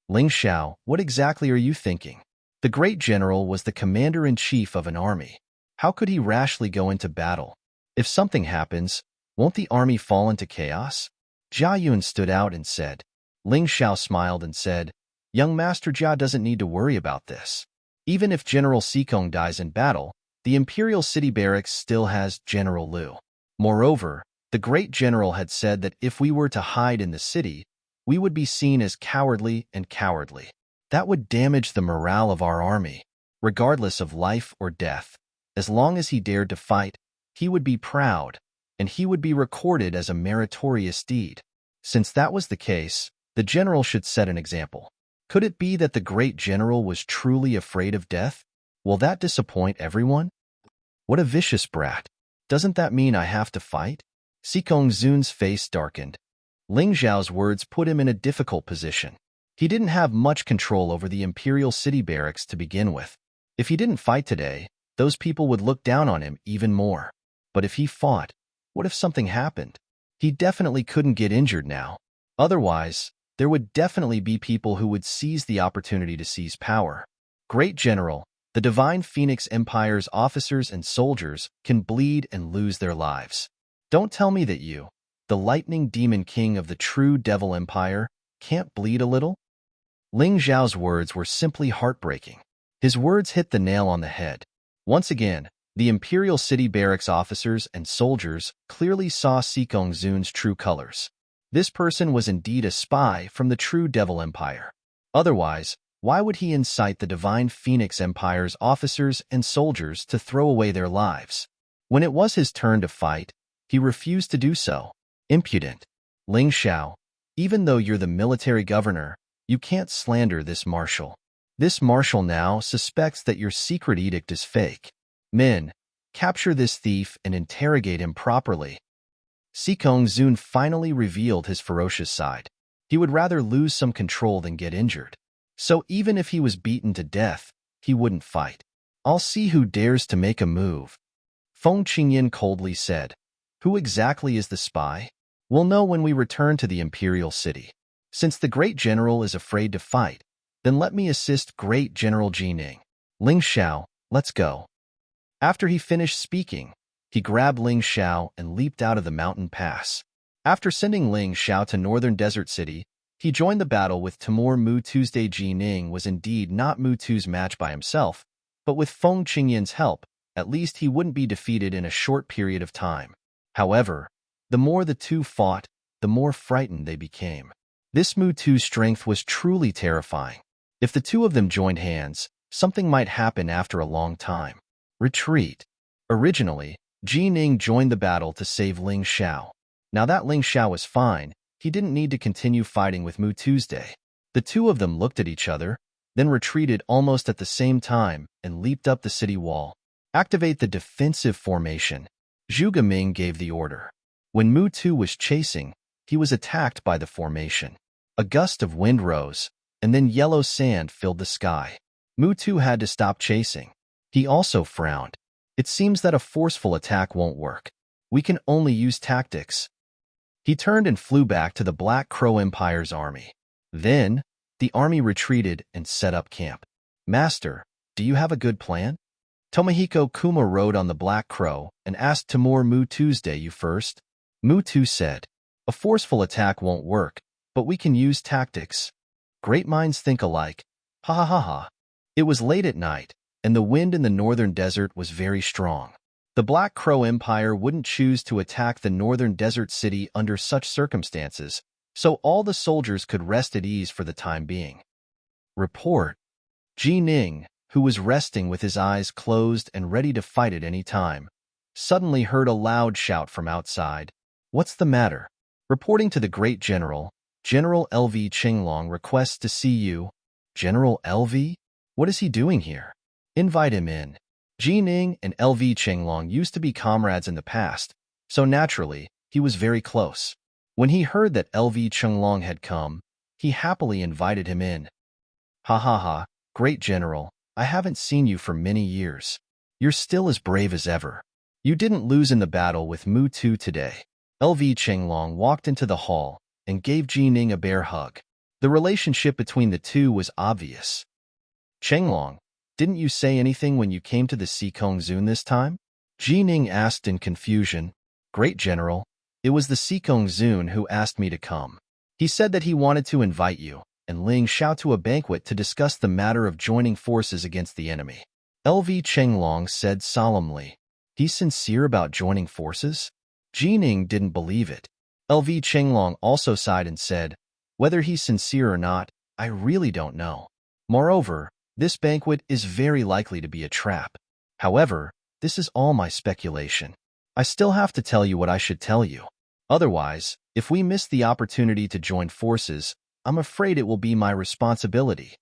Ling Xiao, what exactly are you thinking? The great general was the commander-in-chief of an army. How could he rashly go into battle? If something happens, won't the army fall into chaos? Jia Yun stood out and said. Ling Xiao smiled and said, Young Master Jia doesn't need to worry about this. Even if General Sikong dies in battle, the Imperial City Barracks still has General Liu. Moreover, the great general had said that if we were to hide in the city, we would be seen as cowardly and cowardly. That would damage the morale of our army. Regardless of life or death, as long as he dared to fight, he would be proud, and he would be recorded as a meritorious deed. Since that was the case, the general should set an example. Could it be that the great general was truly afraid of death? Will that disappoint everyone? What a vicious brat. Doesn't that mean I have to fight? Sikong Zun's face darkened. Ling Xiao's words put him in a difficult position. He didn't have much control over the Imperial City Barracks to begin with. If he didn't fight today, those people would look down on him even more. But if he fought, what if something happened? He definitely couldn't get injured now. Otherwise, there would definitely be people who would seize the opportunity to seize power. Great General, the Divine Phoenix Empire's officers and soldiers can bleed and lose their lives. Don't tell me that you, the Lightning Demon King of the true Devil Empire, can't bleed a little? Ling Xiao's words were simply heartbreaking. His words hit the nail on the head. Once again, the Imperial City Barracks officers and soldiers clearly saw Sikong Zun's true colors. This person was indeed a spy from the true Devil Empire. Otherwise, why would he incite the Divine Phoenix Empire's officers and soldiers to throw away their lives? When it was his turn to fight, he refused to do so. Impudent. Ling Xiao, even though you're the military governor, you can't slander this marshal. This marshal now suspects that your secret edict is fake. Men, capture this thief and interrogate him properly. Sikong Zun finally revealed his ferocious side. He would rather lose some control than get injured. So even if he was beaten to death, he wouldn't fight. I'll see who dares to make a move. Feng Qingyan coldly said. Who exactly is the spy? We'll know when we return to the Imperial City. Since the great general is afraid to fight, then let me assist great General Jining. Ling Xiao, let's go. After he finished speaking, he grabbed Ling Xiao and leaped out of the mountain pass. After sending Ling Xiao to Northern Desert City, he joined the battle with Timur Mutu's. Jining was indeed not Mutu's match by himself, but with Feng Qingyan's help, at least he wouldn't be defeated in a short period of time. However, the more the two fought, the more frightened they became. This Mutu's strength was truly terrifying. If the two of them joined hands, something might happen after a long time. Retreat. Originally, Jining joined the battle to save Ling Xiao. Now that Ling Xiao was fine, he didn't need to continue fighting with Mutu's. The two of them looked at each other, then retreated almost at the same time and leaped up the city wall. Activate the defensive formation. Zhu Gaming gave the order. When Mutu was chasing, he was attacked by the formation. A gust of wind rose, and then yellow sand filled the sky. Mutu had to stop chasing. He also frowned. It seems that a forceful attack won't work. We can only use tactics. He turned and flew back to the Black Crow Empire's army. Then, the army retreated and set up camp. Master, do you have a good plan? Tomohiko Kuma rode on the Black Crow and asked Timur Tuesday you first. Mutu said, a forceful attack won't work, but we can use tactics. Great minds think alike. Ha ha ha ha. It was late at night, and the wind in the northern desert was very strong. The Black Crow Empire wouldn't choose to attack the northern desert city under such circumstances, so all the soldiers could rest at ease for the time being. Report. Ji Ning, who was resting with his eyes closed and ready to fight at any time, suddenly heard a loud shout from outside. What's the matter? Reporting to the great general, General L.V. Qinglong requests to see you. General L.V.? What is he doing here? Invite him in. Ji Ning and L.V. Qinglong used to be comrades in the past, so naturally, he was very close. When he heard that L.V. Qinglong had come, he happily invited him in. Ha ha ha, great general, I haven't seen you for many years. You're still as brave as ever. You didn't lose in the battle with Mutu today. L.V. Qinglong walked into the hall and gave Ji Ning a bear hug. The relationship between the two was obvious. Qinglong, didn't you say anything when you came to the Sikong Zun this time? Ji Ning asked in confusion. Great general, it was the Sikong Zun who asked me to come. He said that he wanted to invite you and Ling Xiao to a banquet to discuss the matter of joining forces against the enemy. L.V. Qinglong said solemnly. He's sincere about joining forces? Ji Ning didn't believe it. L.V. Qinglong also sighed and said, whether he's sincere or not, I really don't know. Moreover, this banquet is very likely to be a trap. However, this is all my speculation. I still have to tell you what I should tell you. Otherwise, if we miss the opportunity to join forces, I'm afraid it will be my responsibility.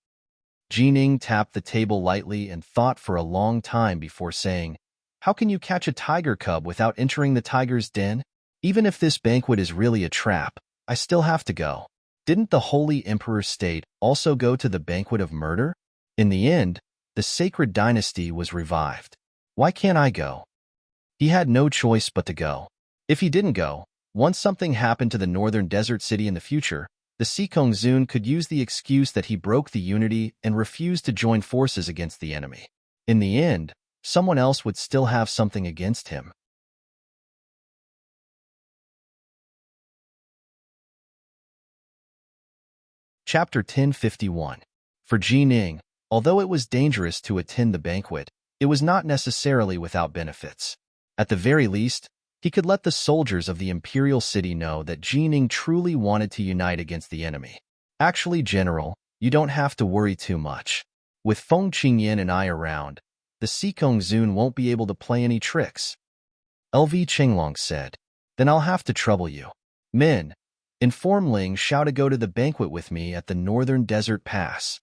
Ji Ning tapped the table lightly and thought for a long time before saying, how can you catch a tiger cub without entering the tiger's den? Even if this banquet is really a trap, I still have to go. Didn't the Holy Emperor's state also go to the banquet of murder? In the end, the sacred dynasty was revived. Why can't I go? He had no choice but to go. If he didn't go, once something happened to the northern desert city in the future, the Sikong Zun could use the excuse that he broke the unity and refused to join forces against the enemy. In the end, someone else would still have something against him. Chapter 1051. For Ji Ning, although it was dangerous to attend the banquet, it was not necessarily without benefits. At the very least, he could let the soldiers of the imperial city know that Ji Ning truly wanted to unite against the enemy. Actually, General, you don't have to worry too much. With Feng Qingyan and I around, the Sikong Zun won't be able to play any tricks. L.V. Qinglong said, then I'll have to trouble you. Men, inform Ling Xiao to go to the banquet with me at the northern desert pass.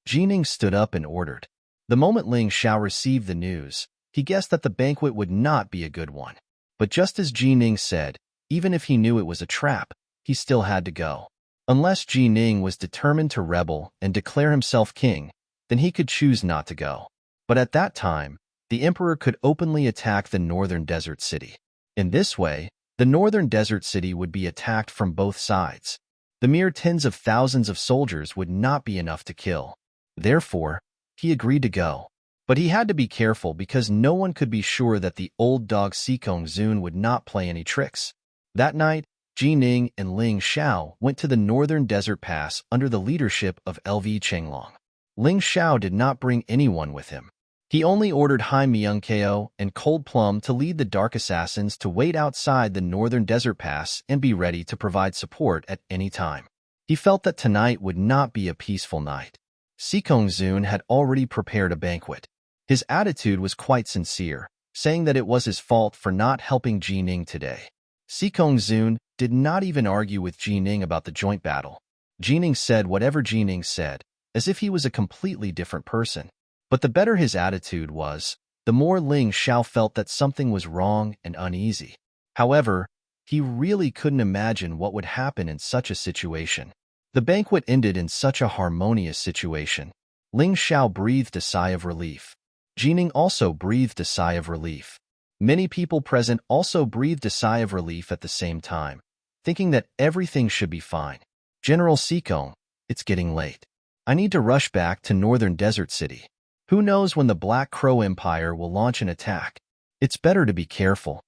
Ji Ning stood up and ordered. The moment Ling Xiao received the news, he guessed that the banquet would not be a good one. But just as Ji Ning said, even if he knew it was a trap, he still had to go. Unless Ji Ning was determined to rebel and declare himself king, then he could choose not to go. But at that time, the emperor could openly attack the northern desert city. In this way, the northern desert city would be attacked from both sides. The mere tens of thousands of soldiers would not be enough to kill. Therefore, he agreed to go. But he had to be careful because no one could be sure that the old dog Sikong Zun would not play any tricks. That night, Ji Ning and Ling Xiao went to the northern desert pass under the leadership of L.V. Qinglong. Ling Xiao did not bring anyone with him. He only ordered Hai Myungkeo and Cold Plum to lead the Dark Assassins to wait outside the northern desert pass and be ready to provide support at any time. He felt that tonight would not be a peaceful night. Sikong Zun had already prepared a banquet. His attitude was quite sincere, saying that it was his fault for not helping Ji Ning today. Sikong Zun did not even argue with Ji Ning about the joint battle. Ji Ning said whatever Ji Ning said, as if he was a completely different person. But the better his attitude was, the more Ling Xiao felt that something was wrong and uneasy. However, he really couldn't imagine what would happen in such a situation. The banquet ended in such a harmonious situation. Ling Xiao breathed a sigh of relief. Ji Ning also breathed a sigh of relief. Many people present also breathed a sigh of relief at the same time, thinking that everything should be fine. General Sikong, it's getting late. I need to rush back to Northern Desert City. Who knows when the Black Crow Empire will launch an attack? It's better to be careful.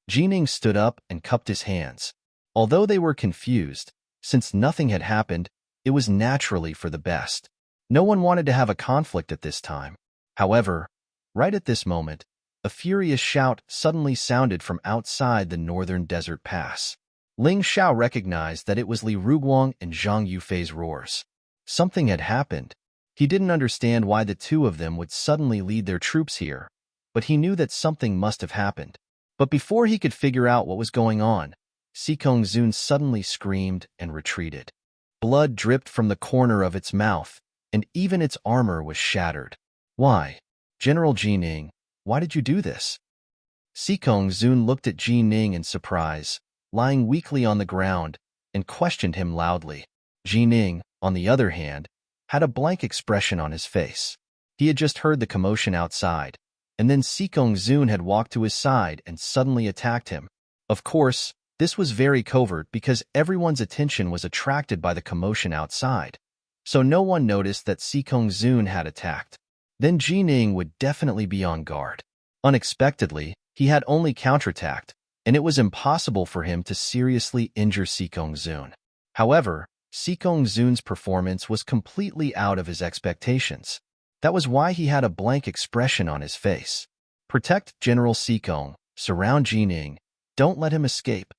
Jining stood up and cupped his hands. Although they were confused, since nothing had happened, it was naturally for the best. No one wanted to have a conflict at this time. However, right at this moment, a furious shout suddenly sounded from outside the Northern Desert Pass. Ling Xiao recognized that it was Li Ruguang and Zhang Yufei's roars. Something had happened. He didn't understand why the two of them would suddenly lead their troops here, but he knew that something must have happened. But before he could figure out what was going on, Sikong Zun suddenly screamed and retreated. Blood dripped from the corner of its mouth, and even its armor was shattered. Why? General Jining, why did you do this? Sikong Zun looked at Jining in surprise, lying weakly on the ground, and questioned him loudly. Jining, on the other hand, had a blank expression on his face. He had just heard the commotion outside, and then Sikong Zun had walked to his side and suddenly attacked him. Of course, this was very covert because everyone's attention was attracted by the commotion outside, so no one noticed that Sikong Zun had attacked. Then Jining would definitely be on guard. Unexpectedly, he had only counterattacked, and it was impossible for him to seriously injure Sikong Zun. However, Sikong Zun's performance was completely out of his expectations. That was why he had a blank expression on his face. Protect General Sikong, surround Jining, don't let him escape.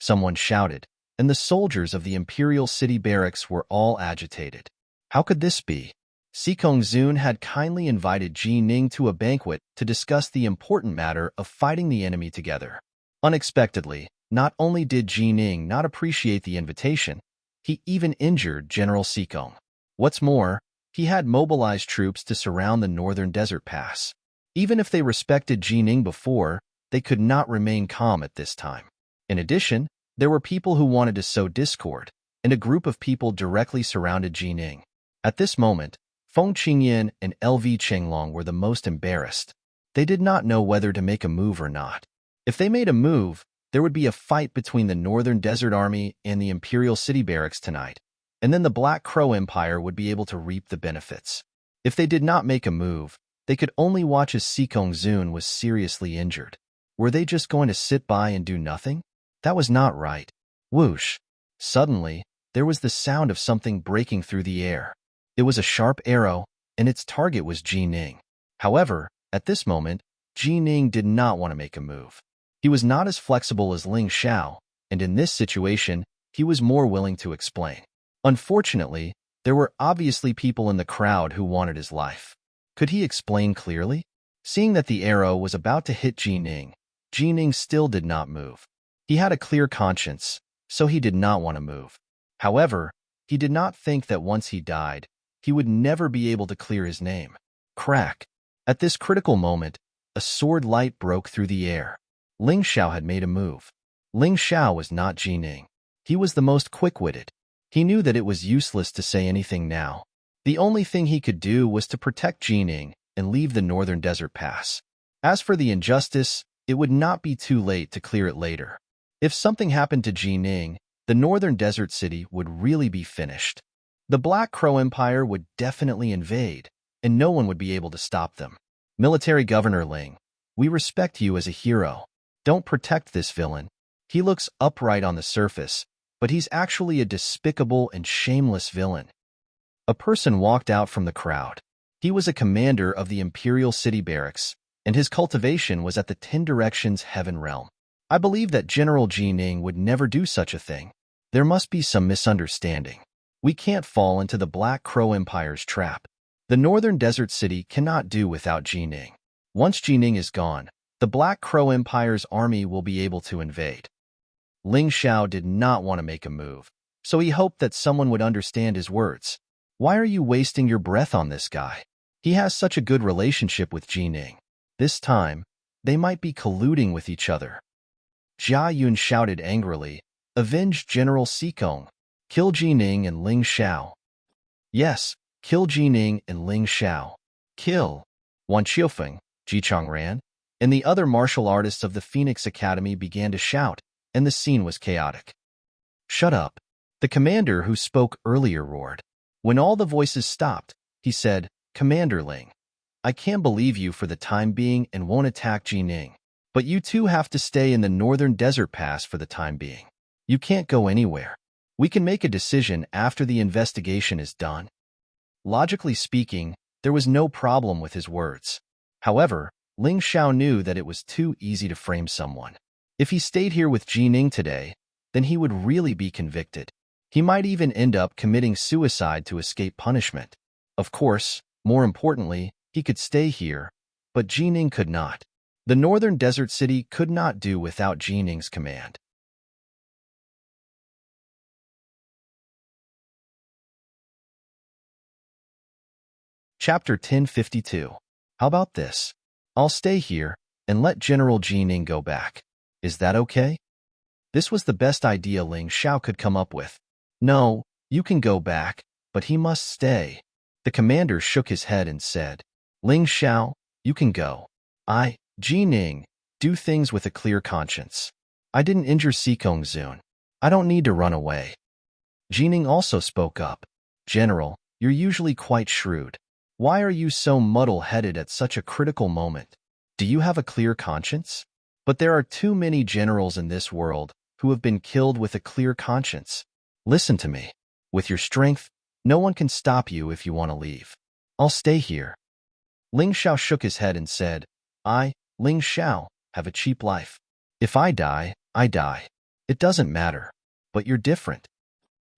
Someone shouted, and the soldiers of the Imperial City barracks were all agitated. How could this be? Sikong Zun had kindly invited Jining to a banquet to discuss the important matter of fighting the enemy together. Unexpectedly, not only did Jining not appreciate the invitation, he even injured General Sikong. What's more, he had mobilized troops to surround the Northern Desert Pass. Even if they respected Jining before, they could not remain calm at this time. In addition, there were people who wanted to sow discord, and a group of people directly surrounded Jining. At this moment, Feng Qingyan and LV Chenglong were the most embarrassed. They did not know whether to make a move or not. If they made a move, there would be a fight between the Northern Desert Army and the Imperial City Barracks tonight, and then the Black Crow Empire would be able to reap the benefits. If they did not make a move, they could only watch as Sikong Zun was seriously injured. Were they just going to sit by and do nothing? That was not right. Whoosh! Suddenly, there was the sound of something breaking through the air. It was a sharp arrow, and its target was Jining. However, at this moment, Jining did not want to make a move. He was not as flexible as Ling Xiao, and in this situation, he was more willing to explain. Unfortunately, there were obviously people in the crowd who wanted his life. Could he explain clearly? Seeing that the arrow was about to hit Jining, Jining still did not move. He had a clear conscience, so he did not want to move. However, he did not think that once he died, he would never be able to clear his name. Crack! At this critical moment, a sword light broke through the air. Ling Xiao had made a move. Ling Xiao was not Jining. He was the most quick-witted. He knew that it was useless to say anything now. The only thing he could do was to protect Jining and leave the Northern Desert Pass. As for the injustice, it would not be too late to clear it later. If something happened to Jining, the Northern Desert City would really be finished. The Black Crow Empire would definitely invade, and no one would be able to stop them. Military Governor Ling, we respect you as a hero. Don't protect this villain. He looks upright on the surface, but he's actually a despicable and shameless villain. A person walked out from the crowd. He was a commander of the Imperial City Barracks, and his cultivation was at the 10 Directions Heaven Realm. I believe that General Jining would never do such a thing. There must be some misunderstanding. We can't fall into the Black Crow Empire's trap. The Northern Desert City cannot do without Jining. Once Jining is gone, the Black Crow Empire's army will be able to invade. Ling Xiao did not want to make a move, so he hoped that someone would understand his words. Why are you wasting your breath on this guy? He has such a good relationship with Jining. This time, they might be colluding with each other. Jia Yun shouted angrily, "Avenge General Sikong! Kill Jining and Ling Xiao!" Yes, kill Jining and Ling Xiao. Kill! Wan Qiufeng, Ji Changran, and the other martial artists of the Phoenix Academy began to shout, and the scene was chaotic. Shut up! The commander who spoke earlier roared. When all the voices stopped, he said, "Commander Ling, I can't believe you for the time being and won't attack Jining. But you two have to stay in the northern desert pass for the time being. You can't go anywhere. We can make a decision after the investigation is done." Logically speaking, there was no problem with his words. However, Ling Xiao knew that it was too easy to frame someone. If he stayed here with Jining today, then he would really be convicted. He might even end up committing suicide to escape punishment. Of course, more importantly, he could stay here, but Jining could not. The northern desert city could not do without Jining's command. Chapter 1052. How about this? I'll stay here and let General Jining go back. Is that okay? This was the best idea Ling Xiao could come up with. No, you can go back, but he must stay. The commander shook his head and said, Ling Xiao, you can go. Jining, do things with a clear conscience. I didn't injure Sikong Zun. I don't need to run away. Jining also spoke up. General, you're usually quite shrewd. Why are you so muddle-headed at such a critical moment? Do you have a clear conscience? But there are too many generals in this world who have been killed with a clear conscience. Listen to me. With your strength, no one can stop you if you want to leave. I'll stay here. Ling Xiao shook his head and said, Ling Xiao, have a cheap life. If I die, I die. It doesn't matter. But you're different.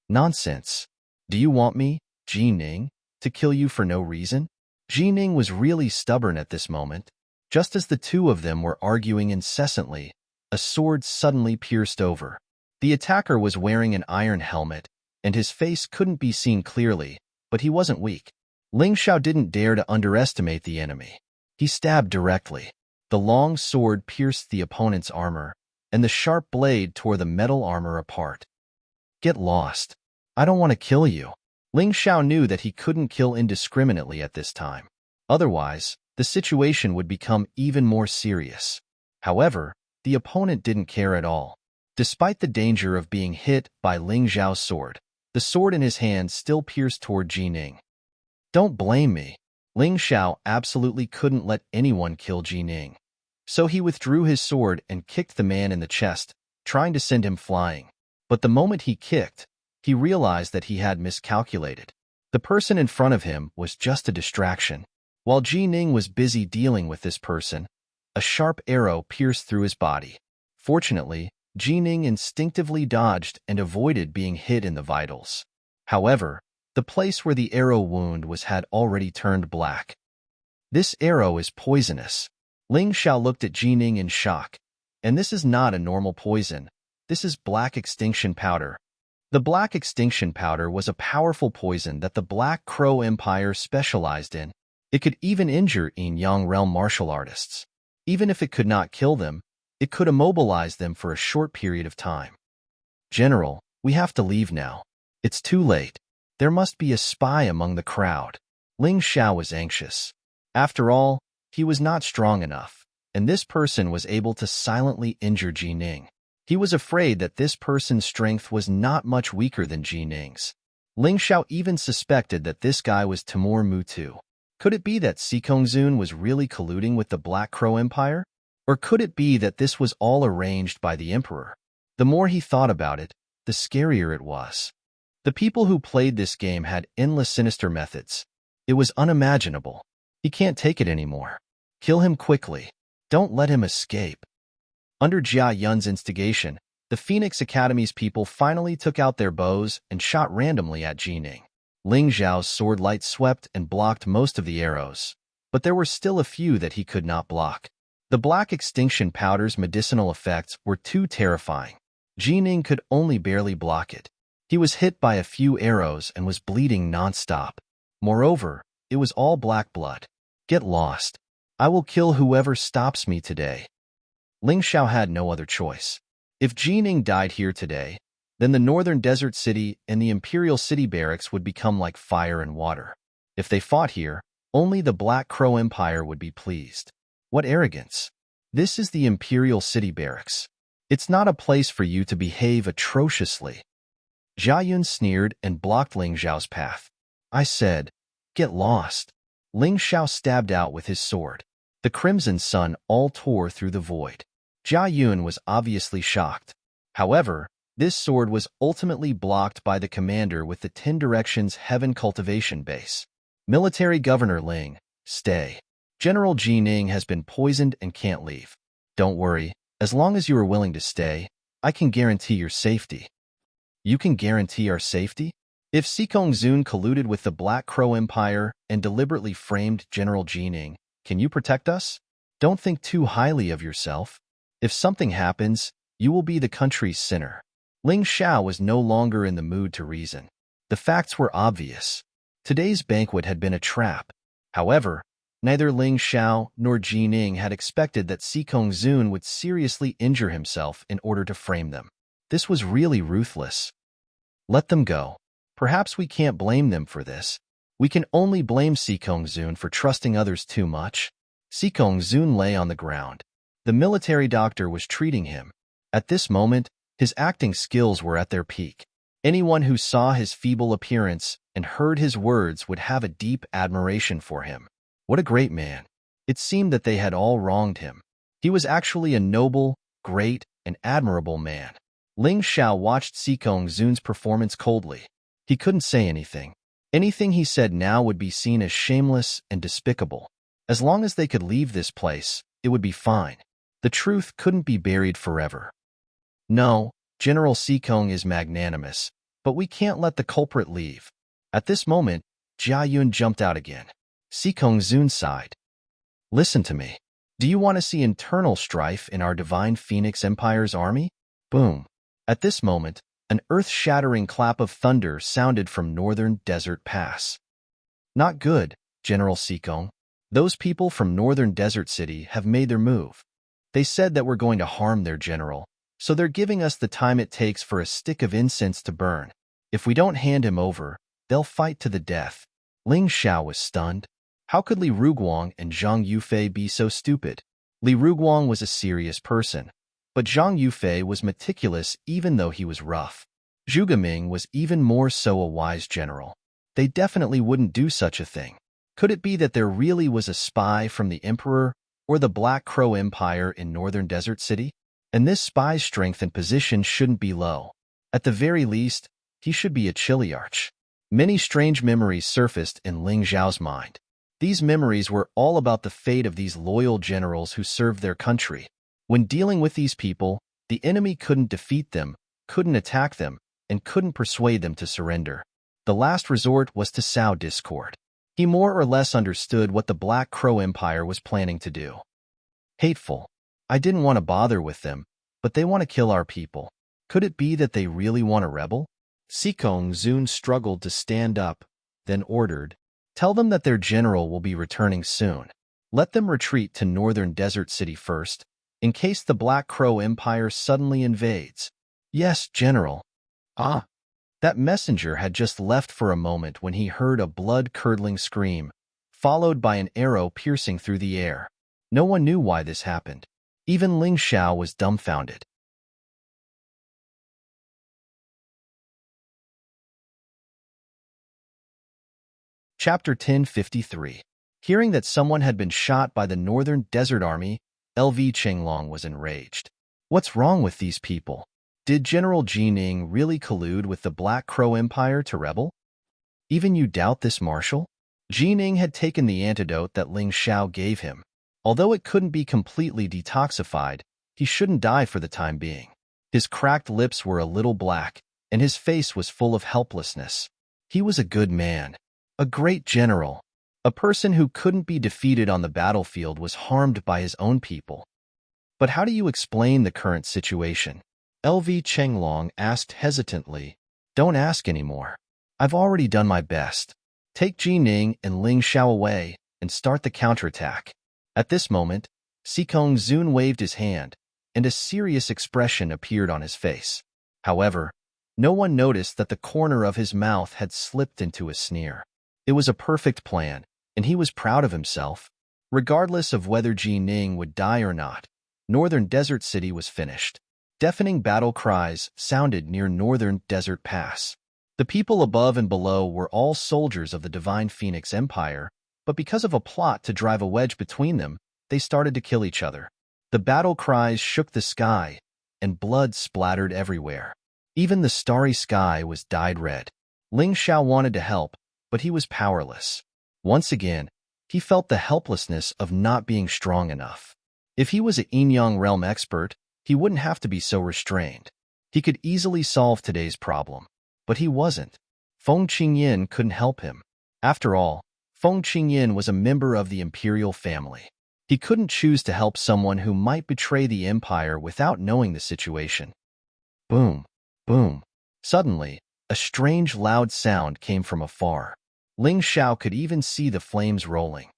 Nonsense. Do you want me, Jining, to kill you for no reason? Jining was really stubborn at this moment. Just as the two of them were arguing incessantly, a sword suddenly pierced over. The attacker was wearing an iron helmet, and his face couldn't be seen clearly, but he wasn't weak. Ling Xiao didn't dare to underestimate the enemy. He stabbed directly. The long sword pierced the opponent's armor, and the sharp blade tore the metal armor apart. Get lost. I don't want to kill you. Ling Xiao knew that he couldn't kill indiscriminately at this time. Otherwise, the situation would become even more serious. However, the opponent didn't care at all. Despite the danger of being hit by Ling Xiao's sword, the sword in his hand still pierced toward Jining. Don't blame me. Ling Xiao absolutely couldn't let anyone kill Jining. So he withdrew his sword and kicked the man in the chest, trying to send him flying. But the moment he kicked, he realized that he had miscalculated. The person in front of him was just a distraction. While Jining was busy dealing with this person, a sharp arrow pierced through his body. Fortunately, Jining instinctively dodged and avoided being hit in the vitals. However, the place where the arrow wound had already turned black. This arrow is poisonous. Ling Xiao looked at Jining in shock. And this is not a normal poison. This is black extinction powder. The black extinction powder was a powerful poison that the Black Crow Empire specialized in. It could even injure Yin-Yang realm martial artists. Even if it could not kill them, it could immobilize them for a short period of time. General, we have to leave now. It's too late. There must be a spy among the crowd. Ling Xiao was anxious. After all, he was not strong enough, and this person was able to silently injure Jining. He was afraid that this person's strength was not much weaker than Jining's. Ling Xiao even suspected that this guy was Timur Mutu. Could it be that Sikong Zun was really colluding with the Black Crow Empire? Or could it be that this was all arranged by the Emperor? The more he thought about it, the scarier it was. The people who played this game had endless sinister methods. It was unimaginable. He can't take it anymore. Kill him quickly. Don't let him escape. Under Jia Yun's instigation, the Phoenix Academy's people finally took out their bows and shot randomly at Jining. Ling Xiao's sword light swept and blocked most of the arrows, but there were still a few that he could not block. The black extinction powder's medicinal effects were too terrifying. Jining could only barely block it. He was hit by a few arrows and was bleeding nonstop. Moreover, it was all black blood. Get lost. I will kill whoever stops me today. Ling Xiao had no other choice. If Jining died here today, then the northern desert city and the Imperial City barracks would become like fire and water. If they fought here, only the Black Crow Empire would be pleased. What arrogance! This is the Imperial City barracks. It's not a place for you to behave atrociously. Jia Yun sneered and blocked Ling Xiao's path. I said, get lost. Ling Xiao stabbed out with his sword. The crimson sun all tore through the void. Jia Yun was obviously shocked. However, this sword was ultimately blocked by the commander with the 10 Directions Heaven Cultivation Base. Military Governor Ling, stay. General Ji Ning has been poisoned and can't leave. Don't worry, as long as you are willing to stay, I can guarantee your safety. You can guarantee our safety? If Sikong Zun colluded with the Black Crow Empire and deliberately framed General Ji Ning, can you protect us? Don't think too highly of yourself. If something happens, you will be the country's sinner. Ling Xiao was no longer in the mood to reason. The facts were obvious. Today's banquet had been a trap. However, neither Ling Xiao nor Ji Ning had expected that Sikong Zun would seriously injure himself in order to frame them. This was really ruthless. Let them go. Perhaps we can't blame them for this. We can only blame Sikong Zun for trusting others too much. Sikong Zun lay on the ground. The military doctor was treating him. At this moment, his acting skills were at their peak. Anyone who saw his feeble appearance and heard his words would have a deep admiration for him. What a great man. It seemed that they had all wronged him. He was actually a noble, great, and admirable man. Ling Xiao watched Sikong Zun's performance coldly. He couldn't say anything. Anything he said now would be seen as shameless and despicable. As long as they could leave this place, it would be fine. The truth couldn't be buried forever. No, General Sikong is magnanimous, but we can't let the culprit leave. At this moment, Jia Yun jumped out again. Sikong Zun sighed. Listen to me. Do you want to see internal strife in our Divine Phoenix Empire's army? Boom. At this moment, an earth-shattering clap of thunder sounded from northern Desert Pass. Not good, General Sikong. Those people from northern Desert City have made their move. They said that we're going to harm their general, so they're giving us the time it takes for a stick of incense to burn. If we don't hand him over, they'll fight to the death. Ling Xiao was stunned. How could Li Ruguang and Zhang Yufei be so stupid? Li Ruguang was a serious person, but Zhang Yufei was meticulous even though he was rough. Zhu Gaming was even more so a wise general. They definitely wouldn't do such a thing. Could it be that there really was a spy from the Emperor or the Black Crow Empire in northern Desert City? And this spy's strength and position shouldn't be low. At the very least, he should be a Chiliarch. Many strange memories surfaced in Ling Xiao's mind. These memories were all about the fate of these loyal generals who served their country. When dealing with these people, the enemy couldn't defeat them, couldn't attack them, and couldn't persuade them to surrender. The last resort was to sow discord. He more or less understood what the Black Crow Empire was planning to do. Hateful. I didn't want to bother with them, but they want to kill our people. Could it be that they really want a rebel? Sikong Zun struggled to stand up, then ordered, tell them that their general will be returning soon. Let them retreat to northern Desert City first, in case the Black Crow Empire suddenly invades. Yes, General. Ah. That messenger had just left for a moment when he heard a blood-curdling scream, followed by an arrow piercing through the air. No one knew why this happened. Even Ling Xiao was dumbfounded. Chapter 1053. Hearing that someone had been shot by the Northern Desert Army, LV Chenglong was enraged. What's wrong with these people? Did General Ji Ning really collude with the Black Crow Empire to rebel? Even you doubt this, Marshal? Ji Ning had taken the antidote that Ling Xiao gave him. Although it couldn't be completely detoxified, he shouldn't die for the time being. His cracked lips were a little black, and his face was full of helplessness. He was a good man. A great general. A person who couldn't be defeated on the battlefield was harmed by his own people. But how do you explain the current situation? LV Chenglong asked hesitantly. Don't ask anymore. I've already done my best. Take Ji Ning and Ling Xiao away and start the counterattack. At this moment, Sikong Zun waved his hand, and a serious expression appeared on his face. However, no one noticed that the corner of his mouth had slipped into a sneer. It was a perfect plan, and he was proud of himself. Regardless of whether Ji Ning would die or not, Northern Desert City was finished. Deafening battle cries sounded near Northern Desert Pass. The people above and below were all soldiers of the Divine Phoenix Empire, but because of a plot to drive a wedge between them, they started to kill each other. The battle cries shook the sky, and blood splattered everywhere. Even the starry sky was dyed red. Ling Xiao wanted to help, but he was powerless. Once again, he felt the helplessness of not being strong enough. If he was a Yin-Yang realm expert, he wouldn't have to be so restrained. He could easily solve today's problem, but he wasn't. Feng Qingyin couldn't help him. After all, Feng Qingyin was a member of the imperial family. He couldn't choose to help someone who might betray the empire without knowing the situation. Boom, boom. Suddenly, a strange loud sound came from afar. Ling Xiao could even see the flames rolling.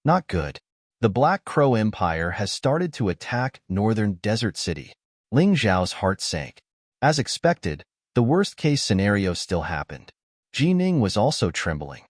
Not good. The Black Crow Empire has started to attack Northern Desert City. Ling Xiao's heart sank. As expected, the worst-case scenario still happened. Jining was also trembling.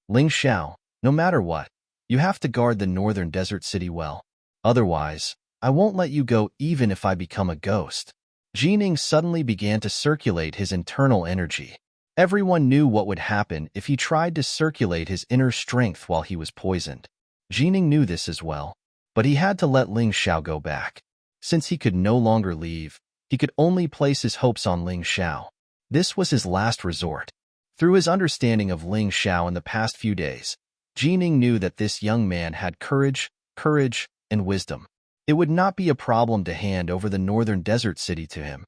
Ling Xiao, no matter what, you have to guard the Northern Desert City well. Otherwise, I won't let you go even if I become a ghost. Jining suddenly began to circulate his internal energy. Everyone knew what would happen if he tried to circulate his inner strength while he was poisoned. Jining knew this as well, but he had to let Ling Xiao go back. Since he could no longer leave, he could only place his hopes on Ling Xiao. This was his last resort. Through his understanding of Ling Xiao in the past few days, Jining knew that this young man had courage, and wisdom. It would not be a problem to hand over the Northern Desert City to him.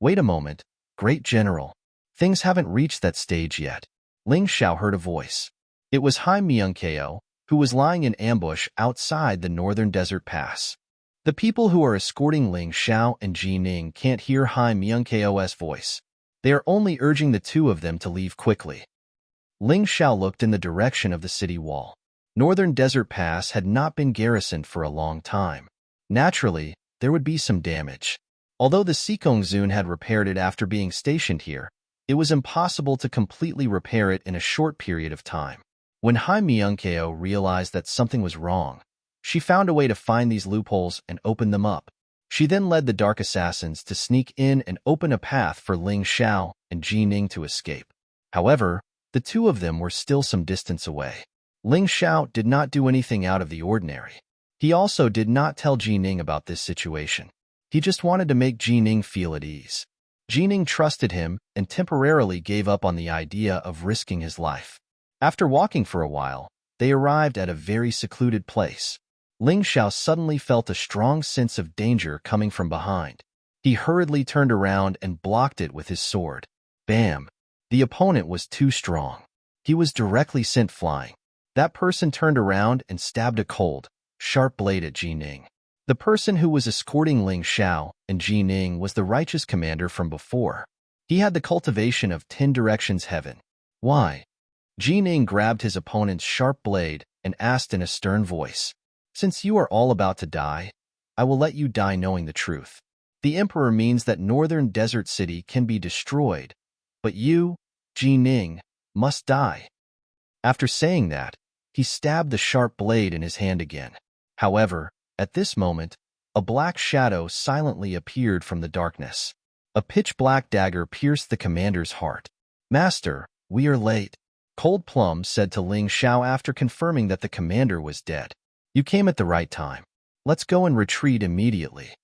Wait a moment, Great General. Things haven't reached that stage yet. Ling Xiao heard a voice. It was Hai Myungko, who was lying in ambush outside the Northern Desert Pass. The people who are escorting Ling Xiao and Jining can't hear Hai Myungko's voice. They are only urging the two of them to leave quickly. Ling Xiao looked in the direction of the city wall. Northern Desert Pass had not been garrisoned for a long time. Naturally, there would be some damage. Although the Sikongzun had repaired it after being stationed here, it was impossible to completely repair it in a short period of time. When Hai Myungko realized that something was wrong, she found a way to find these loopholes and open them up. She then led the Dark Assassins to sneak in and open a path for Ling Xiao and Jining to escape. However, the two of them were still some distance away. Ling Xiao did not do anything out of the ordinary. He also did not tell Jining about this situation. He just wanted to make Jining feel at ease. Jining trusted him and temporarily gave up on the idea of risking his life. After walking for a while, they arrived at a very secluded place. Ling Xiao suddenly felt a strong sense of danger coming from behind. He hurriedly turned around and blocked it with his sword. Bam! The opponent was too strong. He was directly sent flying. That person turned around and stabbed a cold, sharp blade at Jining. The person who was escorting Ling Xiao and Jining was the righteous commander from before. He had the cultivation of 10 directions heaven. Why? Jining grabbed his opponent's sharp blade and asked in a stern voice, "Since you are all about to die, I will let you die knowing the truth. The Emperor means that Northern Desert City can be destroyed, but you, Jining, must die." After saying that, he stabbed the sharp blade in his hand again. However, at this moment, a black shadow silently appeared from the darkness. A pitch-black dagger pierced the commander's heart. "Master, we are late," Cold Plum said to Ling Xiao after confirming that the commander was dead. "You came at the right time. Let's go and retreat immediately."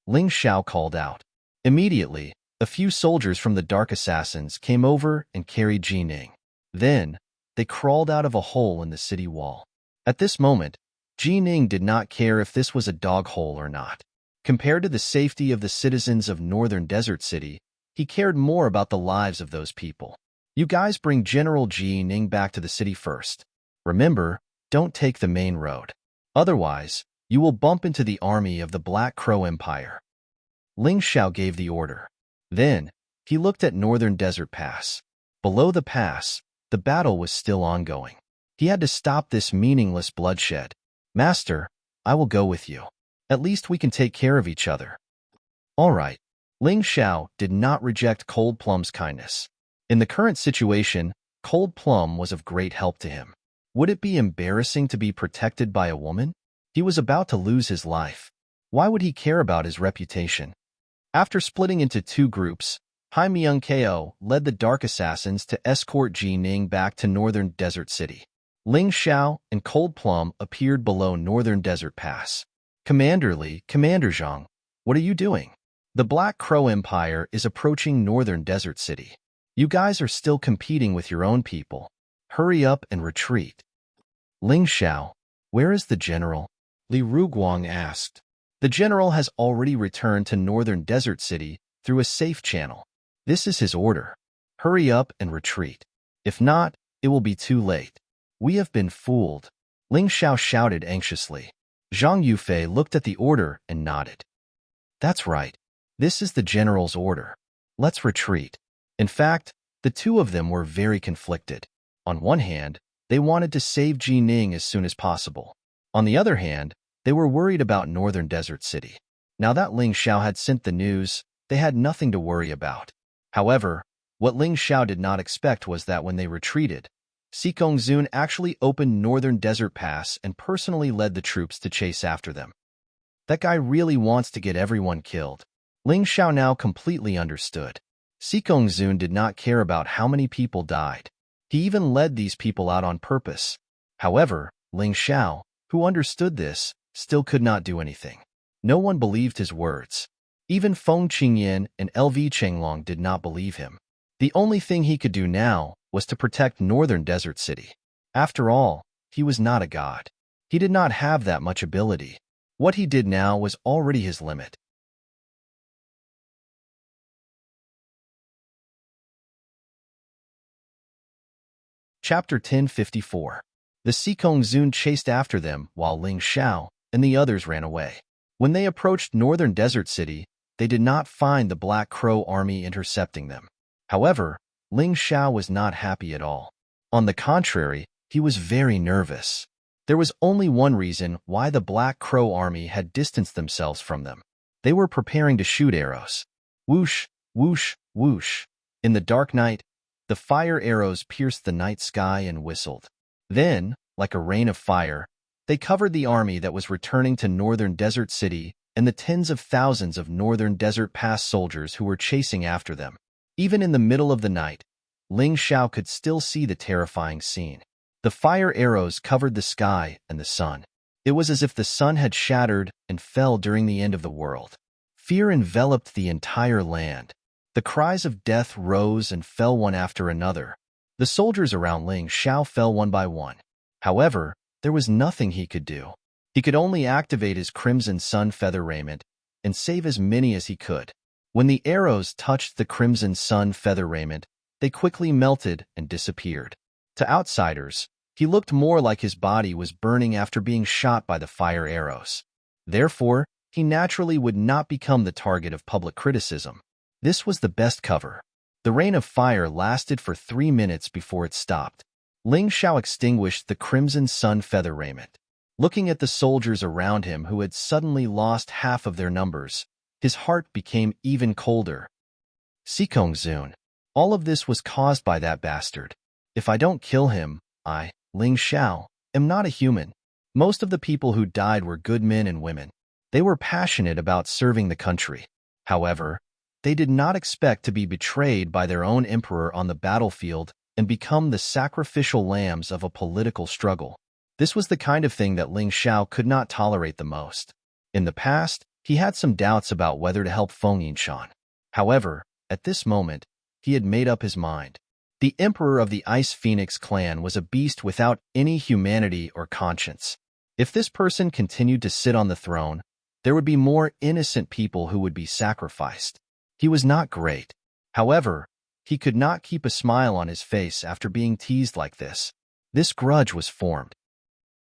Ling Xiao called out. Immediately, a few soldiers from the Dark Assassins came over and carried Jining. Then, they crawled out of a hole in the city wall. At this moment, Jining did not care if this was a dog hole or not. Compared to the safety of the citizens of Northern Desert City, he cared more about the lives of those people. "You guys bring General Jining back to the city first. Remember, don't take the main road. Otherwise, you will bump into the army of the Black Crow Empire." Ling Xiao gave the order. Then, he looked at Northern Desert Pass. Below the pass, the battle was still ongoing. He had to stop this meaningless bloodshed. "Master, I will go with you. At least we can take care of each other." "All right." Ling Xiao did not reject Cold Plum's kindness. In the current situation, Cold Plum was of great help to him. Would it be embarrassing to be protected by a woman? He was about to lose his life. Why would he care about his reputation? After splitting into two groups, Hai Myung-ko led the Dark Assassins to escort Ji Ning back to Northern Desert City. Ling Xiao and Cold Plum appeared below Northern Desert Pass. Commander Li, Commander Zhang, what are you doing? The Black Crow Empire is approaching Northern Desert City. You guys are still competing with your own people. Hurry up and retreat. Ling Xiao, where is the general? Li Ruguang asked. The general has already returned to Northern Desert City through a safe channel. This is his order. Hurry up and retreat. If not, it will be too late. We have been fooled. Ling Xiao shouted anxiously. Zhang Yufei looked at the order and nodded. That's right. This is the general's order. Let's retreat. In fact, the two of them were very conflicted. On one hand, they wanted to save Ji Ning as soon as possible. On the other hand, they were worried about Northern Desert City. Now that Ling Xiao had sent the news, they had nothing to worry about. However, what Ling Xiao did not expect was that when they retreated, Sikong Zun actually opened Northern Desert Pass and personally led the troops to chase after them. That guy really wants to get everyone killed. Ling Xiao now completely understood. Sikong Zun did not care about how many people died. He even led these people out on purpose. However, Ling Xiao, who understood this, still could not do anything. No one believed his words. Even Feng Qingyan and LV Chenglong did not believe him. The only thing he could do now was to protect Northern Desert City. After all, he was not a god. He did not have that much ability. What he did now was already his limit. Chapter 1054. The Sikong Zun chased after them while Ling Xiao and the others ran away. When they approached Northern Desert City, they did not find the Black Crow army intercepting them. However, Ling Xiao was not happy at all. On the contrary, he was very nervous. There was only one reason why the Black Crow army had distanced themselves from them. They were preparing to shoot arrows. Whoosh, whoosh, whoosh. In the dark night, the fire arrows pierced the night sky and whistled. Then, like a rain of fire, they covered the army that was returning to Northern Desert City and the tens of thousands of Northern Desert Pass soldiers who were chasing after them. Even in the middle of the night, Ling Xiao could still see the terrifying scene. The fire arrows covered the sky and the sun. It was as if the sun had shattered and fell during the end of the world. Fear enveloped the entire land. The cries of death rose and fell one after another. The soldiers around Ling Xiao fell one by one. However, there was nothing he could do. He could only activate his Crimson Sun feather raiment and save as many as he could. When the arrows touched the Crimson Sun feather raiment, they quickly melted and disappeared. To outsiders, he looked more like his body was burning after being shot by the fire arrows. Therefore, he naturally would not become the target of public criticism. This was the best cover. The rain of fire lasted for 3 minutes before it stopped. Ling Xiao extinguished the Crimson Sun feather raiment. Looking at the soldiers around him who had suddenly lost half of their numbers, his heart became even colder. Sikong Zun. All of this was caused by that bastard. If I don't kill him, I, Ling Xiao, am not a human. Most of the people who died were good men and women. They were passionate about serving the country. However, they did not expect to be betrayed by their own emperor on the battlefield and become the sacrificial lambs of a political struggle. This was the kind of thing that Ling Xiao could not tolerate the most. In the past, he had some doubts about whether to help Feng Yinshan. However, at this moment, he had made up his mind. The emperor of the Ice Phoenix clan was a beast without any humanity or conscience. If this person continued to sit on the throne, there would be more innocent people who would be sacrificed. He was not great. However, he could not keep a smile on his face after being teased like this. This grudge was formed.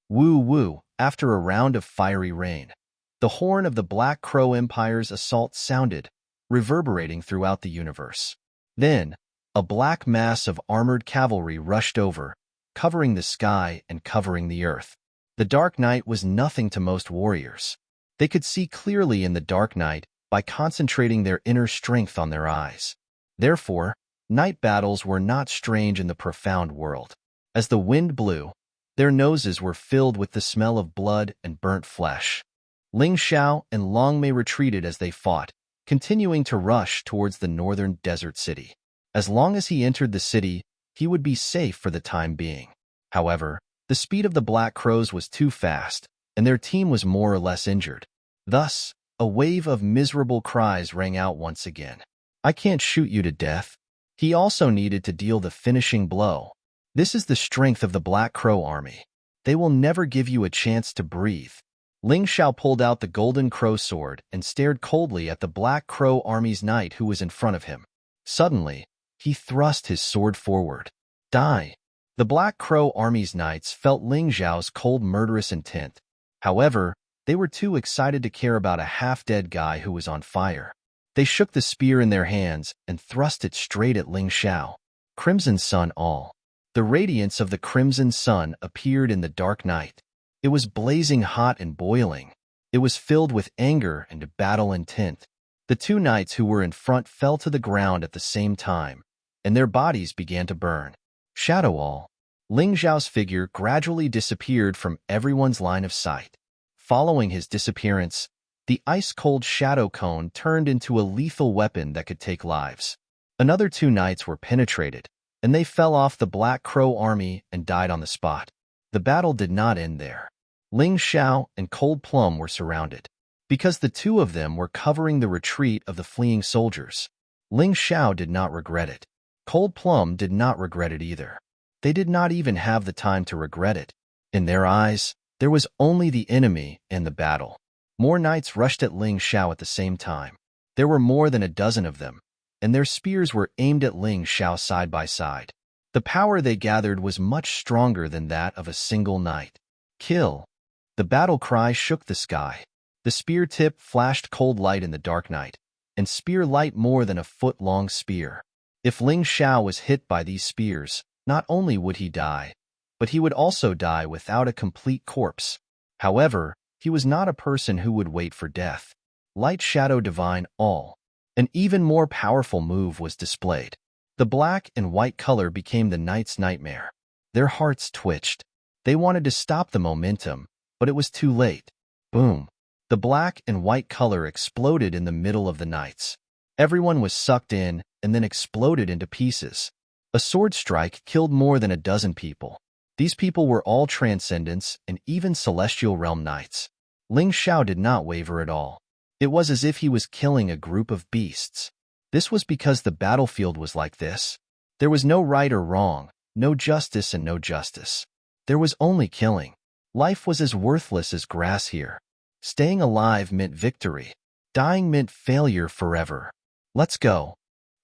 Woo woo, after a round of fiery rain. The horn of the Black Crow Empire's assault sounded, reverberating throughout the universe. Then, a black mass of armored cavalry rushed over, covering the sky and covering the earth. The dark night was nothing to most warriors. They could see clearly in the dark night by concentrating their inner strength on their eyes. Therefore, night battles were not strange in the profound world. As the wind blew, their noses were filled with the smell of blood and burnt flesh. Ling Xiao and Long Mei retreated as they fought, continuing to rush towards the northern desert city. As long as he entered the city, he would be safe for the time being. However, the speed of the Black Crows was too fast, and their team was more or less injured. Thus, a wave of miserable cries rang out once again. "I can't shoot you to death." He also needed to deal the finishing blow. This is the strength of the Black Crow army. They will never give you a chance to breathe. Ling Xiao pulled out the golden crow sword and stared coldly at the Black Crow army's knight who was in front of him. Suddenly, he thrust his sword forward. Die! The Black Crow army's knights felt Ling Xiao's cold, murderous intent. However, they were too excited to care about a half-dead guy who was on fire. They shook the spear in their hands and thrust it straight at Ling Xiao. Crimson Sun all. The radiance of the Crimson Sun appeared in the dark night. It was blazing hot and boiling. It was filled with anger and battle intent. The two knights who were in front fell to the ground at the same time, and their bodies began to burn. Shadow all. Ling Xiao's figure gradually disappeared from everyone's line of sight. Following his disappearance, the ice-cold shadow cone turned into a lethal weapon that could take lives. Another two knights were penetrated, and they fell off the Black Crow army and died on the spot. The battle did not end there. Ling Xiao and Cold Plum were surrounded. Because the two of them were covering the retreat of the fleeing soldiers, Ling Xiao did not regret it. Cold Plum did not regret it either. They did not even have the time to regret it. In their eyes, there was only the enemy and the battle. More knights rushed at Ling Xiao at the same time. There were more than a dozen of them, and their spears were aimed at Ling Xiao side by side. The power they gathered was much stronger than that of a single knight. Kill! The battle cry shook the sky. The spear tip flashed cold light in the dark night, and spear light more than a foot-long spear. If Ling Xiao was hit by these spears, not only would he die, but he would also die without a complete corpse. However, he was not a person who would wait for death. Light Shadow Divine all. An even more powerful move was displayed. The black and white color became the knight's nightmare. Their hearts twitched. They wanted to stop the momentum, but it was too late. Boom! The black and white color exploded in the middle of the knights. Everyone was sucked in and then exploded into pieces. A sword strike killed more than a dozen people. These people were all transcendents and even celestial realm knights. Ling Xiao did not waver at all. It was as if he was killing a group of beasts. This was because the battlefield was like this. There was no right or wrong, no justice and no justice. There was only killing. Life was as worthless as grass here. Staying alive meant victory. Dying meant failure forever. Let's go.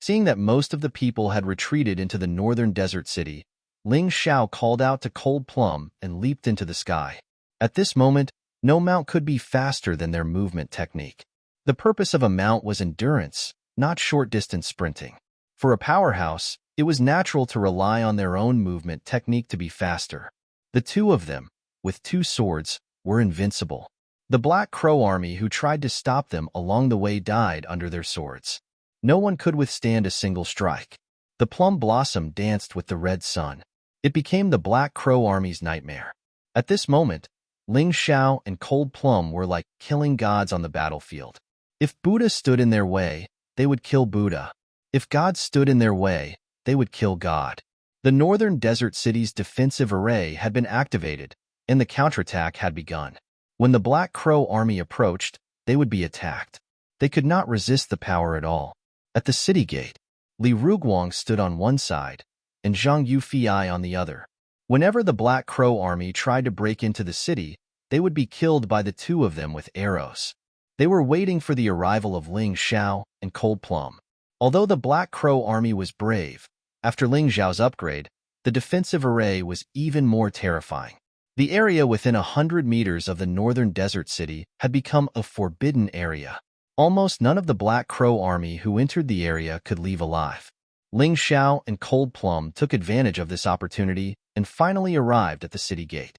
Seeing that most of the people had retreated into the northern desert city, Ling Xiao called out to Cold Plum and leaped into the sky. At this moment, no mount could be faster than their movement technique. The purpose of a mount was endurance, not short-distance sprinting. For a powerhouse, it was natural to rely on their own movement technique to be faster. The two of them, with two swords, were invincible. The Black Crow army who tried to stop them along the way died under their swords. No one could withstand a single strike. The plum blossom danced with the red sun. It became the Black Crow army's nightmare. At this moment, Ling Xiao and Cold Plum were like killing gods on the battlefield. If Buddha stood in their way, they would kill Buddha. If God stood in their way, they would kill God. The northern desert city's defensive array had been activated, and the counterattack had begun. When the Black Crow army approached, they would be attacked. They could not resist the power at all. At the city gate, Li Ruguang stood on one side, and Zhang Yufei on the other. Whenever the Black Crow army tried to break into the city, they would be killed by the two of them with arrows. They were waiting for the arrival of Ling Xiao and Cold Plum. Although the Black Crow army was brave, after Ling Xiao's upgrade, the defensive array was even more terrifying. The area within 100 meters of the northern desert city had become a forbidden area. Almost none of the Black Crow army who entered the area could leave alive. Ling Xiao and Cold Plum took advantage of this opportunity and finally arrived at the city gate.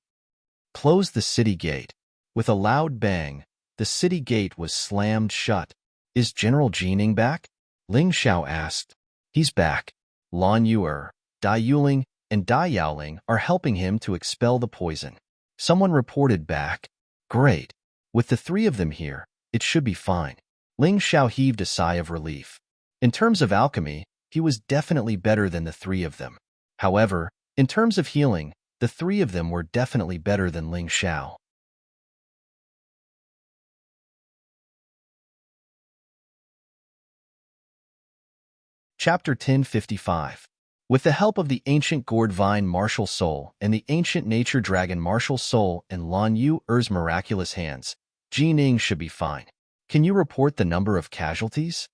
Close the city gate. With a loud bang, the city gate was slammed shut. Is General Jining back? Ling Xiao asked. He's back. Lan Yuer, Dai Yuling, and Dai Yaoling are helping him to expel the poison. Someone reported back. Great. With the three of them here, it should be fine. Ling Xiao heaved a sigh of relief. In terms of alchemy, he was definitely better than the three of them. However, in terms of healing, the three of them were definitely better than Ling Xiao. Chapter 1055. With the help of the ancient gourd vine martial soul and the ancient nature dragon martial soul and Lan Yu Er's miraculous hands, Ji Ning should be fine. Can you report the number of casualties?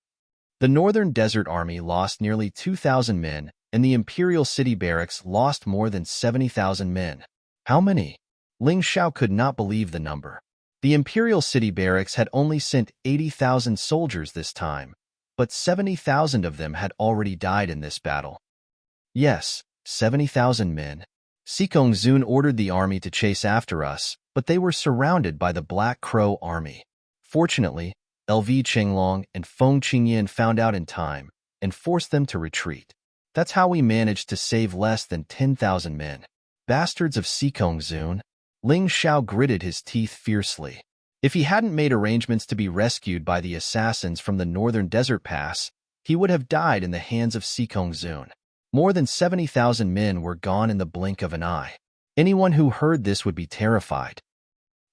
The Northern Desert Army lost nearly 2,000 men, and the Imperial City Barracks lost more than 70,000 men. How many? Ling Xiao could not believe the number. The Imperial City Barracks had only sent 80,000 soldiers this time, but 70,000 of them had already died in this battle. Yes, 70,000 men. Sikong Zun ordered the army to chase after us, but they were surrounded by the Black Crow army. Fortunately, LV Chenglong and Feng Qingyan found out in time and forced them to retreat. That's how we managed to save less than 10,000 men. Bastards of Sikong Zun. Ling Xiao gritted his teeth fiercely. If he hadn't made arrangements to be rescued by the assassins from the Northern Desert Pass, he would have died in the hands of Sikong Zun. More than 70,000 men were gone in the blink of an eye. Anyone who heard this would be terrified.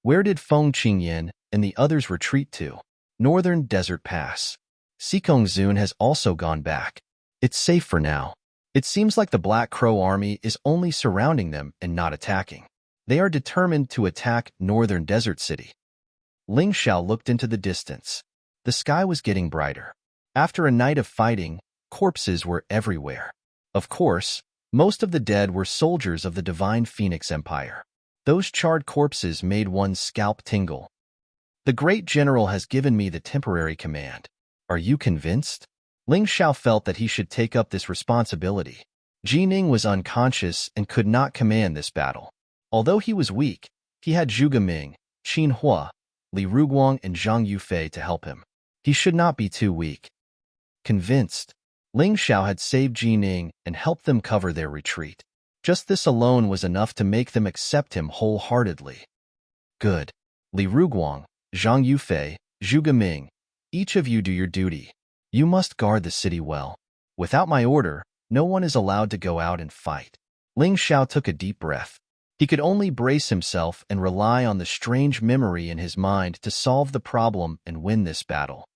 Where did Feng Qingyan and the others retreat to? Northern Desert Pass. Sikong Zun has also gone back. It's safe for now. It seems like the Black Crow army is only surrounding them and not attacking. They are determined to attack Northern Desert City. Ling Xiao looked into the distance. The sky was getting brighter. After a night of fighting, corpses were everywhere. Of course, most of the dead were soldiers of the Divine Phoenix Empire. Those charred corpses made one's scalp tingle. The great general has given me the temporary command. Are you convinced? Ling Xiao felt that he should take up this responsibility. Ji Ning was unconscious and could not command this battle. Although he was weak, he had Zhuge Ming, Qin Hua, Li Ruguang and Zhang Yufei to help him. He should not be too weak. Convinced, Ling Xiao had saved Ji Ning and helped them cover their retreat. Just this alone was enough to make them accept him wholeheartedly. Good. Li Ruguang, Zhang Yufei, Zhuge Ming, each of you do your duty. You must guard the city well. Without my order, no one is allowed to go out and fight. Ling Xiao took a deep breath. He could only brace himself and rely on the strange memory in his mind to solve the problem and win this battle.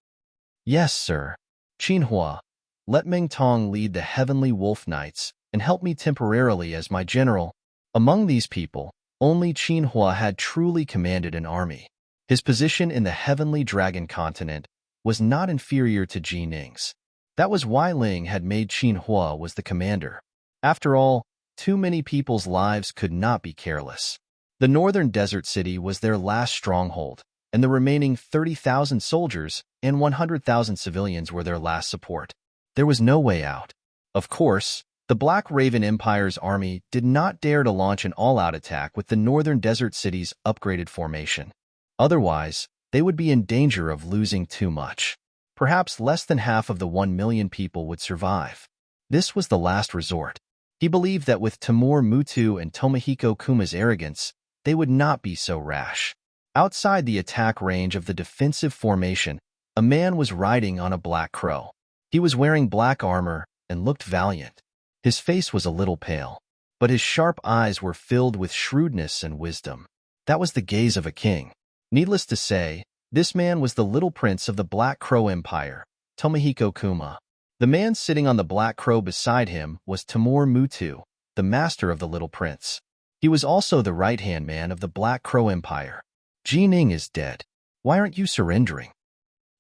Yes, sir. Qinhua, let Meng Tong lead the Heavenly Wolf Knights and help me temporarily as my general. Among these people, only Qinhua had truly commanded an army. His position in the Heavenly Dragon Continent was not inferior to Ji Ning's. That was why Ling had made Qinhua was the commander. After all, too many people's lives could not be careless. The Northern Desert City was their last stronghold, and the remaining 30,000 soldiers and 100,000 civilians were their last support. There was no way out. Of course, the Black Raven Empire's army did not dare to launch an all-out attack with the Northern Desert City's upgraded formation. Otherwise, they would be in danger of losing too much. Perhaps less than half of the 1 million people would survive. This was the last resort. He believed that with Timur Mutu and Tomohiko Kuma's arrogance, they would not be so rash. Outside the attack range of the defensive formation, a man was riding on a black crow. He was wearing black armor and looked valiant. His face was a little pale, but his sharp eyes were filled with shrewdness and wisdom. That was the gaze of a king. Needless to say, this man was the little prince of the Black Crow Empire, Tomohiko Kuma. The man sitting on the Black Crow beside him was Timur Mutu, the master of the Little Prince. He was also the right-hand man of the Black Crow Empire. Ji Ning is dead. Why aren't you surrendering?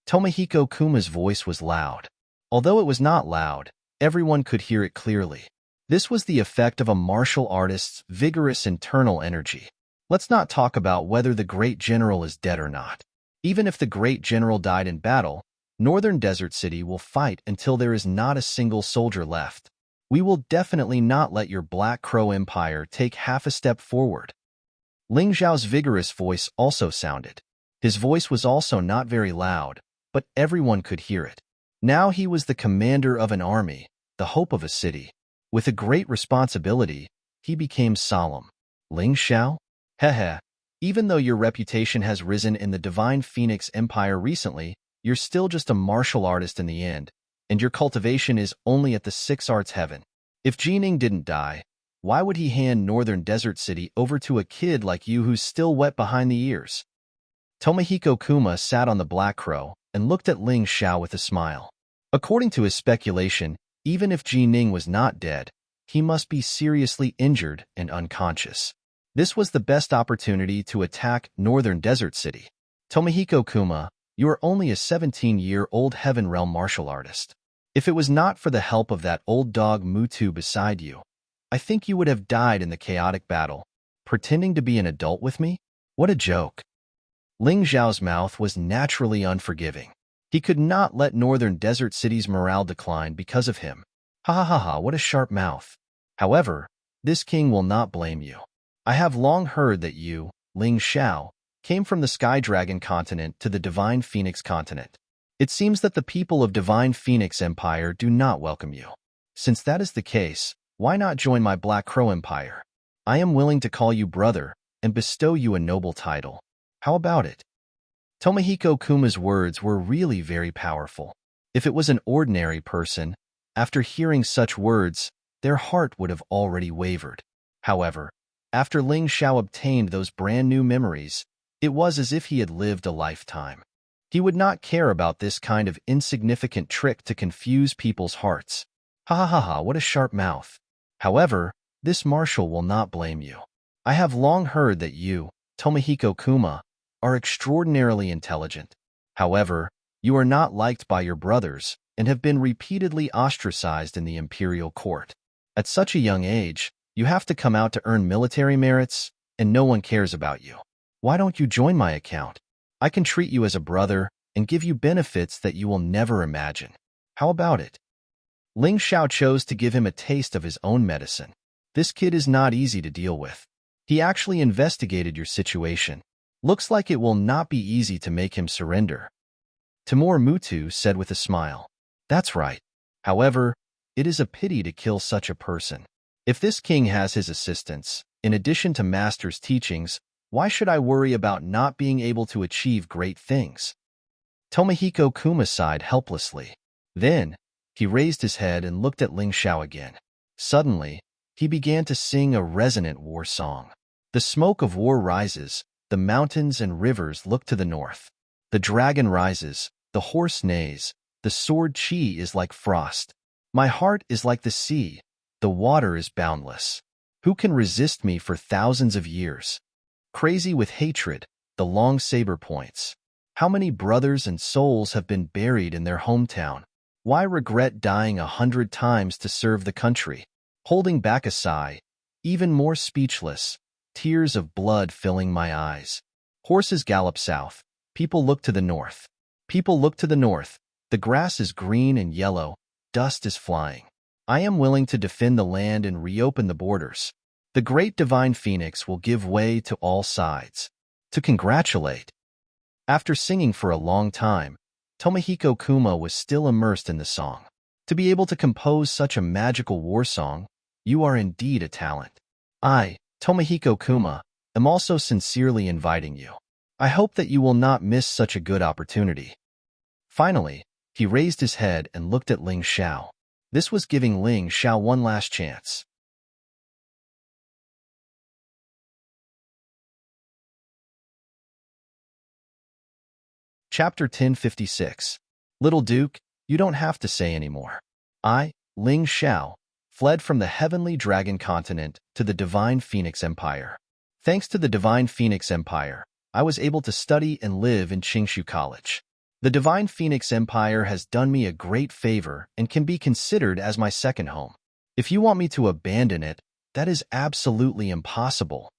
Tomohiko Kuma's voice was loud. Although it was not loud, everyone could hear it clearly. This was the effect of a martial artist's vigorous internal energy. Let's not talk about whether the great general is dead or not. Even if the great general died in battle, Northern Desert City will fight until there is not a single soldier left. We will definitely not let your Black Crow Empire take half a step forward. Ling Zhao's vigorous voice also sounded. His voice was also not very loud, but everyone could hear it. Now he was the commander of an army, the hope of a city. With a great responsibility, he became solemn. Ling Xiao? Hehe. Even though your reputation has risen in the Divine Phoenix Empire recently, you're still just a martial artist in the end, and your cultivation is only at the six arts heaven. If Jining didn't die, why would he hand Northern Desert City over to a kid like you who's still wet behind the ears? Tomohiko Kuma sat on the Black Crow and looked at Ling Xiao with a smile. According to his speculation, even if Jining was not dead, he must be seriously injured and unconscious. This was the best opportunity to attack Northern Desert City. Tomohiko Kuma, you are only a 17-year-old Heaven Realm martial artist. If it was not for the help of that old dog Mutu beside you, I think you would have died in the chaotic battle. Pretending to be an adult with me? What a joke. Ling Xiao's mouth was naturally unforgiving. He could not let Northern Desert City's morale decline because of him. Ha ha ha ha, what a sharp mouth. However, this king will not blame you. I have long heard that you, Ling Xiao, came from the Sky Dragon continent to the Divine Phoenix continent. It seems that the people of Divine Phoenix Empire do not welcome you. Since that is the case, why not join my Black Crow Empire? I am willing to call you brother and bestow you a noble title. How about it? Tomohiko Kuma's words were really very powerful. If it was an ordinary person, after hearing such words, their heart would have already wavered. However, after Ling Xiao obtained those brand new memories, it was as if he had lived a lifetime. He would not care about this kind of insignificant trick to confuse people's hearts. Ha ha ha ha, what a sharp mouth. However, this marshal will not blame you. I have long heard that you, Tomohiko Kuma, are extraordinarily intelligent. However, you are not liked by your brothers and have been repeatedly ostracized in the imperial court. At such a young age, you have to come out to earn military merits, and no one cares about you. Why don't you join my account? I can treat you as a brother and give you benefits that you will never imagine. How about it? Ling Xiao chose to give him a taste of his own medicine. This kid is not easy to deal with. He actually investigated your situation. Looks like it will not be easy to make him surrender. Timur Mutu said with a smile. That's right. However, it is a pity to kill such a person. If this king has his assistants, in addition to master's teachings, why should I worry about not being able to achieve great things? Tomohiko Kuma sighed helplessly. Then, he raised his head and looked at Ling Xiao again. Suddenly, he began to sing a resonant war song. The smoke of war rises, the mountains and rivers look to the north. The dragon rises, the horse neighs, the sword chi is like frost. My heart is like the sea, the water is boundless. Who can resist me for thousands of years? Crazy with hatred, the long saber points. How many brothers and souls have been buried in their hometown? Why regret dying 100 times to serve the country? Holding back a sigh, even more speechless, tears of blood filling my eyes. Horses gallop south, people look to the north. People look to the north, the grass is green and yellow, dust is flying. I am willing to defend the land and reopen the borders. The great divine phoenix will give way to all sides. To congratulate. After singing for a long time, Tomohiko Kuma was still immersed in the song. To be able to compose such a magical war song, you are indeed a talent. I, Tomohiko Kuma, am also sincerely inviting you. I hope that you will not miss such a good opportunity. Finally, he raised his head and looked at Ling Xiao. This was giving Ling Xiao one last chance. Chapter 1056. Little Duke, you don't have to say anymore. I, Ling Xiao, fled from the heavenly dragon continent to the Divine Phoenix Empire. Thanks to the Divine Phoenix Empire, I was able to study and live in Qingshu College. The Divine Phoenix Empire has done me a great favor and can be considered as my second home. If you want me to abandon it, that is absolutely impossible.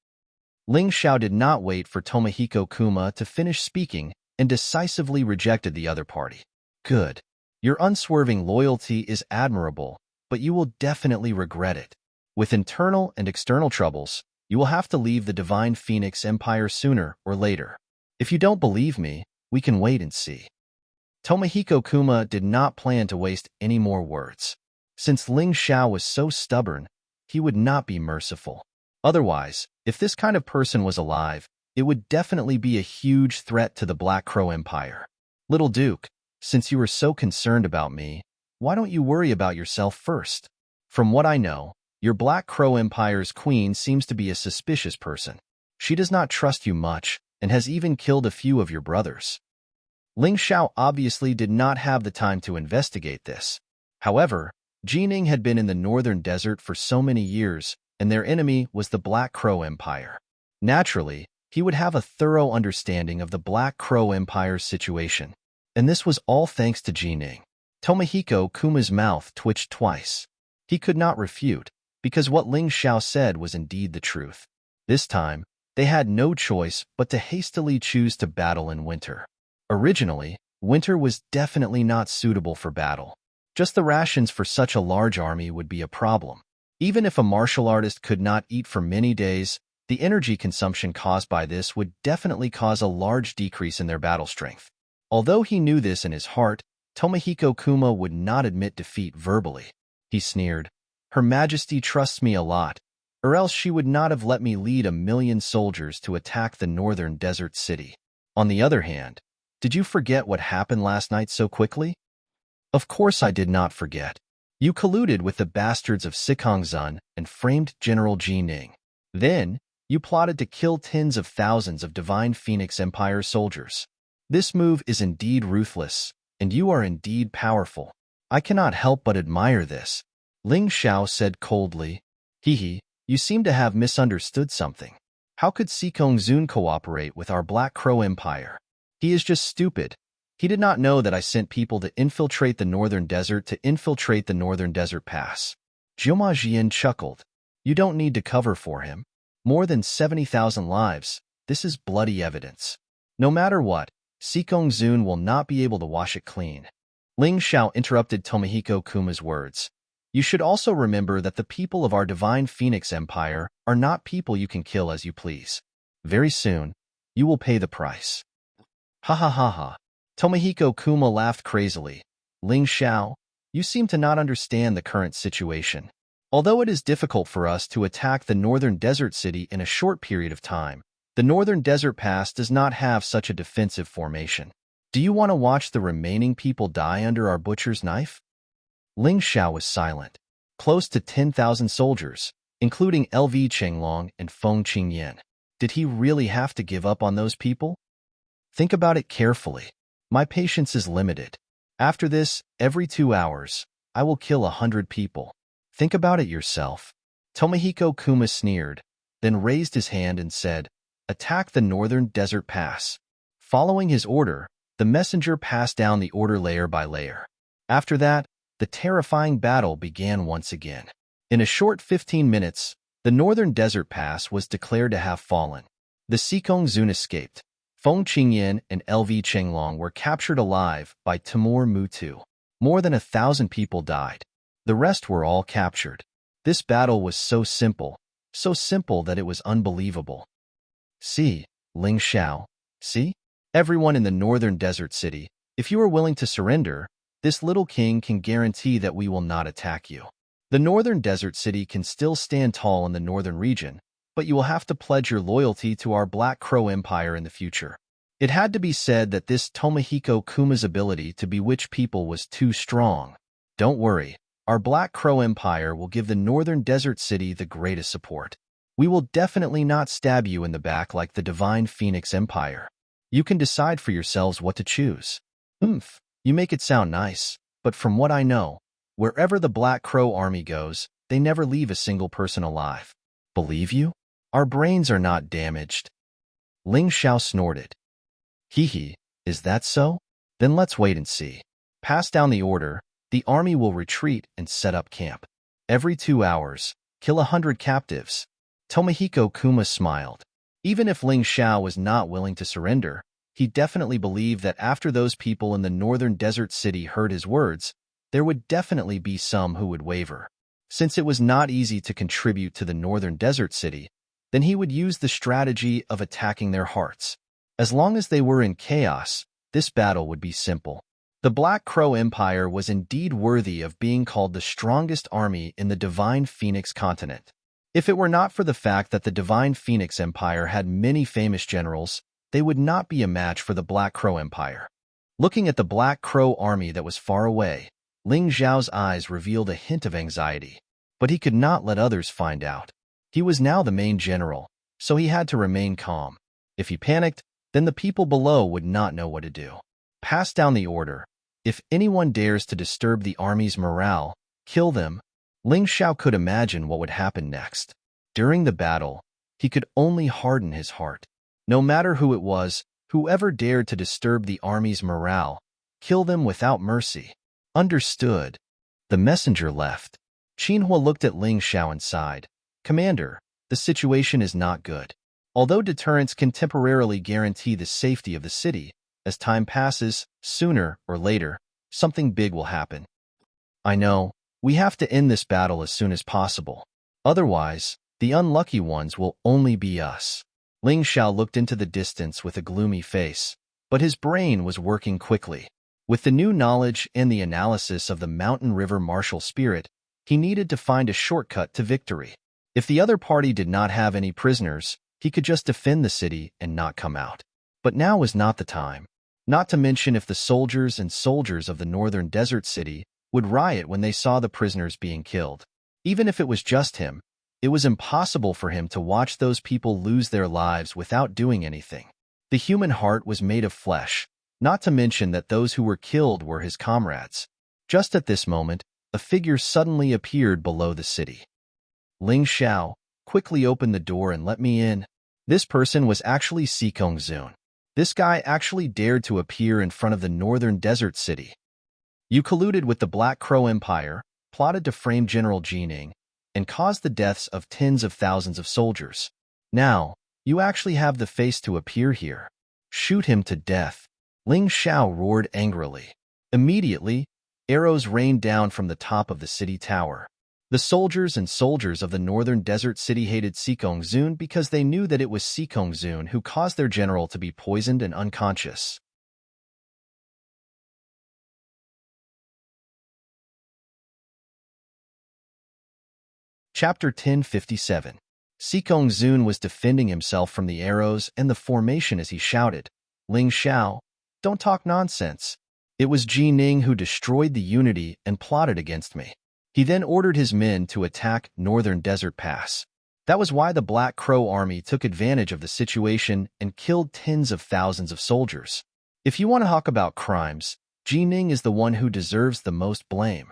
Ling Xiao did not wait for Tomohiko Kuma to finish speaking and decisively rejected the other party. Good. Your unswerving loyalty is admirable, but you will definitely regret it. With internal and external troubles, you will have to leave the Divine Phoenix Empire sooner or later. If you don't believe me, we can wait and see. Tomohiko Kuma did not plan to waste any more words. Since Ling Xiao was so stubborn, he would not be merciful. Otherwise, if this kind of person was alive, it would definitely be a huge threat to the Black Crow Empire. Little Duke, Since you are so concerned about me, why don't you worry about yourself first? From what I know, your Black Crow Empire's queen seems to be a suspicious person. She does not trust you much and has even killed a few of your brothers. Ling Xiao obviously did not have the time to investigate this. However, Jining had been in the northern desert for so many years, and their enemy was the Black Crow Empire. Naturally, he would have a thorough understanding of the Black Crow Empire's situation. And this was all thanks to Jining. Tomohiko Kuma's mouth twitched twice. He could not refute, because what Ling Xiao said was indeed the truth. This time, they had no choice but to hastily choose to battle in winter. Originally, winter was definitely not suitable for battle. Just the rations for such a large army would be a problem. Even if a martial artist could not eat for many days, the energy consumption caused by this would definitely cause a large decrease in their battle strength. Although he knew this in his heart, Tomohiko Kuma would not admit defeat verbally. He sneered, "Her Majesty trusts me a lot, or else she would not have let me lead 1,000,000 soldiers to attack the northern desert city. On the other hand, did you forget what happened last night so quickly?" "Of course I did not forget. You colluded with the bastards of Sikongzun and framed General Jining. Then, you plotted to kill tens of thousands of Divine Phoenix Empire soldiers. This move is indeed ruthless, and you are indeed powerful. I cannot help but admire this." Ling Xiao said coldly, "Hehe, you seem to have misunderstood something. How could Sikongzun cooperate with our Black Crow Empire? He is just stupid. He did not know that I sent people to infiltrate the northern desert pass." Jiuma Jian chuckled. "You don't need to cover for him. More than 70,000 lives. This is bloody evidence. No matter what, Sikongzun will not be able to wash it clean." Ling Xiao interrupted Tomohiko Kuma's words. "You should also remember that the people of our Divine Phoenix Empire are not people you can kill as you please. Very soon, you will pay the price." "Ha ha ha ha." Tomohiko Kuma laughed crazily. "Ling Xiao, you seem to not understand the current situation. Although it is difficult for us to attack the northern desert city in a short period of time, the northern desert pass does not have such a defensive formation. Do you want to watch the remaining people die under our butcher's knife?" Ling Xiao was silent. Close to 10,000 soldiers, including LV Chenglong and Feng Qingyan. Did he really have to give up on those people? Think about it carefully. My patience is limited. After this, every 2 hours, I will kill 100 people. Think about it yourself. Tomohiko Kuma sneered, then raised his hand and said, "Attack the northern desert pass." Following his order, the messenger passed down the order layer by layer. After that, the terrifying battle began once again. In a short 15 minutes, the northern desert pass was declared to have fallen. The Sikongzun escaped. Feng Qingyan and LV Chenglong were captured alive by Timur Mutu. More than 1,000 people died. The rest were all captured. This battle was so simple that it was unbelievable. "See, Ling Xiao, see? Everyone in the northern desert city, if you are willing to surrender, this little king can guarantee that we will not attack you. The northern desert city can still stand tall in the northern region, but you will have to pledge your loyalty to our Black Crow Empire in the future." It had to be said that this Tomohiko Kuma's ability to bewitch people was too strong. "Don't worry, our Black Crow Empire will give the northern desert city the greatest support. We will definitely not stab you in the back like the Divine Phoenix Empire. You can decide for yourselves what to choose." You make it sound nice, but from what I know, wherever the Black Crow army goes, they never leave a single person alive. Believe you? Our brains are not damaged. Ling Xiao snorted. Hehe, is that so? Then let's wait and see. Pass down the order, the army will retreat and set up camp. Every 2 hours, kill 100 captives. Tomohiko Kuma smiled. Even if Ling Xiao was not willing to surrender, he definitely believed that after those people in the northern desert city heard his words, there would definitely be some who would waver. Since it was not easy to contribute to the northern desert city, then he would use the strategy of attacking their hearts. As long as they were in chaos, this battle would be simple. The Black Crow Empire was indeed worthy of being called the strongest army in the Divine Phoenix continent. If it were not for the fact that the Divine Phoenix Empire had many famous generals, they would not be a match for the Black Crow Empire. Looking at the Black Crow army that was far away, Ling Xiao's eyes revealed a hint of anxiety, but he could not let others find out. He was now the main general, so he had to remain calm. If he panicked, then the people below would not know what to do. Pass down the order. If anyone dares to disturb the army's morale, kill them. Ling Xiao could imagine what would happen next. During the battle, he could only harden his heart. No matter who it was, whoever dared to disturb the army's morale, kill them without mercy. Understood. The messenger left. Qinhua looked at Ling Xiao and sighed. Commander, the situation is not good. Although deterrence can temporarily guarantee the safety of the city, as time passes, sooner or later, something big will happen. I know, we have to end this battle as soon as possible. Otherwise, the unlucky ones will only be us. Ling Xiao looked into the distance with a gloomy face, but his brain was working quickly. With the new knowledge and the analysis of the Mountain River martial spirit, he needed to find a shortcut to victory. If the other party did not have any prisoners, he could just defend the city and not come out. But now was not the time. Not to mention if the soldiers of the northern desert city would riot when they saw the prisoners being killed. Even if it was just him, it was impossible for him to watch those people lose their lives without doing anything. The human heart was made of flesh, not to mention that those who were killed were his comrades. Just at this moment, a figure suddenly appeared below the city. Ling Xiao, quickly open the door and let me in. This person was actually Sikong Zun. This guy actually dared to appear in front of the northern desert city. You colluded with the Black Crow Empire, plotted to frame General Jining, and caused the deaths of tens of thousands of soldiers. Now, you actually have the face to appear here. Shoot him to death. Ling Xiao roared angrily. Immediately, arrows rained down from the top of the city tower. The soldiers of the northern desert city hated Sikong Zun because they knew that it was Sikong Zun who caused their general to be poisoned and unconscious. Chapter 1057. Sikong Zun was defending himself from the arrows and the formation as he shouted, Ling Xiao, don't talk nonsense. It was Ji Ning who destroyed the unity and plotted against me. He then ordered his men to attack Northern Desert Pass. That was why the Black Crow army took advantage of the situation and killed tens of thousands of soldiers. If you want to talk about crimes, Ji Ning is the one who deserves the most blame.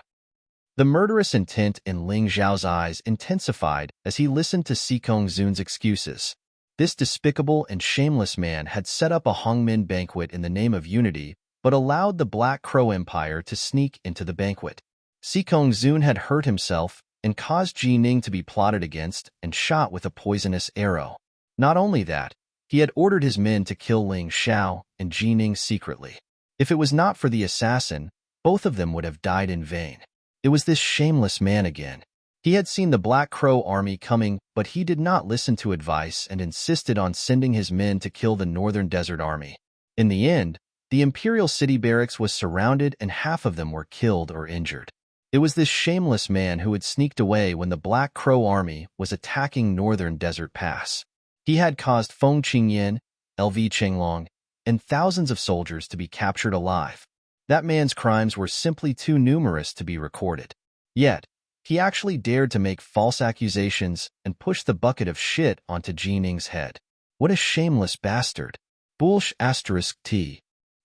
The murderous intent in Ling Xiao's eyes intensified as he listened to Sikong Zun's excuses. This despicable and shameless man had set up a Hongmen banquet in the name of unity, but allowed the Black Crow Empire to sneak into the banquet. Sikong Zun had hurt himself and caused Ji Ning to be plotted against and shot with a poisonous arrow. Not only that, he had ordered his men to kill Ling Xiao and Ji Ning secretly. If it was not for the assassin, both of them would have died in vain. It was this shameless man again. He had seen the Black Crow army coming, but he did not listen to advice and insisted on sending his men to kill the Northern Desert Army. In the end, the Imperial City barracks was surrounded and half of them were killed or injured. It was this shameless man who had sneaked away when the Black Crow army was attacking Northern Desert Pass. He had caused Feng Qingyan, LV Qinglong, and thousands of soldiers to be captured alive. That man's crimes were simply too numerous to be recorded. Yet, he actually dared to make false accusations and push the bucket of shit onto Ji Ning's head. What a shameless bastard. T.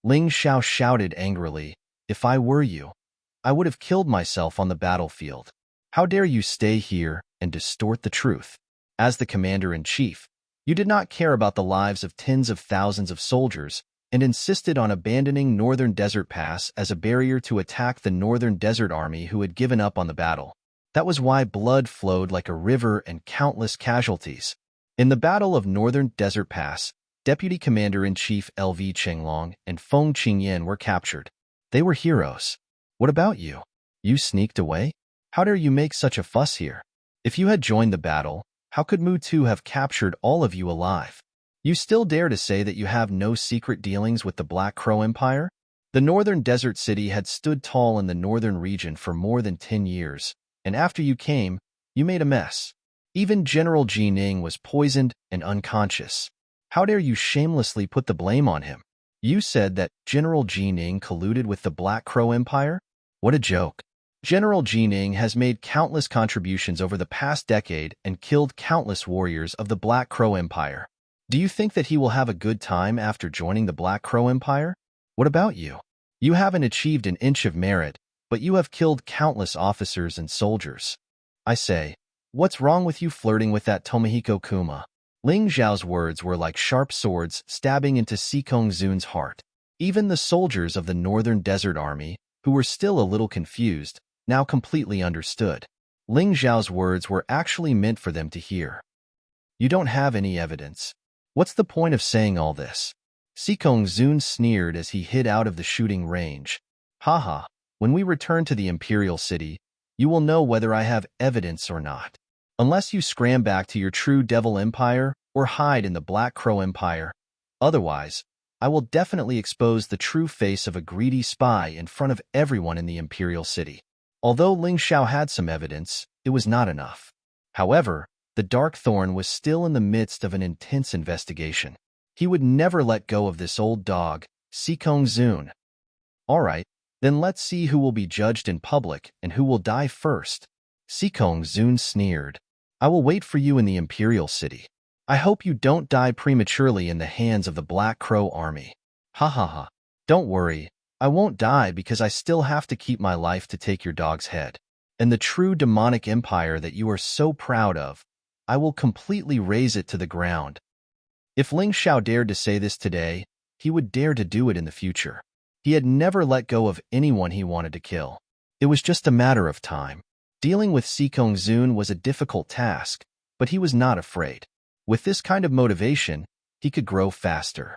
Ling Xiao shouted angrily, if I were you, I would have killed myself on the battlefield. How dare you stay here and distort the truth? As the commander-in-chief, you did not care about the lives of tens of thousands of soldiers and insisted on abandoning Northern Desert Pass as a barrier to attack the Northern Desert Army who had given up on the battle. That was why blood flowed like a river and countless casualties. In the Battle of Northern Desert Pass, Deputy Commander-in-Chief LV Qinglong and Feng Qingyan were captured. They were heroes. What about you? You sneaked away? How dare you make such a fuss here? If you had joined the battle, how could Mutu have captured all of you alive? You still dare to say that you have no secret dealings with the Black Crow Empire? The Northern Desert City had stood tall in the northern region for more than 10 years, and after you came, you made a mess. Even General Ji Ning was poisoned and unconscious. How dare you shamelessly put the blame on him? You said that General Jining colluded with the Black Crow Empire? What a joke. General Jining has made countless contributions over the past decade and killed countless warriors of the Black Crow Empire. Do you think that he will have a good time after joining the Black Crow Empire? What about you? You haven't achieved an inch of merit, but you have killed countless officers and soldiers. I say, what's wrong with you flirting with that Tomohiko Kuma? Ling Zhao's words were like sharp swords stabbing into Sikong Zun's heart. Even the soldiers of the Northern Desert Army, who were still a little confused, now completely understood. Ling Zhao's words were actually meant for them to hear. You don't have any evidence. What's the point of saying all this? Sikong Zun sneered as he hid out of the shooting range. Haha, when we return to the Imperial City, you will know whether I have evidence or not. Unless you scram back to your true Devil Empire or hide in the Black Crow Empire. Otherwise, I will definitely expose the true face of a greedy spy in front of everyone in the Imperial City. Although Ling Xiao had some evidence, it was not enough. However, the Dark Thorn was still in the midst of an intense investigation. He would never let go of this old dog, Sikong Zun. All right, then let's see who will be judged in public and who will die first. Sikong Zun sneered. I will wait for you in the Imperial City. I hope you don't die prematurely in the hands of the Black Crow Army. Ha ha ha. Don't worry, I won't die because I still have to keep my life to take your dog's head. And the true demonic empire that you are so proud of, I will completely raze it to the ground. If Ling Xiao dared to say this today, he would dare to do it in the future. He had never let go of anyone he wanted to kill. It was just a matter of time. Dealing with Sikong Zun was a difficult task, but he was not afraid. With this kind of motivation, he could grow faster.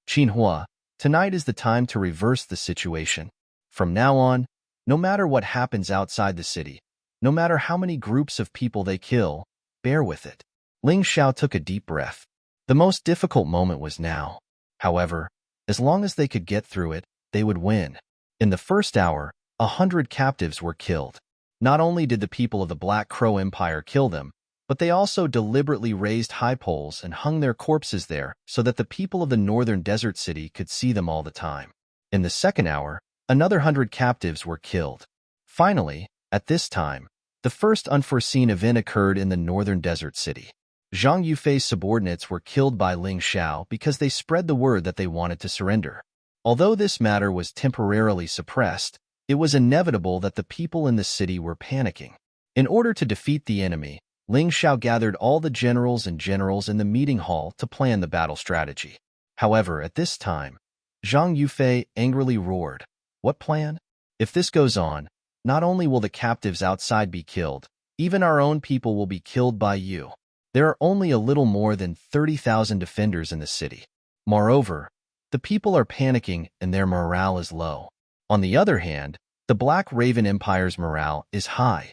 Qinhua, tonight is the time to reverse the situation. From now on, no matter what happens outside the city, no matter how many groups of people they kill, bear with it. Ling Xiao took a deep breath. The most difficult moment was now. However, as long as they could get through it, they would win. In the first hour, 100 captives were killed. Not only did the people of the Black Crow Empire kill them, but they also deliberately raised high poles and hung their corpses there so that the people of the northern desert city could see them all the time. In the second hour, another 100 captives were killed. Finally, at this time, the first unforeseen event occurred in the northern desert city. Zhang Yufei's subordinates were killed by Ling Xiao because they spread the word that they wanted to surrender. Although this matter was temporarily suppressed, it was inevitable that the people in the city were panicking. In order to defeat the enemy, Ling Xiao gathered all the generals in the meeting hall to plan the battle strategy. However, at this time, Zhang Yufei angrily roared, "What plan? If this goes on, not only will the captives outside be killed, even our own people will be killed by you. There are only a little more than 30,000 defenders in the city. Moreover, the people are panicking and their morale is low. On the other hand, the Black Raven Empire's morale is high.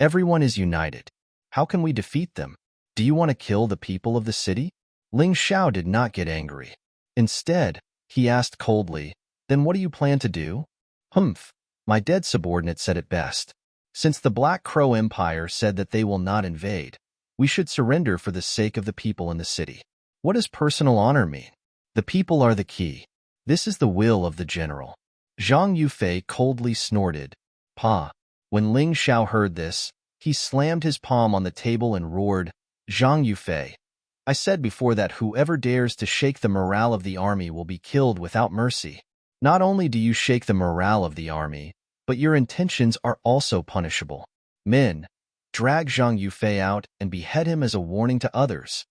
Everyone is united. How can we defeat them? Do you want to kill the people of the city?" Ling Xiao did not get angry. Instead, he asked coldly, "Then what do you plan to do?" "Humph, my dead subordinate said it best. Since the Black Crow Empire said that they will not invade, we should surrender for the sake of the people in the city. What does personal honor mean? The people are the key. This is the will of the general." Zhang Yufei coldly snorted. "Pa." When Ling Xiao heard this, he slammed his palm on the table and roared, "Zhang Yufei, I said before that whoever dares to shake the morale of the army will be killed without mercy. Not only do you shake the morale of the army, but your intentions are also punishable. Men, drag Zhang Yufei out and behead him as a warning to others."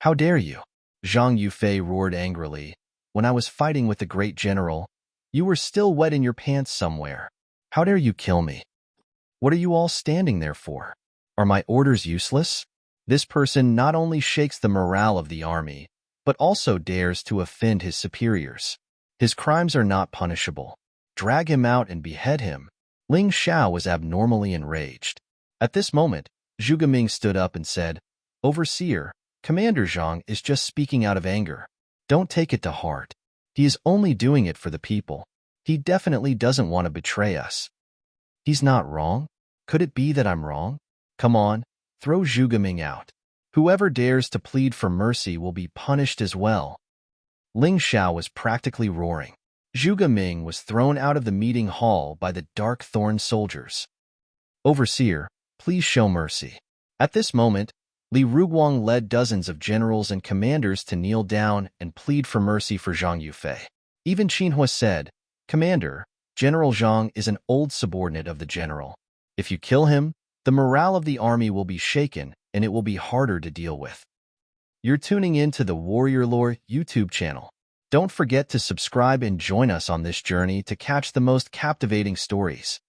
"How dare you?" Zhang Yufei roared angrily. "When I was fighting with the great general, you were still wet in your pants somewhere. How dare you kill me? What are you all standing there for? Are my orders useless? This person not only shakes the morale of the army, but also dares to offend his superiors. His crimes are not punishable. Drag him out and behead him." Ling Xiao was abnormally enraged. At this moment, Zhu Gaming stood up and said, "Overseer, Commander Zhang is just speaking out of anger. Don't take it to heart. He is only doing it for the people. He definitely doesn't want to betray us." "He's not wrong. Could it be that I'm wrong? Come on, throw Zhu Gaming out. Whoever dares to plead for mercy will be punished as well." Ling Xiao was practically roaring. Zhuge Ming was thrown out of the meeting hall by the dark thorn soldiers. Overseer, please show mercy. At this moment, Li Ruguang led dozens of generals and commanders to kneel down and plead for mercy for Zhang Yufei. Even Qinhua said, Commander, General Zhang is an old subordinate of the general. If you kill him, the morale of the army will be shaken and it will be harder to deal with. You're tuning in to the Warrior Lore YouTube channel. Don't forget to subscribe and join us on this journey to catch the most captivating stories.